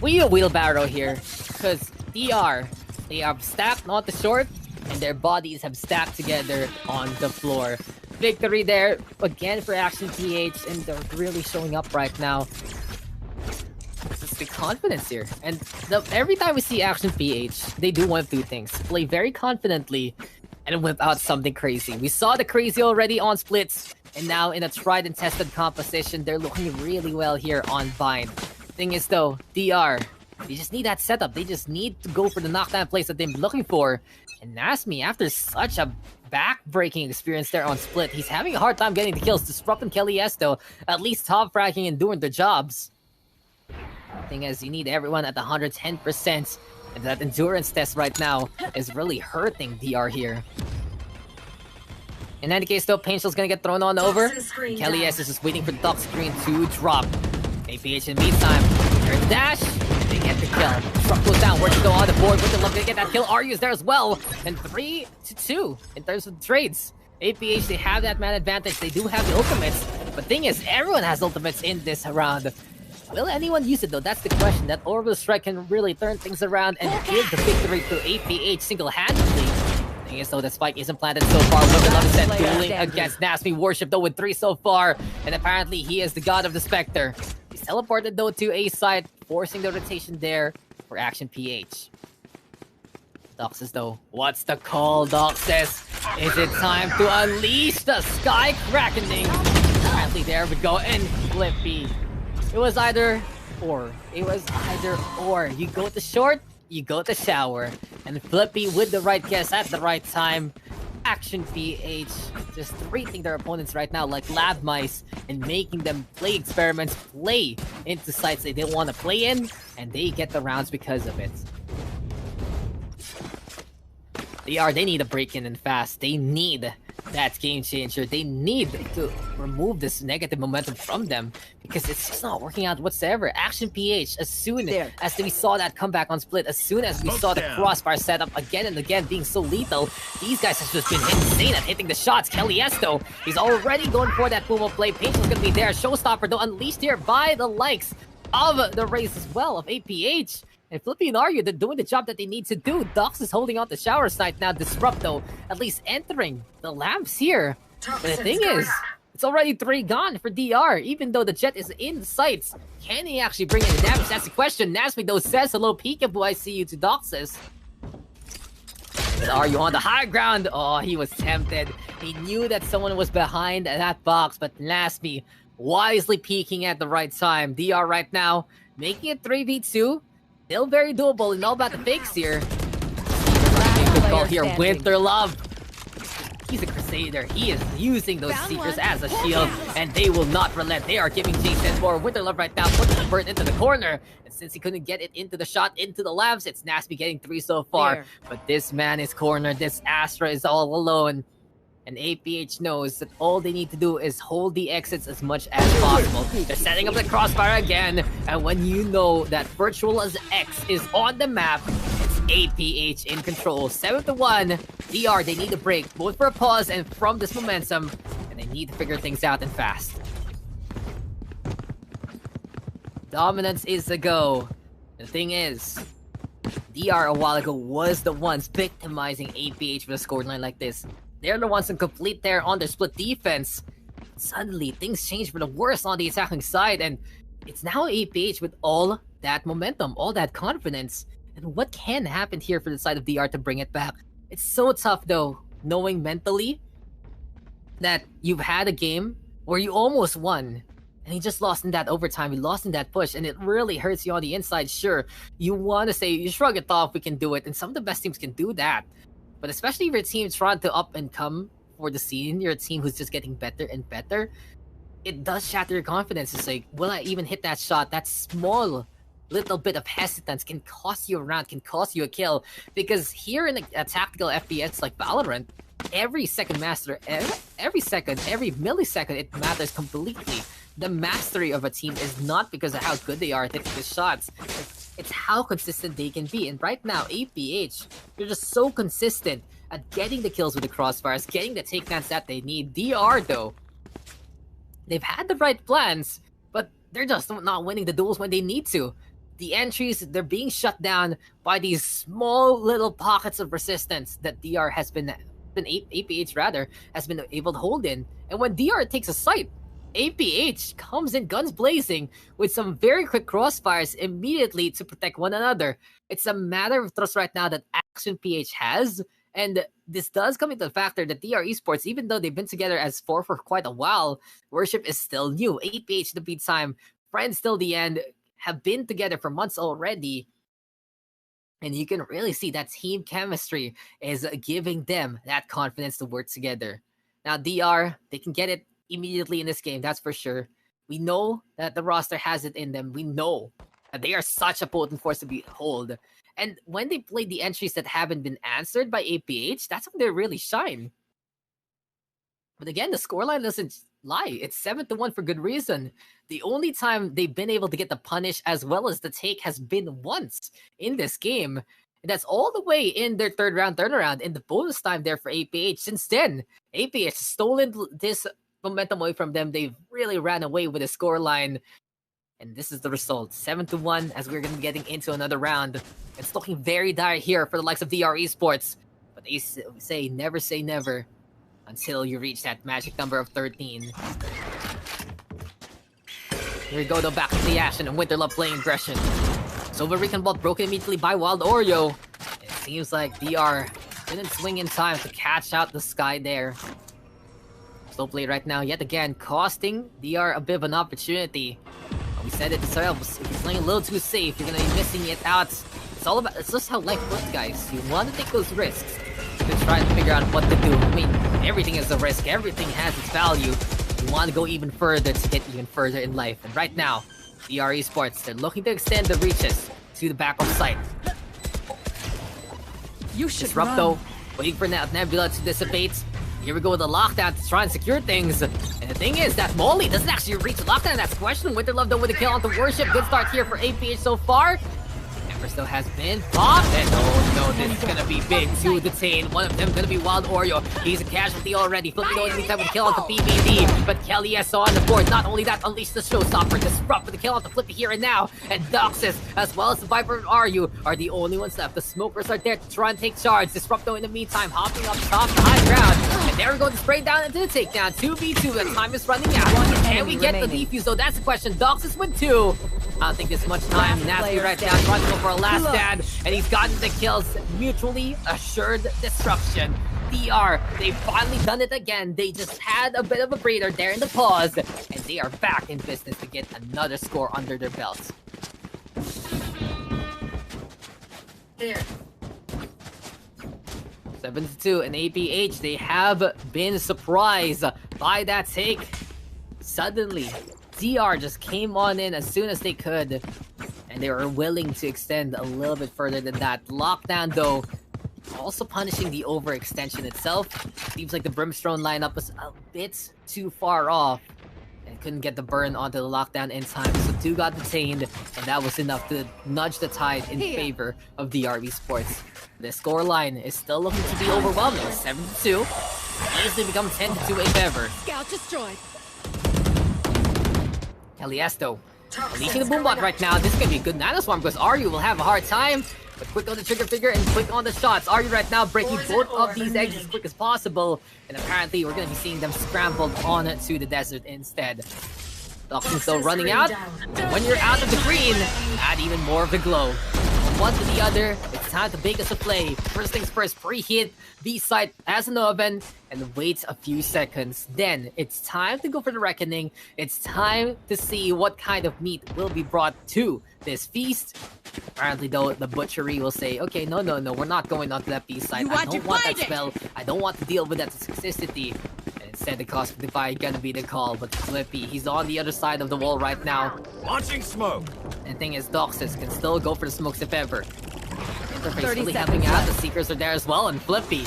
We need a wheelbarrow here, because DR, they are stacked on the short, and their bodies have stacked together on the floor. Victory there, again for Action PH, and they're really showing up right now. This is the confidence here. And every time we see Action PH, they do one of two things. Play very confidently, and whip out something crazy. We saw the crazy already on splits, and now in a tried and tested composition, they're looking really well here on Bind. Thing is though, DR, they just need that setup. They just need to go for the knockdown plays that they've been looking for. And Nasmi, after such a back-breaking experience there on Split, he's having a hard time getting the kills. Disrupting Kelly S though, at least top-fracking and doing their jobs. Thing is, you need everyone at 110%. And that endurance test right now is really hurting DR here. In any case though, Painful's gonna get thrown on over. Kelly S is just waiting for the top screen to drop. APH in the meantime, there's dash, they get the kill. Truck goes down, works to go on the board with the love to get that kill. Aryu is there as well, and 3-2 in terms of the trades. APH, they have that man advantage, they do have the ultimates, but thing is, everyone has ultimates in this round. Will anyone use it though? That's the question. That Orbital Strike can really turn things around and give the victory to APH single-handedly. Thing is though, the spike isn't planted so far. Love is set dueling against Nasmi. Worship though with 3 so far, and apparently he is the god of the Spectre. He's teleported though to A side, forcing the rotation there for Action PH. Doxes though, what's the call, Doxes? Is it time to unleash the Sky Krakening? Apparently there we go, and Flippy. It was either or. You go to short, you go to shower. And Flippy with the right guess at the right time. Action PH just treating their opponents right now like lab mice and making them play experiments, play into sites they didn't want to play in, and they get the rounds because of it. They need a break in and fast. They need That's game changer. They need to remove this negative momentum from them because it's just not working out whatsoever. Action PH, as soon as we saw that comeback on Split, as soon as we saw the crossbar setup again and again being so lethal, these guys have just been insane at hitting the shots. Kelly Esto, he's already going for that Puma play. Patience gonna be there. Showstopper though unleashed here by the likes of the race as well of APH. And Flippy and Aryu, they're doing the job that they need to do. Dox is holding on the shower side now. Disrupt, though, at least entering the lamps here. But the thing is, it's already 3 gone for DR. Even though the Jet is in sights, can he actually bring any damage? That's the question. Nasmi, though, says, hello, Peekaboo, I see you to Doxus. But Aryu on the high ground. Oh, he was tempted. He knew that someone was behind that box, but Nasmi wisely peeking at the right time. DR right now, making it 3v2. Still very doable and all about the fakes here. Good call here, Winter Love. He's a Crusader. He is using those Seekers as a shield, and they will not relent. They are giving Jason more. Winter Love right now putting the bird into the corner. And since he couldn't get it into the shot, into the labs, it's Nasby getting 3 so far. But this man is cornered. This Astra is all alone. And APH knows that all they need to do is hold the exits as much as possible. They're setting up the crossfire again. And when you know that Virtual as X is on the map, it's APH in control. 7-1. DR, they need a break, both for a pause and from this momentum. And they need to figure things out and fast. Dominance is the go. The thing is, DR a while ago was the ones victimizing APH with a scoreline like this. They're the ones to complete there on their split defense. Suddenly, things change for the worse on the attacking side, and it's now APH with all that momentum, all that confidence. And what can happen here for the side of DR to bring it back? It's so tough, though, knowing mentally that you've had a game where you almost won, and you just lost in that overtime, you lost in that push, and it really hurts you on the inside. Sure, you want to say, you shrug it off, we can do it, and some of the best teams can do that. But especially if your team's trying to up and come for the scene, you're a team who's just getting better and better, it does shatter your confidence. It's like, will I even hit that shot? That small little bit of hesitance can cost you a round, can cost you a kill. Because here in a tactical FPS like Valorant, every second master, every second, every millisecond, it matters completely. The mastery of a team is not because of how good they are at hitting the shots. It's how consistent they can be. And right now, APH, they're just so consistent at getting the kills with the crossfires, getting the takedowns that they need. DR, though, they've had the right plans, but they're just not winning the duels when they need to. The entries, they're being shut down by these small little pockets of resistance that DR has APH rather, has been able to hold in. And when DR takes a site, APH comes in guns blazing with some very quick crossfires immediately to protect one another. It's a matter of trust right now that Action PH has, and this does come into the factor that DR Esports, even though they've been together as 4 for quite a while, Worship is still new. APH the beat time, Friends till the end, have been together for months already. And you can really see that team chemistry is giving them that confidence to work together. Now DR, they can get it immediately in this game, that's for sure. We know that the roster has it in them. We know that they are such a potent force to behold. And when they play the entries that haven't been answered by APH, that's when they really shine. But again, the scoreline doesn't lie. It's 7-1 for good reason. The only time they've been able to get the punish as well as the take has been once in this game. And that's all the way in their 3rd round turnaround in the bonus time there for APH. Since then, APH has stolen this momentum away from them. They've really ran away with the scoreline. And this is the result. 7-1 as we're going to be getting into another round. It's looking very dire here for the likes of DR Esports. But they say never until you reach that magic number of 13. Here we go though, back to the action and Winterlove playing aggression. Silver Recon Bolt broken immediately by Wild Oreo. It seems like DR didn't swing in time to catch out the Sky there. Slow play right now, yet again, costing DR a bit of an opportunity. We said it ourselves, if you're playing a little too safe, you're gonna be missing it out. It's just how life works, guys. You want to take those risks to try to figure out what to do. I mean, everything is a risk, everything has its value. You want to go even further to get even further in life. And right now, DR Esports, they're looking to extend the reaches to the back of sight. You should Disrupt though, waiting for Nebula to dissipate. Here we go with the lockdown to try and secure things. And the thing is that Molly doesn't actually reach the lockdown. That's question. Winterlove though with a kill onto Worship. Good start here for APH so far. Still has been popped, and oh no, this is gonna be big to detain. One of them gonna be Wild Oreo. He's a casualty already. Flippy though in the meantime with a kill onto PBD, but Kelly S on the board. Not only that, unleash the showstopper. Disrupt with the kill onto Flippy here and now, and Doxus as well as the Viper and Ryu are the only ones left. The smokers are there to try and take charge. Disrupt though in the meantime, hopping up top to high ground, and there we go to spray down into the takedown. 2v2. The time is running out. Can we get the defuse though? That's the question. Doxus with 2. I don't think there's much time. Nasty right now trying to go for a last stand, and he's gotten the kills. Mutually assured destruction. DR, they've finally done it again. They just had a bit of a breather there in the pause, and they are back in business to get another score under their belts. Here. 7-2 and APH, they have been surprised by that take. Suddenly, DR just came on in as soon as they could, and they were willing to extend a little bit further than that. Lockdown, though, also punishing the overextension itself. Seems like the Brimstone lineup was a bit too far off and couldn't get the burn onto the lockdown in time. So 2 got detained, and that was enough to nudge the tide in favor of DR Esports. The scoreline is still looking to be overwhelming. 7-2. Easily become 10-2 if ever. Scout destroyed. Eliesto unleashing the boombot right now. This is gonna be a good nanoswarm because Ryu will have a hard time. But quick on the trigger finger and quick on the shots. Ryu right now breaking both of these eggs as quick as possible. And apparently we're gonna be seeing them scrambled on to the desert instead. Doxin still running out. And when you're out of the green, add even more of the glow. From one to the other, it's time to make us a play. First things first, preheat the site as an oven and wait a few seconds. Then it's time to go for the reckoning. It's time to see what kind of meat will be brought to this feast. Apparently though, the butchery will say, okay, no, we're not going onto that feast site. I don't want that spell. I don't want to deal with that toxicity. And instead the Cosmic Divide gonna be the call. But Flippy, he's on the other side of the wall right now. Launching smoke. And the thing is, Doxus can still go for the smokes if ever. Interface really helping out. The Seekers are there as well, and Flippy,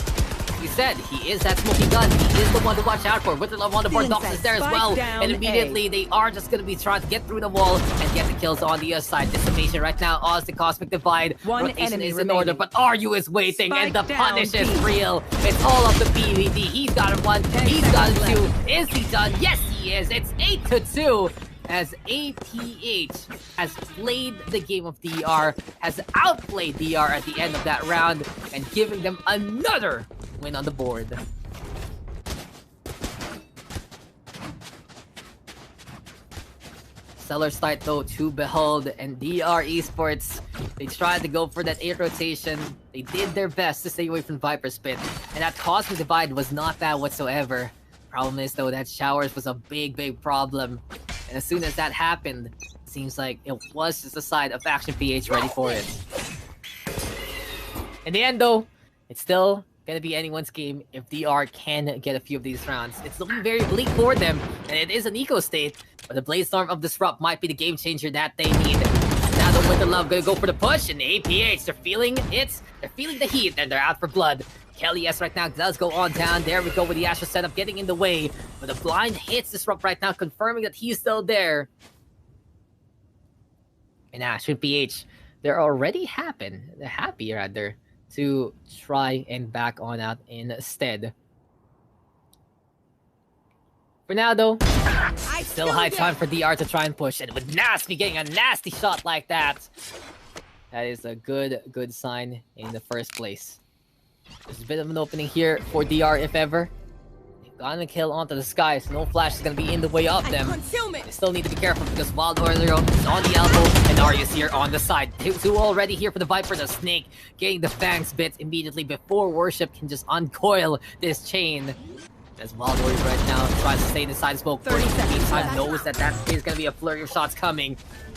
he said, he is that smoky gun. He is the one to watch out for. Winterlove on the board, Dox is there as well. And immediately, they are just going to be trying to get through the wall and get the kills on the other side. Dissipation right now, Oz the Cosmic Divide. Rotation is in order, but RU is waiting, and the punish is real. It's all of the PvD. He's got a 1, he's got a 2. Is he done? Yes, he is. It's 8-2. As APH has played the game of DR, has outplayed DR at the end of that round, and giving them another win on the board. Stellar start though to behold, and DR Esports, they tried to go for that 8 rotation. They did their best to stay away from Viper Spit, and that Cosmic Divide was not bad whatsoever. Problem is though that Showers was a big problem. And as soon as that happened, it seems like it was just a side of Action PH ready for it. In the end though, it's still gonna be anyone's game if DR can get a few of these rounds. It's looking very bleak for them, and it is an eco state, but the Bladestorm of Disrupt might be the game changer that they need. Now the Winterlove gonna go for the push, and the APH, they're feeling it, they're feeling the heat, and they're out for blood. Kelly S right now does go on down. There we go with the Astra setup getting in the way. But the blind hits Disrupt right now, confirming that he's still there. And Action PH, they're already happy rather, to try and back on out instead. For now though, still high time for DR to try and push. And with Nasty getting a nasty shot like that, that is a good sign in the first place. There's a bit of an opening here for DR if ever. They've gotten a kill onto the sky, so no flash is going to be in the way of them. They still need to be careful because Wild Oreo is on the elbow and Arya's here on the side. Two already here for the Viper. The Snake getting the Fangs bit immediately before Worship can just uncoil this chain. As Wild Warrior right now tries to stay inside smoke. 30 seconds. Meantime knows that is going to be a flurry of shots coming.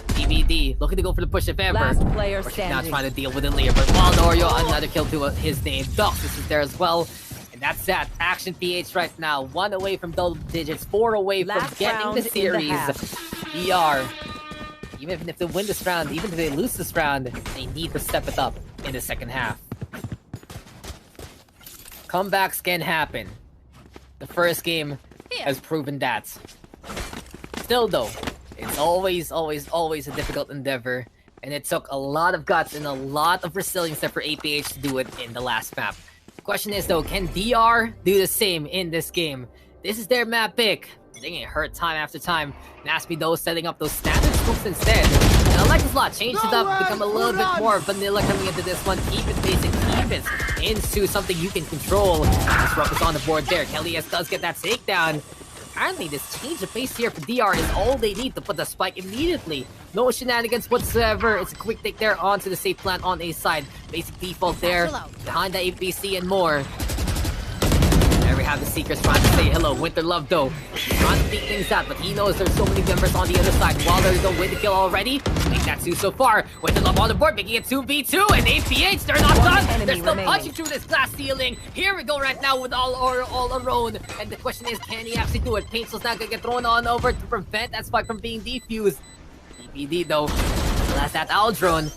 DVD looking to go for the push if ever. Last player standing. Now trying to deal with it later, but Wild Oreo another kill to his name. Doxus is there as well, and that's that. Action PH right now 1 away from double digits, 4 away from getting the series. DR, even if they win this round, even if they lose this round, they need to step it up in the second half. Comebacks can happen. The first game has proven that. Still though, it's always a difficult endeavor. And it took a lot of guts and a lot of resilience for APH to do it in the last map. The question is though, can DR do the same in this game? This is their map pick. They get hurt time after time. Nasty though setting up those standard scopes instead. And I like this a lot. Change it up, become a little bit more vanilla coming into this one. Keep it basic, keep it into something you can control. Disrupt is on the board there. Kelly S does get that takedown. Apparently this change of pace here for DR is all they need to put the spike immediately. No shenanigans whatsoever. It's a quick take there onto the safe plant on A side. Basic default there. Behind the APC and more. There we have the Seekers trying to say hello. Winter Love though, trying to think things out, but he knows there's so many members on the other side. While there's no way to kill already, make that 2 so far. Winter Love on the board, making it 2v2, and APH, they're not done. They're still punching through this glass ceiling. Here we go right now with all alone. And the question is, can he actually do it? Painsel's not gonna get thrown on over to prevent that spike from being defused. DPD though, still has that owl drone.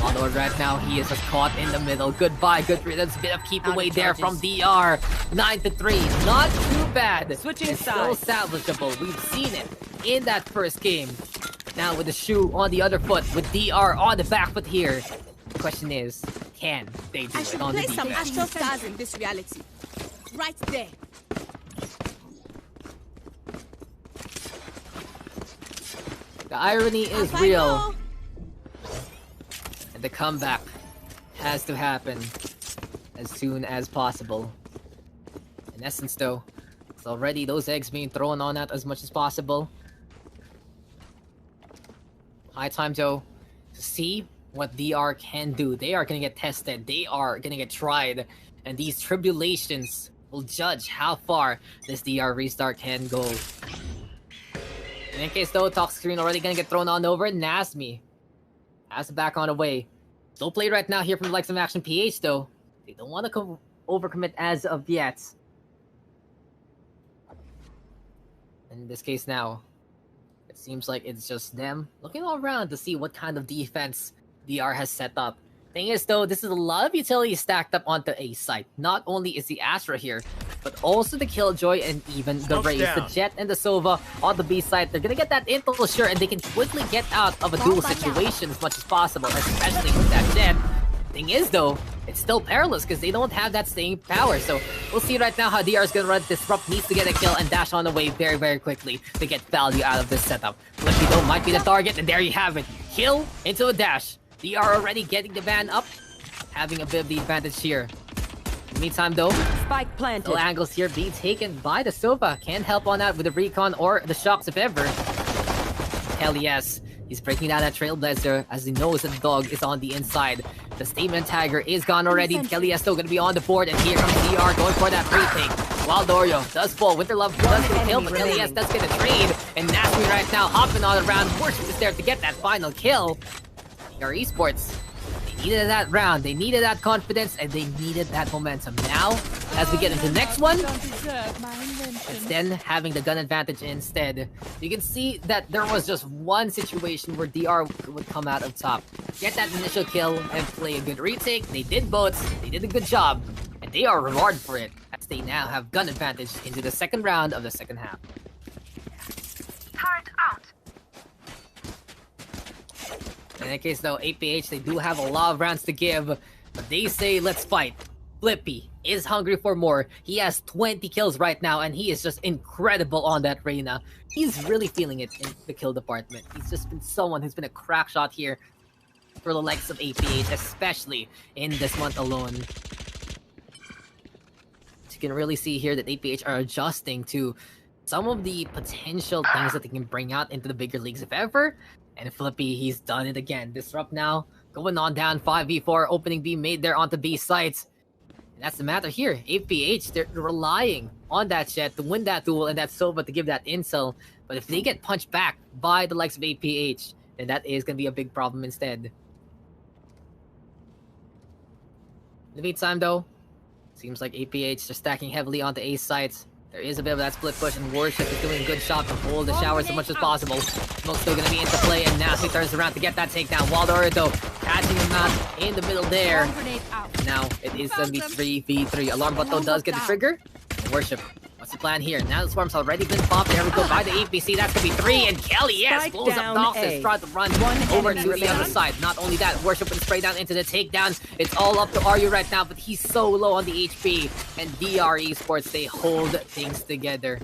On the board right now, he is just caught in the middle. Goodbye, good riddance. Bit of keep away there from DR. 9-3, not too bad. Switching sides. Still salvageable. We've seen it in that first game. Now with the shoe on the other foot, with DR on the back foot here. The question is, can they do it on the defense? I should play some Astro Stars in this reality. Right there. The irony is real. The comeback has to happen as soon as possible. In essence though, it's already those eggs being thrown on that as much as possible. High time though to see what DR can do. They are gonna get tested, they are gonna get tried, and these tribulations will judge how far this DR restart can go. In any case though, talk screen already gonna get thrown on over. Nasmi has it back on the way. Still played right now here from the likes of Action PH though. They don't want to overcommit as of yet. In this case now, it seems like it's just them looking all around to see what kind of defense DR has set up. Thing is though, this is a lot of utility stacked up onto A site. Not only is the Astra here, but also the Killjoy and even the Raze. The Jet and the Sova on the B side. They're gonna get that intel sure, and they can quickly get out of a duel situation as much as possible, especially with that Jet. Thing is though, it's still perilous because they don't have that staying power. So we'll see right now how DR is gonna run. Disrupt needs to get a kill and dash on the way very, very quickly to get value out of this setup. Flippy though might be the target, and there you have it. Kill into a dash. DR already getting the van up, having a bit of the advantage here. In the meantime though, spike planted. Still angles here being taken by the Sova. Can't help on that with the recon or the shocks if ever. Hell yes. He's breaking down that Trailblazer as he knows that the dog is on the inside. The Statement Tiger is gone already. Kelly is still going to be on the board, and here comes DR going for that retake. While Dorio does fall, Winterlove does get a kill, but Kelly S does get a trade. And Nasmi right now hopping on around. Worship is there to get that final kill. Our Esports, they needed that round, they needed that confidence, and they needed that momentum. Now, as we get into the next one, it's then having the gun advantage instead. You can see that there was just one situation where DR would come out of top, get that initial kill, and play a good retake. They did both, they did a good job, and they are rewarded for it, as they now have gun advantage into the second round of the second half. Turret out. In that case though, APH, they do have a lot of rounds to give, but they say let's fight. Flippy is hungry for more. He has 20 kills right now, and he is just incredible on that Reyna. He's really feeling it in the kill department. He's just been someone who's been a crack shot here for the likes of APH, especially in this month alone. You can really see here that APH are adjusting to some of the potential things that they can bring out into the bigger leagues if ever. And Flippy, he's done it again. Disrupt now, going on down 5v4, opening B made there onto B sites. And that's the matter here. APH, they're relying on that Jet to win that duel and that Sova to give that intel. But if they get punched back by the likes of APH, then that is going to be a big problem instead. In the meantime though, seems like APH are stacking heavily onto A sites. There is a bit of that split push, and Worship is doing a good job to hold the showers as much as possible. Smoke's still going to be into play, and Nasty turns around to get that takedown. Waldor though, catching him out in the middle there. Now it is going to be 3v3. Alarm bot though does get the trigger. And Worship wants to plan here. Now the swarm's already been popped. There we go by the APC. That's gonna be 3. And Kelly, yes, Spike blows up down Noxus. A. Tries to run One over enemy to the remaining. other side. Not only that, Worship will spray down into the takedown. It's all up to Aryu right now, but he's so low on the HP. And DR Esports, they hold things together.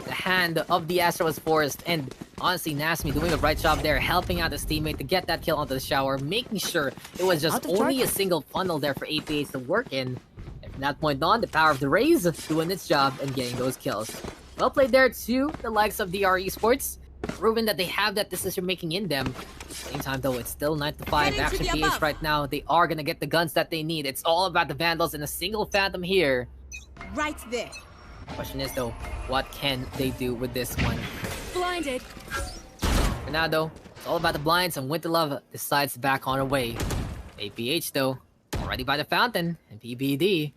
The hand of the Astra was forced, and honestly, Nasmi doing the right job there, helping out his teammate to get that kill onto the shower, making sure it was just only a single funnel there for APH to work in. And from that point on, the power of the Rays doing its job and getting those kills. Well played there to the likes of DR Esports, proving that they have that decision making in them. At the same time though, it's still 9-5 Action PH right now. They are gonna get the guns that they need. It's all about the Vandals and a single Phantom here. Right there. Question is though, what can they do with this one? Blinded. For now though, it's all about the blinds, and Winterlove decides to back on her way. APH though, already by the fountain, and PBD,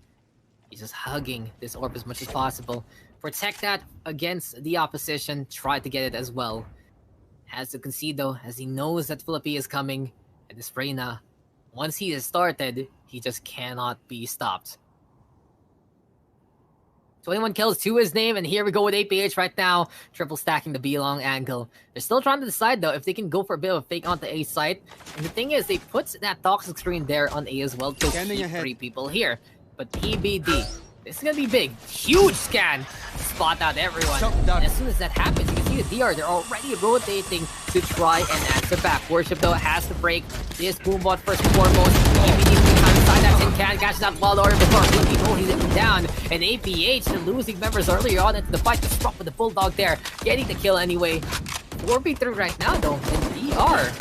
he's just hugging this orb as much as possible. Protect that against the opposition, try to get it as well. Has to concede though, as he knows that Philippi is coming, and this Reyna, once he is started, he just cannot be stopped. 21 kills to his name, and here we go with APH right now. Triple stacking the B-long angle. They're still trying to decide, though, if they can go for a bit of a fake onto A site. And the thing is, they put that toxic screen there on A as well to keep 3 people here. But PBD, this is gonna be big. Huge scan! Spot out everyone. And as soon as that happens, you can see the DR, they're already rotating to try and answer back. Worship, though, has to break this boombot first and foremost. PBD inside that tin can, catches that wild order before Flippy holding it down. And APH, the losing members earlier on into the fight, to swap with the Bulldog there, getting the kill anyway. 4v3 right now though, and DR.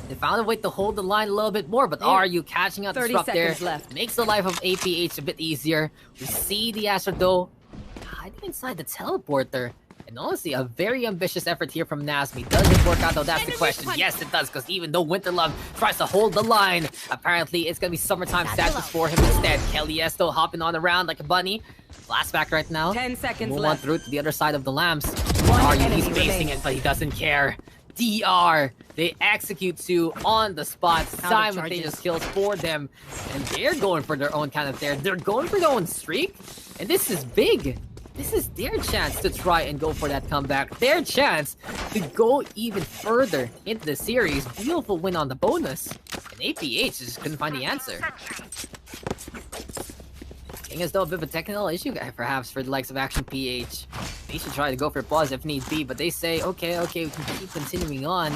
They found a way to hold the line a little bit more, but are you catching out the 30 swap there? seconds left. Makes the life of APH a bit easier. We see the Astra though hiding inside the teleporter. And honestly, a very ambitious effort here from Nasmi. Does it work out though? That's the question. Yes, it does, because even though Winterlove tries to hold the line, apparently it's gonna be summertime stashes for him instead. Kelly Esto hopping on around like a bunny. Blast back right now. 10 seconds Move on left. through to the other side of the lamps. One Are you? enemy He's facing remaining. it, but he doesn't care. DR, they execute 2 on the spot. Simultaneous kills for them, and they're going for their own kind of there. They're going for their own streak, and this is big. This is their chance to try and go for that comeback. Their chance to go even further into the series. Beautiful win on the bonus. And APH just couldn't find the answer. Seeing as though a bit of a technical issue perhaps for the likes of Action PH. They should try to go for a pause if need be, but they say, okay, we can keep continuing on.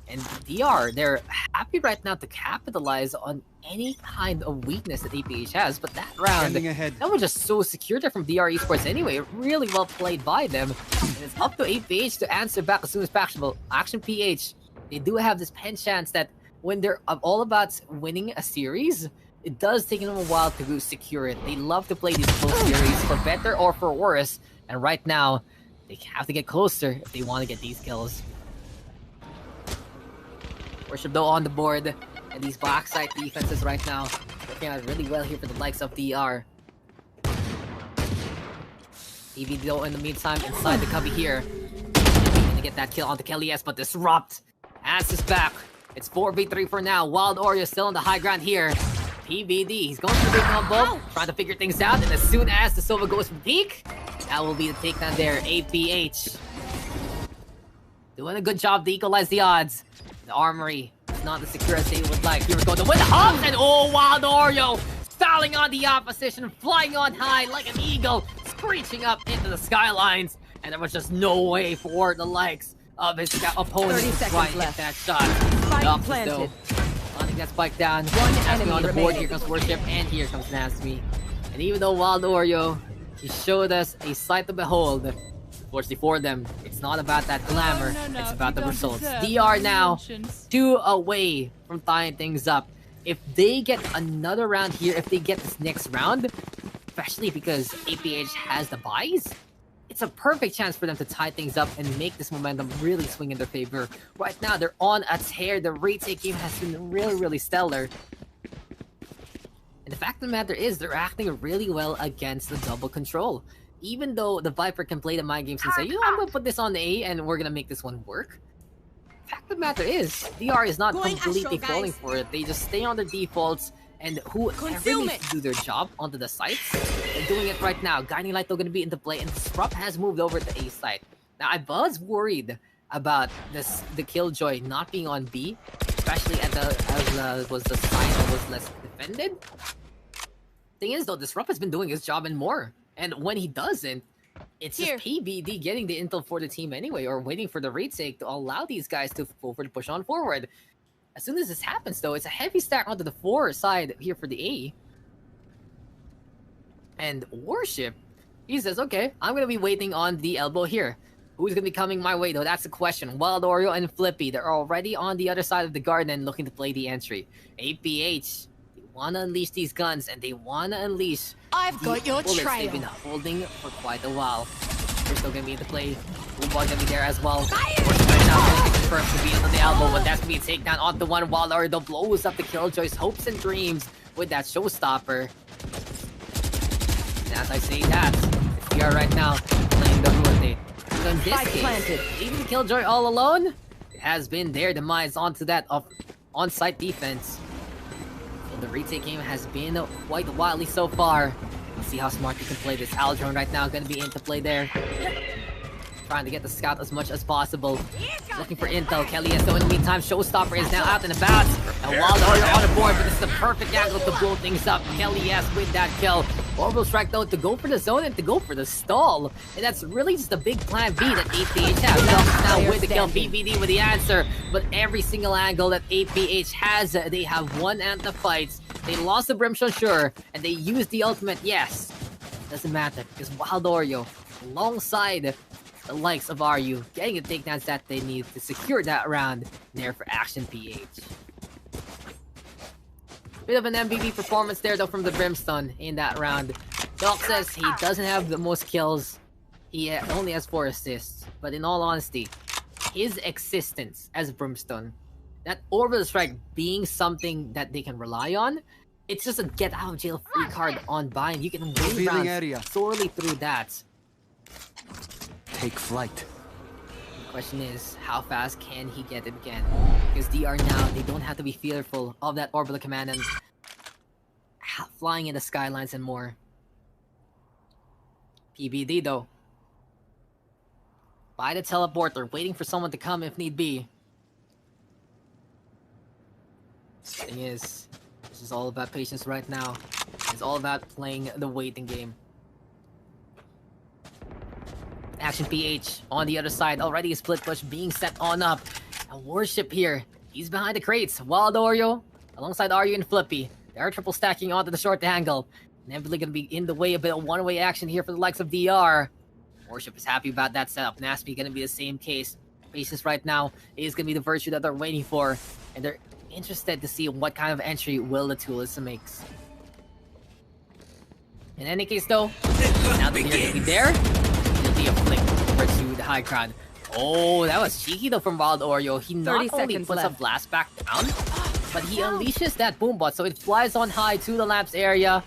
And DR, they're happy right now to capitalize on any kind of weakness that APH has, but that round, that was just so secure there from DR Esports anyway. Really well played by them. And it's up to APH to answer back as soon as possible. Action PH, they do have this pen chance that when they're all about winning a series, it does take them a while to secure it. They love to play these close series for better or for worse. And right now, they have to get closer if they want to get these kills. Worship though on the board, and these backside defenses right now working out really well here for the likes of DR. EV though in the meantime inside the cubby here. Gonna get that kill onto Kelly S, but Disrupt answers back. It's 4v3 for now. Wild Oreo still on the high ground here. PBD, he's going for the big combo, trying to figure things out, and as soon as the Sova goes for peak, that will be the takedown there. APH doing a good job to equalize the odds. The armory is not as secure as they would like. Here we go, the win the hops, and oh, Wild Oreo stalling on the opposition, flying on high like an eagle, screeching up into the skylines, and there was just no way for the likes of his opponent to try and hit that shot. Spike planted. Hunting that spike down. One Nasmi enemy on the board. remaining. Here comes Worship, and here comes Nasmi. And even though Wild Oreo, he showed us a sight to behold. Unfortunately for them, it's not about that glamour. It's about the results. DR now 2 away from tying things up. If they get another round here, if they get this next round, especially because APH has the buys, it's a perfect chance for them to tie things up and make this momentum really swing in their favor. Right now, they're on a tear. The retake game has been really stellar. And the fact of the matter is, they're acting really well against the double control. Even though the Viper can play the mind games and say, you know, I'm gonna put this on A and we're gonna make this one work. The fact of the matter is, DR is not completely falling for it. They just stay on their defaults, and whoever needs to do their job onto the sites, They're doing it right now. Guiding Light though going to be into play, and Disrupt has moved over to A site. Now I was worried about the Killjoy not being on B, especially as was the side that was less defended. Thing is though, Disrupt has been doing his job and more, and when he doesn't, it's just PBD getting the intel for the team anyway, or waiting for the retake to allow these guys to go for the push on forward. As soon as this happens though, it's a heavy stack onto the 4 side here for the A. And Worship, he says, okay, I'm gonna be waiting on the elbow here. Who's gonna be coming my way though? That's the question. Wild Oreo and Flippy, they're already on the other side of the garden looking to play the entry. APH, they wanna unleash these guns, and they wanna unleash I've got your bullets trail. they've been holding for quite a while. They're still gonna be in the play. Boombot gonna be there as well. Worship right now gonna be confirmed to be on the elbow, but that's gonna be a takedown onto one. Wild Oreo blows up the Killjoy's hopes and dreams with that showstopper. And as I say that, we are right now playing the rotate. And in this case, leaving the Killjoy all alone, it has been their demise onto that on-site defense. So the retake game has been quite wildly so far. Let's see how smart you can play this. Aldron right now gonna be into play there. Trying to get the scout as much as possible. Looking for intel. Kelly is though in the meantime. Showstopper is now out and about. And Wild Oreo on the board, but it's the perfect angle to blow things up. Kelly yes with that kill. Orbital Strike though to go for the zone and to go for the stall. And that's really just a big plan B that APH has. Now with the kill, BBD with the answer. But every single angle that APH has, they have won at the fights. They lost the Brimstone, sure, and they used the ultimate, yes. Doesn't matter, because Wild Oreo, alongside the likes of RU, getting the takedowns that they need to secure that round there for Action PH. Bit of an MVP performance there though from the Brimstone in that round. Doc says he doesn't have the most kills, he only has 4 assists, but in all honesty, his existence as Brimstone, that Orbital Strike being something that they can rely on, it's just a get out of jail free card on Bind. You can win rounds sorely through that. Take flight. The question is, how fast can he get it again? Because DR now, they don't have to be fearful of that orbital command and flying in the skylines and more. PBD though, by the teleporter, waiting for someone to come if need be. Thing is, this is all about patience right now. It's all about playing the waiting game. Action PH on the other side, already a split push being set on up. And Worship here, he's behind the crates. Wild Oreo, alongside RU and Flippy. They are triple stacking onto the short angle. Inevitably gonna be in the way, a bit of one-way action here for the likes of DR. Worship is happy about that setup. Nasty gonna be the same case. Patience right now is gonna be the virtue that they're waiting for. And they're interested to see what kind of entry will the Tulisa makes. In any case though, now that they're gonna be there, it'll be a flick over to the high ground. Oh, that was cheeky though from Wild Oreo. He not only puts a blast back down, but he unleashes that boombot, so it flies on high to the lamps area.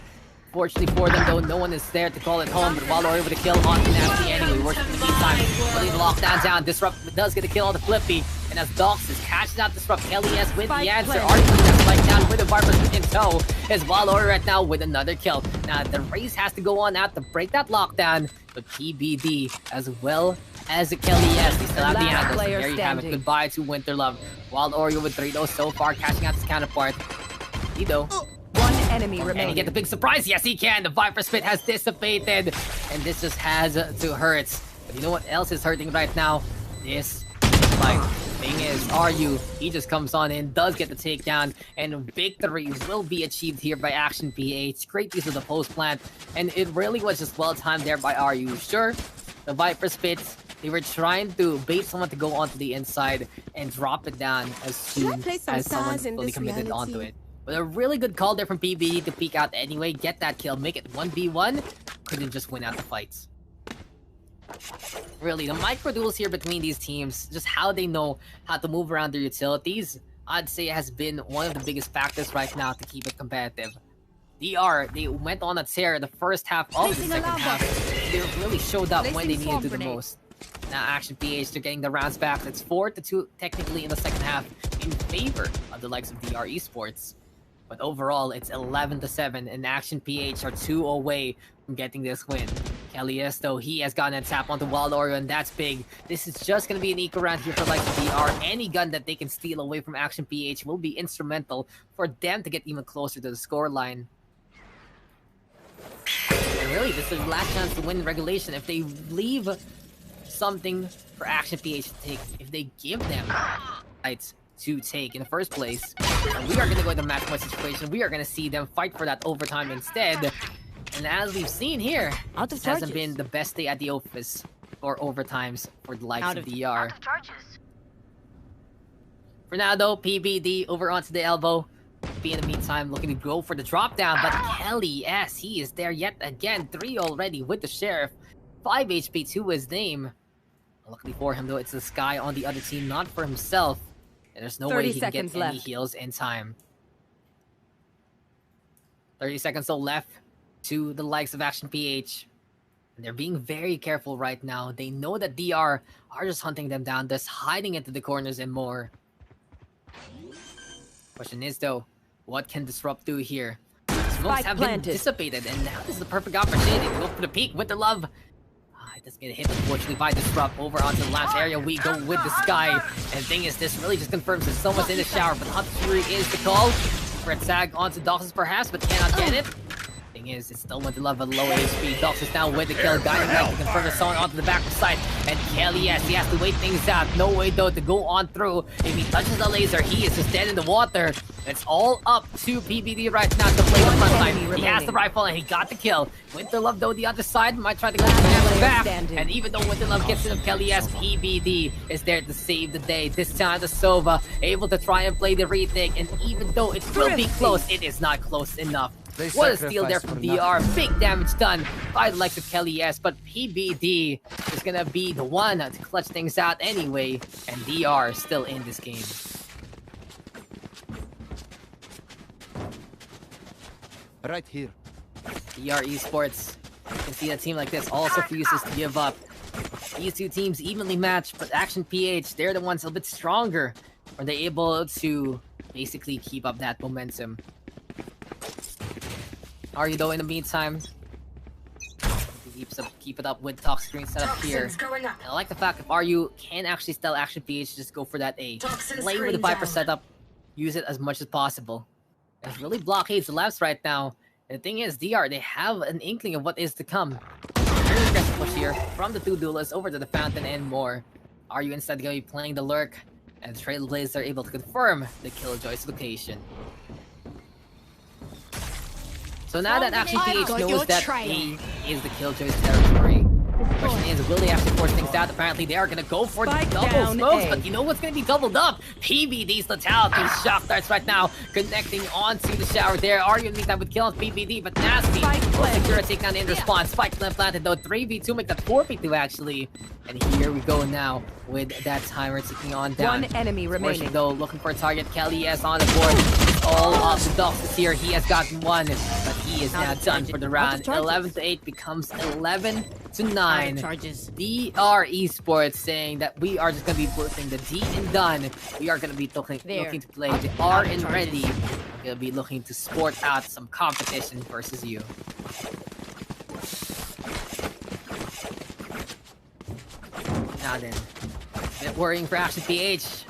Fortunately for them though, no one is there to call it home, but Wild Oreo with a kill on Nasty anyway. Worship in the meantime, putting the lockdown down. Disrupt does get a kill on the Flippy, and as Dox is catching out Disrupt, Kelly S with the answer. Already putting that spike down with the Viper in tow. Is Wild Oreo right now with another kill. Now the race has to go on out to break that lockdown, but PBD as well as the Kelly S, they still have the angles. So there you have it. Goodbye to Winter Love. Wild Oreo with 3 though so far, catching out his counterpart. Dido. One enemy remaining. And he get the big surprise. Yes, he can. The Viper Spit has dissipated. And this just has to hurt. But you know what else is hurting right now? This fight. Thing is, RU, he just comes on in, does get the takedown, and victory will be achieved here by Action PH. Great use of the post plant. And it really was just well timed there by RU. Sure, the Viper Spit, they were trying to bait someone to go onto the inside and drop it down as soon as someone fully committed onto it. But a really good call there from PBD to peek out anyway, get that kill, make it 1v1. Couldn't just win out the fights. Really, the micro duels here between these teams, just how they know how to move around their utilities, I'd say has been one of the biggest factors right now to keep it competitive. DR, they went on a tear the first half of the second half. They really showed up when they needed to the most. Now Action PH, they're getting the rounds back. It's 4-2 technically in the second half in favor of the likes of DR Esports. But overall, it's 11-7, and Action PH are 2 away from getting this win. Kelly's, though, he has gotten a tap onto Wild Oreo, and that's big. This is just going to be an eco round here for like DR. Any gun that they can steal away from Action PH will be instrumental for them to get even closer to the scoreline. And really, this is the last chance to win regulation. If they leave something for Action PH to take, if they give them rights to take in the first place, and we are going to go into match point situation. We are going to see them fight for that overtime instead. And as we've seen here, this hasn't been the best day at the office for overtimes for the likes of DR. For now though, PBD over onto the elbow. Be in the meantime looking to go for the drop down, but Kelly S, he is there yet again. 3 already with the Sheriff. 5 HP to his name. Luckily for him though, it's this guy on the other team, not for himself. And there's no way he can get any heals in time. 30 seconds though left to the likes of Action PH. And they're being very careful right now. They know that DR are just hunting them down, just hiding into the corners and more. Question is though, what can Disrupt do here? Smokes have been dissipated, and now this is the perfect opportunity to go for the peak with the love. It doesn't get hit, unfortunately, by Disrupt. Over onto the last area, we go with the Sky. And the thing is, this really just confirms that someone's in the shower, but Hot Fury is the call. For a tag onto Doxus perhaps, but cannot get it. Thing is, it's still with the love of low HP. Doxus now with the kill, guiding back to confirm the song onto the back side. And Kelly, yes, he has to wait things out. No way though to go on through. If he touches the laser, he is just dead in the water. It's all up to PBD right now to play the front line. He has the rifle and he got the kill. Winter Love though the other side might try to go back. And even though Winter Love gets rid of Kelly, yes, PBD is there to save the day. This time the Sova able to try and play the retake. And even though it will be close, it is not close enough. What a steal there from DR. Big damage done by the likes of Kelly S. But PBD is gonna be the one to clutch things out anyway. And DR is still in this game. Right here. DR Esports. You can see a team like this also refuses to give up. These two teams evenly matched, but Action PH, they're the ones a bit stronger. Are they able to basically keep up that momentum? Are you though in the meantime? Keep it up with talk screen setup here. And I like the fact if RU can actually steal Action PH, just go for that A. Play with the Viper setup, use it as much as possible. It really blockades the left right now. And the thing is, DR, they have an inkling of what is to come. Very aggressive push here from the two duelists over to the Fountain and more. RU instead going to be playing the Lurk, and the Trailblazers are able to confirm the Killjoy's location. So now that Action PH knows that A is the Killjoy's territory, the question is, will they actually force things out? Apparently, they are going to go for the double smokes, but you know what's going to be doubled up? PBD's Lethality shock darts right now, connecting onto the shower there. Are you in the meantime with kill on PBD, but Nasty will secure a takedown in response. Spike planted though, 3v2, make that 4v2 actually. And here we go now with that timer ticking on down. One enemy remaining. Though, looking for a target. Kelly S on the board. It's all up to Doxus here. He has gotten one, but he is now done for the round. 11-8 becomes 11-9. DR Esports saying that we are just going to be putting the D in done. We are going to be looking to play the R in ready. We're going to be looking to sport out some competition versus you. Now then, a bit worrying for Action PH.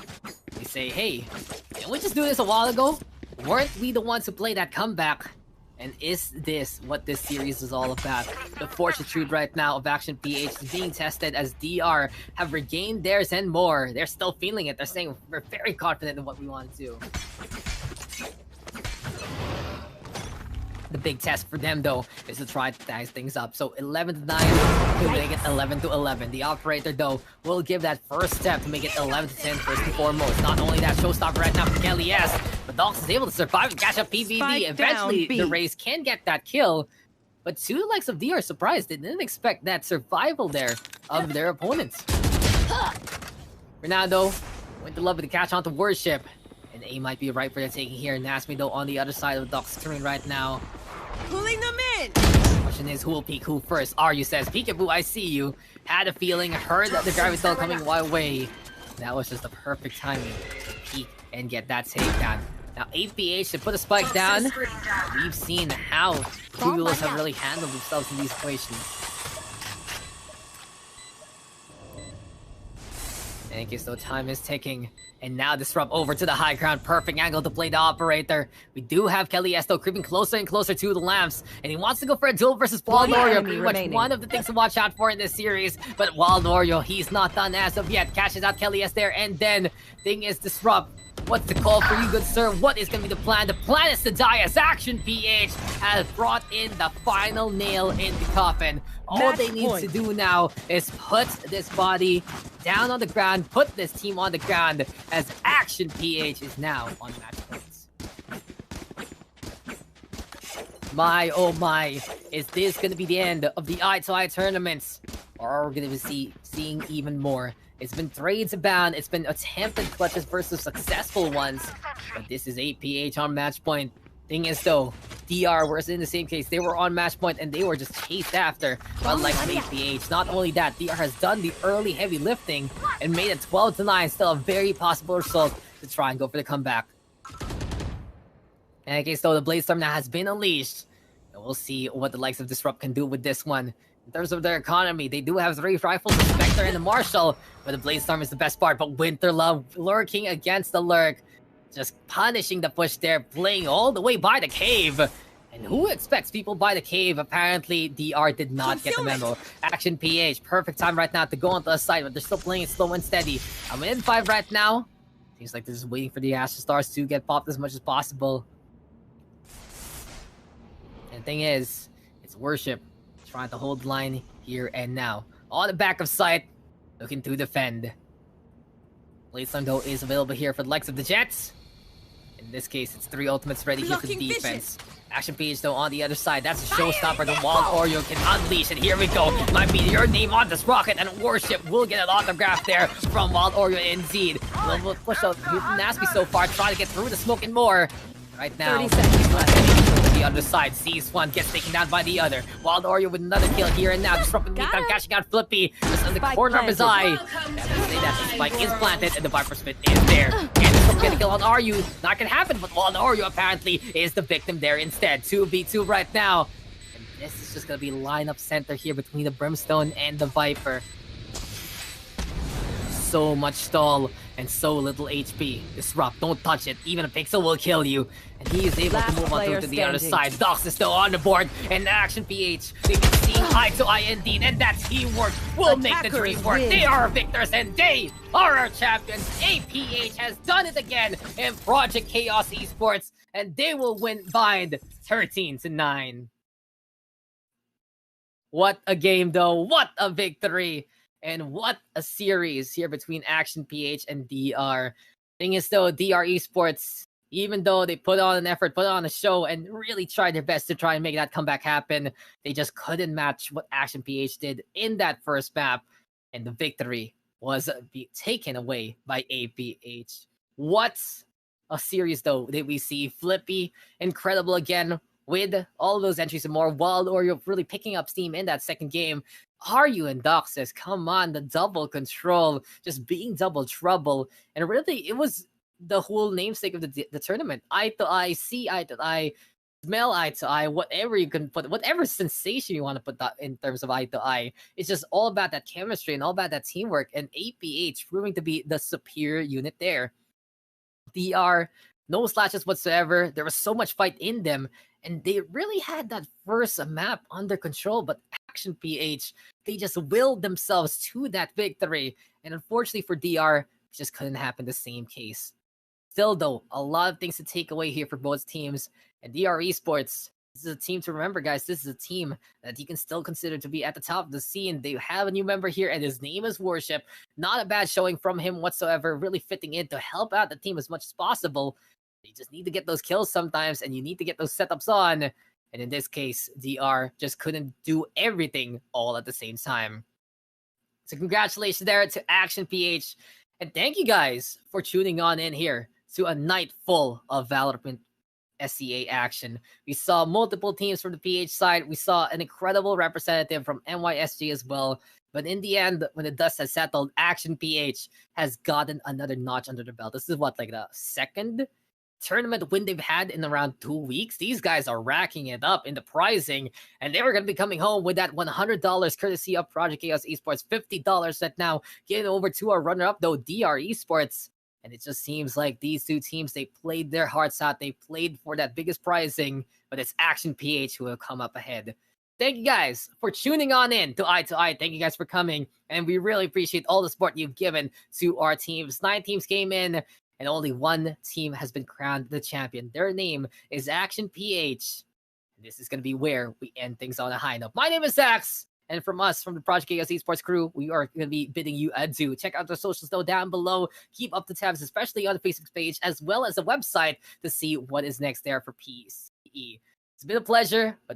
They say, hey, didn't we just do this a while ago? Weren't we the ones who played that comeback? And is this what this series is all about? The fortitude right now of Action PH is being tested as DR have regained theirs and more. They're still feeling it. They're saying we're very confident in what we want to do. The big test for them though is to try to dice things up. So 11-9 to make it 11-11. The operator though will give that first step to make it 11-10 first and foremost. Not only that, showstopper right now for Kelly S, but Dox is able to survive and catch up PBD. Eventually the Rays can get that kill, but to the likes of D are surprised. They didn't expect that survival there of their opponents. For now though, went to love with the catch onto Worship. And A might be right for the taking here. Nasmi though on the other side of the Dox screen right now. Pulling them in! Question is, who will peek who first? Aryu says, Peekaboo, I see you. Had a feeling, heard that the gravity coming my way. That was just the perfect timing to peek and get that takedown. Now APH should put a spike down. We've seen how Tubulos have really handled themselves in these situations. In case no time is ticking. And now Disrupt over to the high ground. Perfect angle to play the operator. We do have Kelly Esto creeping closer and closer to the lamps. And he wants to go for a duel versus Wild Oreo. Pretty much one of the things to watch out for in this series. But Wild Oreo, he's not done as of yet. Cashes out Kelly Est there. And then, thing is Disrupt. What's the call for you, good sir? What is going to be the plan? The plan is to die as Action PH has brought in the final nail in the coffin. All they need to do now is put this body down on the ground, put this team on the ground, as Action PH is now on match points. My, oh my, is this going to be the end of the eye-to-eye tournaments? Or are we going to be seeing even more? It's been trades abound, it's been attempted clutches versus successful ones, but this is APH on match point. Thing is though, DR was in the same case. They were on match point and they were just chased after, unlike APH. Not only that, DR has done the early heavy lifting and made it 12-9, still a very possible result to try and go for the comeback. In any case though, the Blade Storm now has been unleashed. And we'll see what the likes of Disrupt can do with this one. In terms of their economy, they do have 3 rifles, the Spectre and the Marshall, but the Blade Storm is the best part. But Winterlove lurking against the lurk, just punishing the push there, playing all the way by the cave. And who expects people by the cave? Apparently, DR did not get the memo. Action PH, perfect time right now to go onto the side, but they're still playing it slow and steady. I'm in 5 right now. Seems like this is waiting for the Astro Stars to get popped as much as possible. And the thing is, it's Worship trying to hold the line here and now. On the back of sight, looking to defend. Blade Storm though is available here for the likes of the Jets. In this case, it's 3 ultimates ready here for the defense. Action PH though on the other side. That's a showstopper. The Wild Oreo can unleash, and here we go. Might be your name on this rocket, and Worship will get an autograph there from Wild Oreo indeed. We'll push out Nasby so far, trying to get through the smoke and more. Right now, 30 seconds. the other side. Sees one, gets taken down by the other. Wild Oreo with another kill here and now. Disrupting the time, cashing out Flippy. Just on the corner of his eye. And say that the spike is planted and the Viper Spit is there. And Disrupt getting a kill on Ryu. Not gonna happen, but Wild Oreo apparently is the victim there instead. 2v2 right now. And this is just gonna be lineup center here between the Brimstone and the Viper. So much stall and so little HP. Disrupt, don't touch it. Even a pixel will kill you. And he is able to move on through to the other side. Dox is still on the board. And Action PH, they've been seeing eye to eye indeed. And that teamwork will make the dream work. They are victors and they are our champions. APH has done it again in Project Chaos Esports. And they will win bind 13-9. What a game though. What a victory. And what a series here between Action PH and DR. Thing is though, DR Esports, even though they put on an effort, put on a show, and really tried their best to try and make that comeback happen, they just couldn't match what Action PH did in that first map. And the victory was taken away by APH. What a series though did we see. Flippy, incredible again with all of those entries and more. Wild Oreo really picking up steam in that second game. Ryu and Doc says, come on, the double control, just being double trouble. And really, it was the whole namesake of the tournament. Eye to eye, see eye to eye, smell eye to eye, whatever you can put, whatever sensation you want to put that in terms of eye to eye. It's just all about that chemistry and all about that teamwork. And APH proving to be the superior unit there. DR, no slashes whatsoever. There was so much fight in them. And they really had that first map under control, but Action PH, they just willed themselves to that victory. And unfortunately for DR, it just couldn't happen the same case. Still though, a lot of things to take away here for both teams. And DR Esports, this is a team to remember, guys. This is a team that you can still consider to be at the top of the scene. They have a new member here, and his name is Worship. Not a bad showing from him whatsoever, really fitting in to help out the team as much as possible. You just need to get those kills sometimes, and you need to get those setups on. And in this case, DR just couldn't do everything all at the same time. So congratulations there to Action PH. And thank you guys for tuning on in here to a night full of Valorant SCA action. We saw multiple teams from the PH side. We saw an incredible representative from NYSG as well. But in the end, when the dust has settled, Action PH has gotten another notch under the belt. This is what, like the second tournament win they've had in around 2 weeks. These guys are racking it up in the pricing, and they were going to be coming home with that $100 courtesy of Project Chaos Esports, $50 that now getting over to our runner-up, though, DR Esports. And it just seems like these two teams, they played their hearts out. They played for that biggest pricing, but it's Action PH who will come up ahead. Thank you guys for tuning on in to Eye to Eye. Thank you guys for coming. And we really appreciate all the support you've given to our teams. 9 teams came in, and only 1 team has been crowned the champion. Their name is Action PH. This is going to be where we end things on a high note. My name is Zax. And from us, from the Project Chaos Esports crew, we are going to be bidding you adieu. Check out the socials though down below. Keep up the tabs, especially on the Facebook page, as well as the website to see what is next there for PCE. It's been a pleasure, but